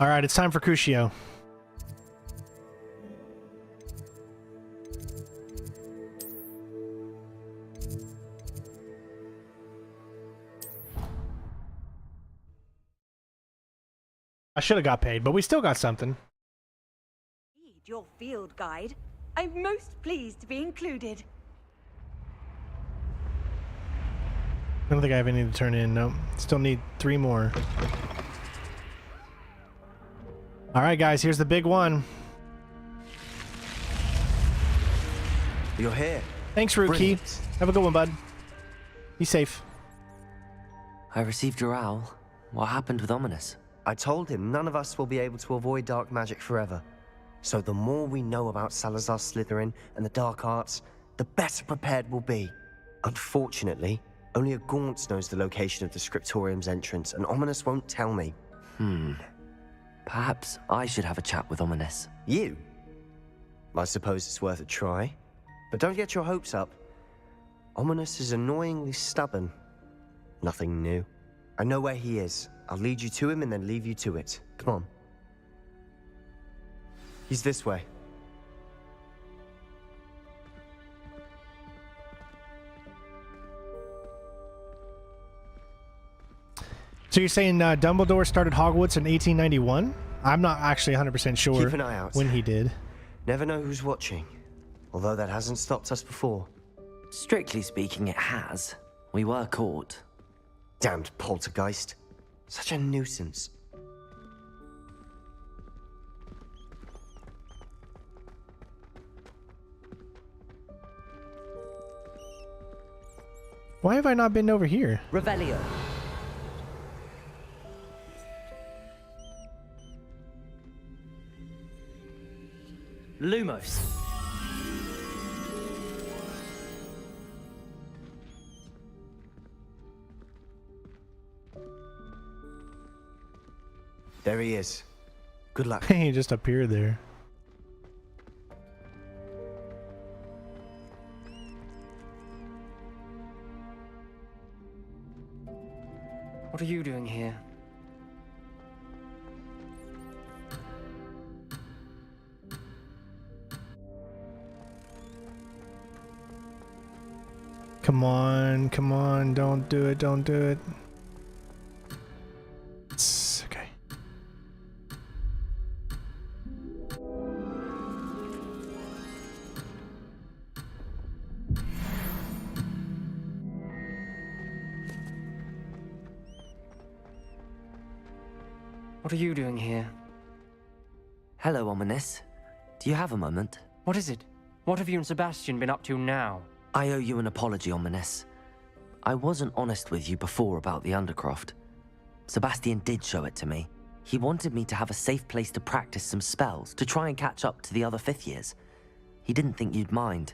All right, it's time for Crucio. I should have got paid, but we still got something. Read your field guide. I'm most pleased to be included. I don't think I have any to turn in. No, still need 3 more. All right, guys, here's the big one. You're here. Thanks, Rookie. Brilliant. Have a good one, bud. Be safe. I received your owl. What happened with Ominous? I told him none of us will be able to avoid dark magic forever. So the more we know about Salazar Slytherin and the dark arts, the better prepared we'll be. Unfortunately, only a Gaunt knows the location of the Scriptorium's entrance, and Ominous won't tell me. Perhaps I should have a chat with Ominous. You? I suppose it's worth a try. But don't get your hopes up. Ominous is annoyingly stubborn. Nothing new. I know where he is. I'll lead you to him and then leave you to it. Come on. He's this way. So you're saying Dumbledore started Hogwarts in 1891? I'm not actually 100% sure Keep an eye out. when he did. Never know who's watching. Although that hasn't stopped us before. Strictly speaking, it has. We were caught. Damned poltergeist. Such a nuisance. Why have I not been over here? Revelio. Lumos. There he is. Good luck. He just appeared there. What are you doing here? Come on, don't do it, don't do it. It's okay. What are you doing here? Hello, Ominous. Do you have a moment? What is it? What have you and Sebastian been up to now? I owe you an apology, Ominous. I wasn't honest with you before about the Undercroft. Sebastian did show it to me. He wanted me to have a safe place to practice some spells, to try and catch up to the other 5th years. He didn't think you'd mind.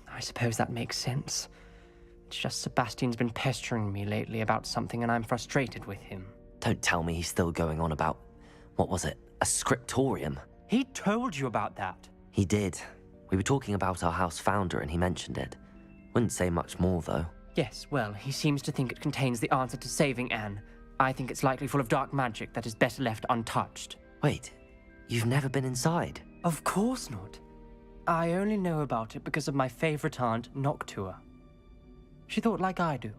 I suppose that makes sense. It's just Sebastian's been pestering me lately about something and I'm frustrated with him. Don't tell me he's still going on about, what was it, a scriptorium? He told you about that? He did. We were talking about our house founder and he mentioned it. Wouldn't say much more, though. Yes, well, he seems to think it contains the answer to saving Anne. I think it's likely full of dark magic that is better left untouched. Wait, you've never been inside? Of course not. I only know about it because of my favorite aunt, Noctua. She thought like I do.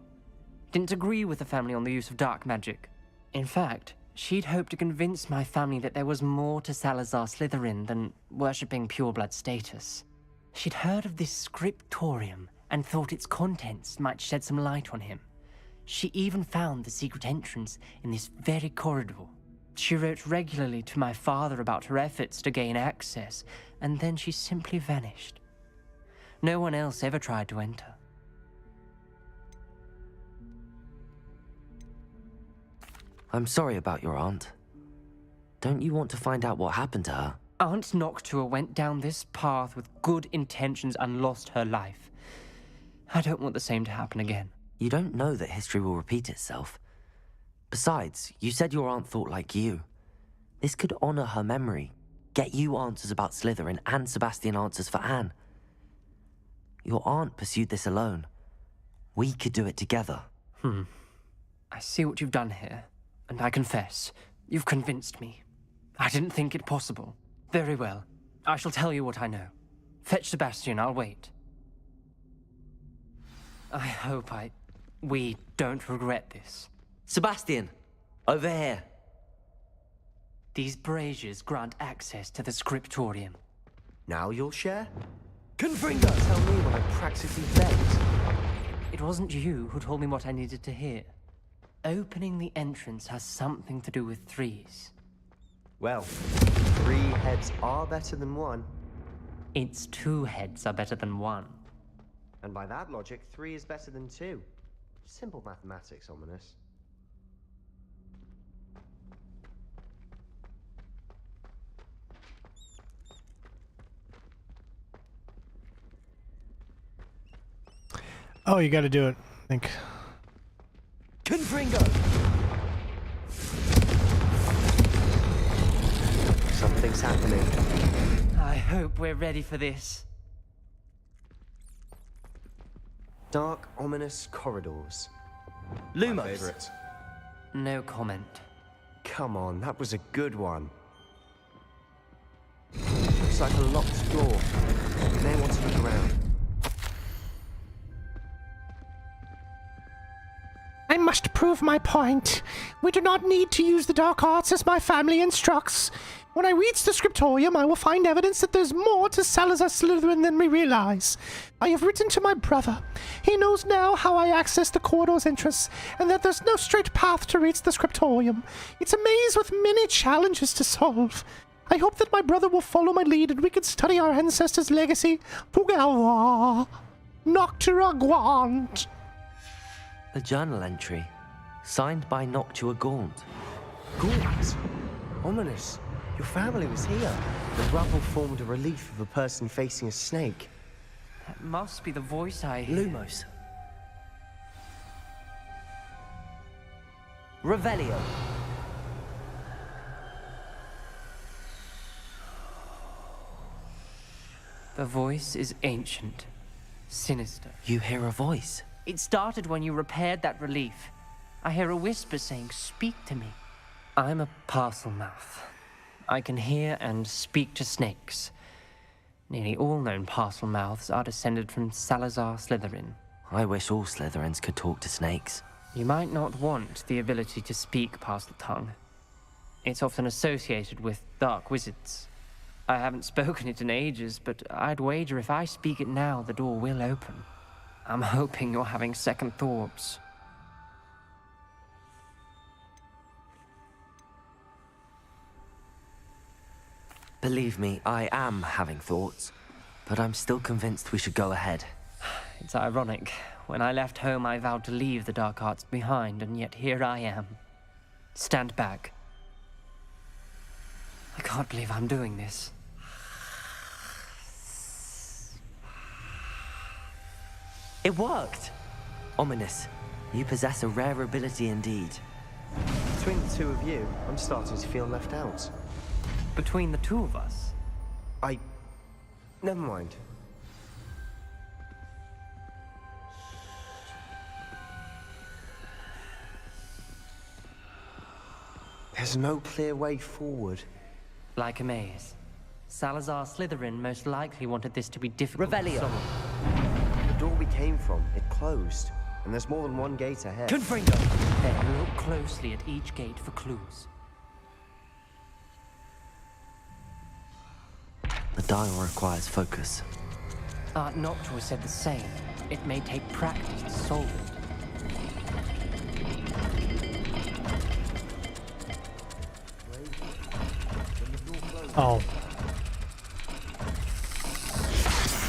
Didn't agree with the family on the use of dark magic. In fact, she'd hoped to convince my family that there was more to Salazar Slytherin than worshipping pureblood status. She'd heard of this scriptorium and thought its contents might shed some light on him. She even found the secret entrance in this very corridor. She wrote regularly to my father about her efforts to gain access, and then she simply vanished. No one else ever tried to enter. I'm sorry about your aunt. Don't you want to find out what happened to her? Aunt Noctua went down this path with good intentions and lost her life. I don't want the same to happen again. You don't know that history will repeat itself. Besides, you said your aunt thought like you. This could honor her memory, get you answers about Slytherin and Sebastian answers for Anne. Your aunt pursued this alone. We could do it together. I see what you've done here, and I confess, you've convinced me. I didn't think it possible. Very well. I shall tell you what I know. Fetch Sebastian, I'll wait. I hope we don't regret this. Sebastian! Over here! These braziers grant access to the scriptorium. Now you'll share? Confringo! Tell me when I practically begged. It wasn't you who told me what I needed to hear. Opening the entrance has something to do with 3s. Well, 3 heads are better than 1. It's 2 heads are better than 1. And by that logic, 3 is better than 2. Simple mathematics, Ominous. Oh, you gotta do it, I think. Confringo! Something's happening. I hope we're ready for this. Dark, ominous corridors. Lumos. My favorite. No comment. Come on, that was a good one. Looks like a locked door. May want to look around. I must prove my point. We do not need to use the dark arts as my family instructs. When I reach the scriptorium, I will find evidence that there's more to Salazar Slytherin than we realize. I have written to my brother. He knows now how I access the corridor's entrance, and that there's no straight path to reach the scriptorium. It's a maze with many challenges to solve. I hope that my brother will follow my lead and we can study our ancestors' legacy together. Noctua Gaunt. A journal entry, signed by Noctua Gaunt. Gaunt? Ominous. Your family was here. The rubble formed a relief of a person facing a snake. That must be the voice I hear. Lumos. Revelio. The voice is ancient, sinister. You hear a voice? It started when you repaired that relief. I hear a whisper saying, "Speak to me." I'm a parcel mouth. I can hear and speak to snakes. Nearly all known parcel mouths are descended from Salazar Slytherin. I wish all Slytherins could talk to snakes. You might not want the ability to speak parcel tongue. It's often associated with dark wizards. I haven't spoken it in ages, but I'd wager if I speak it now, the door will open. I'm hoping you're having second thoughts. Believe me, I am having thoughts, but I'm still convinced we should go ahead. It's ironic. When I left home, I vowed to leave the dark arts behind, and yet here I am. Stand back. I can't believe I'm doing this. It worked! Ominous. You possess a rare ability indeed. Between the two of you, I'm starting to feel left out. Between the two of us? Never mind. There's no clear way forward. Like a maze. Salazar Slytherin most likely wanted this to be difficult to Revelio. solve. The door we came from, it closed. And there's more than one gate ahead. Confringo! Then look closely at each gate for clues. The dial requires focus. Art Noctua said the same. It may take practice to solve it. Oh.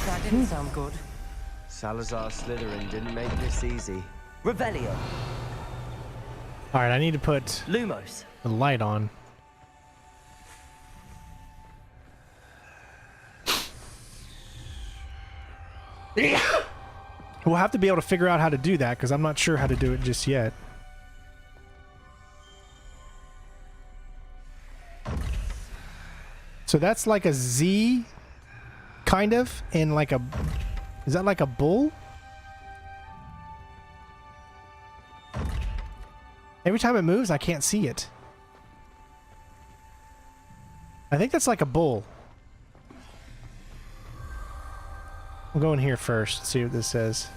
That didn't sound good. Salazar Slytherin didn't make this easy. Revelio. Alright, I need to put Lumos. the light on. We'll have to be able to figure out how to do that, because I'm not sure how to do it just yet. So that's like a Z, kind of, and like a... Is that like a bull? Every time it moves, I can't see it. I think that's like a bull. We'll go in here first, see what this says.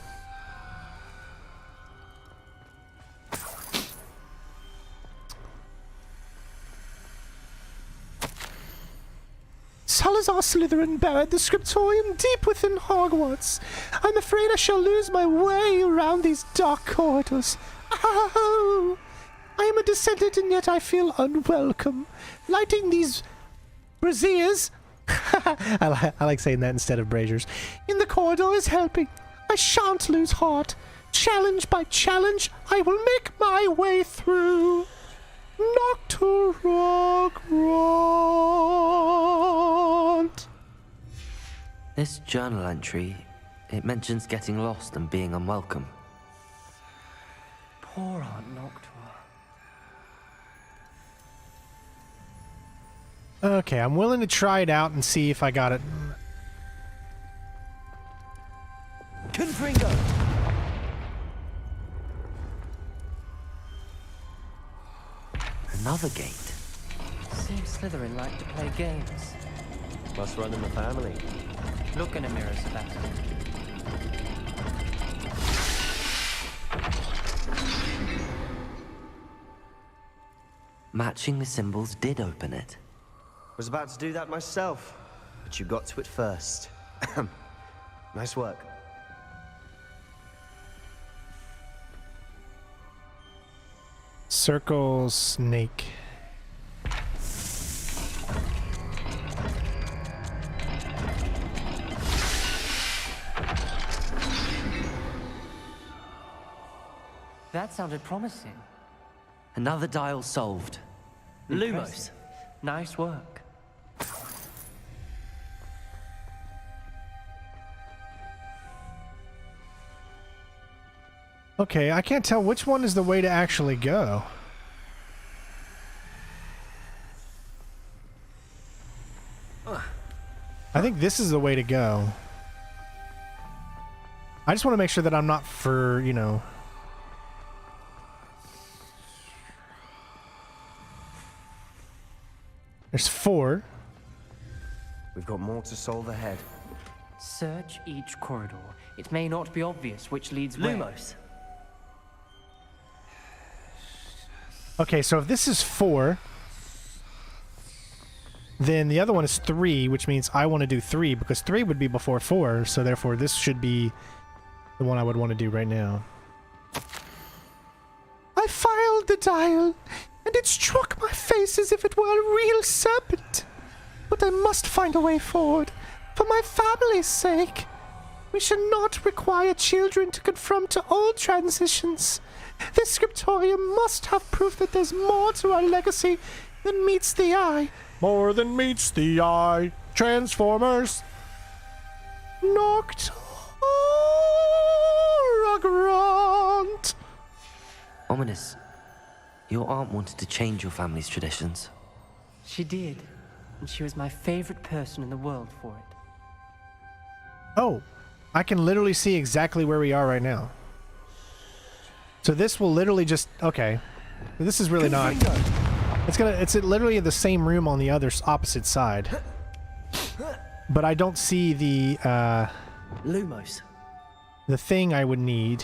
Salazar Slytherin buried the scriptorium deep within Hogwarts. I'm afraid I shall lose my way around these dark corridors. Oh! I am a descendant and yet I feel unwelcome. Lighting these braziers... I like saying that instead of braziers. In the corridor is helping. I shan't lose heart. Challenge by challenge, I will make my way through. Nocturogrant. This journal entry, it mentions getting lost and being unwelcome. Poor Aunt Noctua. Okay, I'm willing to try it out and see if I got it. Confringo! Another gate. Seems Slytherin like to play games. Must run in the family. Look in a mirror, Sebastian. Matching the symbols did open it. Was about to do that myself, but you got to it first. Nice work. Circle snake. That sounded promising. Another dial solved. Lumos. Nice work. Okay, I can't tell which one is the way to actually go. I think this is the way to go. I just want to make sure that I'm not for, you know... There's 4. We've got more to solve ahead. Search each corridor. It may not be obvious which leads where. Lumos. Okay, so if this is 4, then the other one is 3, which means I want to do 3, because 3 would be before 4, so therefore this should be the one I would want to do right now. I filed the dial, and it struck my face as if it were a real serpent. But I must find a way forward, for my family's sake. We should not require children to conform to old transitions. This scriptorium must have proof that there's more to our legacy than meets the eye. More than meets the eye. Transformers. Nocturogrant. Ominous. Your aunt wanted to change your family's traditions. She did, and she was my favorite person in the world for it. Oh, I can literally see exactly where we are right now. So this will literally just... Okay. This is really not... It's literally in the same room on the other opposite side. But I don't see the... Lumos. The thing I would need.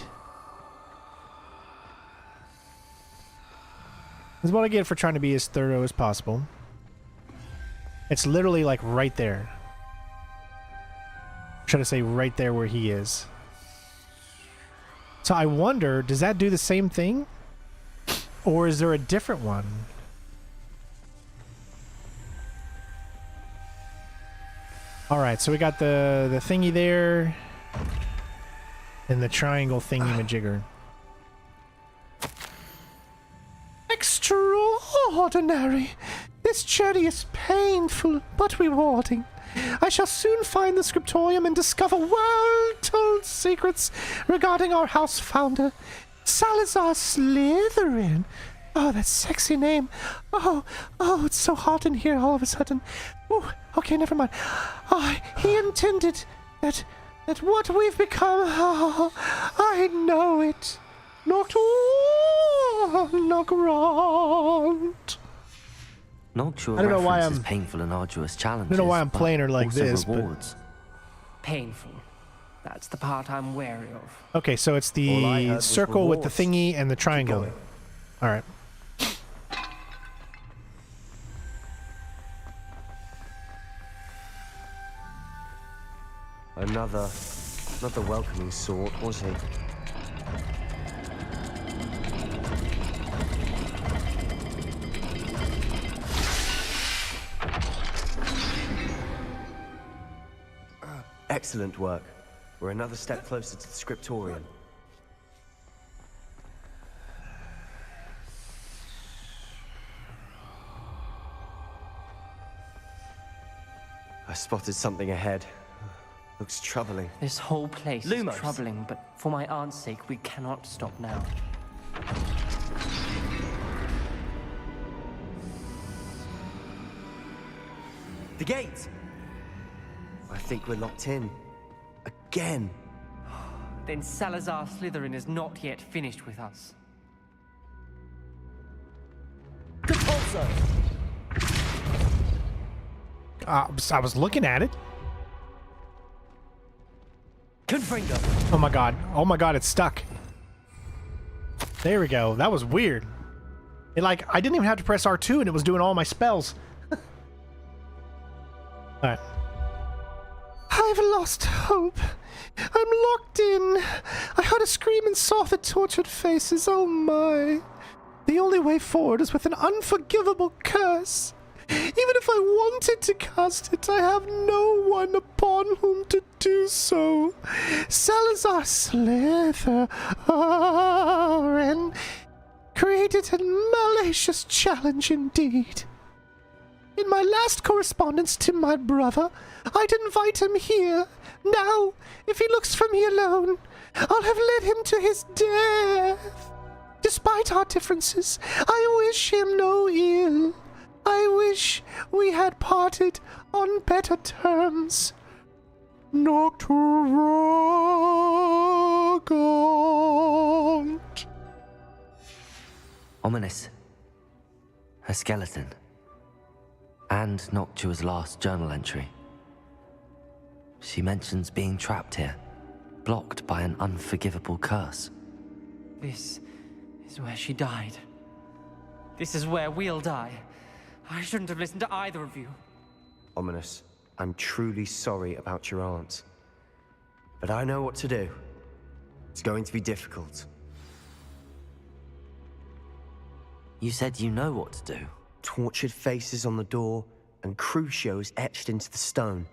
This is what I get for trying to be as thorough as possible. It's literally like right there. I'm trying to say right there where he is. So I wonder, does that do the same thing? Or is there a different one? Alright, so we got the thingy there. And the triangle thingy-majigger. Extraordinary! This journey is painful, but rewarding. I shall soon find the scriptorium and discover world-told secrets regarding our house founder, Salazar Slytherin. Oh, that sexy name. Oh, it's so hot in here all of a sudden. Oh, okay, never mind. He intended that what we've become. Oh, I know it. Nocturogrant. Nocturogrant I don't know why is painful and arduous challenges. I don't know why I'm playing her like this, rewards. Painful. That's the part I'm wary of. Okay, so it's the circle with the thingy and the triangle. All right. Another welcoming sort, was he? Excellent work. We're another step closer to the scriptorium. I spotted something ahead. Looks troubling. This whole place is troubling, but for my aunt's sake, we cannot stop now. The gate! I think we're locked in. Again. Then Salazar Slytherin is not yet finished with us. I was looking at it. Confringo. Oh my god, it's stuck. There we go. That was weird. I didn't even have to press R2 and it was doing all my spells. Alright. I've lost hope. I'm locked in. I heard a scream and saw the tortured faces. Oh my. The only way forward is with an unforgivable curse. Even if I wanted to cast it, I have no one upon whom to do so. Salazar Slytherin created a malicious challenge indeed. In my last correspondence to my brother, I'd invite him here. Now, if he looks for me alone, I'll have led him to his death. Despite our differences, I wish him no ill. I wish we had parted on better terms. Nocturagant. Ominous. Her skeleton. And Noctua's last journal entry. She mentions being trapped here, blocked by an unforgivable curse. This is where she died. This is where we'll die. I shouldn't have listened to either of you. Ominous, I'm truly sorry about your aunt. But I know what to do. It's going to be difficult. You said you know what to do. Tortured faces on the door, and Crucio is etched into the stone.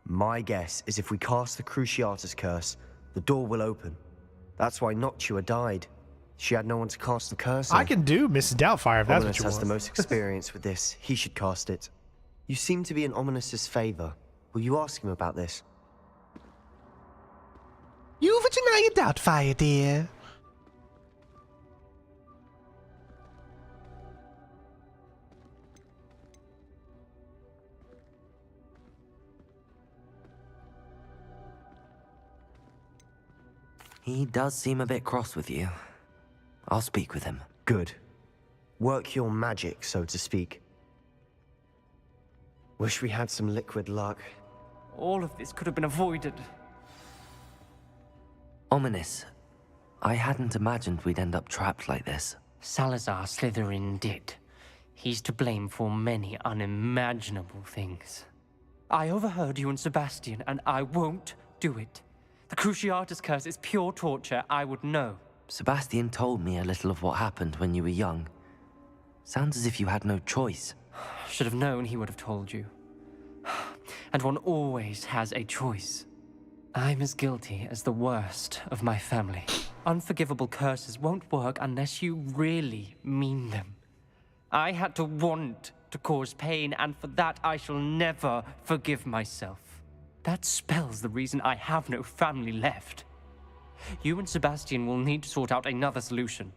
My guess is if we cast the Cruciatus curse, the door will open. That's why Noctua died. She had no one to cast the curse on. I can do Mrs. Doubtfire if that's Ominous what you has want. the most experience with this. He should cast it. You seem to be in Ominous's favor. Will you ask him about this? You Virginia Doubtfire, dear. He does seem a bit cross with you. I'll speak with him. Good. Work your magic, so to speak. Wish we had some liquid luck. All of this could have been avoided. Ominous. I hadn't imagined we'd end up trapped like this. Salazar Slytherin did. He's to blame for many unimaginable things. I overheard you and Sebastian, and I won't do it. The Cruciatus curse is pure torture, I would know. Sebastian told me a little of what happened when you were young. Sounds as if you had no choice. Should have known he would have told you. And one always has a choice. I'm as guilty as the worst of my family. Unforgivable curses won't work unless you really mean them. I had to want to cause pain, and for that I shall never forgive myself. That spells the reason I have no family left. You and Sebastian will need to sort out another solution.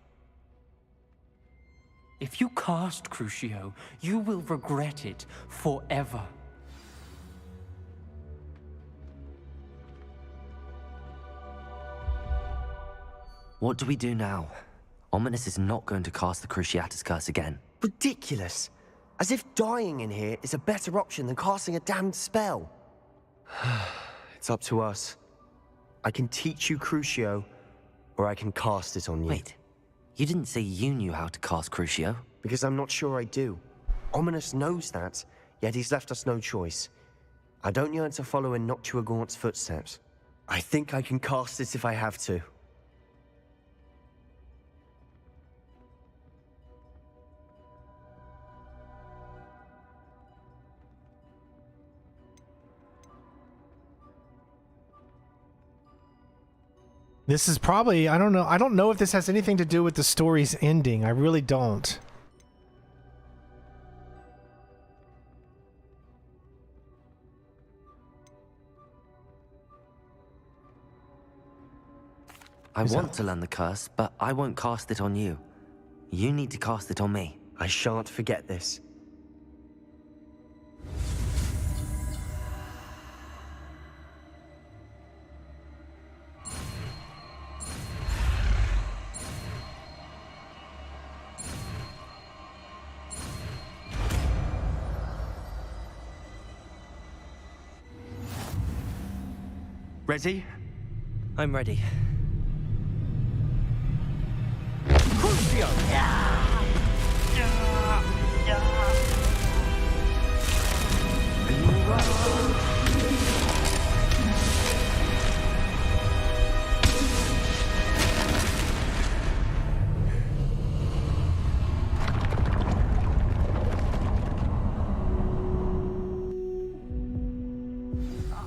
If you cast Crucio, you will regret it forever. What do we do now? Ominous is not going to cast the Cruciatus curse again. Ridiculous. As if dying in here is a better option than casting a damned spell. It's up to us. I can teach you Crucio, or I can cast it on you. Wait, you didn't say you knew how to cast Crucio? Because I'm not sure I do. Ominous knows that, yet he's left us no choice. I don't yearn to follow in Nocturagaunt's footsteps. I think I can cast it if I have to. This is probably, I don't know if this has anything to do with the story's ending. I really don't. I want to learn the curse, but I won't cast it on you. You need to cast it on me. I shan't forget this. Ready? I'm ready. Crucio!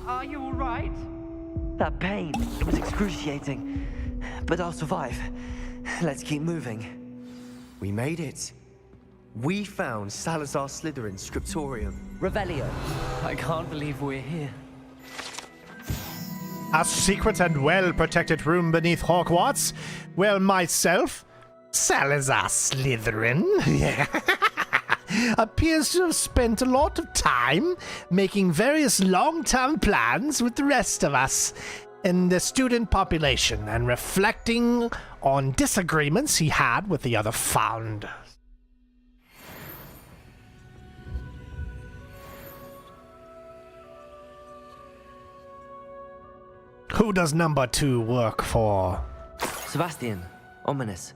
Are you all right? That pain, it was excruciating. But I'll survive. Let's keep moving. We made it. We found Salazar Slytherin's scriptorium. Revelio. I can't believe we're here. A secret and well-protected room beneath Hogwarts? Well, myself, Salazar Slytherin, appears to have spent a lot of time making various long-term plans with the rest of us in the student population and reflecting on disagreements he had with the other founders. Who does number 2 work for? Sebastian, ominous.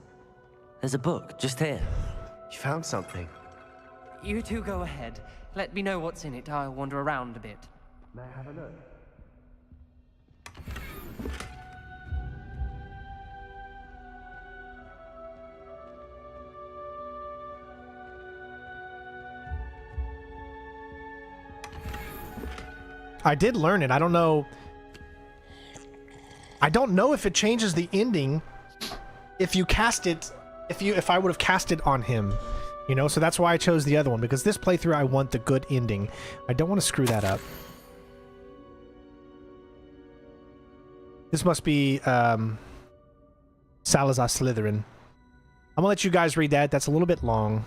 There's a book just here. You found something. You two go ahead. Let me know what's in it. I'll wander around a bit. May I have a look? I did learn it. I don't know if it changes the ending if you cast it, if I would have cast it on him, you know, so that's why I chose the other one, because this playthrough I want the good ending. I don't want to screw that up. This must be Salazar Slytherin. I'm gonna let you guys read that. That's a little bit long.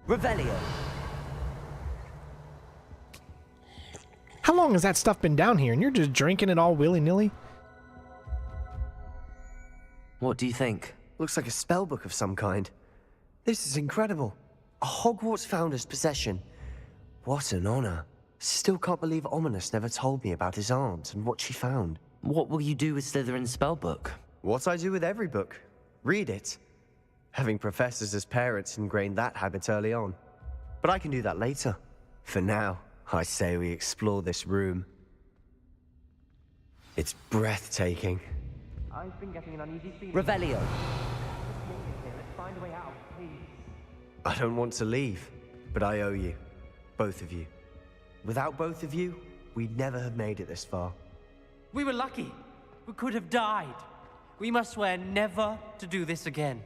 Revelio. How long has that stuff been down here and you're just drinking it all willy-nilly? What do you think? Looks like a spell book of some kind. This is incredible. A Hogwarts founder's possession. What an honor. Still can't believe Ominous never told me about his aunt and what she found. What will you do with Slytherin's spellbook? What I do with every book. Read it. Having professors as parents ingrained that habit early on. But I can do that later. For now, I say we explore this room. It's breathtaking. I've been getting an uneasy feeling. Revelio. Let's find a way out, please. I don't want to leave, but I owe you. Both of you. Without both of you, we'd never have made it this far. We were lucky. We could have died. We must swear never to do this again.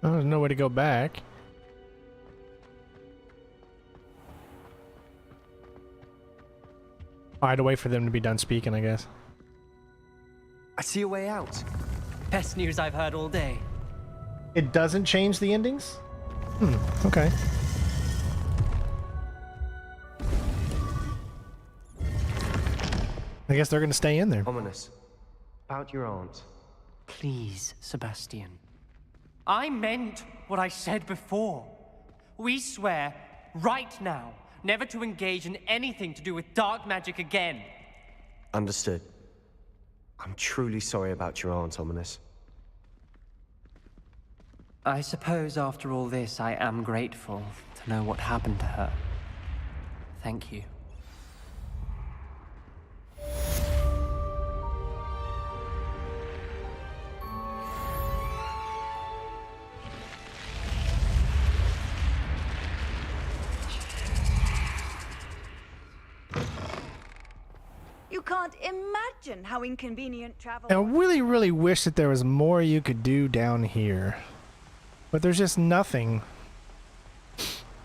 Oh, there's no way to go back. I had to wait for them to be done speaking, I guess. I see a way out. Best news I've heard all day. It doesn't change the endings? Okay. I guess they're gonna stay in there. Ominous. About your aunt. Please, Sebastian. I meant what I said before. We swear, right now, never to engage in anything to do with dark magic again. Understood. I'm truly sorry about your aunt, Ominous. I suppose after all this, I am grateful to know what happened to her. Thank you. You can't imagine how inconvenient travel I really, really wish that there was more you could do down here. But there's just nothing.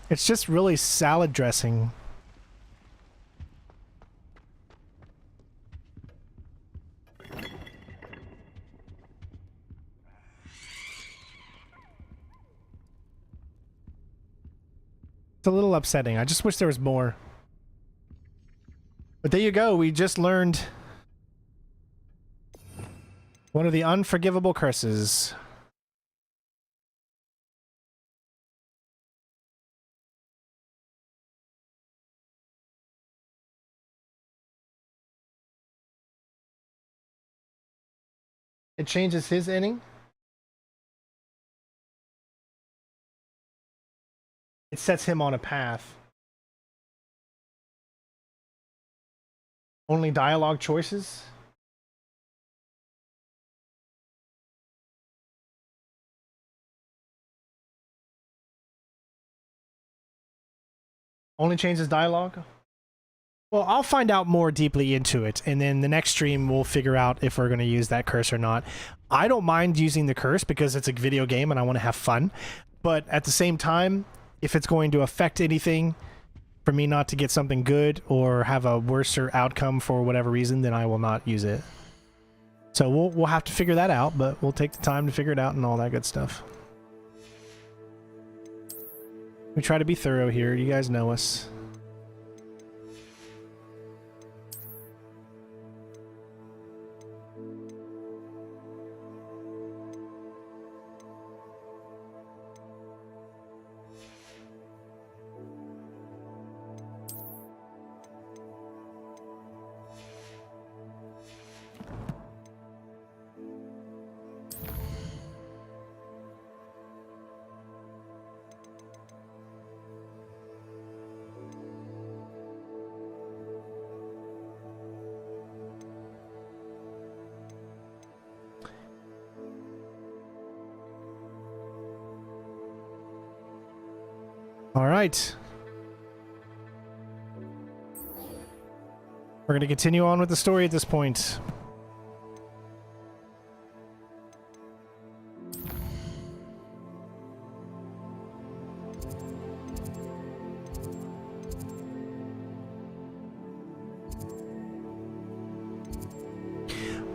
It's just really salad dressing. It's a little upsetting. I just wish there was more. But there you go. We just learned one of the unforgivable curses. It changes his inning. It sets him on a path. Only dialogue choices? Only changes dialogue? Well, I'll find out more deeply into it, and then the next stream we'll figure out if we're going to use that curse or not. I don't mind using the curse because it's a video game and I want to have fun, but at the same time, if it's going to affect anything for me not to get something good or have a worser outcome for whatever reason, then I will not use it. So we'll have to figure that out, but we'll take the time to figure it out and all that good stuff. We try to be thorough here. You guys know us. All right. We're going to continue on with the story at this point.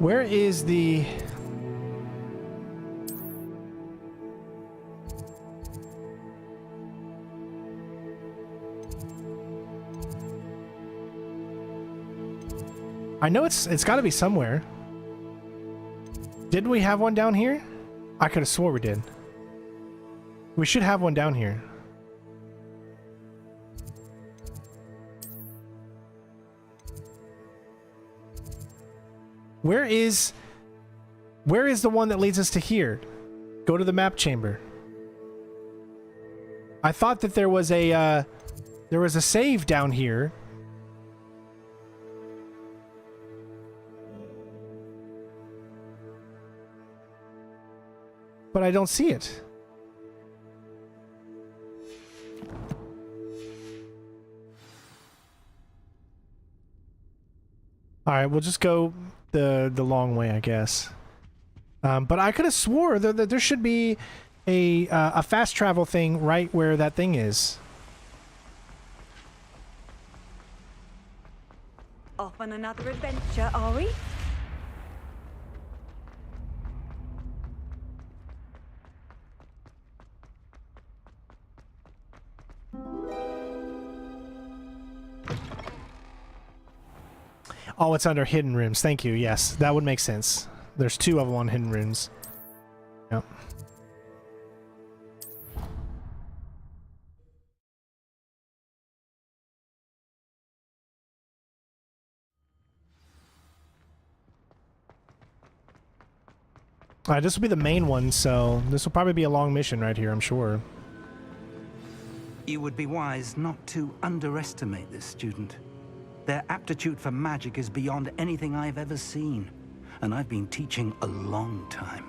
Where is the... I know it's got to be somewhere. Didn't we have one down here? I could have swore we did. We should have one down here. Where is the one that leads us to here? Go to the map chamber. I thought that there was a save down here. But I don't see it. All right, we'll just go the long way, I guess. But I could have swore that there should be a fast travel thing right where that thing is. Off on another adventure, are we? Oh, it's under hidden rooms. Thank you. Yes, that would make sense. There's two of them on hidden rooms. Yep. All right, this will be the main one, so this will probably be a long mission right here, I'm sure. You would be wise not to underestimate this student. Their aptitude for magic is beyond anything I've ever seen, and I've been teaching a long time.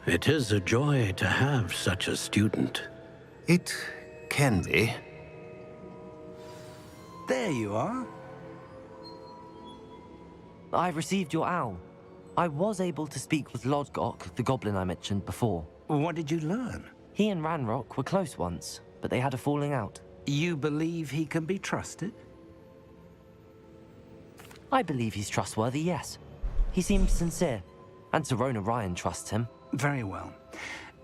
It is a joy to have such a student. It can be. There you are. I received your owl. I was able to speak with Lodgok, the goblin I mentioned before. What did you learn? He and Ranrock were close once, but they had a falling out. You believe he can be trusted? I believe he's trustworthy, yes. He seemed sincere, and Serona Ryan trusts him. Very well.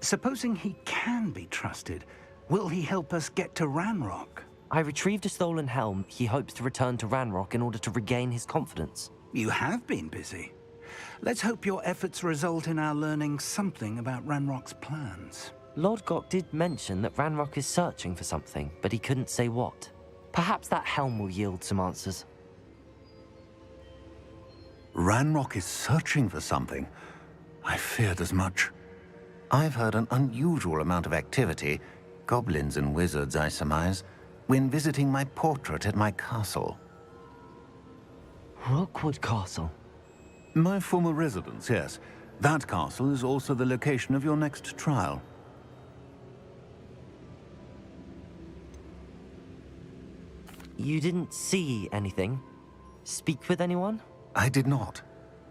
Supposing he can be trusted, will he help us get to Ranrock? I retrieved a stolen helm he hopes to return to Ranrock in order to regain his confidence. You have been busy. Let's hope your efforts result in our learning something about Ranrock's plans. Lodgok did mention that Ranrock is searching for something, but he couldn't say what. Perhaps that helm will yield some answers. Ranrock is searching for something. I feared as much. I've heard an unusual amount of activity, goblins and wizards, I surmise, when visiting my portrait at my castle. Rookwood Castle? My former residence, yes. That castle is also the location of your next trial. You didn't see anything? Speak with anyone? I did not.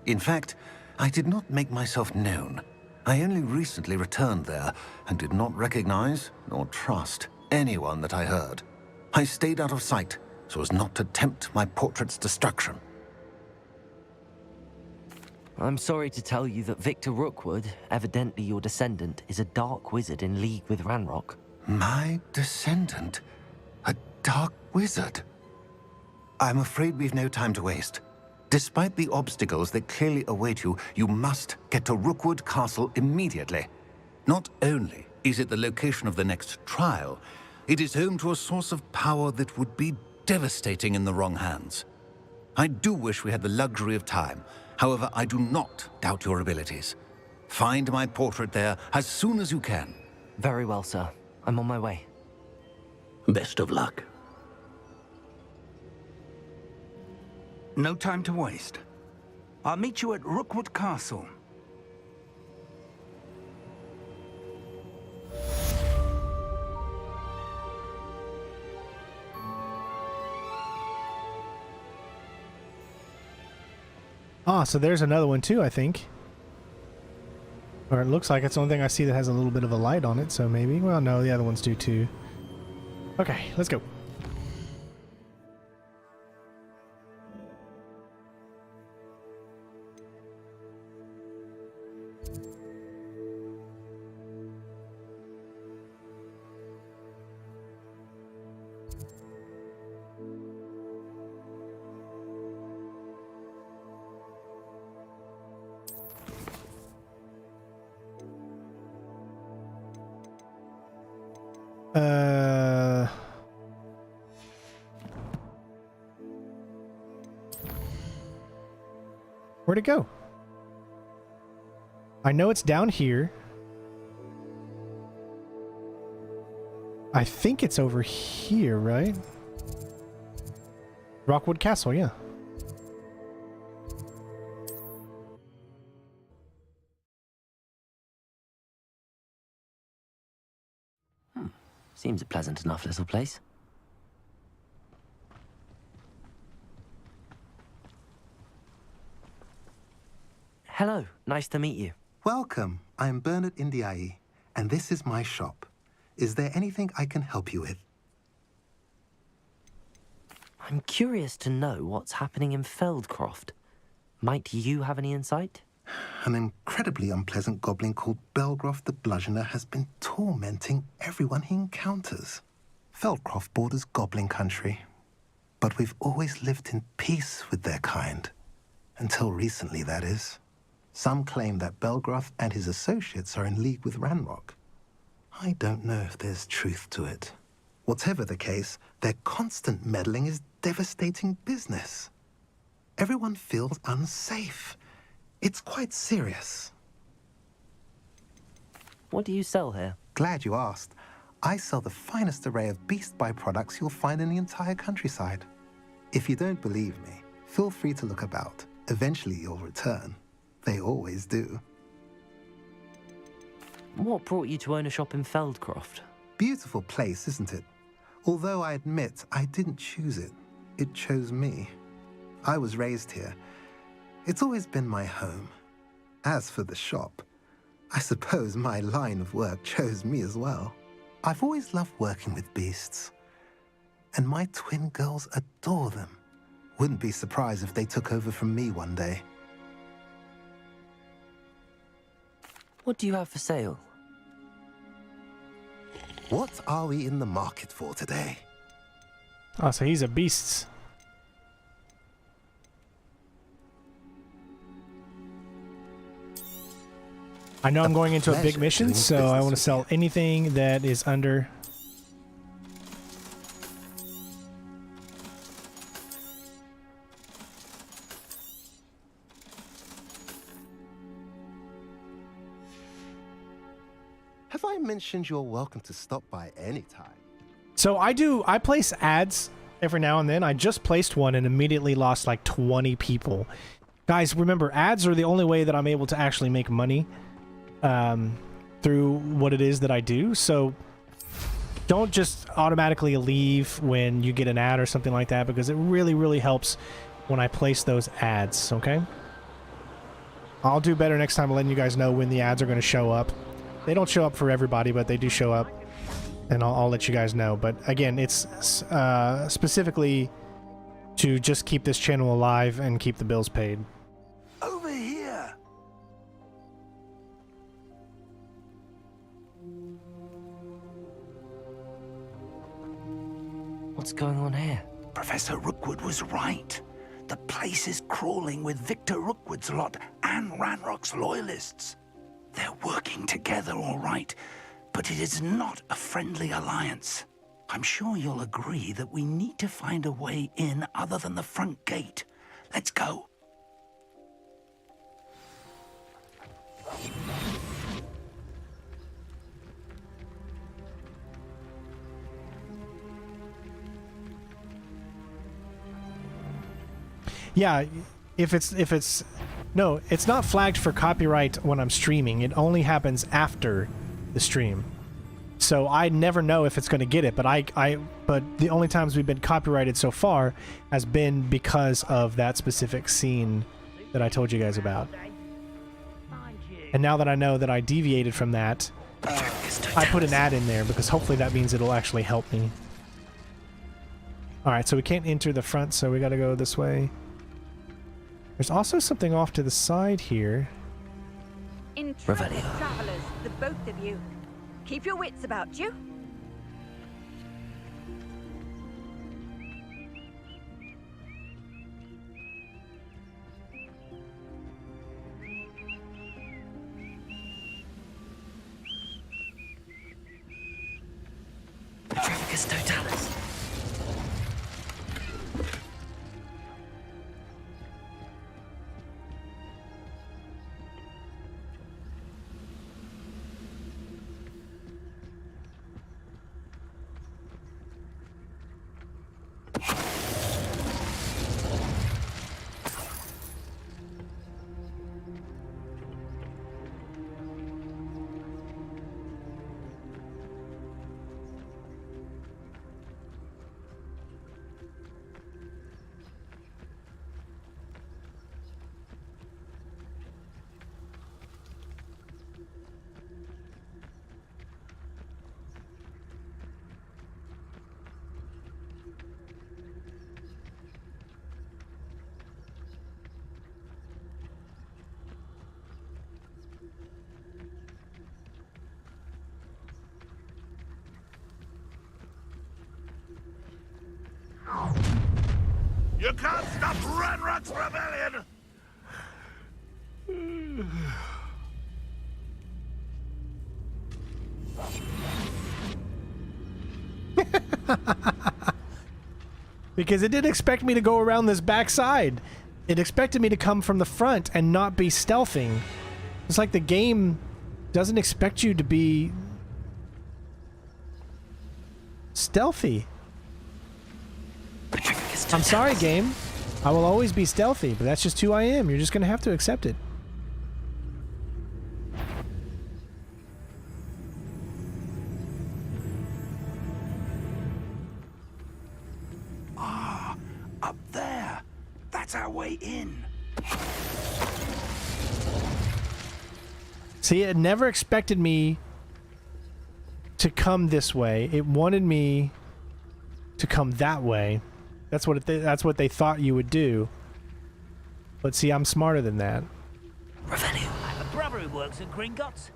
In fact, I did not make myself known. I only recently returned there and did not recognize nor trust anyone that I heard. I stayed out of sight so as not to tempt my portrait's destruction. I'm sorry to tell you that Victor Rookwood, evidently your descendant, is a dark wizard in league with Ranrock. My descendant? A dark wizard? I'm afraid we've no time to waste. Despite the obstacles that clearly await you, you must get to Rookwood Castle immediately. Not only is it the location of the next trial, it is home to a source of power that would be devastating in the wrong hands. I do wish we had the luxury of time. However, I do not doubt your abilities. Find my portrait there as soon as you can. Very well, sir. I'm on my way. Best of luck. No time to waste. I'll meet you at Rookwood Castle. Ah, so there's another one too, I think. Or it looks like it's the only thing I see that has a little bit of a light on it, so maybe. Well, no, the other ones do too. Okay, let's go. Where'd it go? I know it's down here. I think it's over here, right? Rookwood Castle, yeah. Seems a pleasant enough little place. Hello, nice to meet you. Welcome. I am Bernard Indiai, and this is my shop. Is there anything I can help you with? I'm curious to know what's happening in Feldcroft. Might you have any insight? An incredibly unpleasant goblin called Belgroth the Bludgeoner has been tormenting everyone he encounters. Feldcroft borders goblin country, but we've always lived in peace with their kind. Until recently, that is. Some claim that Belgroth and his associates are in league with Ranrock. I don't know if there's truth to it. Whatever the case, their constant meddling is devastating business. Everyone feels unsafe. It's quite serious. What do you sell here? Glad you asked. I sell the finest array of beast byproducts you'll find in the entire countryside. If you don't believe me, feel free to look about. Eventually you'll return. They always do. What brought you to own a shop in Feldcroft? Beautiful place, isn't it? Although I admit I didn't choose it. It chose me. I was raised here. It's always been my home. As for the shop, I suppose my line of work chose me as well. I've always loved working with beasts. And my twin girls adore them. Wouldn't be surprised if they took over from me one day. What do you have for sale? What are we in the market for today? Oh, so he's a beast. I know I'm going into a big mission, so I want to sell anything that is under... Have I mentioned you're welcome to stop by any time? So I place ads every now and then. I just placed one and immediately lost like 20 people. Guys, remember, ads are the only way that I'm able to actually make money through what it is that I do. So don't just automatically leave when you get an ad or something like that, because it really, really helps when I place those ads, okay? I'll do better next time letting you guys know when the ads are going to show up. They don't show up for everybody, but they do show up, and I'll let you guys know. But again, it's specifically to just keep this channel alive and keep the bills paid. Over here! What's going on here? Professor Rookwood was right. The place is crawling with Victor Rookwood's lot and Ranrock's loyalists. They're working together, all right, but it is not a friendly alliance. I'm sure you'll agree that we need to find a way in other than the front gate. Let's go. Yeah, if it's no, it's not flagged for copyright when I'm streaming. It only happens after the stream. So I never know if it's going to get it, but but the only times we've been copyrighted so far has been because of that specific scene that I told you guys about. And now that I know that I deviated from that, I put an ad in there because hopefully that means it'll actually help me. All right, so we can't enter the front, so we got to go this way. There's also something off to the side here. Intrepid travelers, the both of you. Keep your wits about you. Petrificus totalis. You can't stop Ranrock's rebellion! Because it didn't expect me to go around this backside. It expected me to come from the front and not be stealthing. It's like the game doesn't expect you to be stealthy. I'm sorry, game. I will always be stealthy, but that's just who I am. You're just gonna have to accept it. Ah, up there. That's our way in. See, it never expected me to come this way. It wanted me to come that way. That's what they thought you would do. But see, I'm smarter than that. I have a brother who works at Gringotts.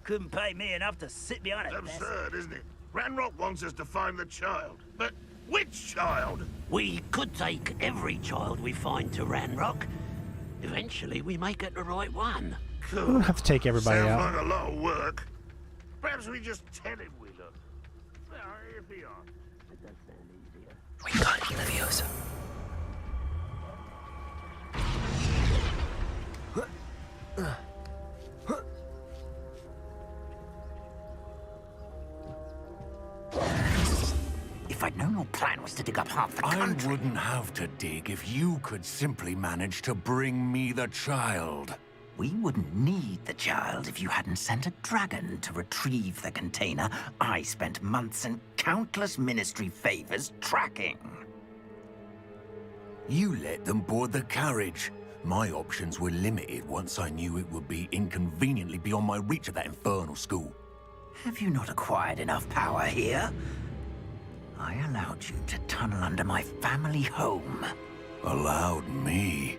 Couldn't pay me enough to sit behind a desk. Absurd, isn't it? Ranrock wants us to find the child. But which child? We could take every child we find to Ranrock. Eventually, we may get the right one. We don't have to take everybody Sounds out. like a lot of work. Perhaps we just tell him we look. Here we are. We got it, Leviosa. If I'd known your plan was to dig up half the country... I wouldn't have to dig if you could simply manage to bring me the child. We wouldn't need the child if you hadn't sent a dragon to retrieve the container I spent months and countless ministry favors tracking. You let them board the carriage. My options were limited once I knew it would be inconveniently beyond my reach at that infernal school. Have you not acquired enough power here? I allowed you to tunnel under my family home. Allowed me?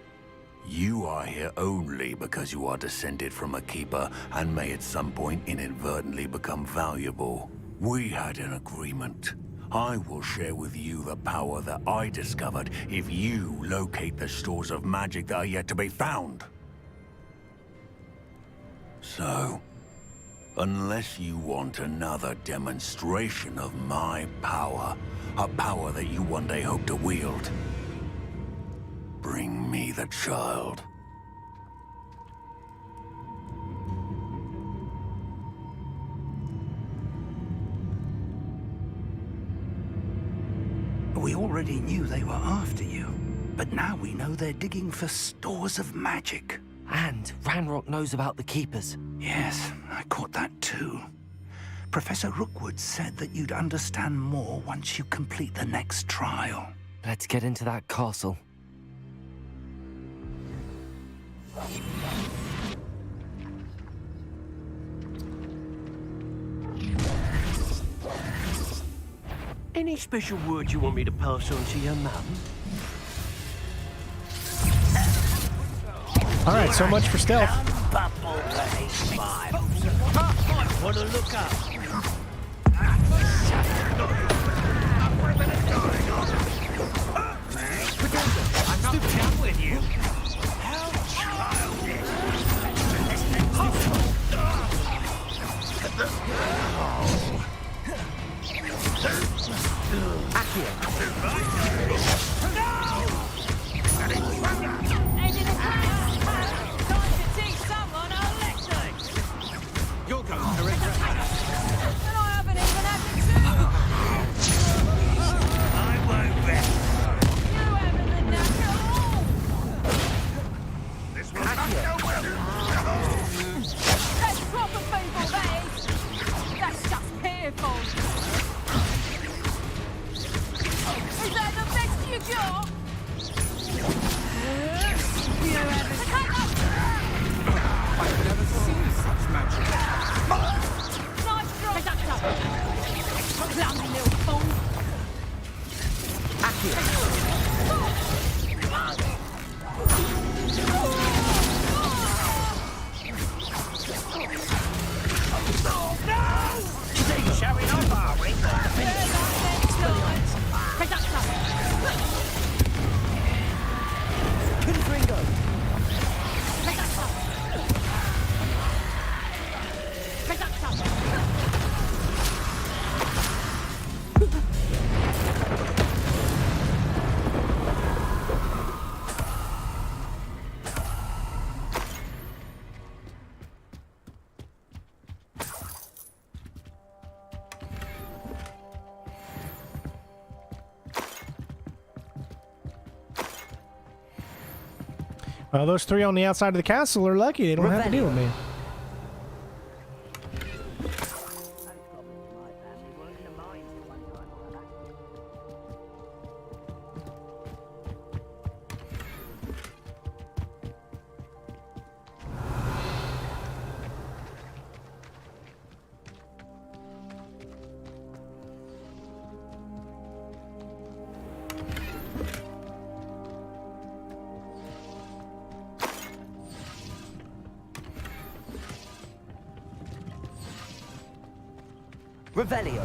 You are here only because you are descended from a keeper and may at some point inadvertently become valuable. We had an agreement. I will share with you the power that I discovered if you locate the stores of magic that are yet to be found. So, unless you want another demonstration of my power, a power that you one day hope to wield, bring me the child. We already knew they were after you, but now we know they're digging for stores of magic. And Ranrock knows about the Keepers. Yes, I caught that too. Professor Rookwoods said that you'd understand more once you complete the next trial. Let's get into that castle. Any special word you want me to pass on to your mum? Alright, so much for stealth. Want to look up? I'm not done with you. You're going to regret that. And I haven't even had the two. I won't rest. You haven't been that at all. This will not go well. That's proper people, that is. That's just pitiful. Is that the best you got? You haven't. I've never seen such magic. Nice drop. Clumsy little fool. Showing off, are we? Confringo! Well, those three on the outside of the castle are lucky. They don't have to deal with me. Revelio.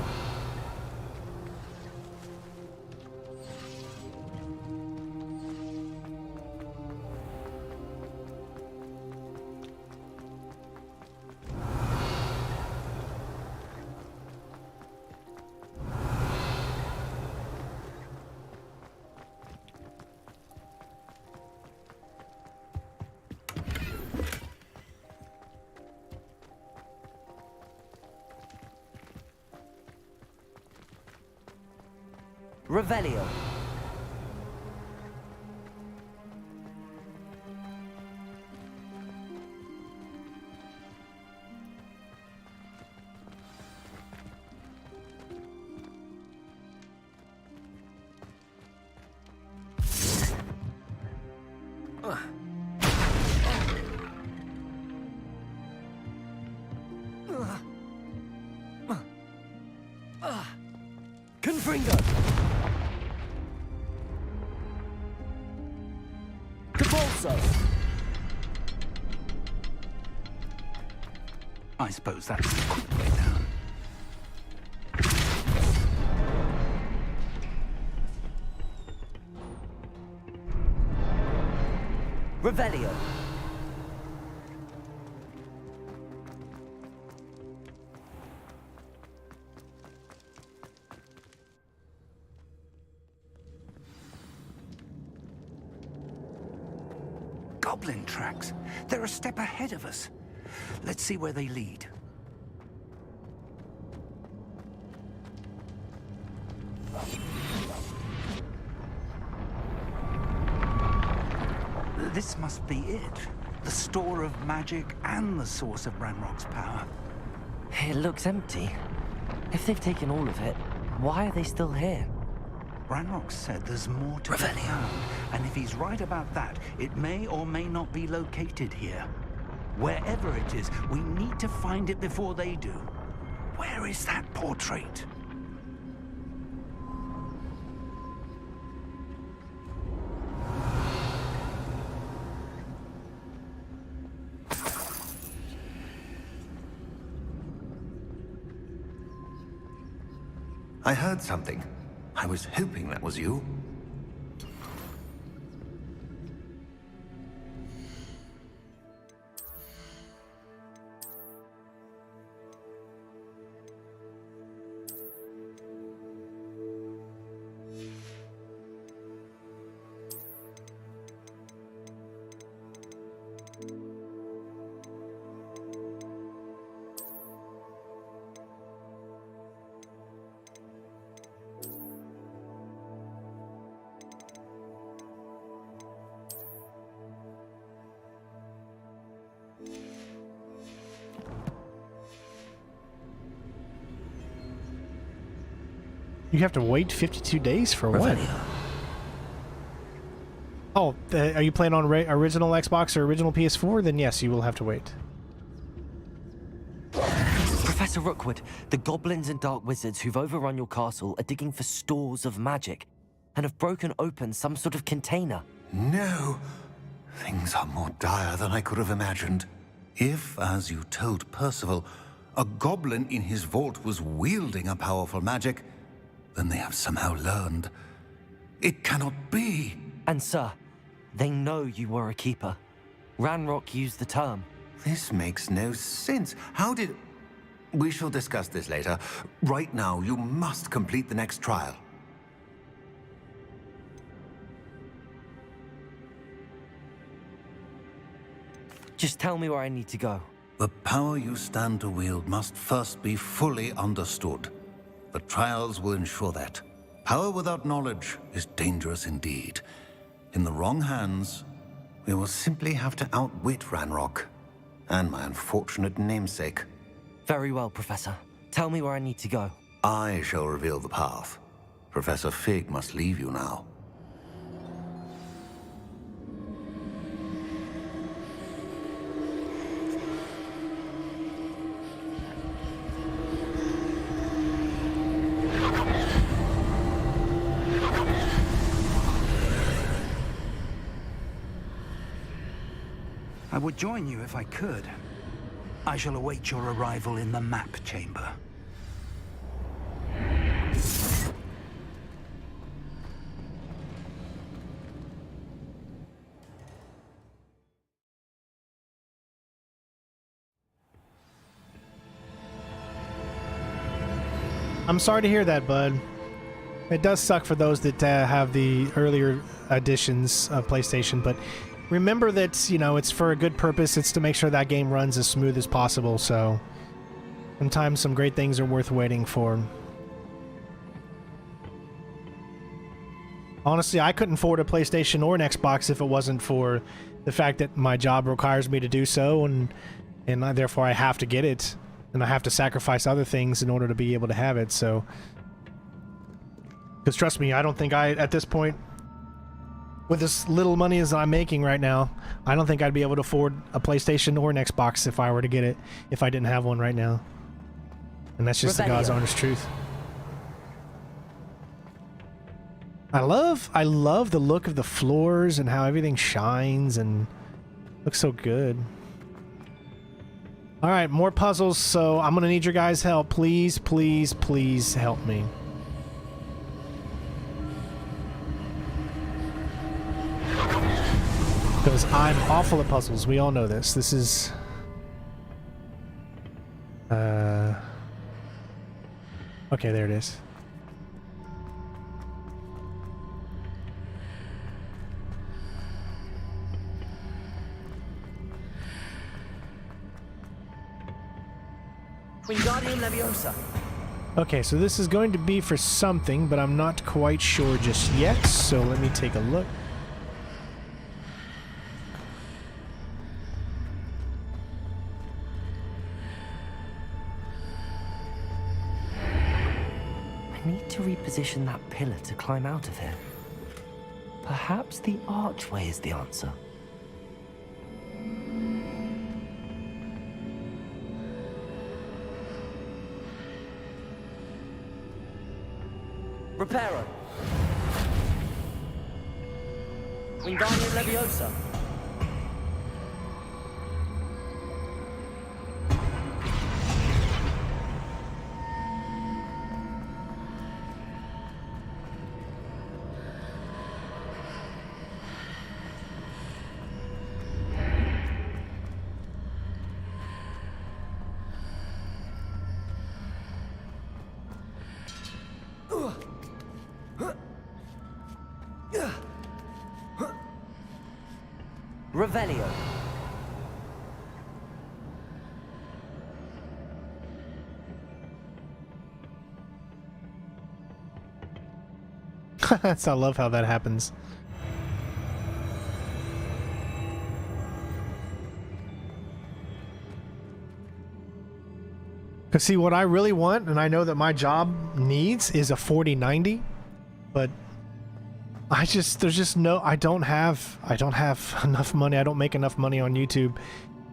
Revelio. Confringo! Convulso! I suppose that's the quick way down. Revelio! Goblin tracks. They're a step ahead of us. Let's see where they lead. This must be it. The store of magic and the source of Ranrock's power. It looks empty. If they've taken all of it, why are they still here? Ranrock said there's more to be found, and if he's right about that, it may or may not be located here. Wherever it is, we need to find it before they do. Where is that portrait? I heard something. I was hoping that was you. You have to wait 52 days for what? Oh, are you playing on original Xbox or original PS4? Then yes, you will have to wait. Professor Rookwood, the goblins and dark wizards who've overrun your castle are digging for stores of magic and have broken open some sort of container. No! Things are more dire than I could have imagined. If, as you told Percival, a goblin in his vault was wielding a powerful magic, then they have somehow learned. It cannot be! And sir, they know you were a keeper. Ranrock used the term. This makes no sense. How did... We shall discuss this later. Right now, you must complete the next trial. Just tell me where I need to go. The power you stand to wield must first be fully understood. The trials will ensure that. Power without knowledge is dangerous indeed. In the wrong hands, we will simply have to outwit Ranrock and my unfortunate namesake. Very well, Professor. Tell me where I need to go. I shall reveal the path. Professor Fig must leave you now. I would join you if I could. I shall await your arrival in the map chamber. I'm sorry to hear that, bud. It does suck for those that have the earlier editions of PlayStation, but remember that, you know, it's for a good purpose. It's to make sure that game runs as smooth as possible, so sometimes some great things are worth waiting for. Honestly, I couldn't afford a PlayStation or an Xbox if it wasn't for the fact that my job requires me to do so, and therefore I have to get it, and I have to sacrifice other things in order to be able to have it, so... Because trust me, I don't think at this point, with as little money as I'm making right now, I don't think I'd be able to afford a PlayStation or an Xbox if I were to get it, if I didn't have one right now. And that's just the God's honest truth. I love the look of the floors and how everything shines and looks so good. All right, more puzzles, so I'm gonna need your guys' help. Please, please, please help me. Because I'm awful at puzzles. We all know this. This is... Okay, there it is. Wingardium Leviosa. Okay, so this is going to be for something, but I'm not quite sure just yet, so let me take a look. I need to reposition that pillar to climb out of here. Perhaps the archway is the answer. Reparo. Wingardium Leviosa. Revelio. I love how that happens. Because see, what I really want, and I know that my job needs, is a 4090, but there's just no, I don't have enough money. I don't make enough money on YouTube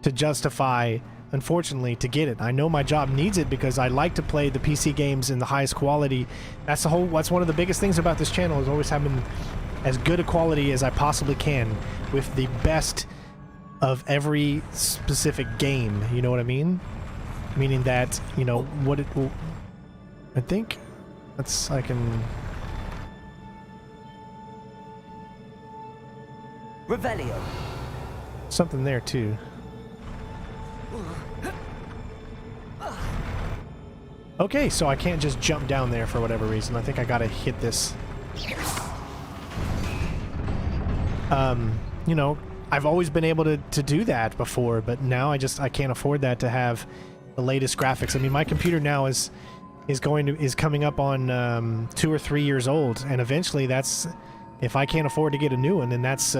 to justify, unfortunately, to get it. I know my job needs it because I like to play the PC games in the highest quality. That's one of the biggest things about this channel, is always having as good a quality as I possibly can with the best of every specific game. You know what I mean? Meaning that, you know, what it will, I think I can... Revelio. Something there too. Okay, so I can't just jump down there for whatever reason. I think I gotta hit this. You know, I've always been able to do that before, but now I can't afford that to have the latest graphics. I mean, my computer now is coming up on 2 or 3 years old, and eventually that's, if I can't afford to get a new one, then that's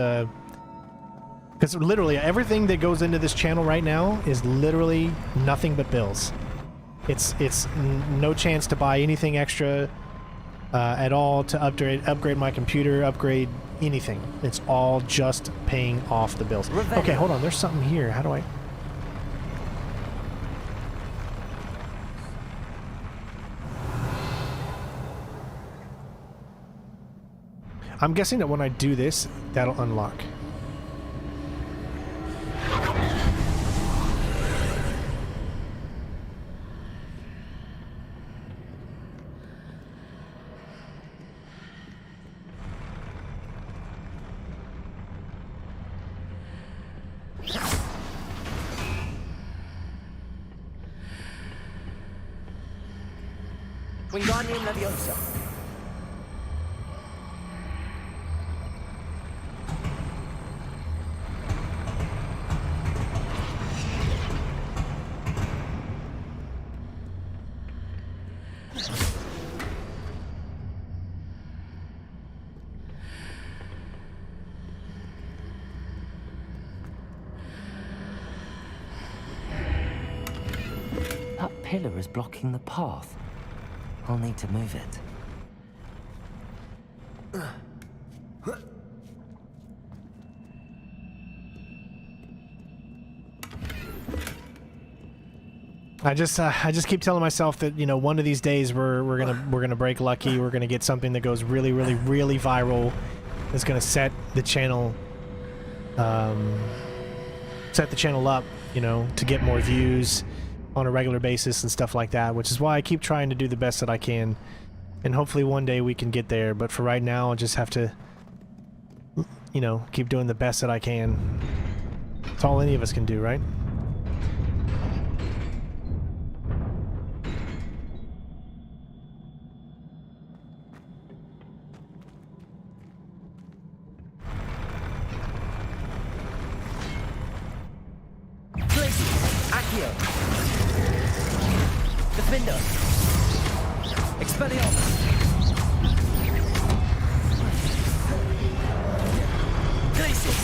because literally everything that goes into this channel right now is literally nothing but bills. It's no chance to buy anything extra at all, to upgrade my computer, upgrade anything. It's all just paying off the bills. Okay, hold on. There's something here. How do I... I'm guessing that when I do this, that'll unlock. Wingardium Leviosa. That pillar is blocking the path. I'll need to move it. I just keep telling myself that, you know, one of these days we're gonna break lucky. We're gonna get something that goes really, really, really viral. That's gonna set the channel up, you know, to get more views on a regular basis and stuff like that. Which is why I keep trying to do the best that I can, and hopefully one day we can get there. But for right now, I'll just have to, you know, keep doing the best that I can. That's all any of us can do, right? Defender! Expelliarmus! Glacis!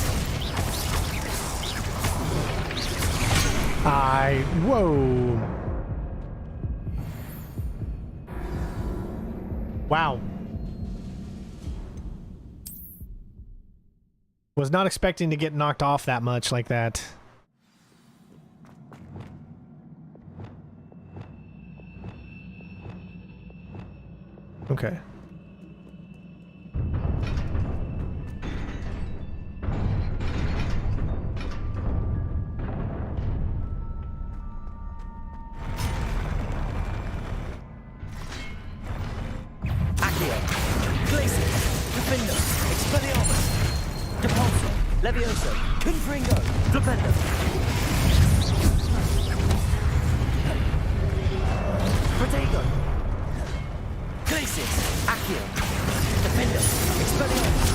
Whoa! Wow. Was not expecting to get knocked off that much like that. Okay. Accio! Glacis! Defender! Expelliarmus! Depulso! Levioso! Confringo! Flipendo! Protego! Glacis! Accio! Defender! Expelliarmus!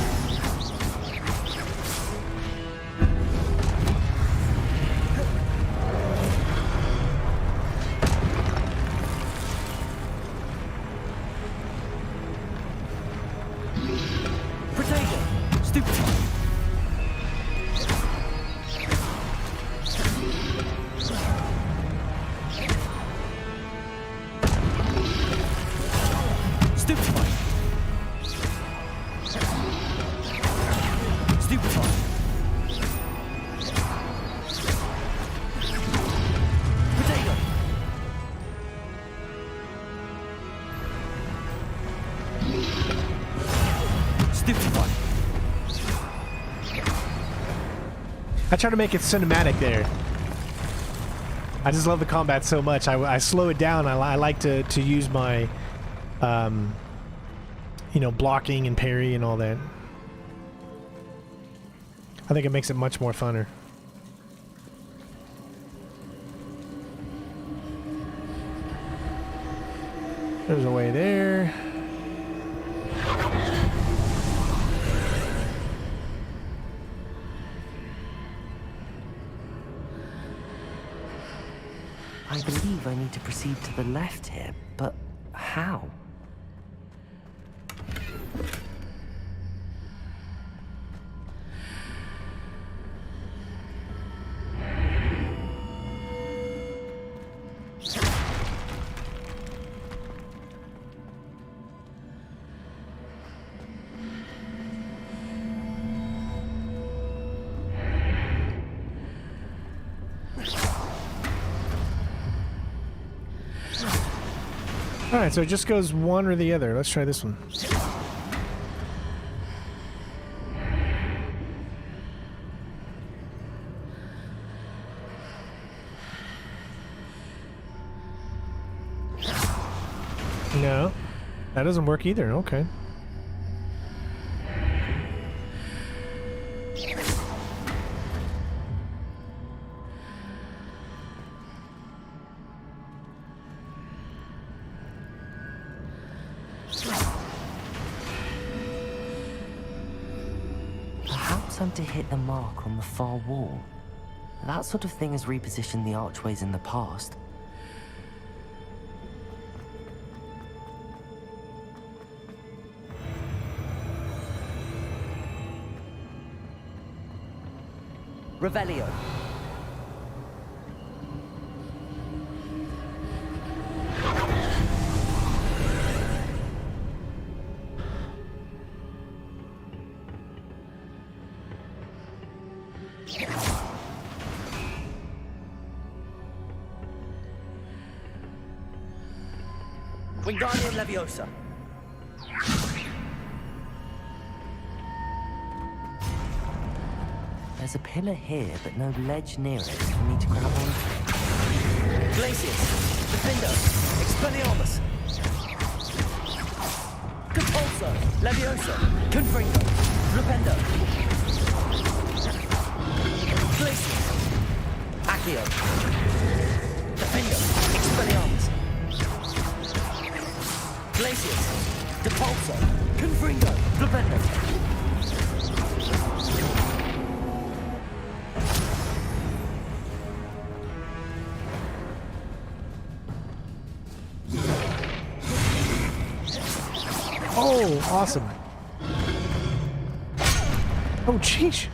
Protego! Stupefy! Stupefy! Stupefy! Protego! Stupefy! I try to make it cinematic there. I just love the combat so much. I slow it down. I like to use my, you know, blocking and parry and all that. I think it makes it much more funner. There's a way there. I believe I need to proceed to the left here, but how? Alright, so it just goes one or the other. Let's try this one. No, that doesn't work either. Okay. Perhaps I'm to hit the mark on the far wall. That sort of thing has repositioned the archways in the past. Revelio! Wingardium Leviosa. There's a pillar here, but no ledge near it for me to grab onto. Glacius, Defender, Expelliarmus. Compulsor, Leviosa, Confringo, Flipendo. Glacius, Accio, Defender, Expelliarmus. Glacius, Depulsor, Confringo, Flipendo. Oh, awesome. Oh, jeez.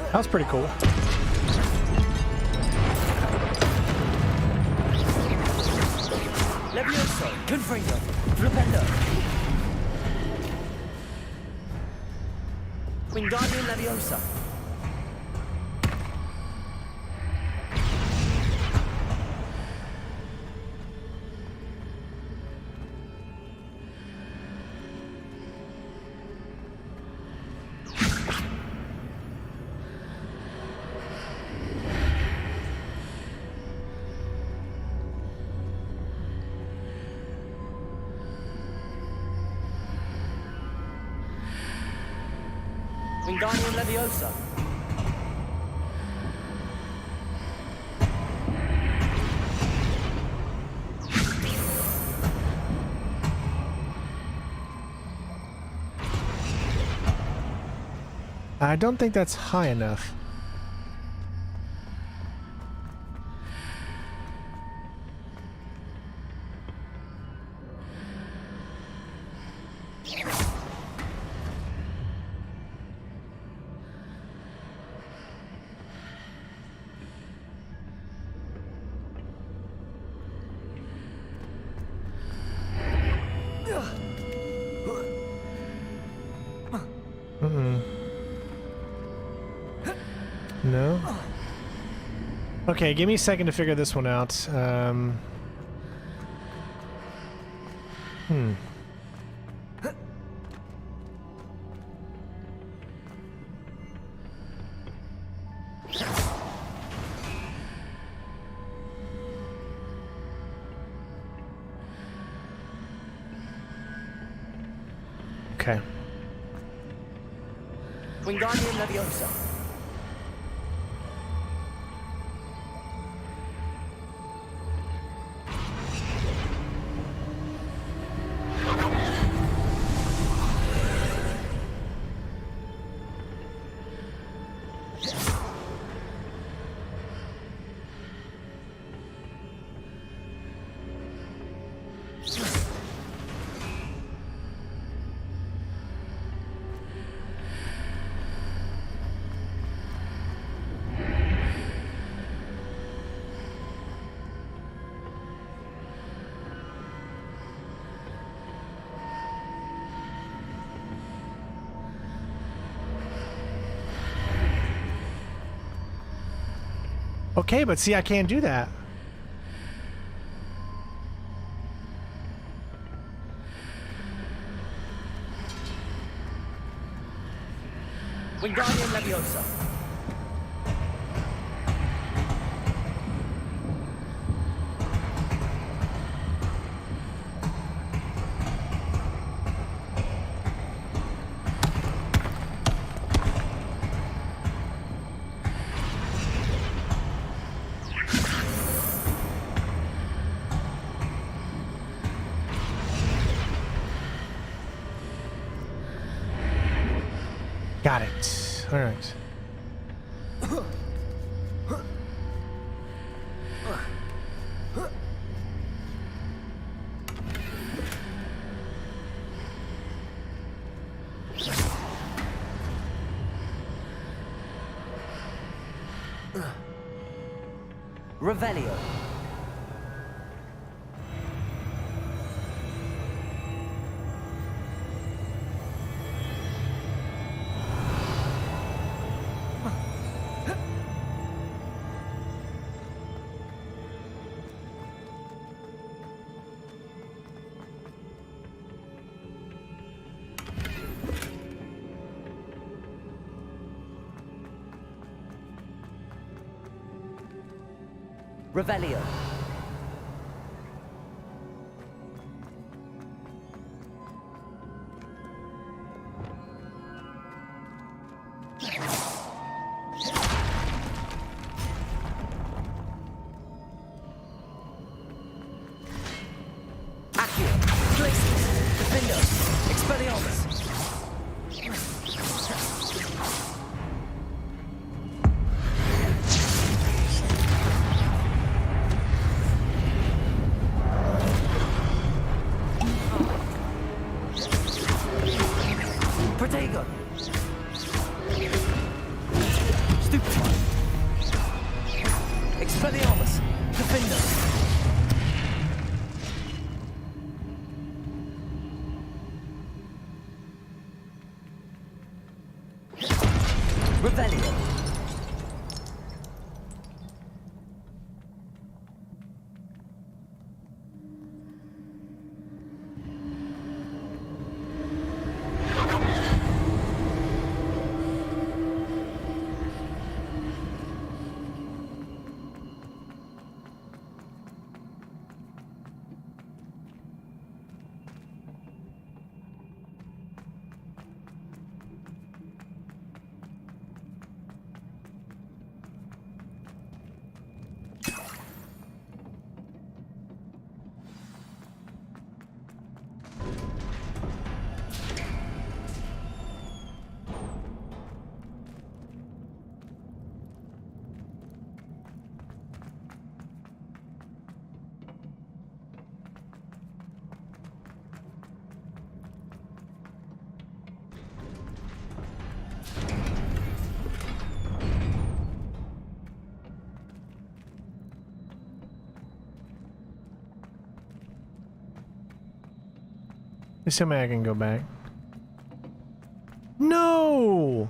That was pretty cool. Levioso, Confringo, Flipendo. Wingardium Leviosa. Wingardium Leviosa. I don't think that's high enough. No? Okay, give me a second to figure this one out. Okay. Wingardium Leviosa. Okay, but see, I can't do that. Wingardium Leviosa. Got it. All right. Revelio. Revelio. Assuming I can go back. No!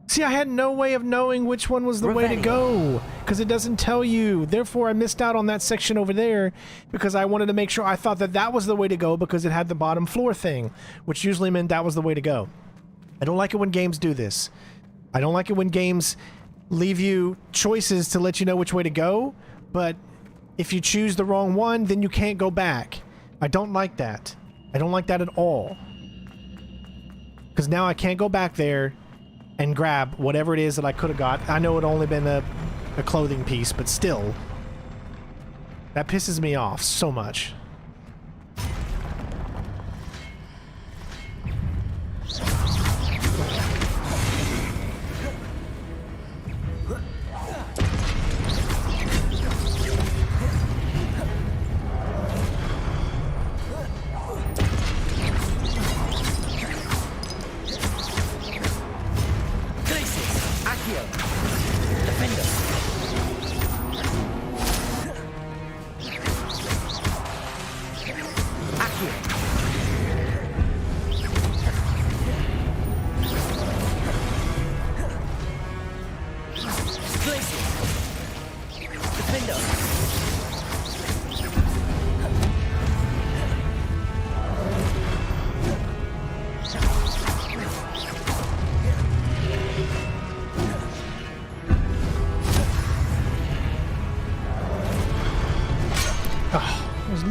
See, I had no way of knowing which one was the way to go, because it doesn't tell you. Therefore, I missed out on that section over there, because I wanted to make sure I thought that that was the way to go, because it had the bottom floor thing, which usually meant that was the way to go. I don't like it when games do this. I don't like it when games leave you choices to let you know which way to go, but if you choose the wrong one, then you can't go back. I don't like that. I don't like that at all. Because now I can't go back there and grab whatever it is that I could have got. I know it only been a clothing piece, but still. That pisses me off so much.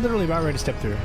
Literally about ready to step through.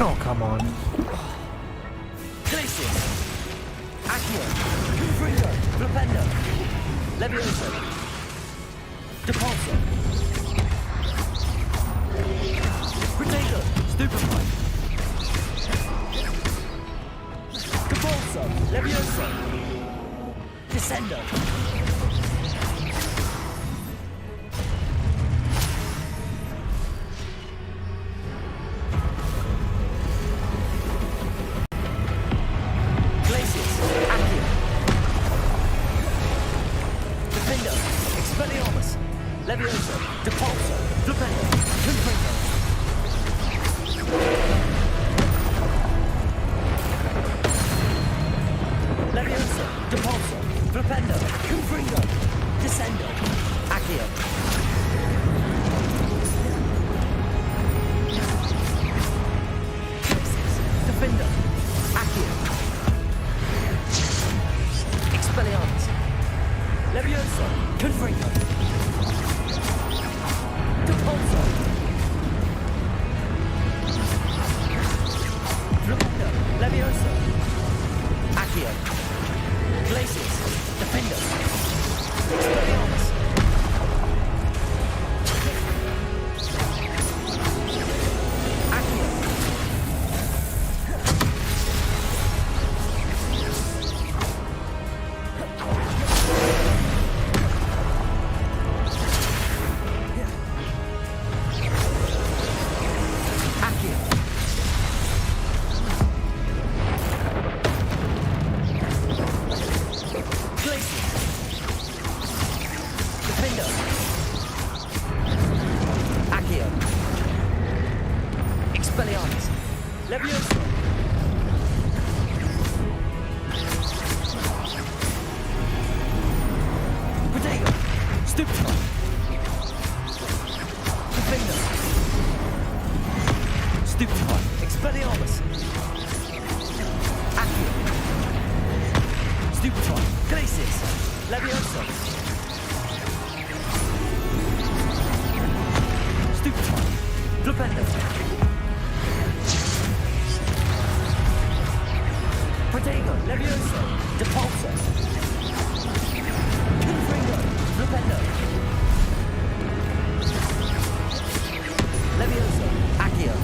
Oh, come on. Levioso, Depulso, Flipendo, Confringo. Levioso, Depulso, Flipendo, Confringo, Descendo, Accio. Defendo, Accio. Expelliarmus. Levioso, Confringo. Depulso. Flipendo, Levioso. Accio. Glacius, Defendo. Expelliarmus. Accio. Expelliarmus. Levioso. Protego. Stupefy. Defendo. Stupefy. Expelliarmus. Accio. Stupefy. Glacis. Levioso. Stupefy. Flipendo. Protego, Levioso, Depulso. Confringo, Flipendo. Levioso, Accio.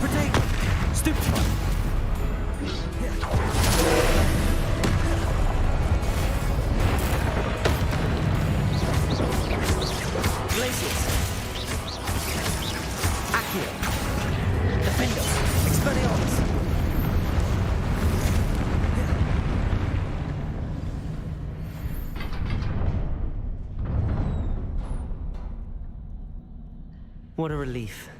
Protego, Stupefy. Glacius. Accio. Defendo. Expelliarmus. What a relief.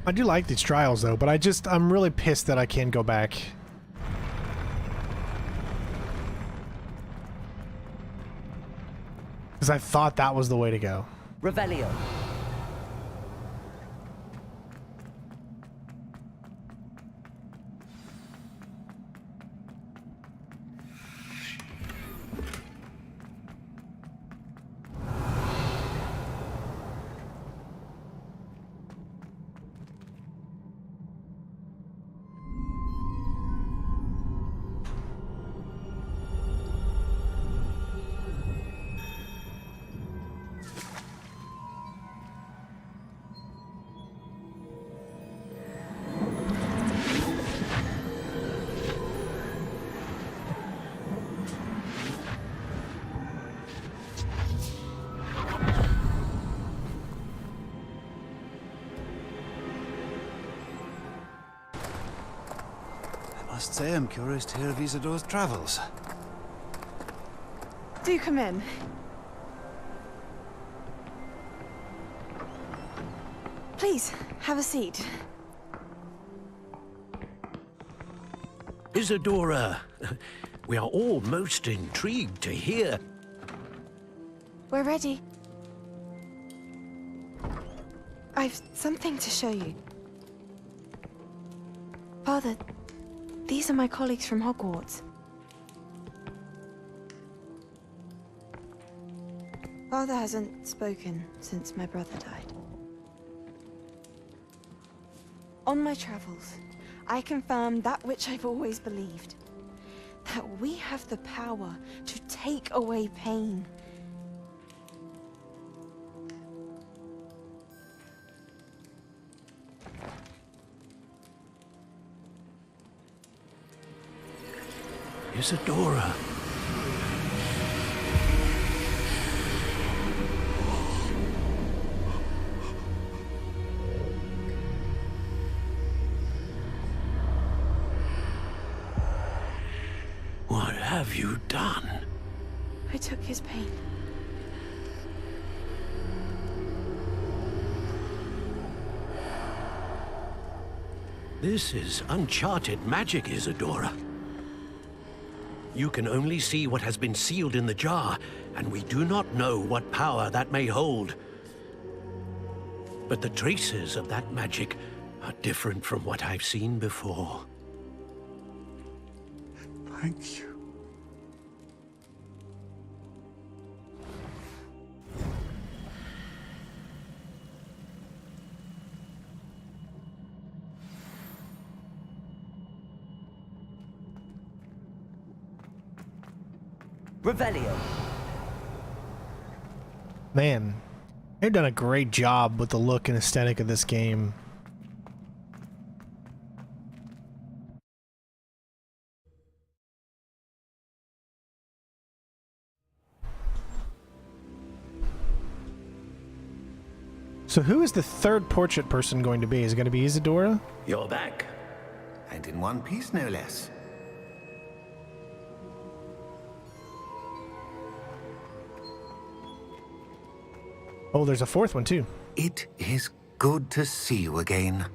I do like these trials though, but I'm really pissed that I can't go back. Because I thought that was the way to go. Revelio. I must say I'm curious to hear of Isidore's travels. Do come in. Please, have a seat. Isadora, we are all most intrigued to hear. We're ready. I've something to show you. Father, these are my colleagues from Hogwarts. Father hasn't spoken since my brother died. On my travels, I confirmed that which I've always believed. That we have the power to take away pain. Isadora. I took his pain. This is uncharted magic, Isadora. You can only see what has been sealed in the jar, and we do not know what power that may hold. But the traces of that magic are different from what I've seen before. Thank you. Revelio. Man, they've done a great job with the look and aesthetic of this game. So who is the third portrait person going to be? Is it going to be Isadora? You're back. And in one piece, no less. Oh, there's a fourth one, too. It is good to see you again.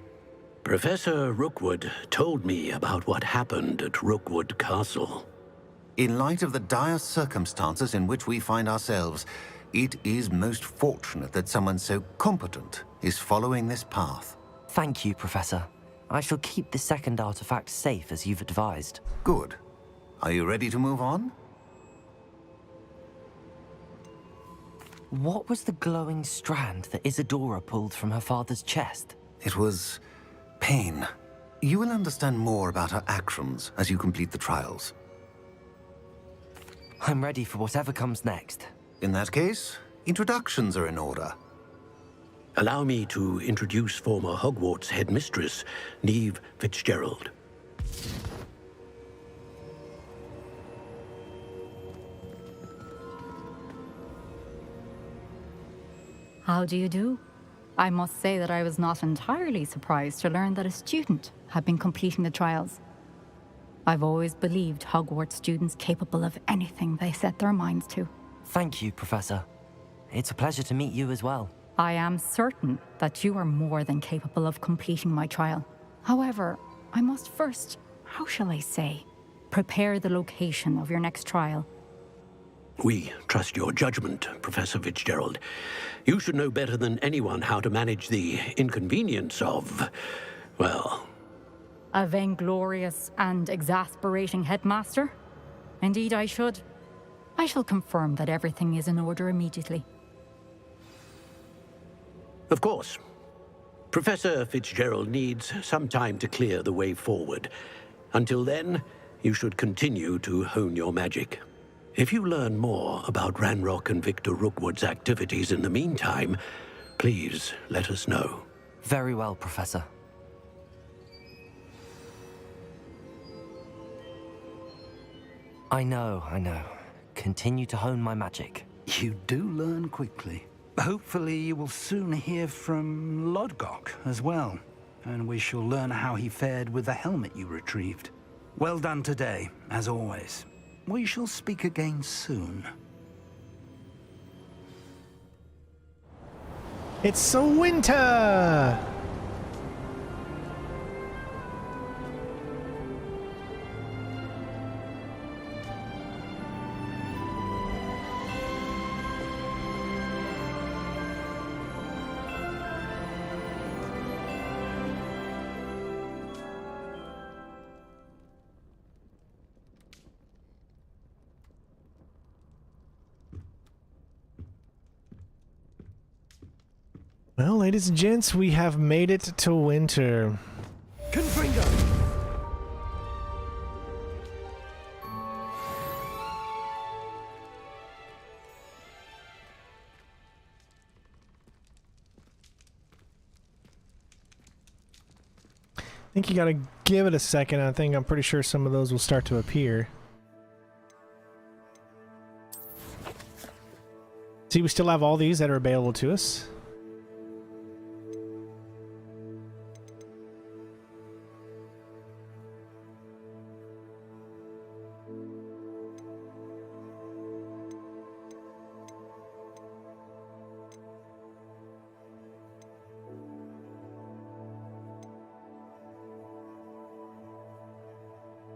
Professor Rookwood told me about what happened at Rookwood Castle. In light of the dire circumstances in which we find ourselves, it is most fortunate that someone so competent is following this path. Thank you, Professor. I shall keep the second artifact safe as you've advised. Good. Are you ready to move on? What was the glowing strand that Isadora pulled from her father's chest? It was pain. You will understand more about her actions as you complete the trials. I'm ready for whatever comes next. In that case, introductions are in order. Allow me to introduce former Hogwarts headmistress, Neve Fitzgerald. How do you do? I must say that I was not entirely surprised to learn that a student had been completing the trials. I've always believed Hogwarts students capable of anything they set their minds to. Thank you, Professor. It's a pleasure to meet you as well. I am certain that you are more than capable of completing my trial. However, I must first, how shall I say, prepare the location of your next trial. We trust your judgment, Professor Fitzgerald. You should know better than anyone how to manage the inconvenience of, well... A vainglorious and exasperating headmaster? Indeed I should. I shall confirm that everything is in order immediately. Of course. Professor Fitzgerald needs some time to clear the way forward. Until then, you should continue to hone your magic. If you learn more about Ranrock and Victor Rookwood's activities in the meantime, please let us know. Very well, Professor. I know. Continue to hone my magic. You do learn quickly. Hopefully you will soon hear from Lodgok as well, and we shall learn how he fared with the helmet you retrieved. Well done today, as always. We shall speak again soon. It's so winter! Well, ladies and gents, we have made it to winter. Confringo! I think you gotta give it a second. I'm pretty sure some of those will start to appear. See, we still have all these that are available to us.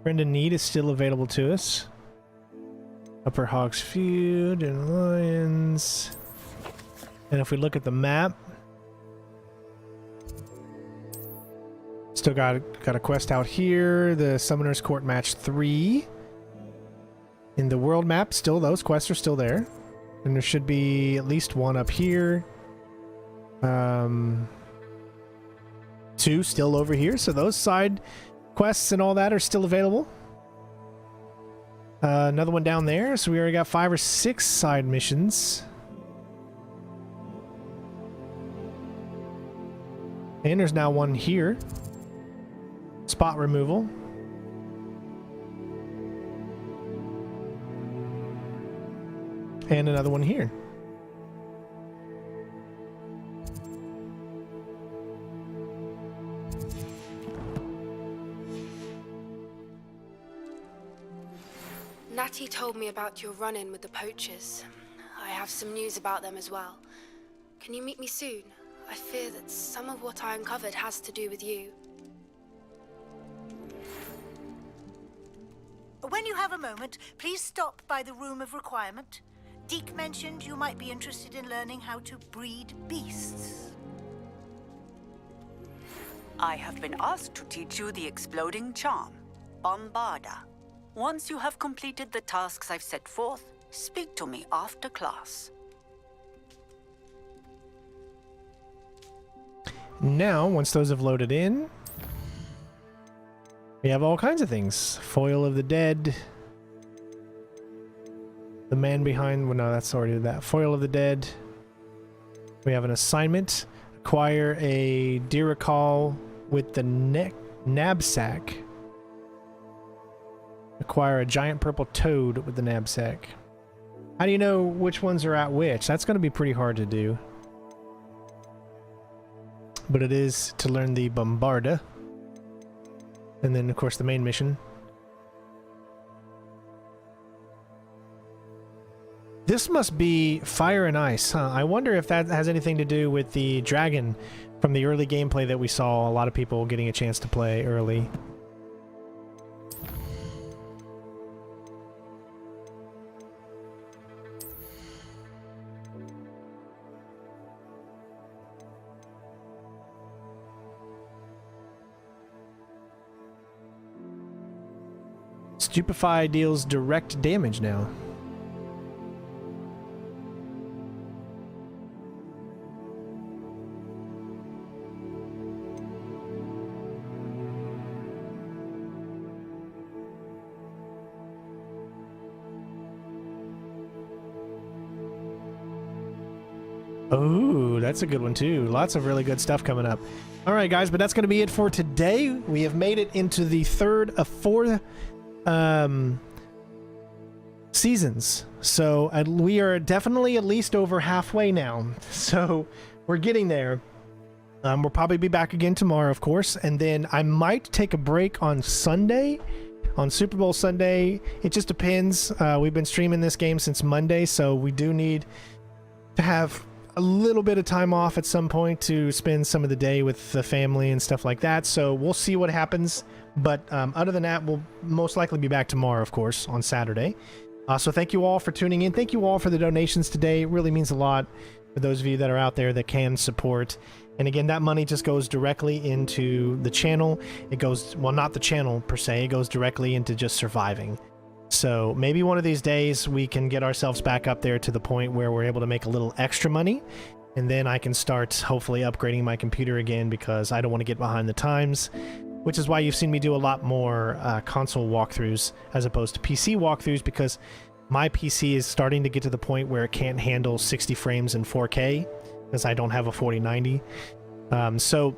Friend in Need is still available to us. Upper Hog's Feud and Lions. And if we look at the map, still got a quest out here. The Summoner's Court Match 3. In the world map, still those quests are still there. And there should be at least one up here. 2 still over here. So those side quests and all that are still available. Another one down there. So we already got 5 or 6 side missions. And there's now one here. Spot removal. And another one here. Natty told me about your run-in with the poachers. I have some news about them as well. Can you meet me soon? I fear that some of what I uncovered has to do with you. When you have a moment, please stop by the Room of Requirement. Deke mentioned you might be interested in learning how to breed beasts. I have been asked to teach you the exploding charm, Bombarda. Once you have completed the tasks I've set forth, speak to me after class. Now, once those have loaded in, we have all kinds of things. Foil of the Dead. The man behind... Well, no, that's already that. Foil of the Dead. We have an assignment. Acquire a Diricol with the knapsack. Acquire a giant purple toad with the knapsack. How do you know which ones are at which? That's going to be pretty hard to do. But it is to learn the Bombarda. And then, of course, the main mission. This must be fire and ice, huh? I wonder if that has anything to do with the dragon from the early gameplay that we saw. A lot of people getting a chance to play early. Stupefy deals direct damage now. Oh, that's a good one too. Lots of really good stuff coming up. All right, guys, but that's going to be it for today. We have made it into the third of 4 seasons. So we are definitely at least over halfway now. So we're getting there. We'll probably be back again tomorrow, of course. And then I might take a break on Sunday. On Super Bowl Sunday. It just depends. We've been streaming this game since Monday, so we do need to have a little bit of time off at some point to spend some of the day with the family and stuff like that. So we'll see what happens. But other than that, we'll most likely be back tomorrow, of course, on Saturday. So thank you all for tuning in. Thank you all for the donations today. It really means a lot for those of you that are out there that can support. And again, that money just goes directly into the channel. It goes, well, not the channel per se. It goes directly into just surviving. So maybe one of these days we can get ourselves back up there to the point where we're able to make a little extra money. And then I can start hopefully upgrading my computer again, because I don't want to get behind the times. Which is why you've seen me do a lot more console walkthroughs as opposed to PC walkthroughs, because my PC is starting to get to the point where it can't handle 60 frames in 4K, because I don't have a 4090. So,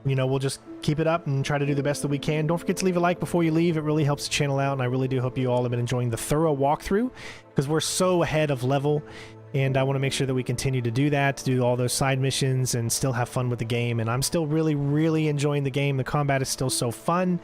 you know, we'll just keep it up and try to do the best that we can. Don't forget to leave a like before you leave. It really helps the channel out, and I really do hope you all have been enjoying the thorough walkthrough, because we're so ahead of level. And I want to make sure that we continue to do that, to do all those side missions and still have fun with the game. And I'm still really, really enjoying the game. The combat is still so fun.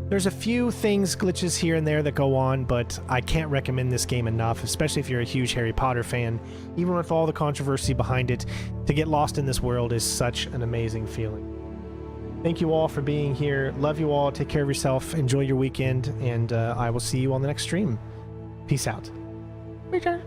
There's a few things, glitches here and there that go on, but I can't recommend this game enough, especially if you're a huge Harry Potter fan. Even with all the controversy behind it, to get lost in this world is such an amazing feeling. Thank you all for being here. Love you all. Take care of yourself. Enjoy your weekend. And I will see you on the next stream. Peace out. Richard.